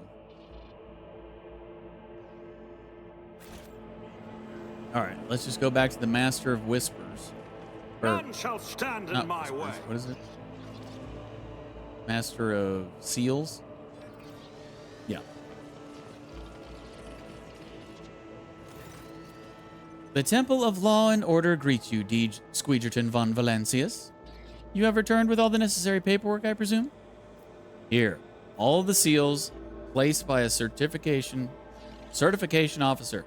All right, let's just go back to the Master of Whispers. None shall stand in my way. What is it? Master of Seals? Yeah. The Temple of Law and Order greets you, DeejTheSqueejerton von Valancius. You have returned with all the necessary paperwork, I presume? Here, all the seals placed by a certification officer.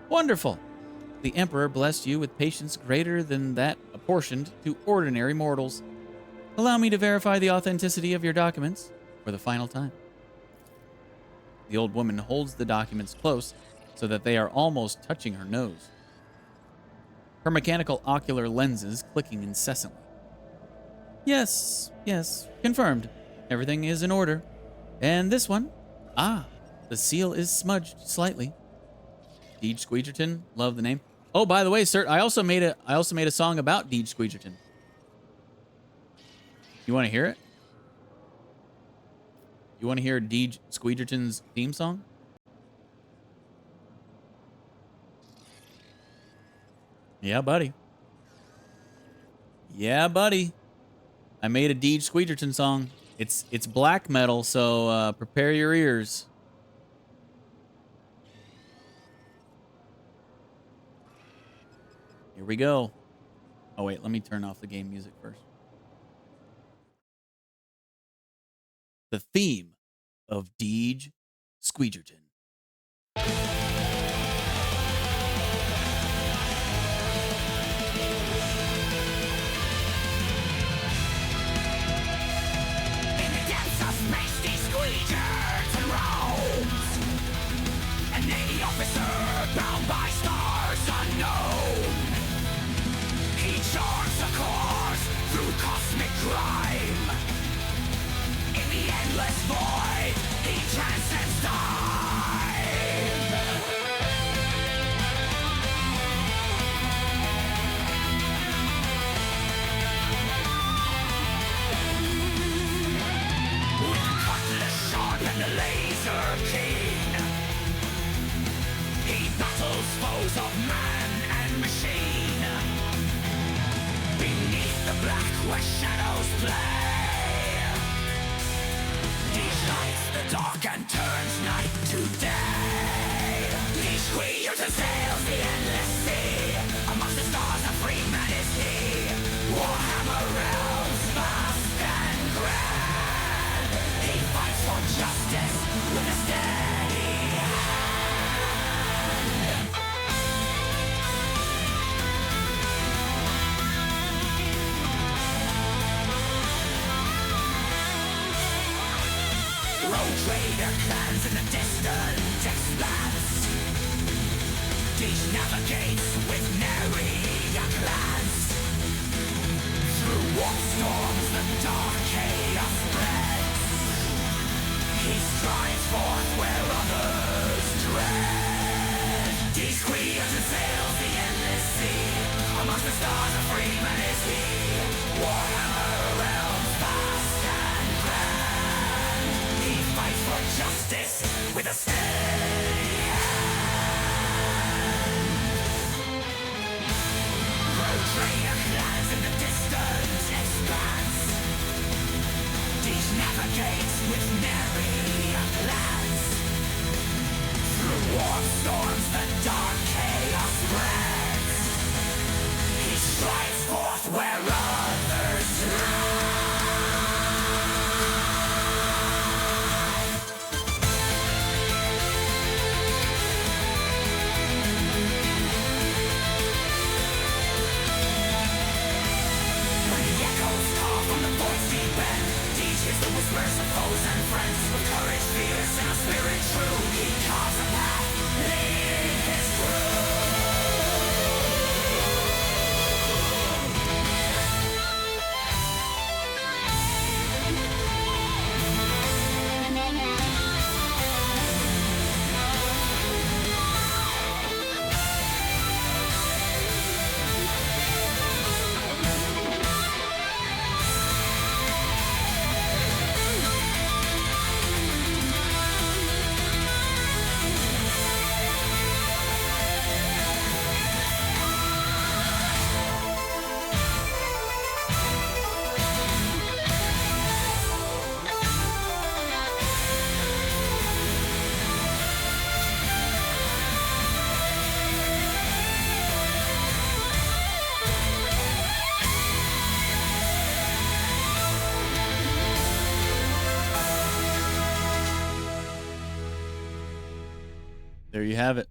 Wonderful. The Emperor blessed you with patience greater than that apportioned to ordinary mortals. Allow me to verify the authenticity of your documents for the final time. The old woman holds the documents close so that they are almost touching her nose. Her mechanical ocular lenses clicking incessantly. Yes, confirmed. Everything is in order. And this one? Ah, the seal is smudged slightly. DeejTheSqueejerton, love the name. Oh, by the way, sir, I also made a song about DeejTheSqueejerton. You want to hear it? You want to hear DeejTheSqueejerton's theme song? Yeah, buddy. Yeah, buddy. I made a DeejTheSqueejerton song. It's black metal, so prepare your ears. Here we go. Oh, wait. Let me turn off the game music first. The theme of DeejTheSqueejerton. A Navy officer bound by stars unknown. He charts a course through cosmic crime. In the endless void, he transcends time. With the cutlass sharp and the laser keen, he battles foes of man and machine. Beneath the black where shadows play, Deej lights the dark and turns night to day. DeejTheSqueejerton sails the endless sea. Amongst the stars a free man is he. Warhammer realms vast and grand. He fights for justice with a steady road trader clans in the distant expanse. Deej navigates with nary a glance. Through warp storms the dark chaos spreads. He strides forth where others dread. DeejTheSqueejerton sails the endless sea. Amongst the stars a free man is he. Warhammer realms vast and grand. He fights for justice with a steady hand. Road trader clans in the distant expanse. Deej navigates with nary a glance. Through warp storms the dark chaos spreads. He strides forth where others ride. When the echoes call from the voice deep end, Deej hears the whispers of foes and friends. With courage fierce and a spirit true, he carves a path, leading his crew. There you have it.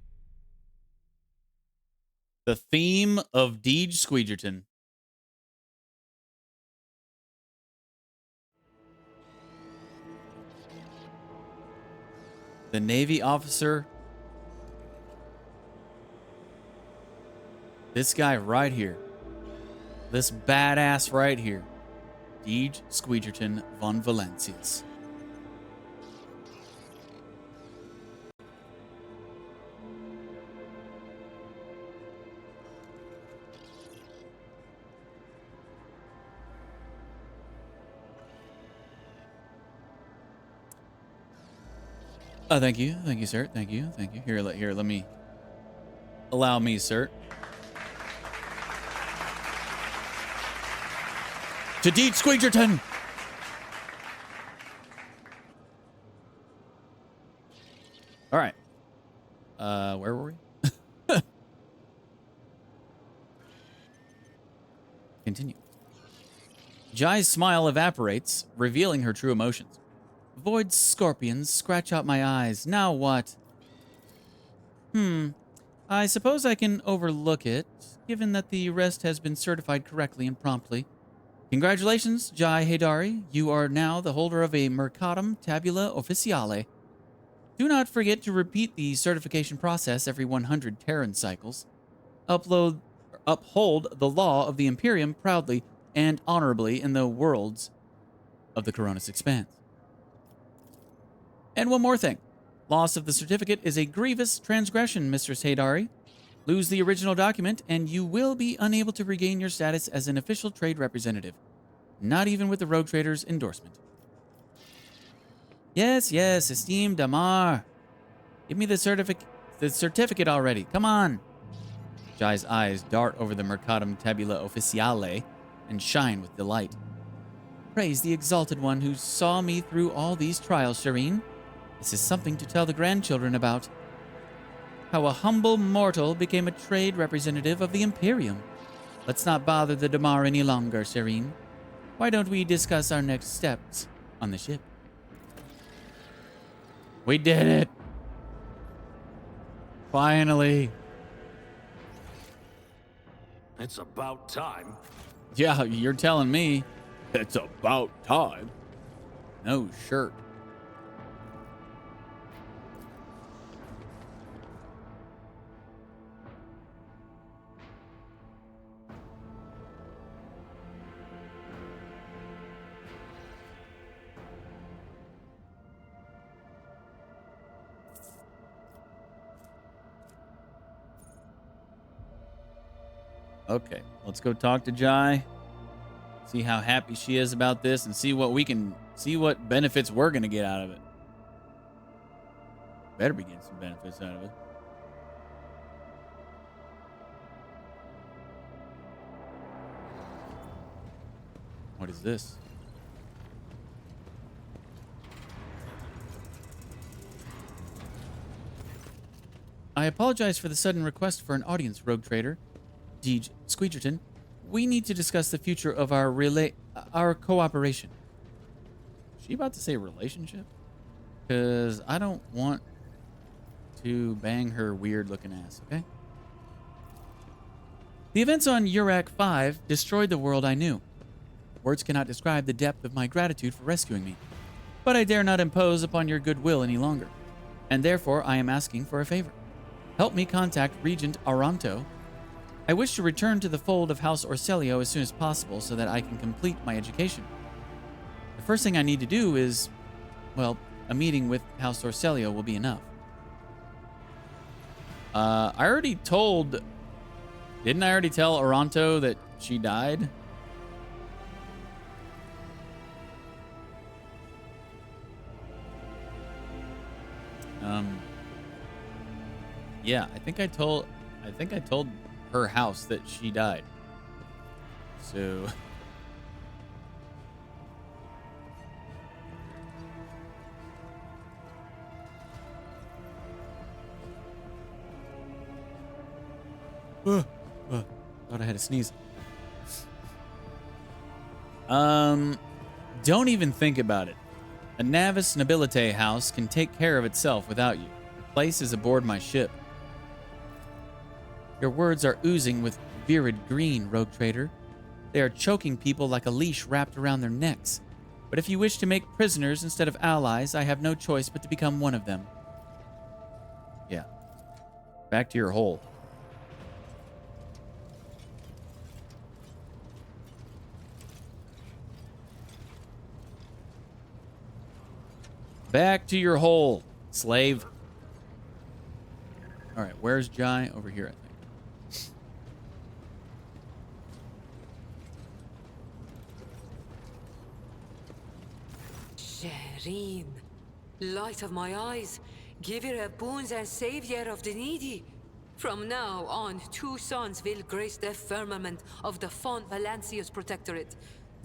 The theme of DeejTheSqueejerton. The Navy officer. This guy right here. This badass right here. DeejTheSqueejerton von Valencius. Thank you, sir. Thank you. Here, let me. Allow me, sir. To DeejTheSqueejerton. All right. Where were we? Continue. Jai's smile evaporates, revealing her true emotions. Void scorpions scratch out my eyes. Now what? I suppose I can overlook it, given that the rest has been certified correctly and promptly. Congratulations, Jai Haydari. You are now the holder of a Mercatum Tabula Officiale. Do not forget to repeat the certification process every 100 Terran cycles. Uphold the law of the Imperium proudly and honorably in the worlds of the Coronis Expanse. And one more thing. Loss of the certificate is a grievous transgression, Mistress Haydari. Lose the original document, and you will be unable to regain your status as an official trade representative. Not even with the Rogue Trader's endorsement. Yes, esteemed Damar. Give me the certificate already. Come on. Jai's eyes dart over the Mercatum Tabula Officiale and shine with delight. Praise the Exalted One who saw me through all these trials, Shireen. This is something to tell the grandchildren about. How a humble mortal became a trade representative of the Imperium. Let's not bother the Damar any longer, Shireen. Why don't we discuss our next steps on the ship? We did it! Finally! It's about time. Yeah, you're telling me. It's about time. No shirt. Okay, let's go talk to Jai. See how happy she is about this and see what benefits we're going to get out of it. Better be getting some benefits out of it. What is this? I apologize for the sudden request for an audience, Rogue Trader. DeejTheSqueejerton. We need to discuss the future of our cooperation. Is she about to say relationship? Because I don't want to bang her weird-looking ass, okay? The events on Urak 5 destroyed the world I knew. Words cannot describe the depth of my gratitude for rescuing me. But I dare not impose upon your goodwill any longer. And therefore, I am asking for a favor. Help me contact Regent Aranto. I wish to return to the fold of House Orselio as soon as possible so that I can complete my education. The first thing I need to do is, well, a meeting with House Orselio will be enough. Didn't I already tell Aranto that she died? Yeah, I think I told her house that she died. So thought I had a sneeze. Don't even think about it. A Navis Nobilite house can take care of itself without you. The place is aboard my ship. Your words are oozing with virid green, Rogue Trader. They are choking people like a leash wrapped around their necks. But if you wish to make prisoners instead of allies, I have no choice but to become one of them. Yeah. Back to your hole. Back to your hole, slave. All right, where's Jai? Over here, I think. Shireen, light of my eyes, giver of boons and savior of the needy. From now on, two sons will grace the firmament of the Font Valancius Protectorate.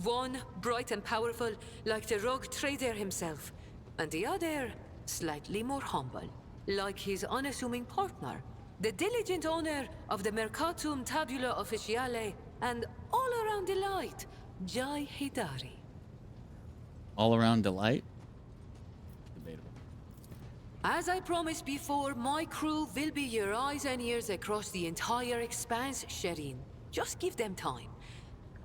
One bright and powerful, like the Rogue Trader himself, and the other slightly more humble, like his unassuming partner, the diligent owner of the Mercatum Tabula Officiale, and all around delight, Jai Hidari. All around delight? Debatable. As I promised before, my crew will be your eyes and ears across the entire expanse, Shireen. Just give them time.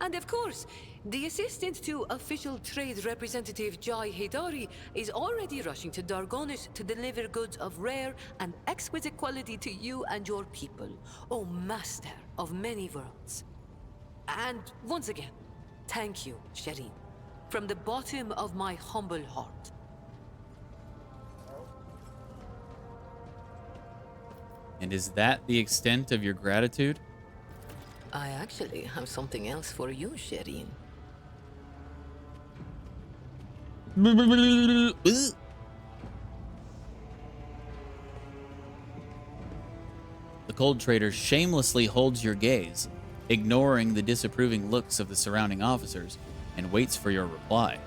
And of course, the assistant to official trade representative Jai Hidari is already rushing to Dargonis to deliver goods of rare and exquisite quality to you and your people, O master of many worlds. And once again, thank you, Shireen, from the bottom of my humble heart. And is that the extent of your gratitude? I actually have something else for you, Shireen. The cold trader shamelessly holds your gaze, ignoring the disapproving looks of the surrounding officers, and waits for your reply.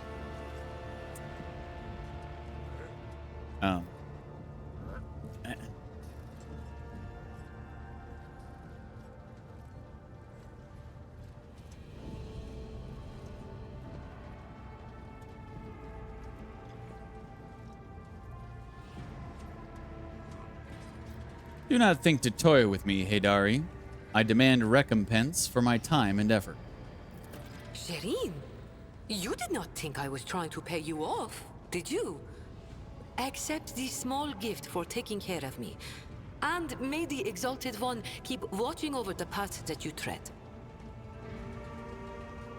Do not think to toy with me, Hidari. I demand recompense for my time and effort. Shireen, you did not think I was trying to pay you off, did you? Accept this small gift for taking care of me. And may the Exalted One keep watching over the path that you tread.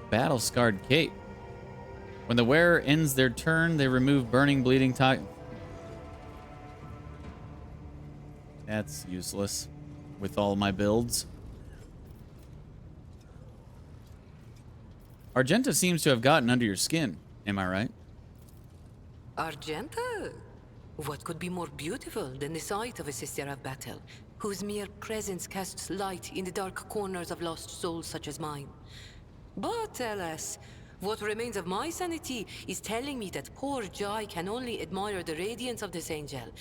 Battle-scarred cape. When the wearer ends their turn, they remove burning, bleeding time. That's useless with all my builds. Argenta seems to have gotten under your skin. Am I right? Argenta? What could be more beautiful than the sight of a sister of battle, whose mere presence casts light in the dark corners of lost souls such as mine? But alas, what remains of my sanity is telling me that poor Jai can only admire the radiance of this angel,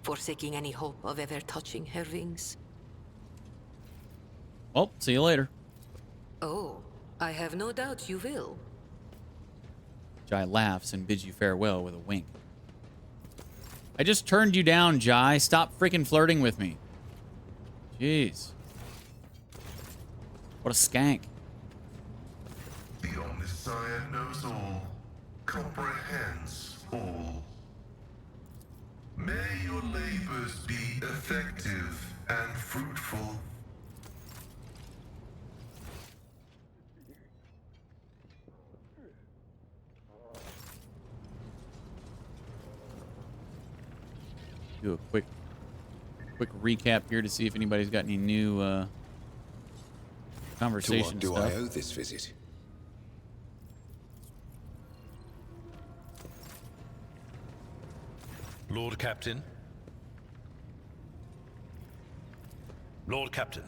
forsaking any hope of ever touching her wings. Well, see you later. Oh, I have no doubt you will. Jai laughs and bids you farewell with a wink. I just turned you down, Jai. Stop freaking flirting with me. Jeez. What a skank. The Omniscient knows all, comprehends all. May your labors be effective and fruitful. Do a quick recap here to see if anybody's got any new conversation To what do stuff. I owe this visit? Lord Captain. Lord Captain.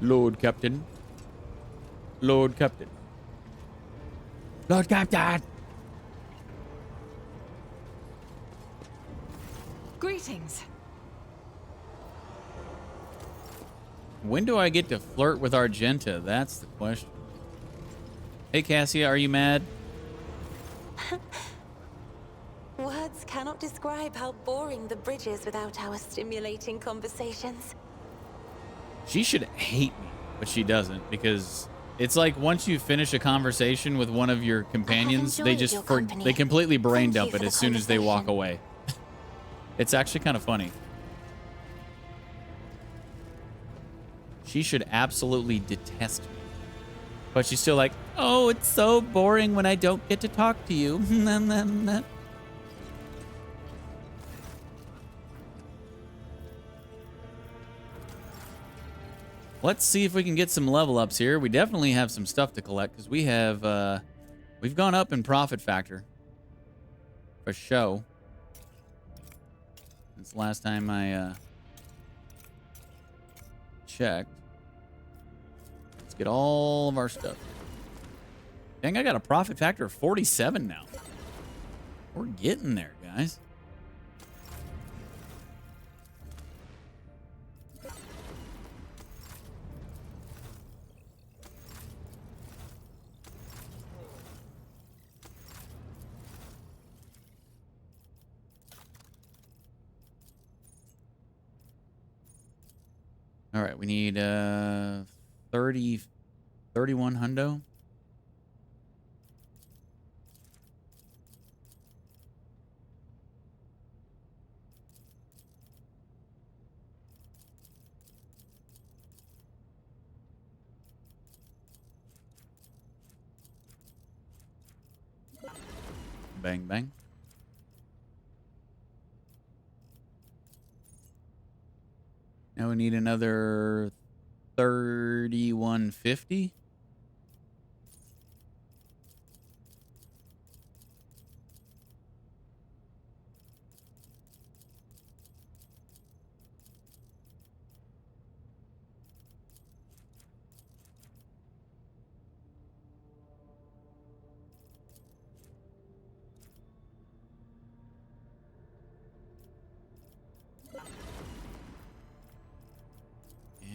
Lord Captain. Lord Captain. Lord Captain! Greetings. When do I get to flirt with Argenta? That's the question. Hey, Cassia, are you mad? Words cannot describe how boring the bridge is without our stimulating conversations. She should hate me, but she doesn't, because it's like once you finish a conversation with one of your companions, they just they completely brain dump it as soon as they walk away. It's actually kind of funny. She should absolutely detest me. But she's still like, oh, it's so boring when I don't get to talk to you. Let's see if we can get some level ups here. We definitely have some stuff to collect because we have, we've gone up in profit factor. For show. Since last time I, checked. Let's get all of our stuff. Dang, I got a profit factor of 47 now. We're getting there, guys. All right, we need 31 hundo. Bang, bang. Now we need another 3150.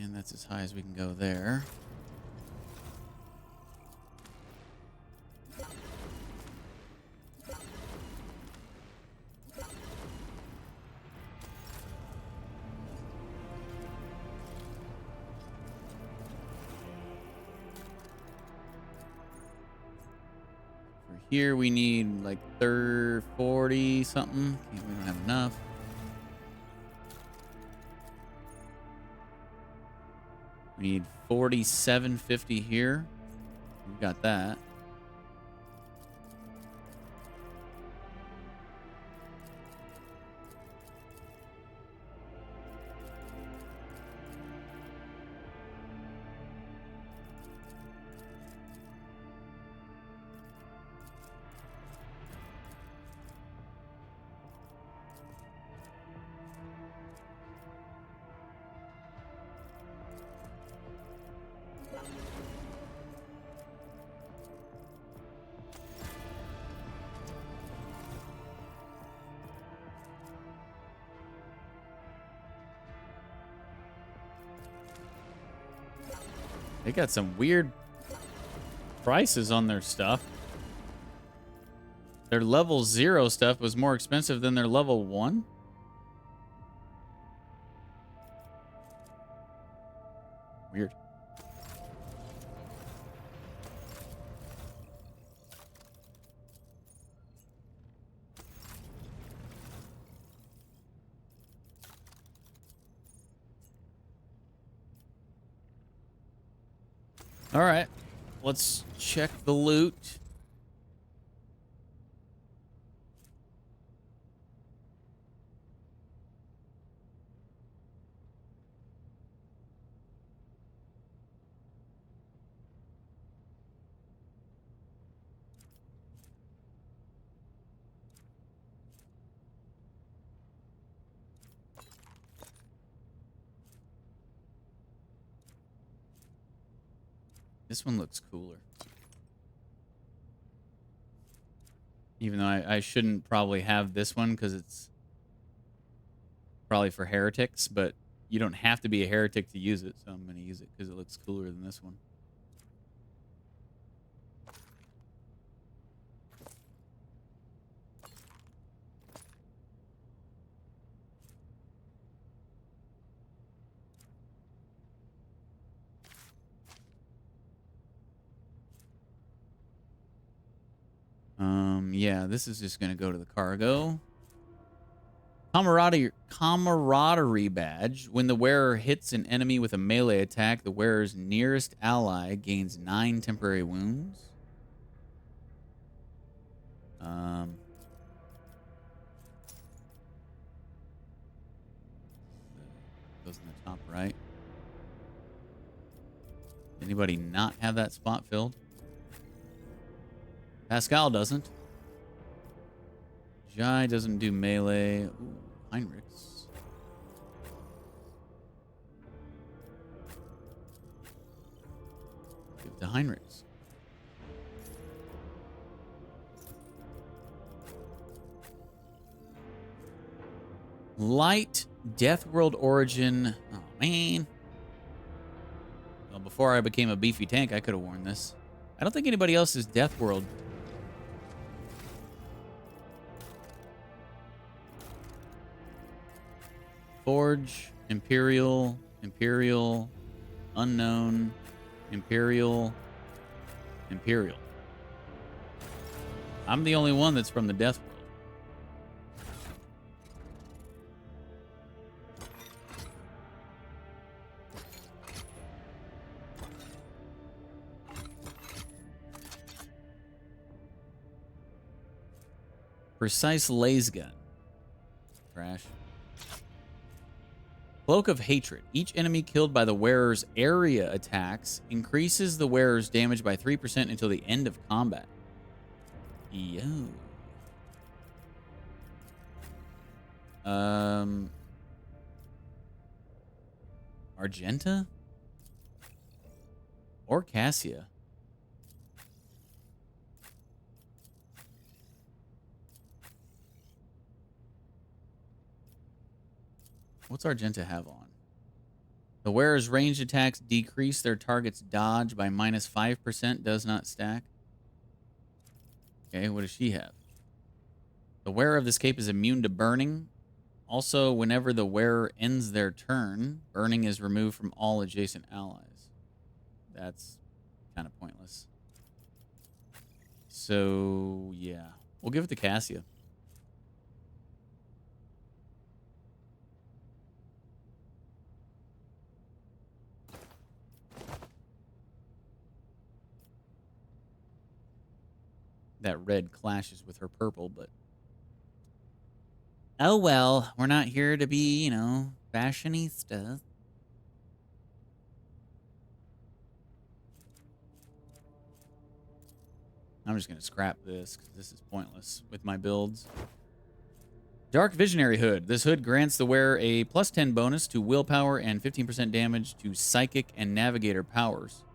And that's as high as we can go there. For here we need like 40 something. We don't have enough. We need 4750 here. We got that. They got some weird prices on their stuff. Their level 0 stuff was more expensive than their level 1. Weird. All right, let's check the loot. This one looks cooler. Even though I shouldn't probably have this one because it's probably for heretics, but you don't have to be a heretic to use it, so I'm going to use it because it looks cooler than this one. Yeah, this is just going to go to the cargo. Camaraderie badge. When the wearer hits an enemy with a melee attack, the wearer's nearest ally gains 9 temporary wounds. Goes in the top right. Anybody not have that spot filled? Pascal doesn't. Jai doesn't do melee. Ooh, Heinrichs. Give it to Heinrichs. Light Death World Origin. Oh, man. Well, before I became a beefy tank, I could have worn this. I don't think anybody else is Death World. Forge, Imperial, Imperial, Unknown, Imperial, Imperial. I'm the only one that's from the Death World. Precise laser gun. Trash. Cloak of Hatred. Each enemy killed by the wearer's area attacks increases the wearer's damage by 3% until the end of combat. Yo. Argenta? Or Cassia? What's Argenta have on? The wearer's ranged attacks decrease their target's dodge by minus 5%. Does not stack. Okay, what does she have? The wearer of this cape is immune to burning. Also, whenever the wearer ends their turn, burning is removed from all adjacent allies. That's kind of pointless. So, yeah. We'll give it to Cassia. That red clashes with her purple, but... Oh, well. We're not here to be, you know, fashionistas. I'm just going to scrap this, because this is pointless with my builds. Dark Visionary Hood. This hood grants the wearer a plus 10 bonus to willpower and 15% damage to psychic and navigator powers,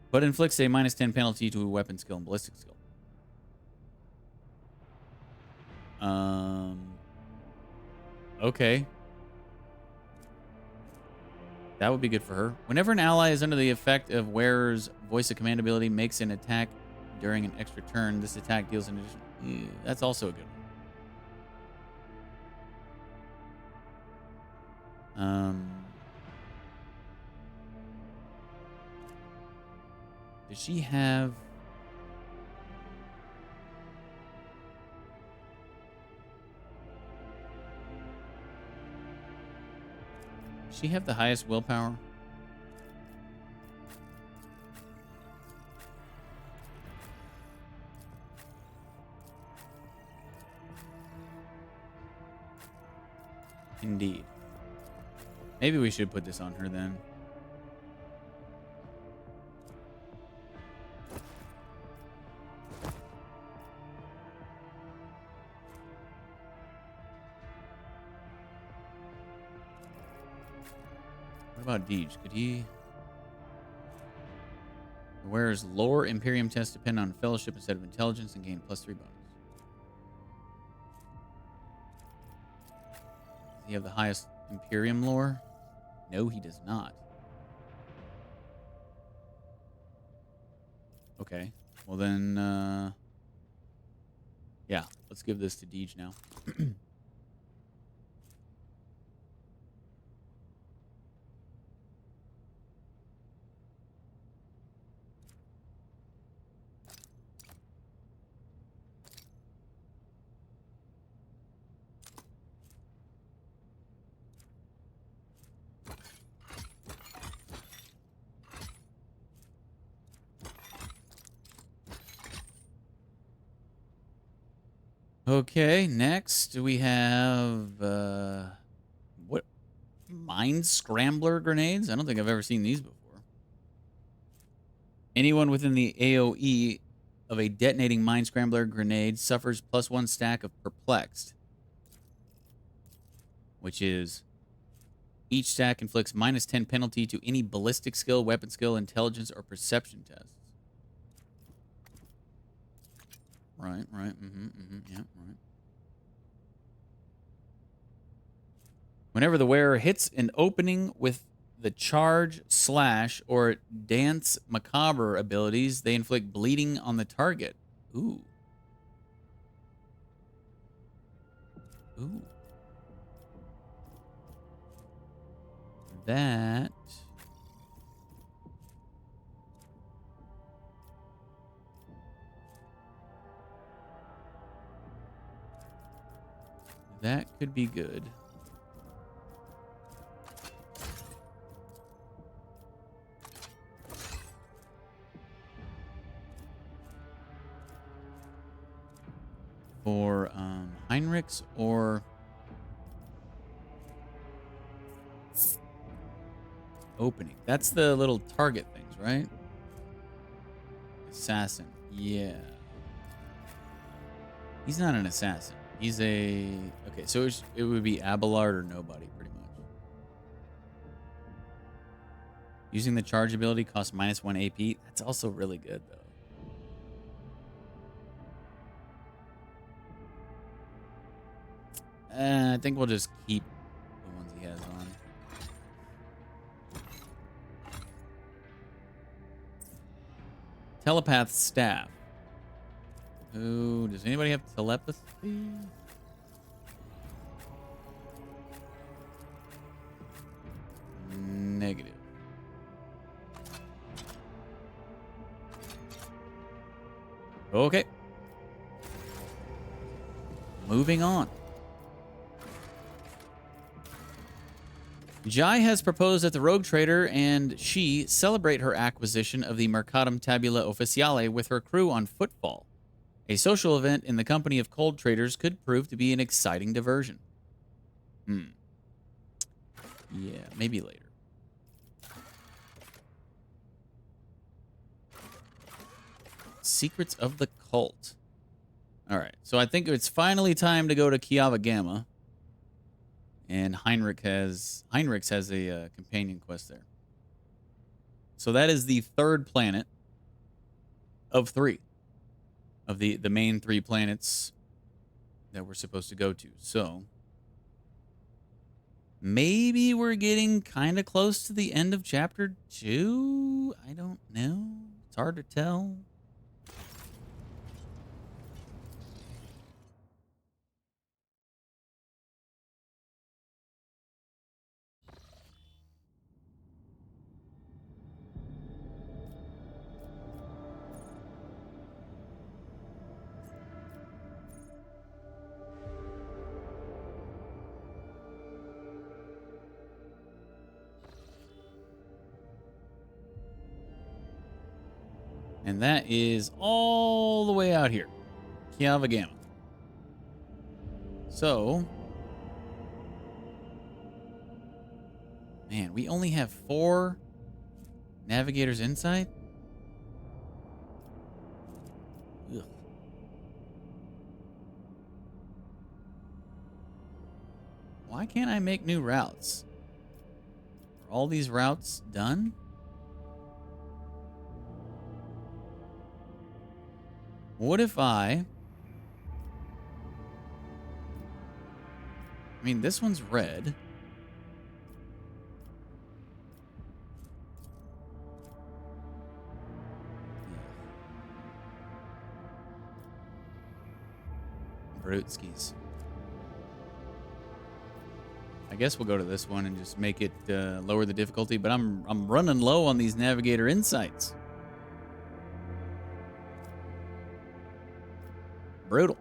but inflicts a minus 10 penalty to a weapon skill and ballistic skill. Okay. That would be good for her. Whenever an ally is under the effect of wearer's voice of command ability makes an attack during an extra turn, this attack deals an additional... That's also a good one. Does she have... Does she have the highest willpower? Indeed. Maybe we should put this on her then. What about Deej? Could he... The wearer's lore Imperium tests depend on fellowship instead of intelligence and gain plus 3 bonus. Does he have the highest Imperium lore? No, he does not. Okay. Well then, yeah, let's give this to Deej now. Okay, next we have what? Mind Scrambler grenades? I don't think I've ever seen these before. Anyone within the AoE of a detonating Mind Scrambler grenade suffers +1 stack of Perplexed, which is each stack inflicts -10 penalty to any ballistic skill, weapon skill, intelligence, or perception tests. Right, yeah, right. Whenever the wearer hits an opening with the charge, slash, or dance macabre abilities, they inflict bleeding on the target. Ooh. Ooh. That... that could be good. For Heinrichs or opening. That's the little target things, right? Assassin. Yeah. He's not an assassin. He's a... okay, so it would be Abelard or nobody, pretty much. Using the charge ability costs -1 AP. That's also really good, though. I think we'll just keep the ones he has on. Telepath staff. Ooh, does anybody have telepathy? Negative. Okay. Moving on. Jai has proposed that the rogue trader and she celebrate her acquisition of the Mercatum Tabula Officiale with her crew on Footfall. A social event in the company of cold traders could prove to be an exciting diversion. Yeah, maybe later. Secrets of the Cult. All right, so I think it's finally time to go to Kiava Gamma. And Heinrichs has a companion quest there. So that is the third planet of 3. Of the main 3 planets that we're supposed to go to. So maybe we're getting kind of close to the end of chapter 2. I don't know. It's hard to tell. And that is all the way out here. Kiava Gamma. So, man, we only have 4 navigators inside? Ugh. Why can't I make new routes? Are all these routes done? What if I mean, this one's red. Brutskis. I guess we'll go to this one and just make it lower the difficulty, but I'm running low on these navigator insights. Brutal.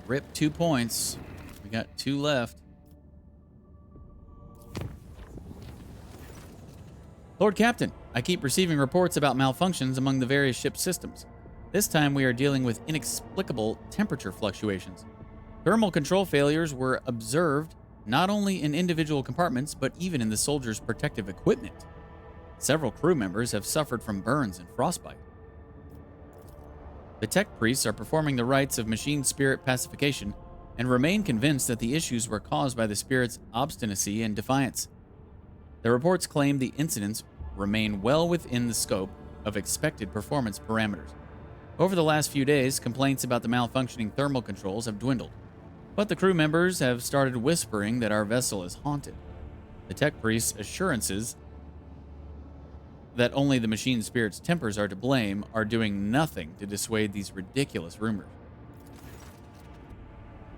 Rip 2 points. We got 2 left. Lord Captain, I keep receiving reports about malfunctions among the various ship systems. This time we are dealing with inexplicable temperature fluctuations. Thermal control failures were observed not only in individual compartments, but even in the soldiers' protective equipment. Several crew members have suffered from burns and frostbite. The tech priests are performing the rites of machine spirit pacification and remain convinced that the issues were caused by the spirit's obstinacy and defiance. The reports claim the incidents remain well within the scope of expected performance parameters. Over the last few days, complaints about the malfunctioning thermal controls have dwindled, but the crew members have started whispering that our vessel is haunted. The tech priest's assurances that only the machine spirit's tempers are to blame are doing nothing to dissuade these ridiculous rumors.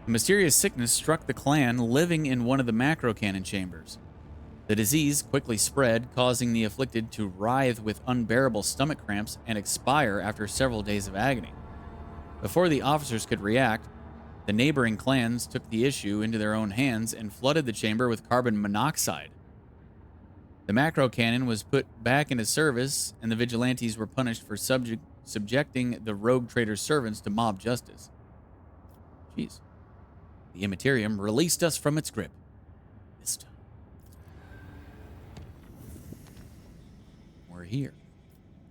A mysterious sickness struck the clan living in one of the macro cannon chambers. The disease quickly spread, causing the afflicted to writhe with unbearable stomach cramps and expire after several days of agony. Before the officers could react, the neighboring clans took the issue into their own hands and flooded the chamber with carbon monoxide. The macro cannon was put back into service, and the vigilantes were punished for subjecting the rogue trader's servants to mob justice. Jeez. The Immaterium released us from its grip. This time. We're here.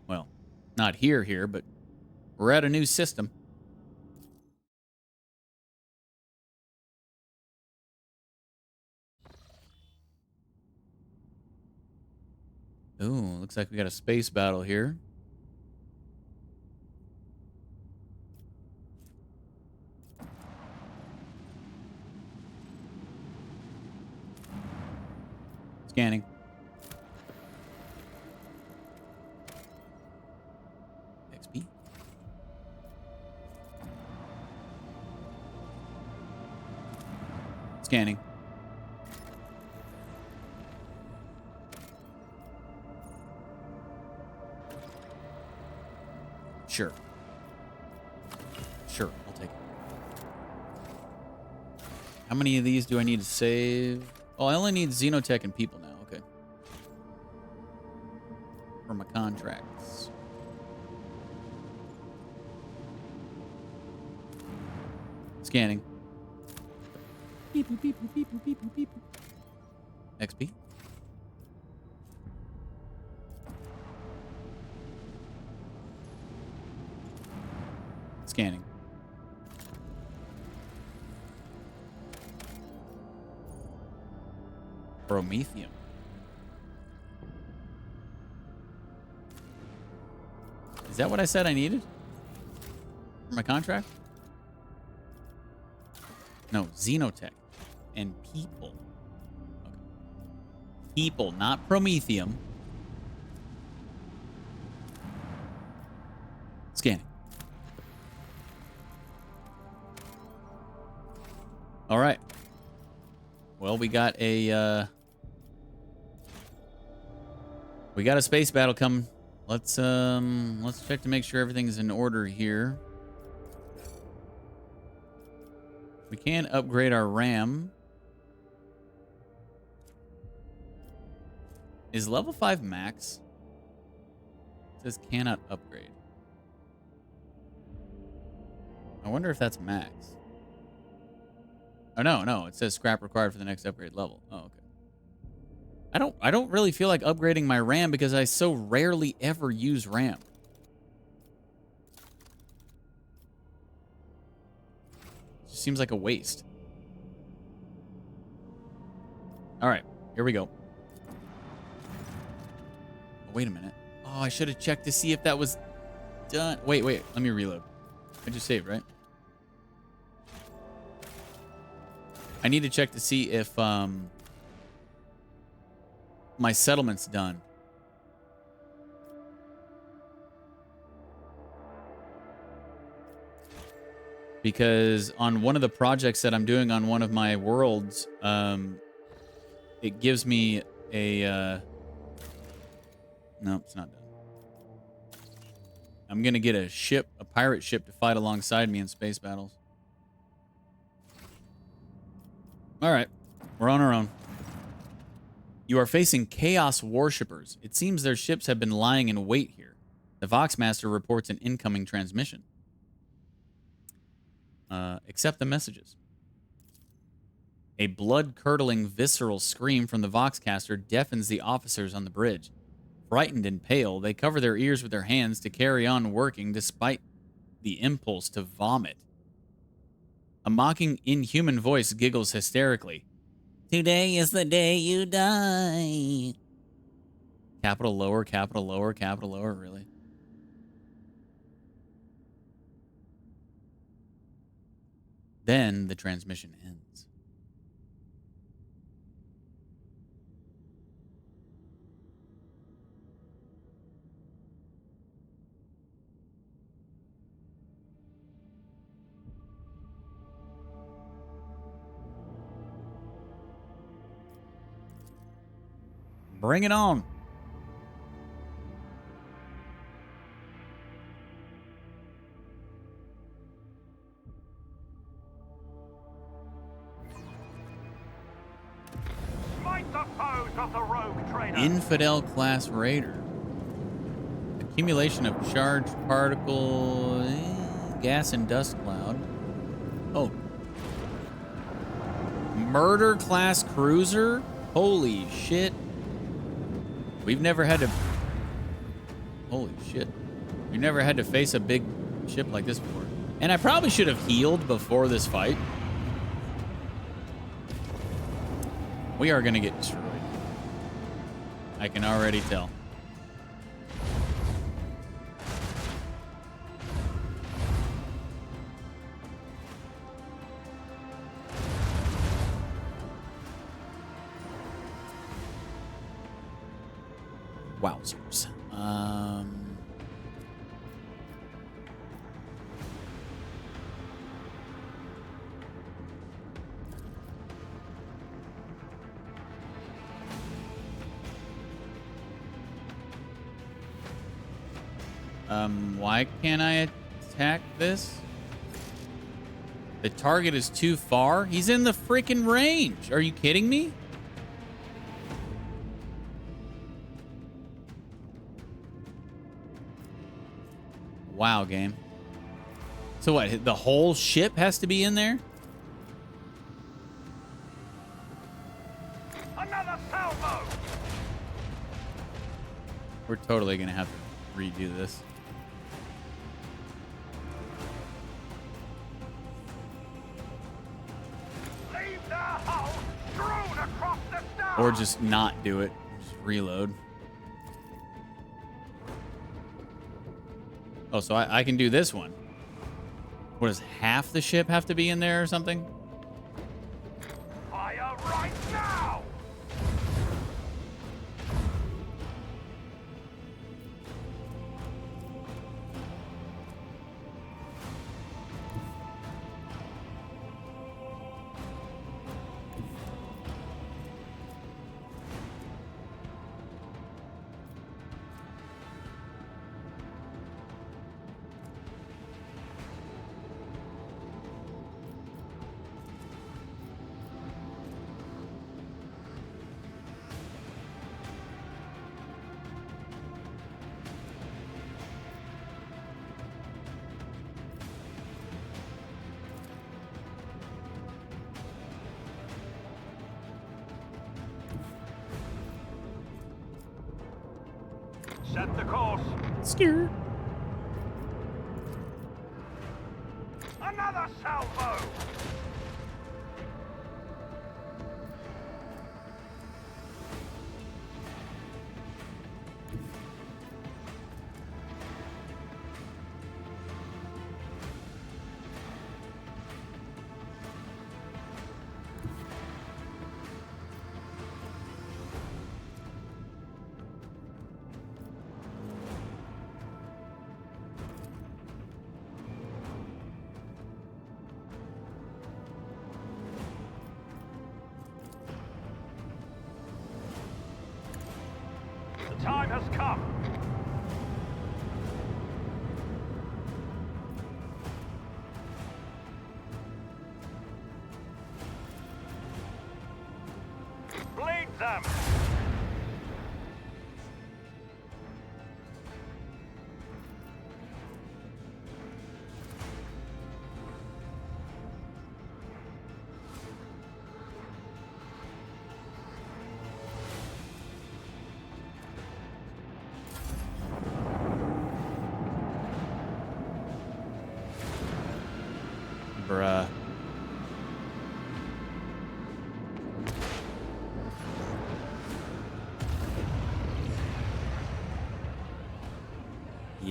Well, not here, but we're at a new system. Ooh, looks like we got a space battle here. Scanning. XP. Scanning. Sure. Sure, I'll take it. How many of these do I need to save? Oh, I only need Xenotech and people now. Okay. For my contracts. Scanning. Beep, beep, beep, beep, beep, beep, beep. XP. Scanning. Promethium. Is that what I said I needed? For my contract? No, Xenotech. And people. Okay. People, not Promethium. Scanning. All right. Well, we got a space battle coming. Let's check to make sure everything's in order here. We can upgrade our RAM. Is level 5 max? It says cannot upgrade. I wonder if that's max. Oh, no. It says scrap required for the next upgrade level. Oh, okay. I don't really feel like upgrading my RAM because I so rarely ever use RAM. It just seems like a waste. All right, here we go. Oh, wait a minute. Oh, I should have checked to see if that was done. Wait. Let me reload. I just saved, right? I need to check to see if my settlement's done. Because on one of the projects that I'm doing on one of my worlds, it gives me a... No, it's not done. I'm going to get a pirate ship to fight alongside me in space battles. All right, we're on our own. You are facing Chaos Worshippers. It seems their ships have been lying in wait here. The Voxmaster reports an incoming transmission. Accept the messages. A blood-curdling, visceral scream from the Voxcaster deafens the officers on the bridge. Frightened and pale, they cover their ears with their hands to carry on working despite the impulse to vomit. A mocking, inhuman voice giggles hysterically. Today is the day you die. Capital lower, capital lower, capital lower, really? Then the transmission ends. Bring it on. Smite the foes of the rogue trader. Infidel class raider. Accumulation of charged particle, gas and dust cloud. Oh. Murder class cruiser? Holy shit. We've never had to... Holy shit. We've never had to face a big ship like this before. And I probably should have healed before this fight. We are going to get destroyed. I can already tell. Wowzers. Why can't I attack this? The target is too far? He's in the freaking range. Are you kidding me? Wow, game. So what, the whole ship has to be in there? Another salvo. We're totally gonna have to redo this. Leave the hull strewn across the star. Or just not do it. Just reload. Oh, so I can do this one. What, does half the ship have to be in there or something? Fire right now. Set the course. Steer. Another salvo. The time has come. Bleed them.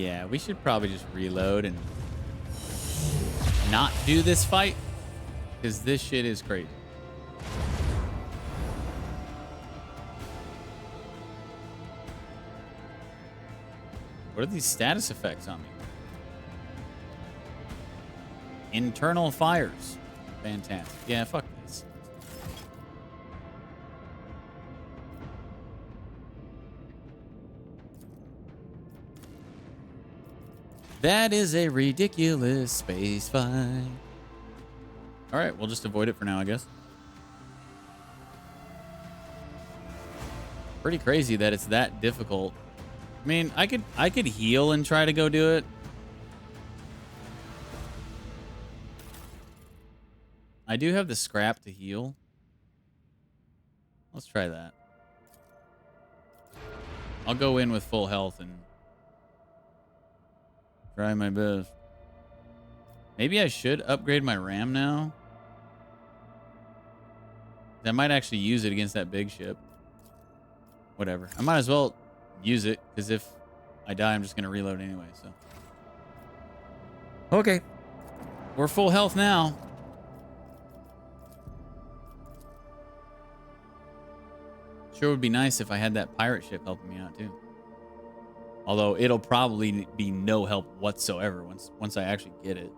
Yeah, we should probably just reload and not do this fight, because this shit is crazy. What are these status effects on me? Internal fires. Fantastic. Yeah, fuck this. That is a ridiculous space fight. All right, we'll just avoid it for now, I guess. Pretty crazy that it's that difficult. I mean, I could heal and try to go do it. I do have the scrap to heal. Let's try that. I'll go in with full health and try my best. Maybe I should upgrade my RAM now. I might actually use it against that big ship. Whatever. I might as well use it, because if I die, I'm just going to reload anyway, so. Okay. We're full health now. Sure would be nice if I had that pirate ship helping me out, too. Although it'll probably be no help whatsoever once I actually get it.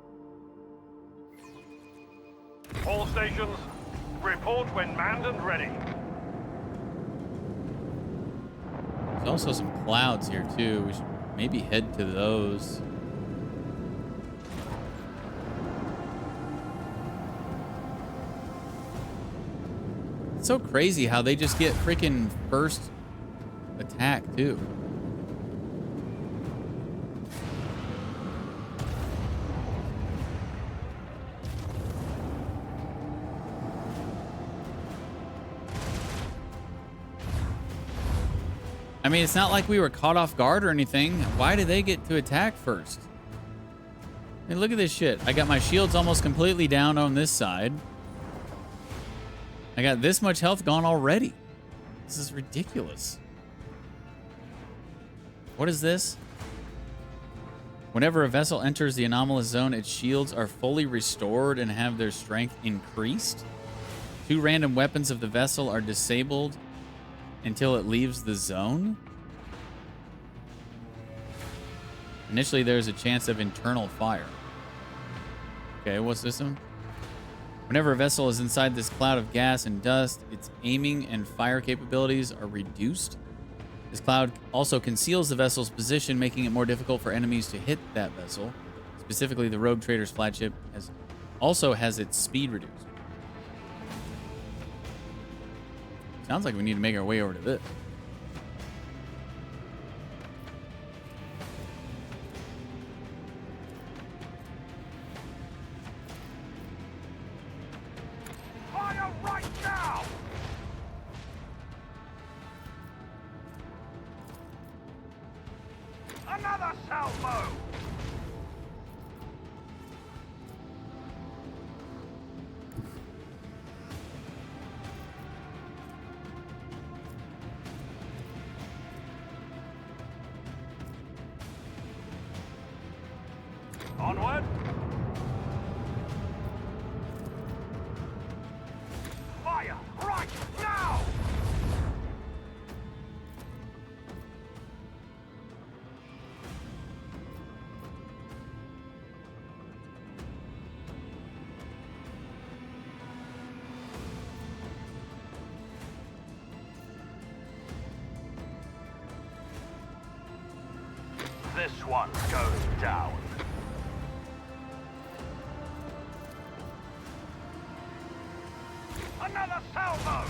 All stations, report when manned and ready. There's also some clouds here, too. We should maybe head to those. It's so crazy how they just get freaking first attack, too. I mean, it's not like we were caught off guard or anything. Why did they get to attack first? I mean, look at this shit. I got my shields almost completely down on this side. I got this much health gone already. This is ridiculous. What is this? Whenever a vessel enters the anomalous zone, its shields are fully restored and have their strength increased. 2 random weapons of the vessel are disabled until it leaves the zone. Initially, there's a chance of internal fire. Okay, what's this one? Whenever a vessel is inside this cloud of gas and dust, its aiming and fire capabilities are reduced. This cloud also conceals the vessel's position, making it more difficult for enemies to hit that vessel. Specifically, the rogue trader's flagship also has its speed reduced. Sounds like we need to make our way over to this. Fire right now! Another salvo! Onward! Fire right now! This one goes down. Another salvo!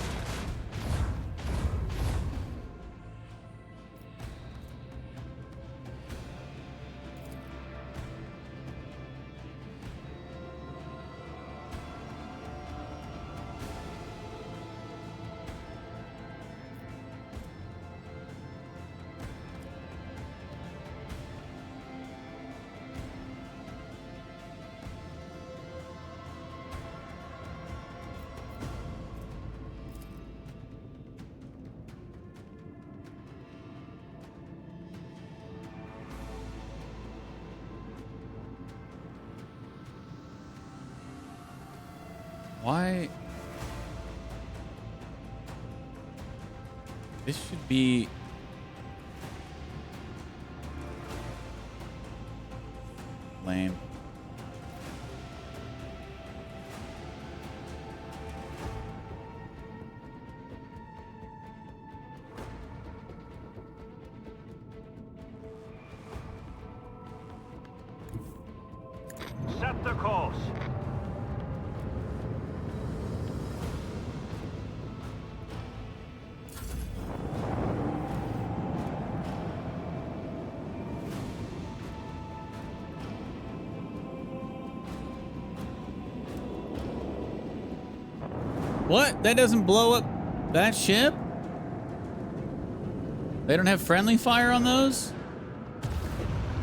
Why? This should be... lame. Set the course. What? That doesn't blow up that ship? They don't have friendly fire on those?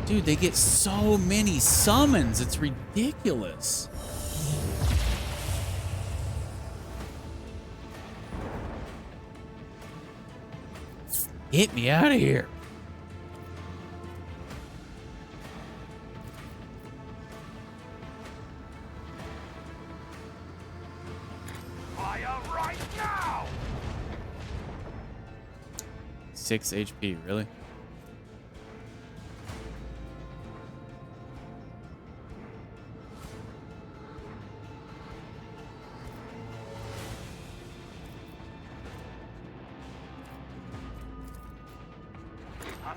Dude, they get so many summons. It's ridiculous. Get me out of here. Fire right now! 6 HP, really?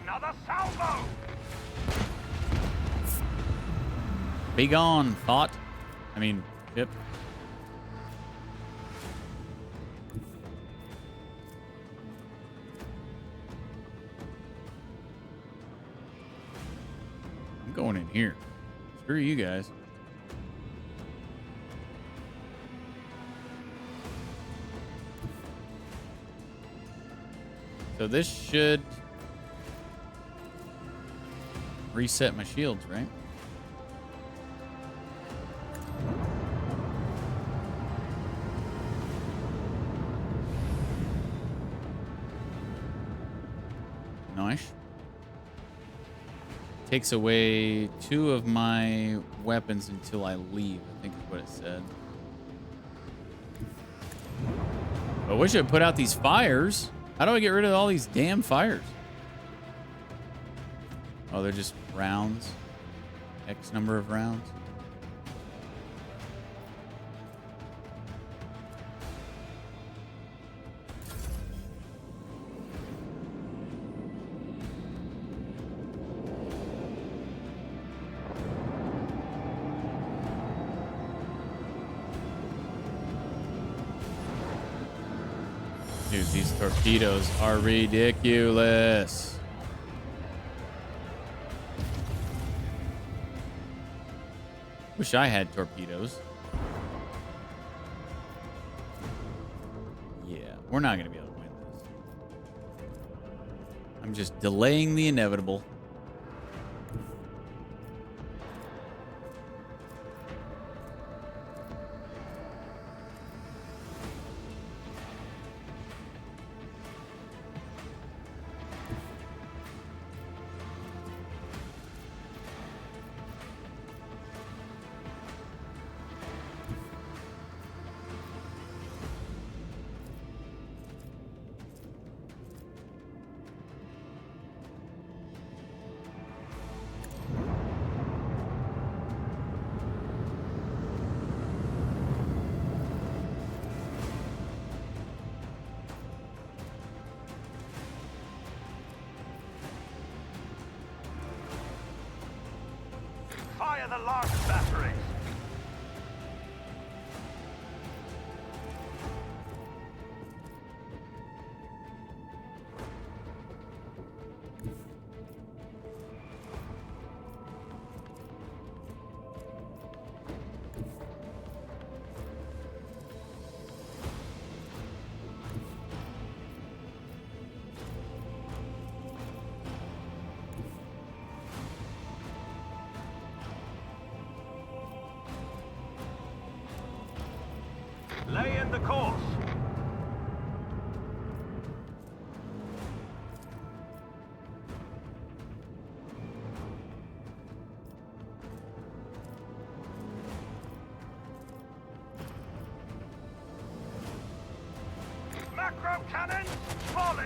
Another salvo! Be gone, thought. I mean, ship. I'm going in here. Screw you guys. So this should reset my shields, right? Nice. Takes away 2 of my weapons until I leave, I think is what it said. I wish I'd put out these fires. How do I get rid of all these damn fires? Oh, they're just rounds. X number of rounds. Dude, these torpedoes are ridiculous. Wish I had torpedoes. Yeah, we're not going to be able to win this. I'm just delaying the inevitable. Fire the large batteries! Macro cannons, volley!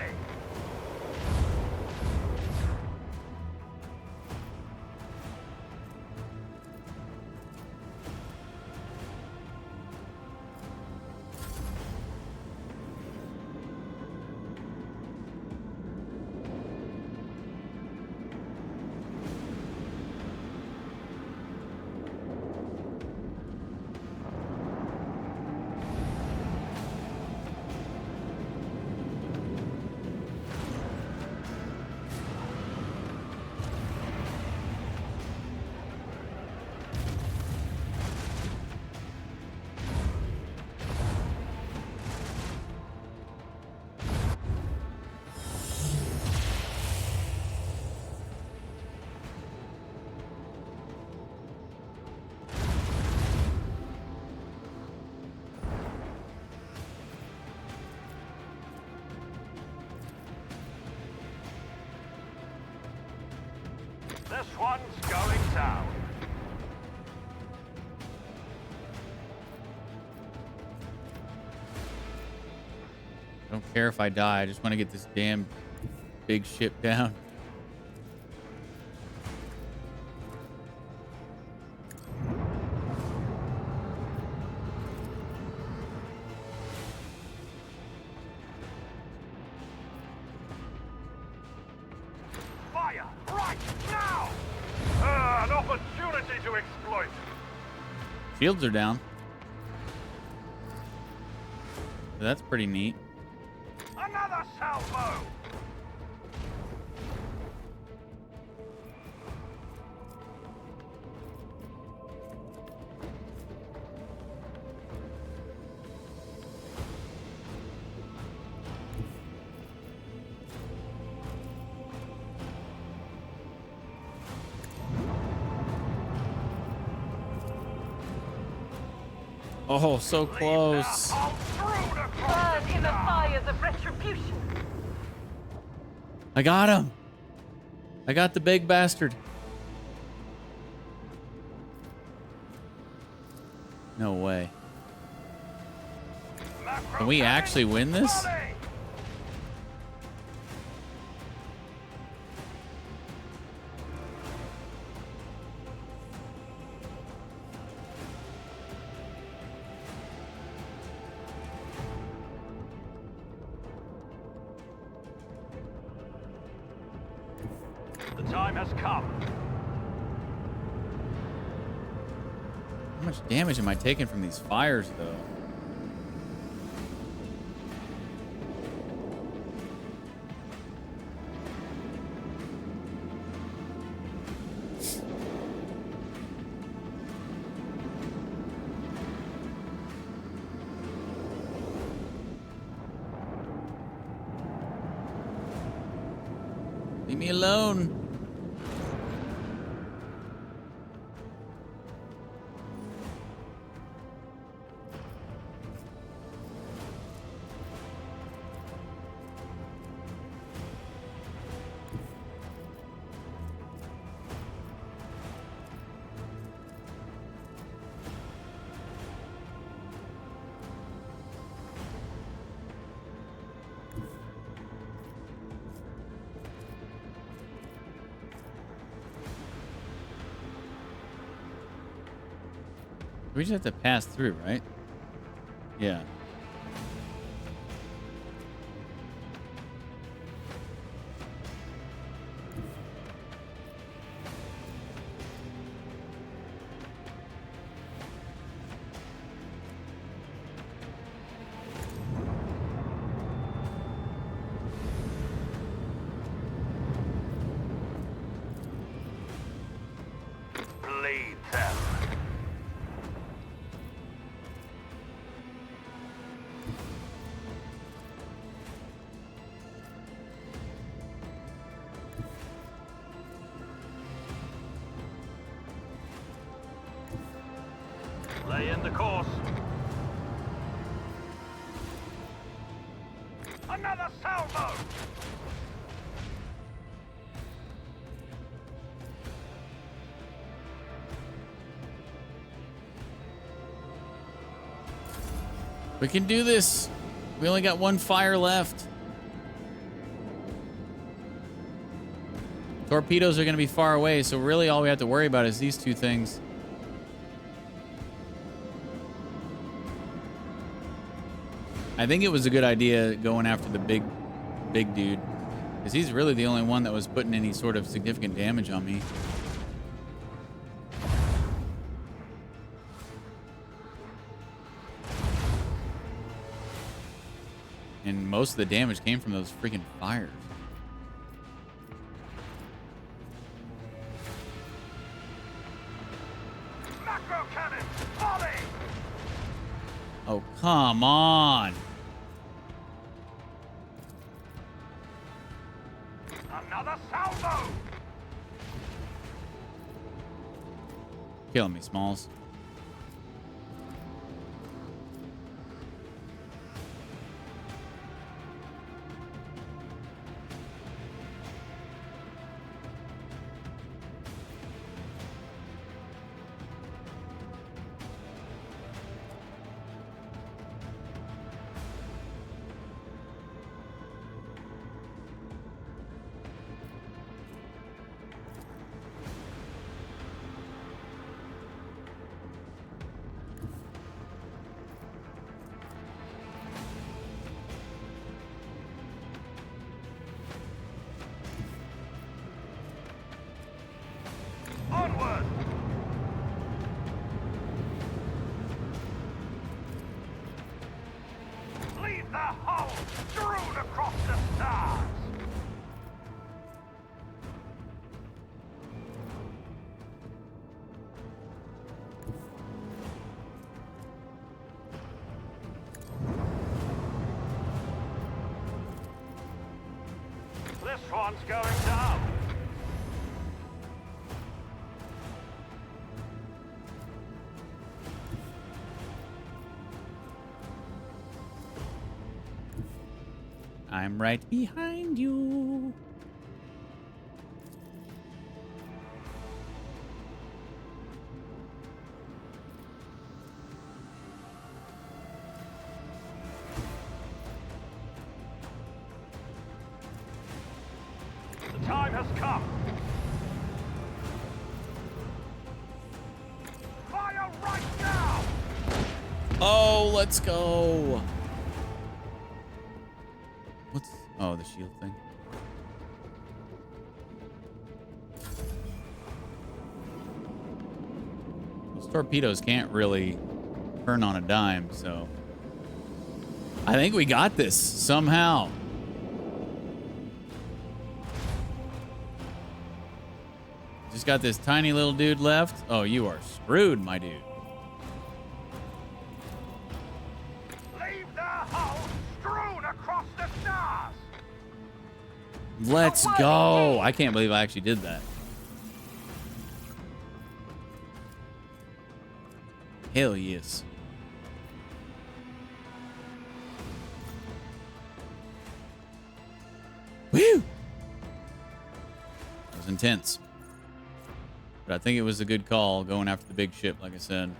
This one's going down. I don't care if I die. I just want to get this damn big ship down. Fire, right now! An opportunity to exploit. Shields are down. That's pretty neat. Another salvo! Oh, so close. Burn in the fires of retribution. I got him. I got the big bastard. No way. Can we actually win this? The time has come. How much damage am I taking from these fires, though? Leave me alone. We just have to pass through, right? Yeah. Bleed them. Lay in the course. Another salvo! We can do this. We only got one fire left. Torpedoes are going to be far away, so really all we have to worry about is these two things. I think it was a good idea going after the big dude, because he's really the only one that was putting any sort of significant damage on me. And most of the damage came from those freaking fires. Macro cannon, volley! Oh, come on. Another salvo! Killing me, Smalls. Onward! Leave the hull strewn across the stars! This one's going down! I'm right behind you. The time has come! Fire right now! Oh, let's go. What's... Oh, the shield thing. Those torpedoes can't really turn on a dime, so... I think we got this somehow. Just got this tiny little dude left. Oh, you are screwed, my dude. Leave the hull strewn across the stars! Let's go. I can't believe I actually did that. Hell yes. Woo! That was intense. But I think it was a good call going after the big ship, like I said.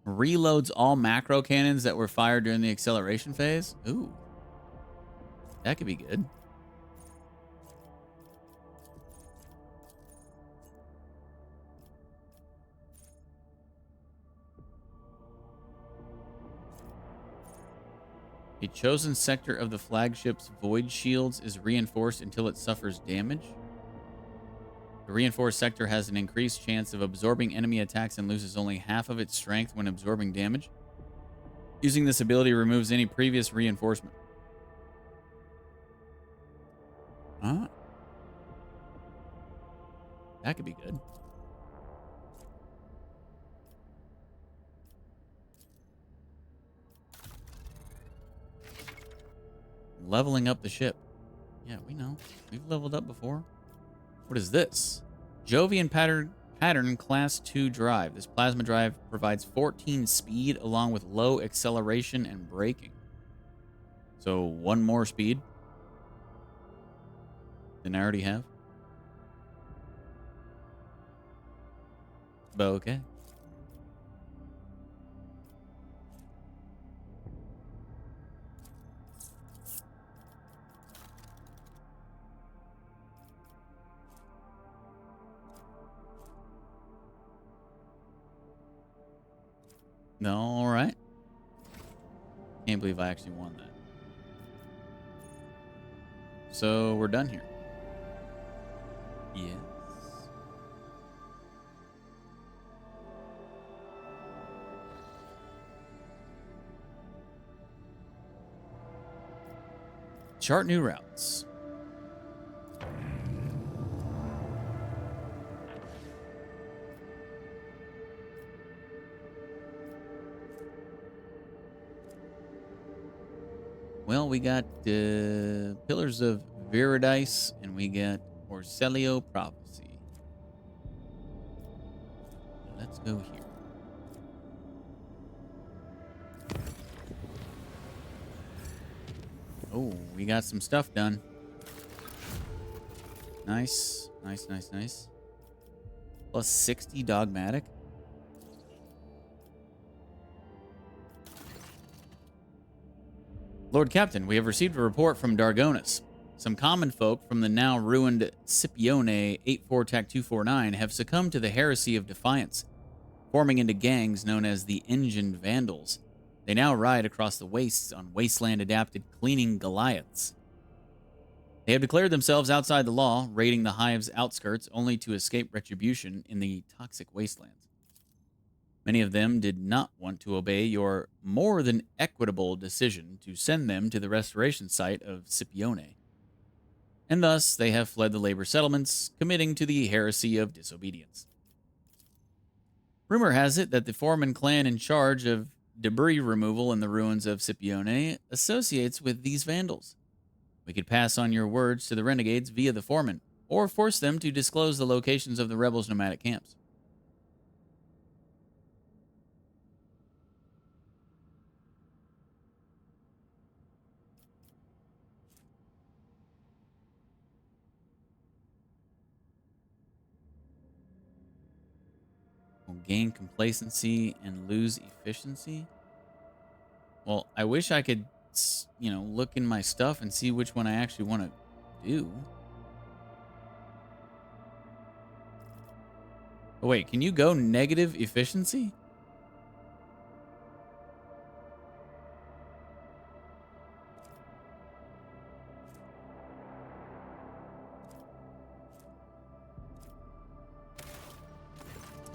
Reloads all macro cannons that were fired during the acceleration phase. Ooh. That could be good. A chosen sector of the flagship's void shields is reinforced until it suffers damage. The reinforced sector has an increased chance of absorbing enemy attacks and loses only half of its strength when absorbing damage. Using this ability removes any previous reinforcement. Huh? That could be good. Leveling up the ship. Yeah, we know. We've leveled up before. What is this? Jovian pattern class 2 drive. This plasma drive provides 14 speed along with low acceleration and braking. So one more speed than I already have. Bouquet. No, all right. Can't believe I actually won that. So we're done here. Yes. Chart new routes. Well, we got Pillars of Viridice, and we got Orselio Prophecy. Let's go here. Oh, we got some stuff done. Nice, nice, nice, nice. Plus 60 dogmatic. Lord Captain, we have received a report from Dargonis. Some common folk from the now ruined Scipione 84-249 have succumbed to the heresy of defiance, forming into gangs known as the Engined Vandals. They now ride across the wastes on wasteland-adapted cleaning Goliaths. They have declared themselves outside the law, raiding the hive's outskirts only to escape retribution in the toxic wastelands. Many of them did not want to obey your more than equitable decision to send them to the restoration site of Scipione. And thus, they have fled the labor settlements, committing to the heresy of disobedience. Rumor has it that the Foreman clan in charge of debris removal in the ruins of Scipione associates with these vandals. We could pass on your words to the renegades via the Foreman, or force them to disclose the locations of the rebels' nomadic camps. We'll gain complacency and lose efficiency. Well, I wish I could, look in my stuff and see which one I actually want to do. Oh, wait, can you go negative efficiency?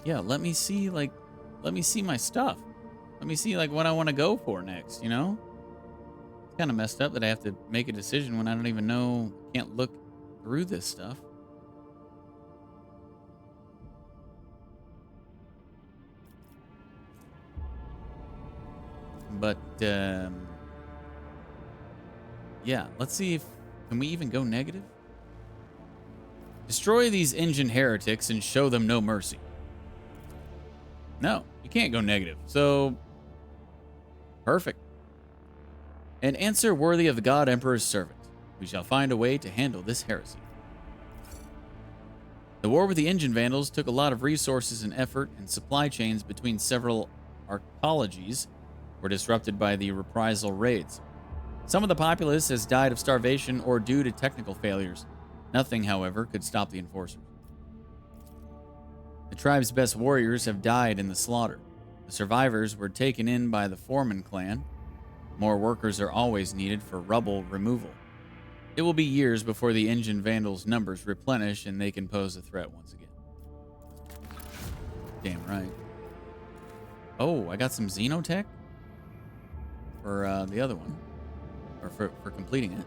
Yeah, let me see my stuff. Let me see, what I want to go for next, you know? It's kind of messed up that I have to make a decision when I don't even know, can't look through this stuff. But, yeah, let's see if, can we even go negative? Destroy these engine heretics and show them no mercy. No, you can't go negative. So, perfect. An answer worthy of the God Emperor's servant. We shall find a way to handle this heresy. The war with the engine vandals took a lot of resources and effort, and supply chains between several arcologies were disrupted by the reprisal raids. Some of the populace has died of starvation or due to technical failures. Nothing, however, could stop the enforcers. The tribe's best warriors have died in the slaughter. The survivors were taken in by the Foreman clan. More workers are always needed for rubble removal. It will be years before the engine vandals' numbers replenish and they can pose a threat once again. Damn right. Oh, I got some Xenotech for the other one, or for completing it.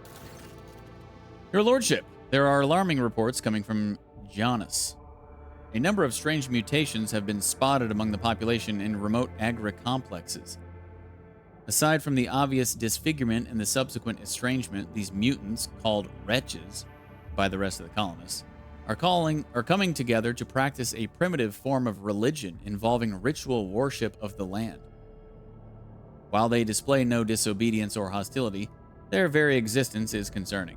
Your Lordship, there are alarming reports coming from Janus. A number of strange mutations have been spotted among the population in remote agri-complexes. Aside from the obvious disfigurement and the subsequent estrangement, these mutants, called wretches by the rest of the colonists, are coming together to practice a primitive form of religion involving ritual worship of the land. While they display no disobedience or hostility, their very existence is concerning.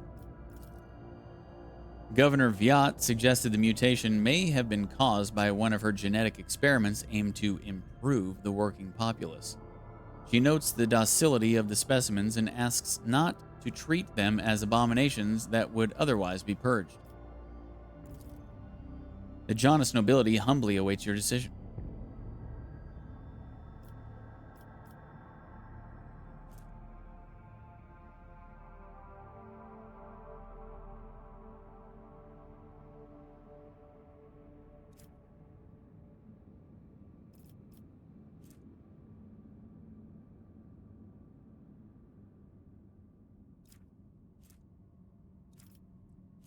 Governor Viat suggested the mutation may have been caused by one of her genetic experiments aimed to improve the working populace. She notes the docility of the specimens and asks not to treat them as abominations that would otherwise be purged. The Jonas nobility humbly awaits your decision.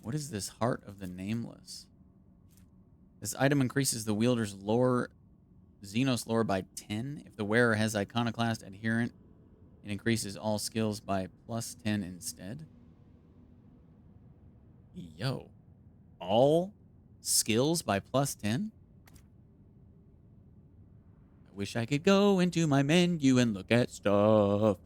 What is this Heart of the Nameless? This item increases the wielder's lore, Xenos lore by 10. If the wearer has Iconoclast adherent, it increases all skills by plus 10 instead. Yo. All skills by plus 10? I wish I could go into my menu and look at stuff.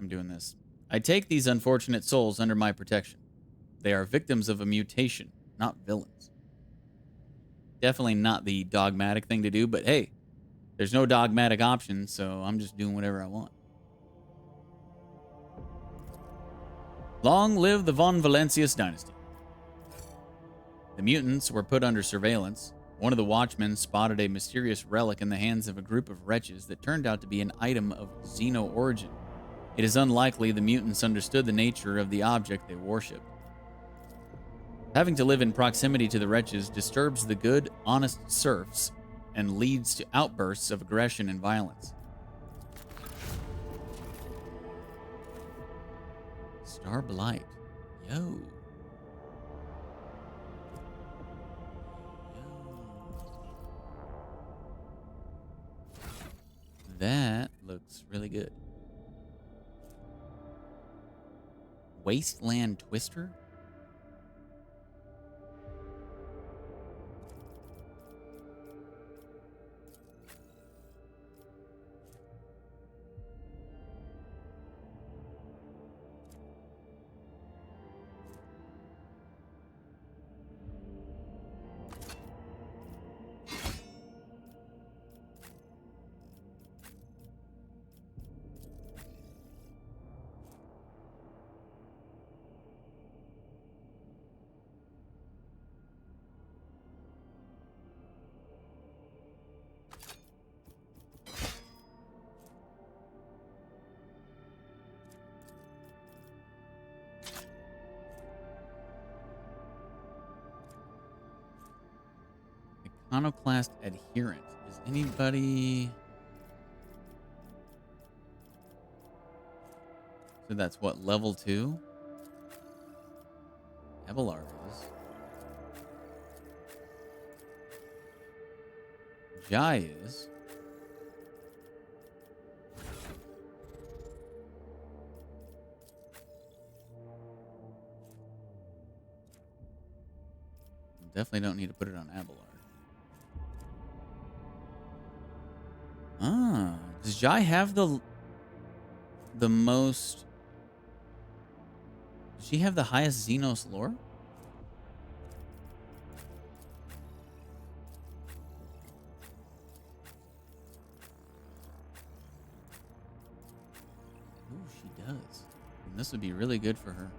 I'm doing this. I take these unfortunate souls under my protection. They are victims of a mutation, not villains. Definitely not the dogmatic thing to do, but hey, there's no dogmatic option, so I'm just doing whatever I want. Long live the Von Valancius dynasty. The mutants were put under surveillance. One of the watchmen spotted a mysterious relic in the hands of a group of wretches that turned out to be an item of Xeno origin. It is unlikely the mutants understood the nature of the object they worshipped. Having to live in proximity to the wretches disturbs the good, honest serfs and leads to outbursts of aggression and violence. Star Blight. Yo. That looks really good. Wasteland Twister? Iconoclast adherent. Is anybody... So that's what, level 2? Abelard is. Jai is. Definitely don't need to put it on Abelard. Ah, does Jai have the most... Does she have the highest Xenos lore? Ooh, she does. And this would be really good for her.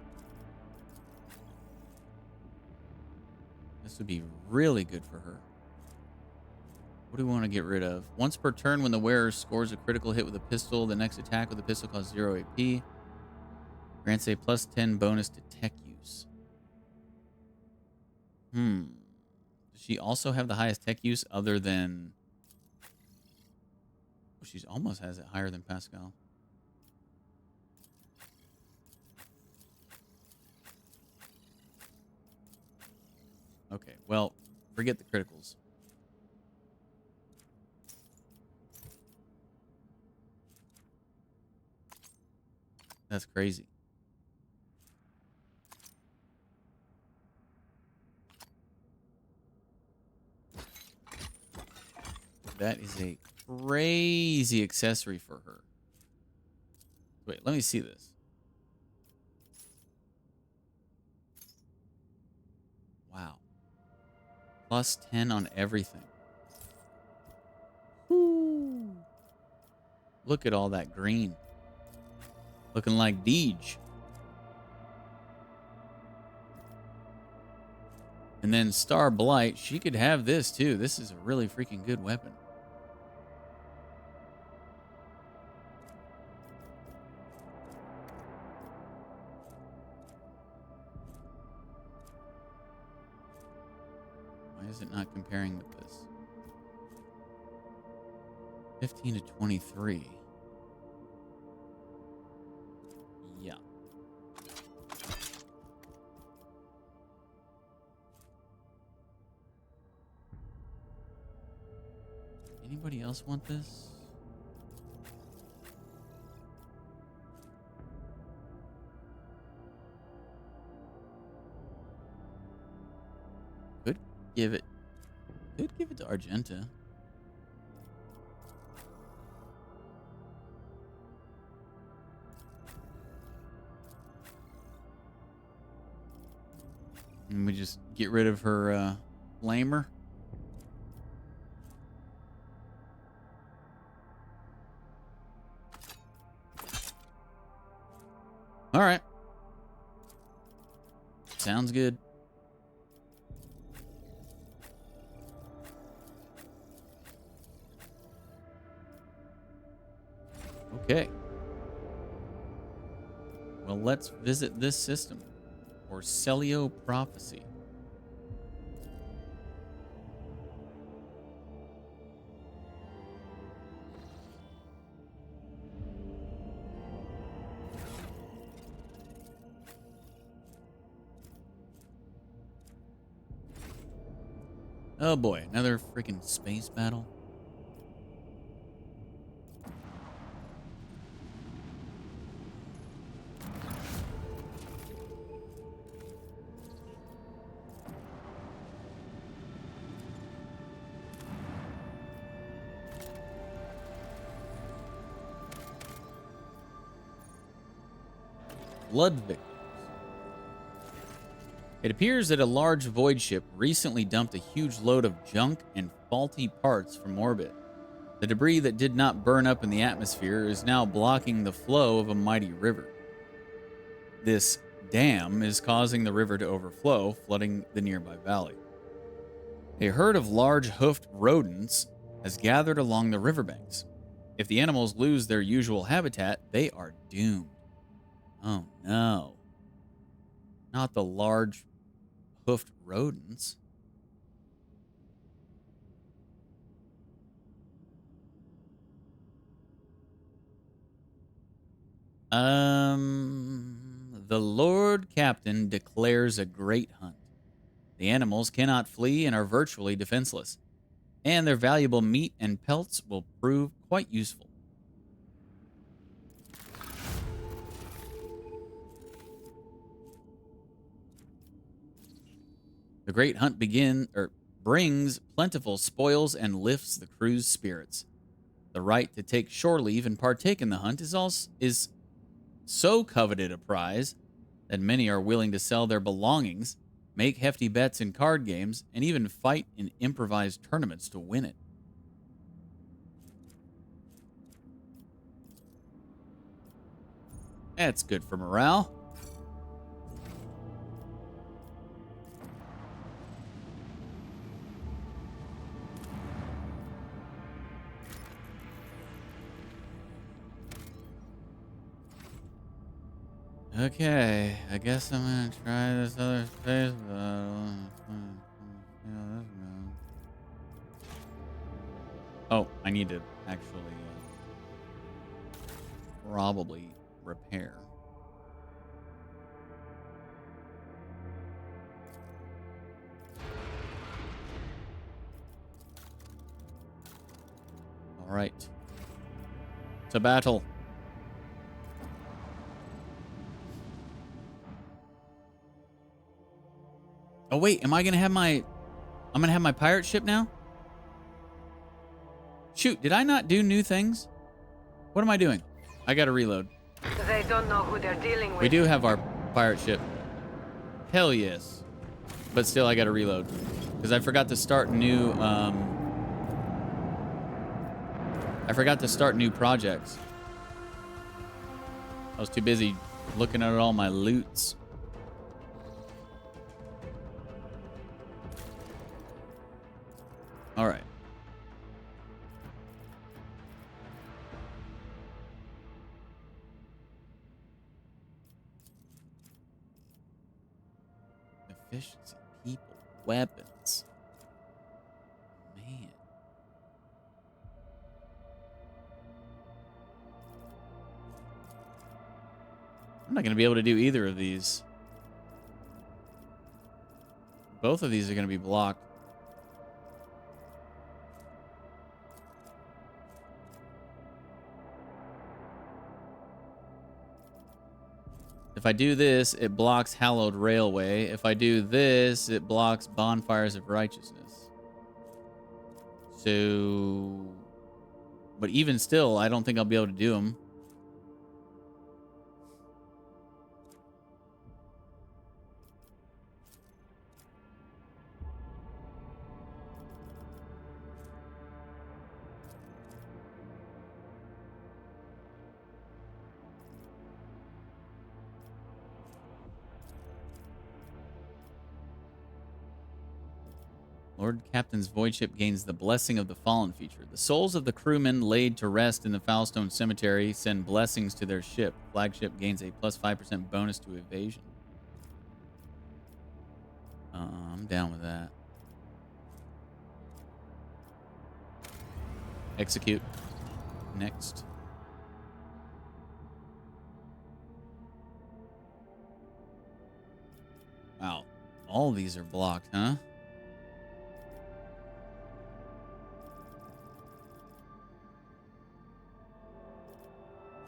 This would be really good for her. What do we want to get rid of? Once per turn, when the wearer scores a critical hit with a pistol, the next attack with the pistol costs 0 AP. Grants a plus 10 bonus to tech use. Does she also have the highest tech use other than... Oh, she almost has it higher than Pascal. Okay, well, forget the criticals. That's crazy. that is a crazy accessory for her. Wait, let me see this. Wow. Plus 10 on everything. Woo. Look at all that green. Looking like Deej. And then Star Blight, she could have this too. This is a really freaking good weapon. Why is it not comparing with this? 15 to 23. Yeah. Anybody else want this? Could give it to Argenta. And we just get rid of her flamer. All right. Sounds good. Okay. Well, let's visit this system. Or Celio Prophecy. Oh boy, another freaking space battle. Blood victims. It appears that a large void ship recently dumped a huge load of junk and faulty parts from orbit. The debris that did not burn up in the atmosphere is now blocking the flow of a mighty river. This dam is causing the river to overflow, flooding the nearby valley. A herd of large hoofed rodents has gathered along the riverbanks. If the animals lose their usual habitat, they are doomed. Oh no. Not the large hoofed rodents. The Lord Captain declares a great hunt. The animals cannot flee and are virtually defenseless, and their valuable meat and pelts will prove quite useful. The great hunt brings plentiful spoils and lifts the crew's spirits. The right to take shore leave and partake in the hunt is so coveted a prize that many are willing to sell their belongings, make hefty bets in card games, and even fight in improvised tournaments to win it. That's good for morale. Okay, I guess I'm gonna try this other space battle. Oh, I need to actually probably repair. All right, to battle. Oh wait, am I gonna have my? I'm gonna have my pirate ship now. Shoot, did I not do new things? What am I doing? I gotta reload. They don't know who they're dealing with. We do have our pirate ship. Hell yes. But still, I gotta reload. Because I forgot to start new, projects. I was too busy looking at all my loots. All right. Efficiency, people, weapons. Man. I'm not going to be able to do either of these. Both of these are going to be blocked. If I do this, it blocks Hallowed Railway. If I do this, it blocks Bonfires of Righteousness. So... But even still, I don't think I'll be able to do them. Lord Captain's void ship gains the Blessing of the Fallen feature. The souls of the crewmen laid to rest in the Foulstone Cemetery send blessings to their ship. Flagship gains a plus 5% bonus to evasion. I'm down with that. Execute. Next. Wow. All these are blocked, huh?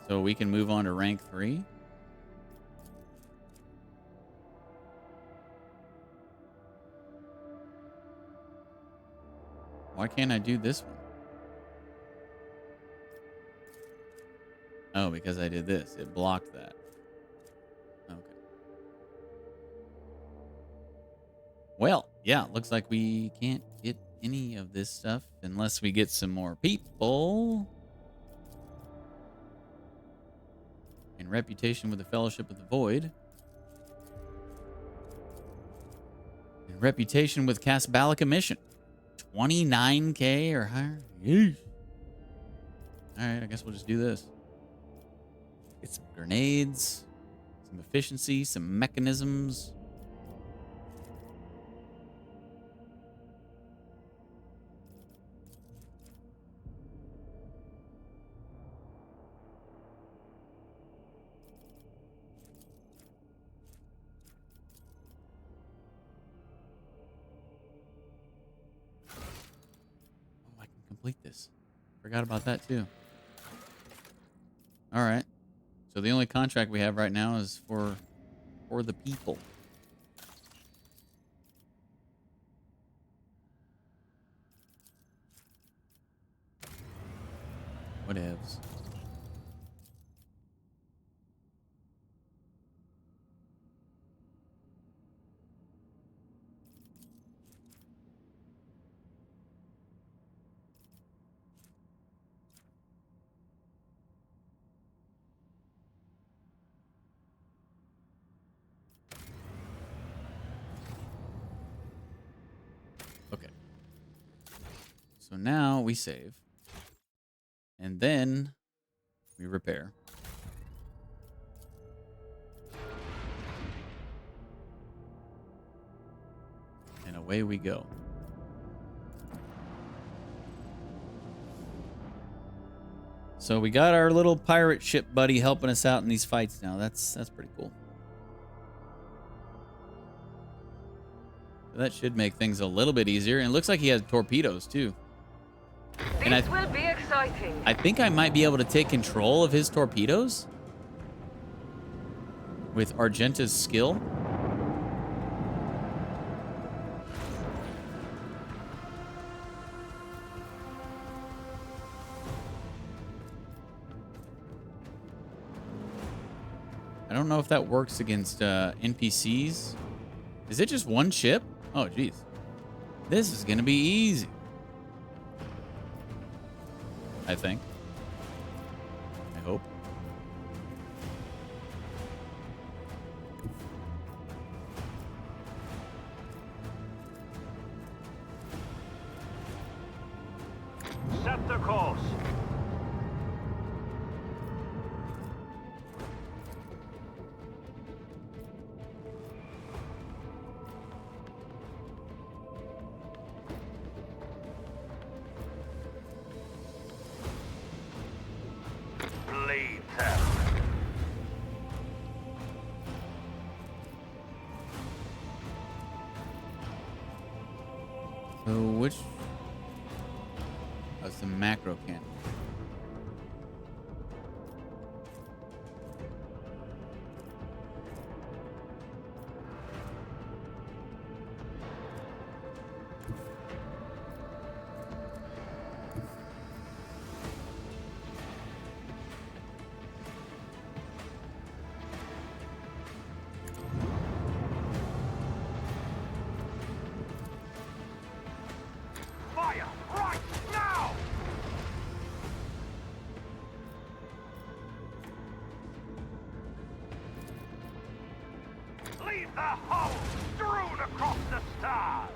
So we can move on to rank 3. Why can't I do this one? Oh, because I did this. It blocked that. Okay. Well, yeah, looks like we can't get any of this stuff unless we get some more people. And reputation with the Fellowship of the Void. And reputation with Casballica Mission. 29k or higher. Yeesh. Alright, I guess we'll just do this. Get some grenades. Some efficiency. Some mechanisms. Complete this. Forgot about that too. All right. So the only contract we have right now is for the people. Whatevs. Okay. So now we save. And then we repair. And away we go. So we got our little pirate ship buddy helping us out in these fights now. That's pretty cool. That should make things a little bit easier. And it looks like he has torpedoes too. And This will be exciting. I think I might be able to take control of his torpedoes with Argenta's skill. don't know if that works against NPCs. Is it just one ship? Oh, geez. This is going to be easy. I think. I hope. Set the course. Bleed them. So which... That's the macro cannon. Fire right now! Leave the hole strewn across the stars!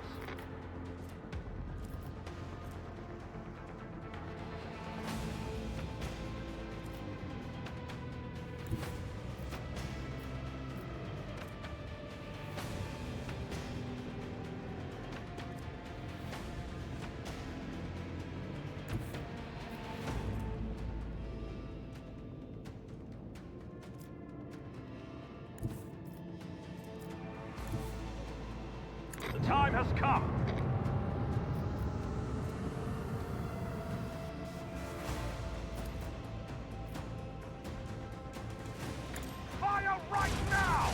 The time has come. Fire right now!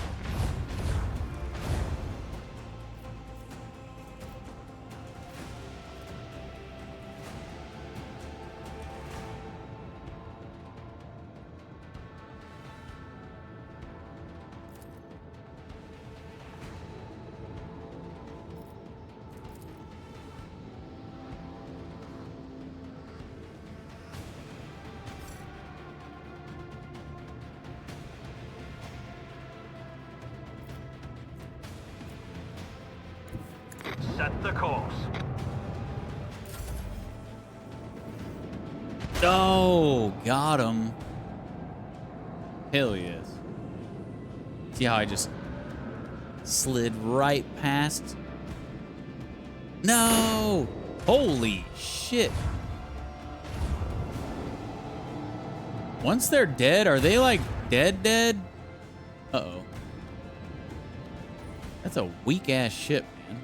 Set the course. Oh, got him. Hell yes. See how I just slid right past? No! Holy shit. Once they're dead, are they like dead? Uh-oh. That's a weak-ass ship, man.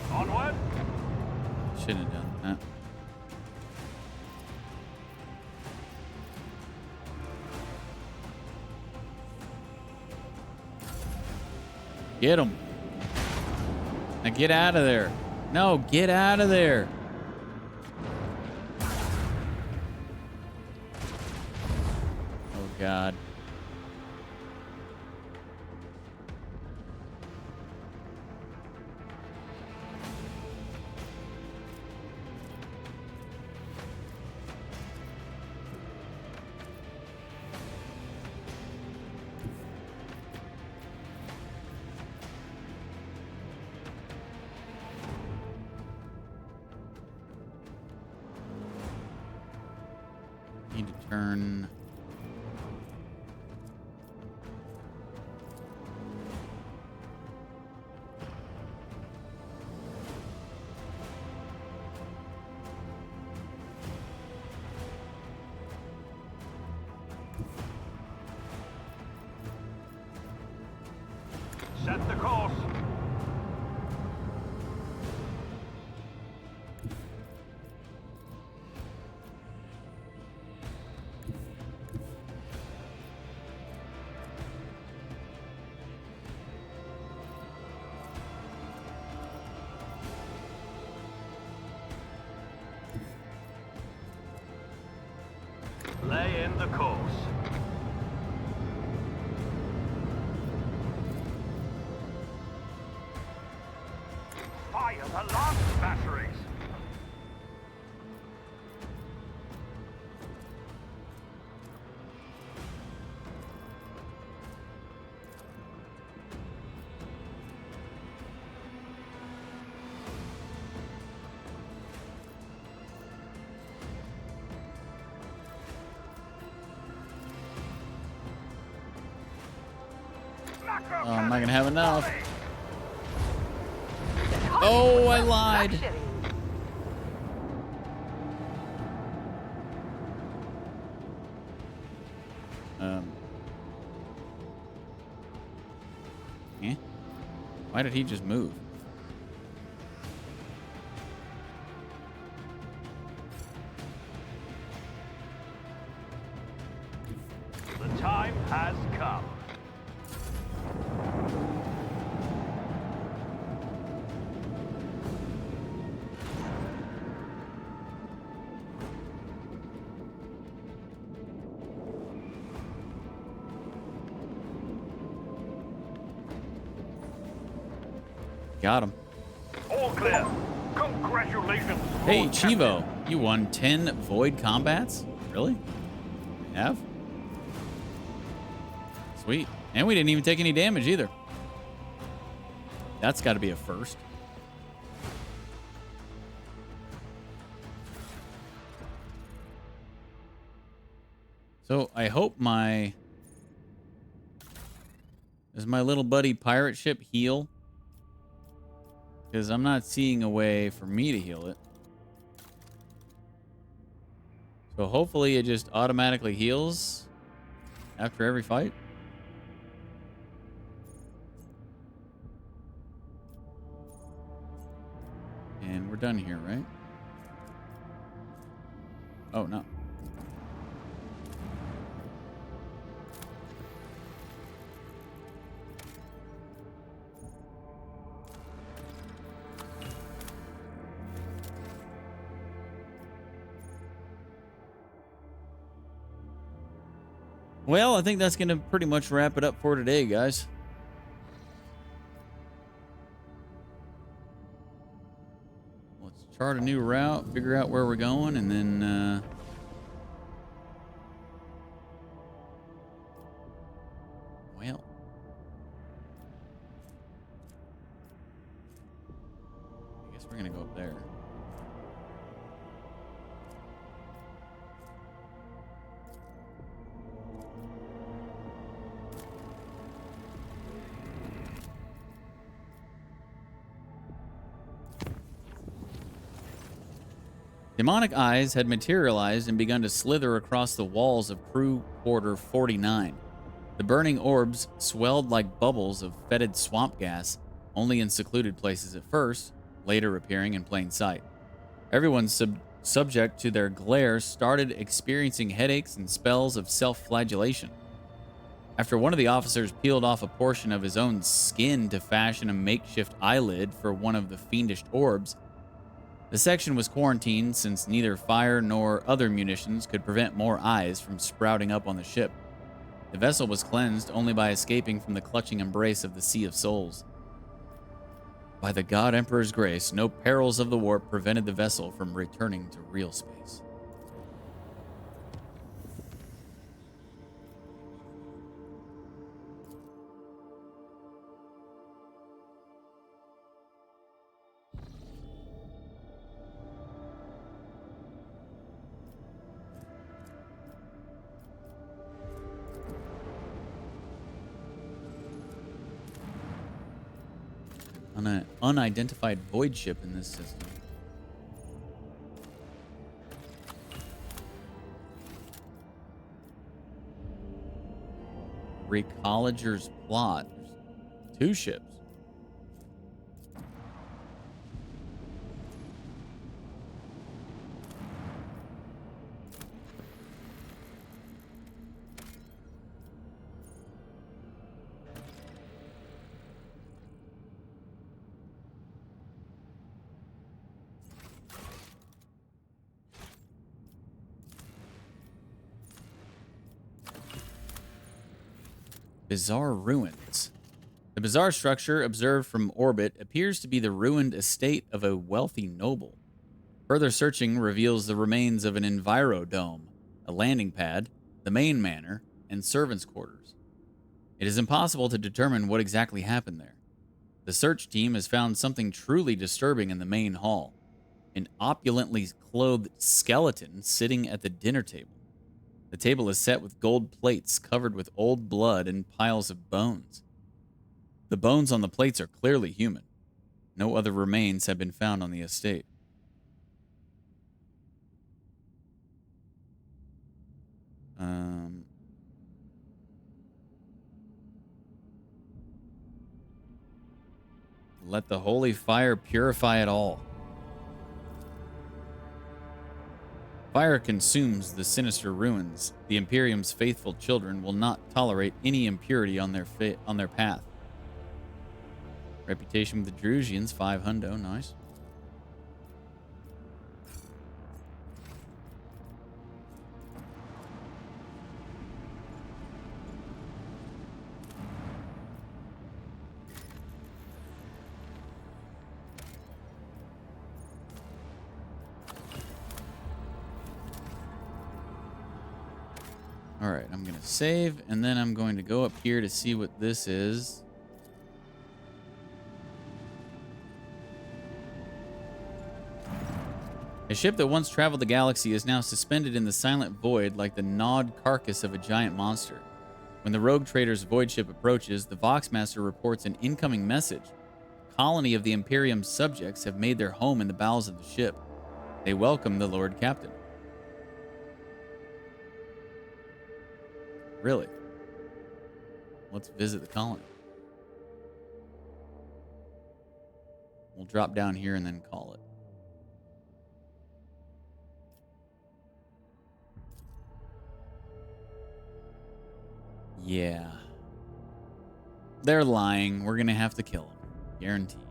Onward. Shouldn't have done that. Get him. Now get out of there. No, get out of there. God. Need to turn. Set the course. Lay in the course. Fire the lance batteries. Oh, I'm not gonna have enough. Oh, I lied. Eh? Why did he just move? The time has come. Got him. All clear. Congratulations. Hey, Lord Chivo, you won 10 void combats? Really? You have? Sweet. And we didn't even take any damage either. That's got to be a first. So I hope does my little buddy pirate ship heal? Because I'm not seeing a way for me to heal it. So hopefully it just automatically heals after every fight. And we're done here, right? Oh, no. Well, I think that's going to pretty much wrap it up for today, guys. Let's chart a new route, figure out where we're going, and then... well... I guess we're going to go up there. Demonic eyes had materialized and begun to slither across the walls of crew quarter 49. The burning orbs swelled like bubbles of fetid swamp gas, only in secluded places at first, later appearing in plain sight. Everyone subject to their glare started experiencing headaches and spells of self-flagellation. After one of the officers peeled off a portion of his own skin to fashion a makeshift eyelid for one of the fiendish orbs, the section was quarantined since neither fire nor other munitions could prevent more eyes from sprouting up on the ship. The vessel was cleansed only by escaping from the clutching embrace of the Sea of Souls. By the God Emperor's grace, no perils of the warp prevented the vessel from returning to real space. An unidentified void ship in this system. Recolager's plot. There's 2 ships. Bizarre ruins. The bizarre structure observed from orbit appears to be the ruined estate of a wealthy noble. Further searching reveals the remains of an envirodome, a landing pad, the main manor, and servants' quarters. It is impossible to determine what exactly happened there. The search team has found something truly disturbing in the main hall. An opulently clothed skeleton sitting at the dinner table. The table is set with gold plates covered with old blood and piles of bones. The bones on the plates are clearly human. No other remains have been found on the estate. Let the holy fire purify it all. Fire consumes the sinister ruins. The Imperium's faithful children will not tolerate any impurity on their path. Reputation with the Drusians, 5 hundo, nice. All right, I'm going to save, and then I'm going to go up here to see what this is. A ship that once traveled the galaxy is now suspended in the silent void like the gnawed carcass of a giant monster. When the rogue trader's void ship approaches, the Voxmaster reports an incoming message. A colony of the Imperium's subjects have made their home in the bowels of the ship. They welcome the Lord Captain. Really? Let's visit the colony. We'll drop down here and then call it. Yeah. They're lying. We're going to have to kill them. Guaranteed.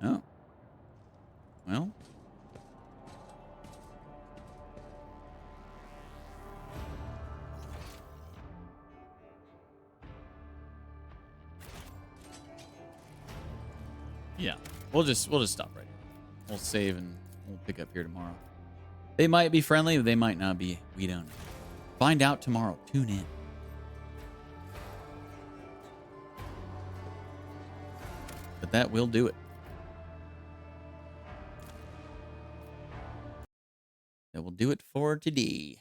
Oh. Well. Yeah. We'll just stop right here. We'll save and we'll pick up here tomorrow. They might be friendly, they might not be. We don't know. Find out tomorrow. Tune in. But that will do it. That will do it for today.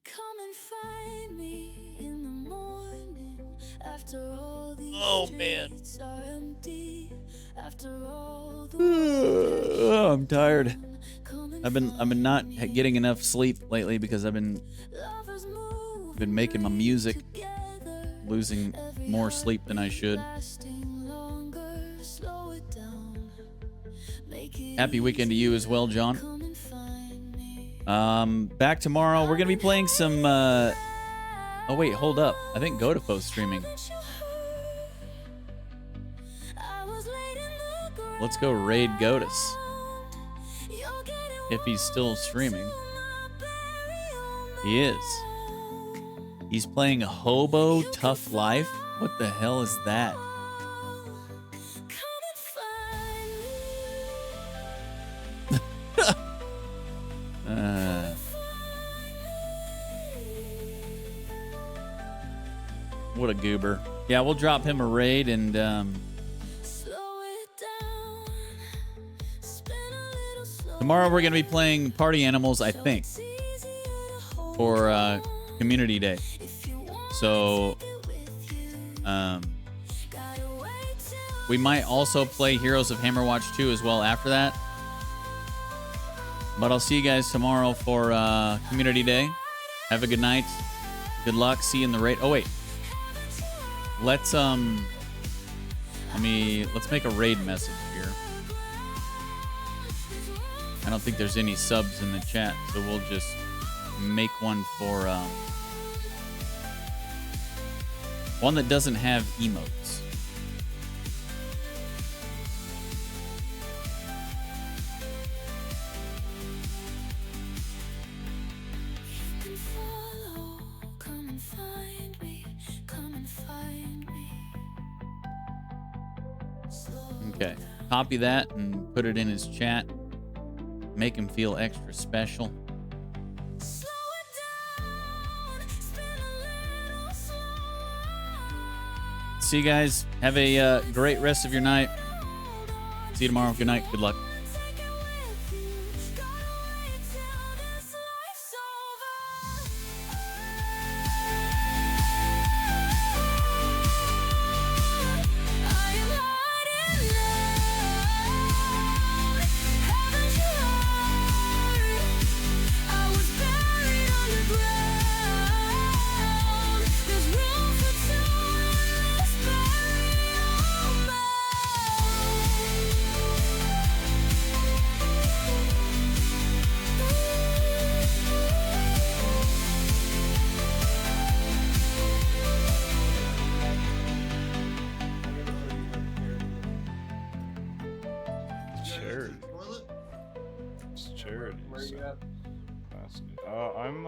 Come and find me in the morning after all these streets are empty, after all the Oh, I'm tired. I've been not getting enough sleep lately because I've been making my music, losing more sleep than I should. Happy weekend to you as well, John. Back tomorrow. We're gonna be playing some. Oh wait, hold up. I think Godafo's streaming. Let's go raid Godus. You're getting if he's still streaming. He is. He's playing Hobo Tough Life. What the hell is that? What a goober. Yeah, we'll drop him a raid and tomorrow we're going to be playing Party Animals, I think, for Community Day. So we might also play Heroes of Hammerwatch 2 as well after that. But I'll see you guys tomorrow for Community Day. Have a good night. Good luck. See you in the raid. Oh, wait. Let's make a raid message here. I don't think there's any subs in the chat, so we'll just make one for one that doesn't have emotes. Okay, copy that and put it in his chat. Make him feel extra special. See you guys. Have a great rest of your night. See you tomorrow. Good night. Good luck. I'm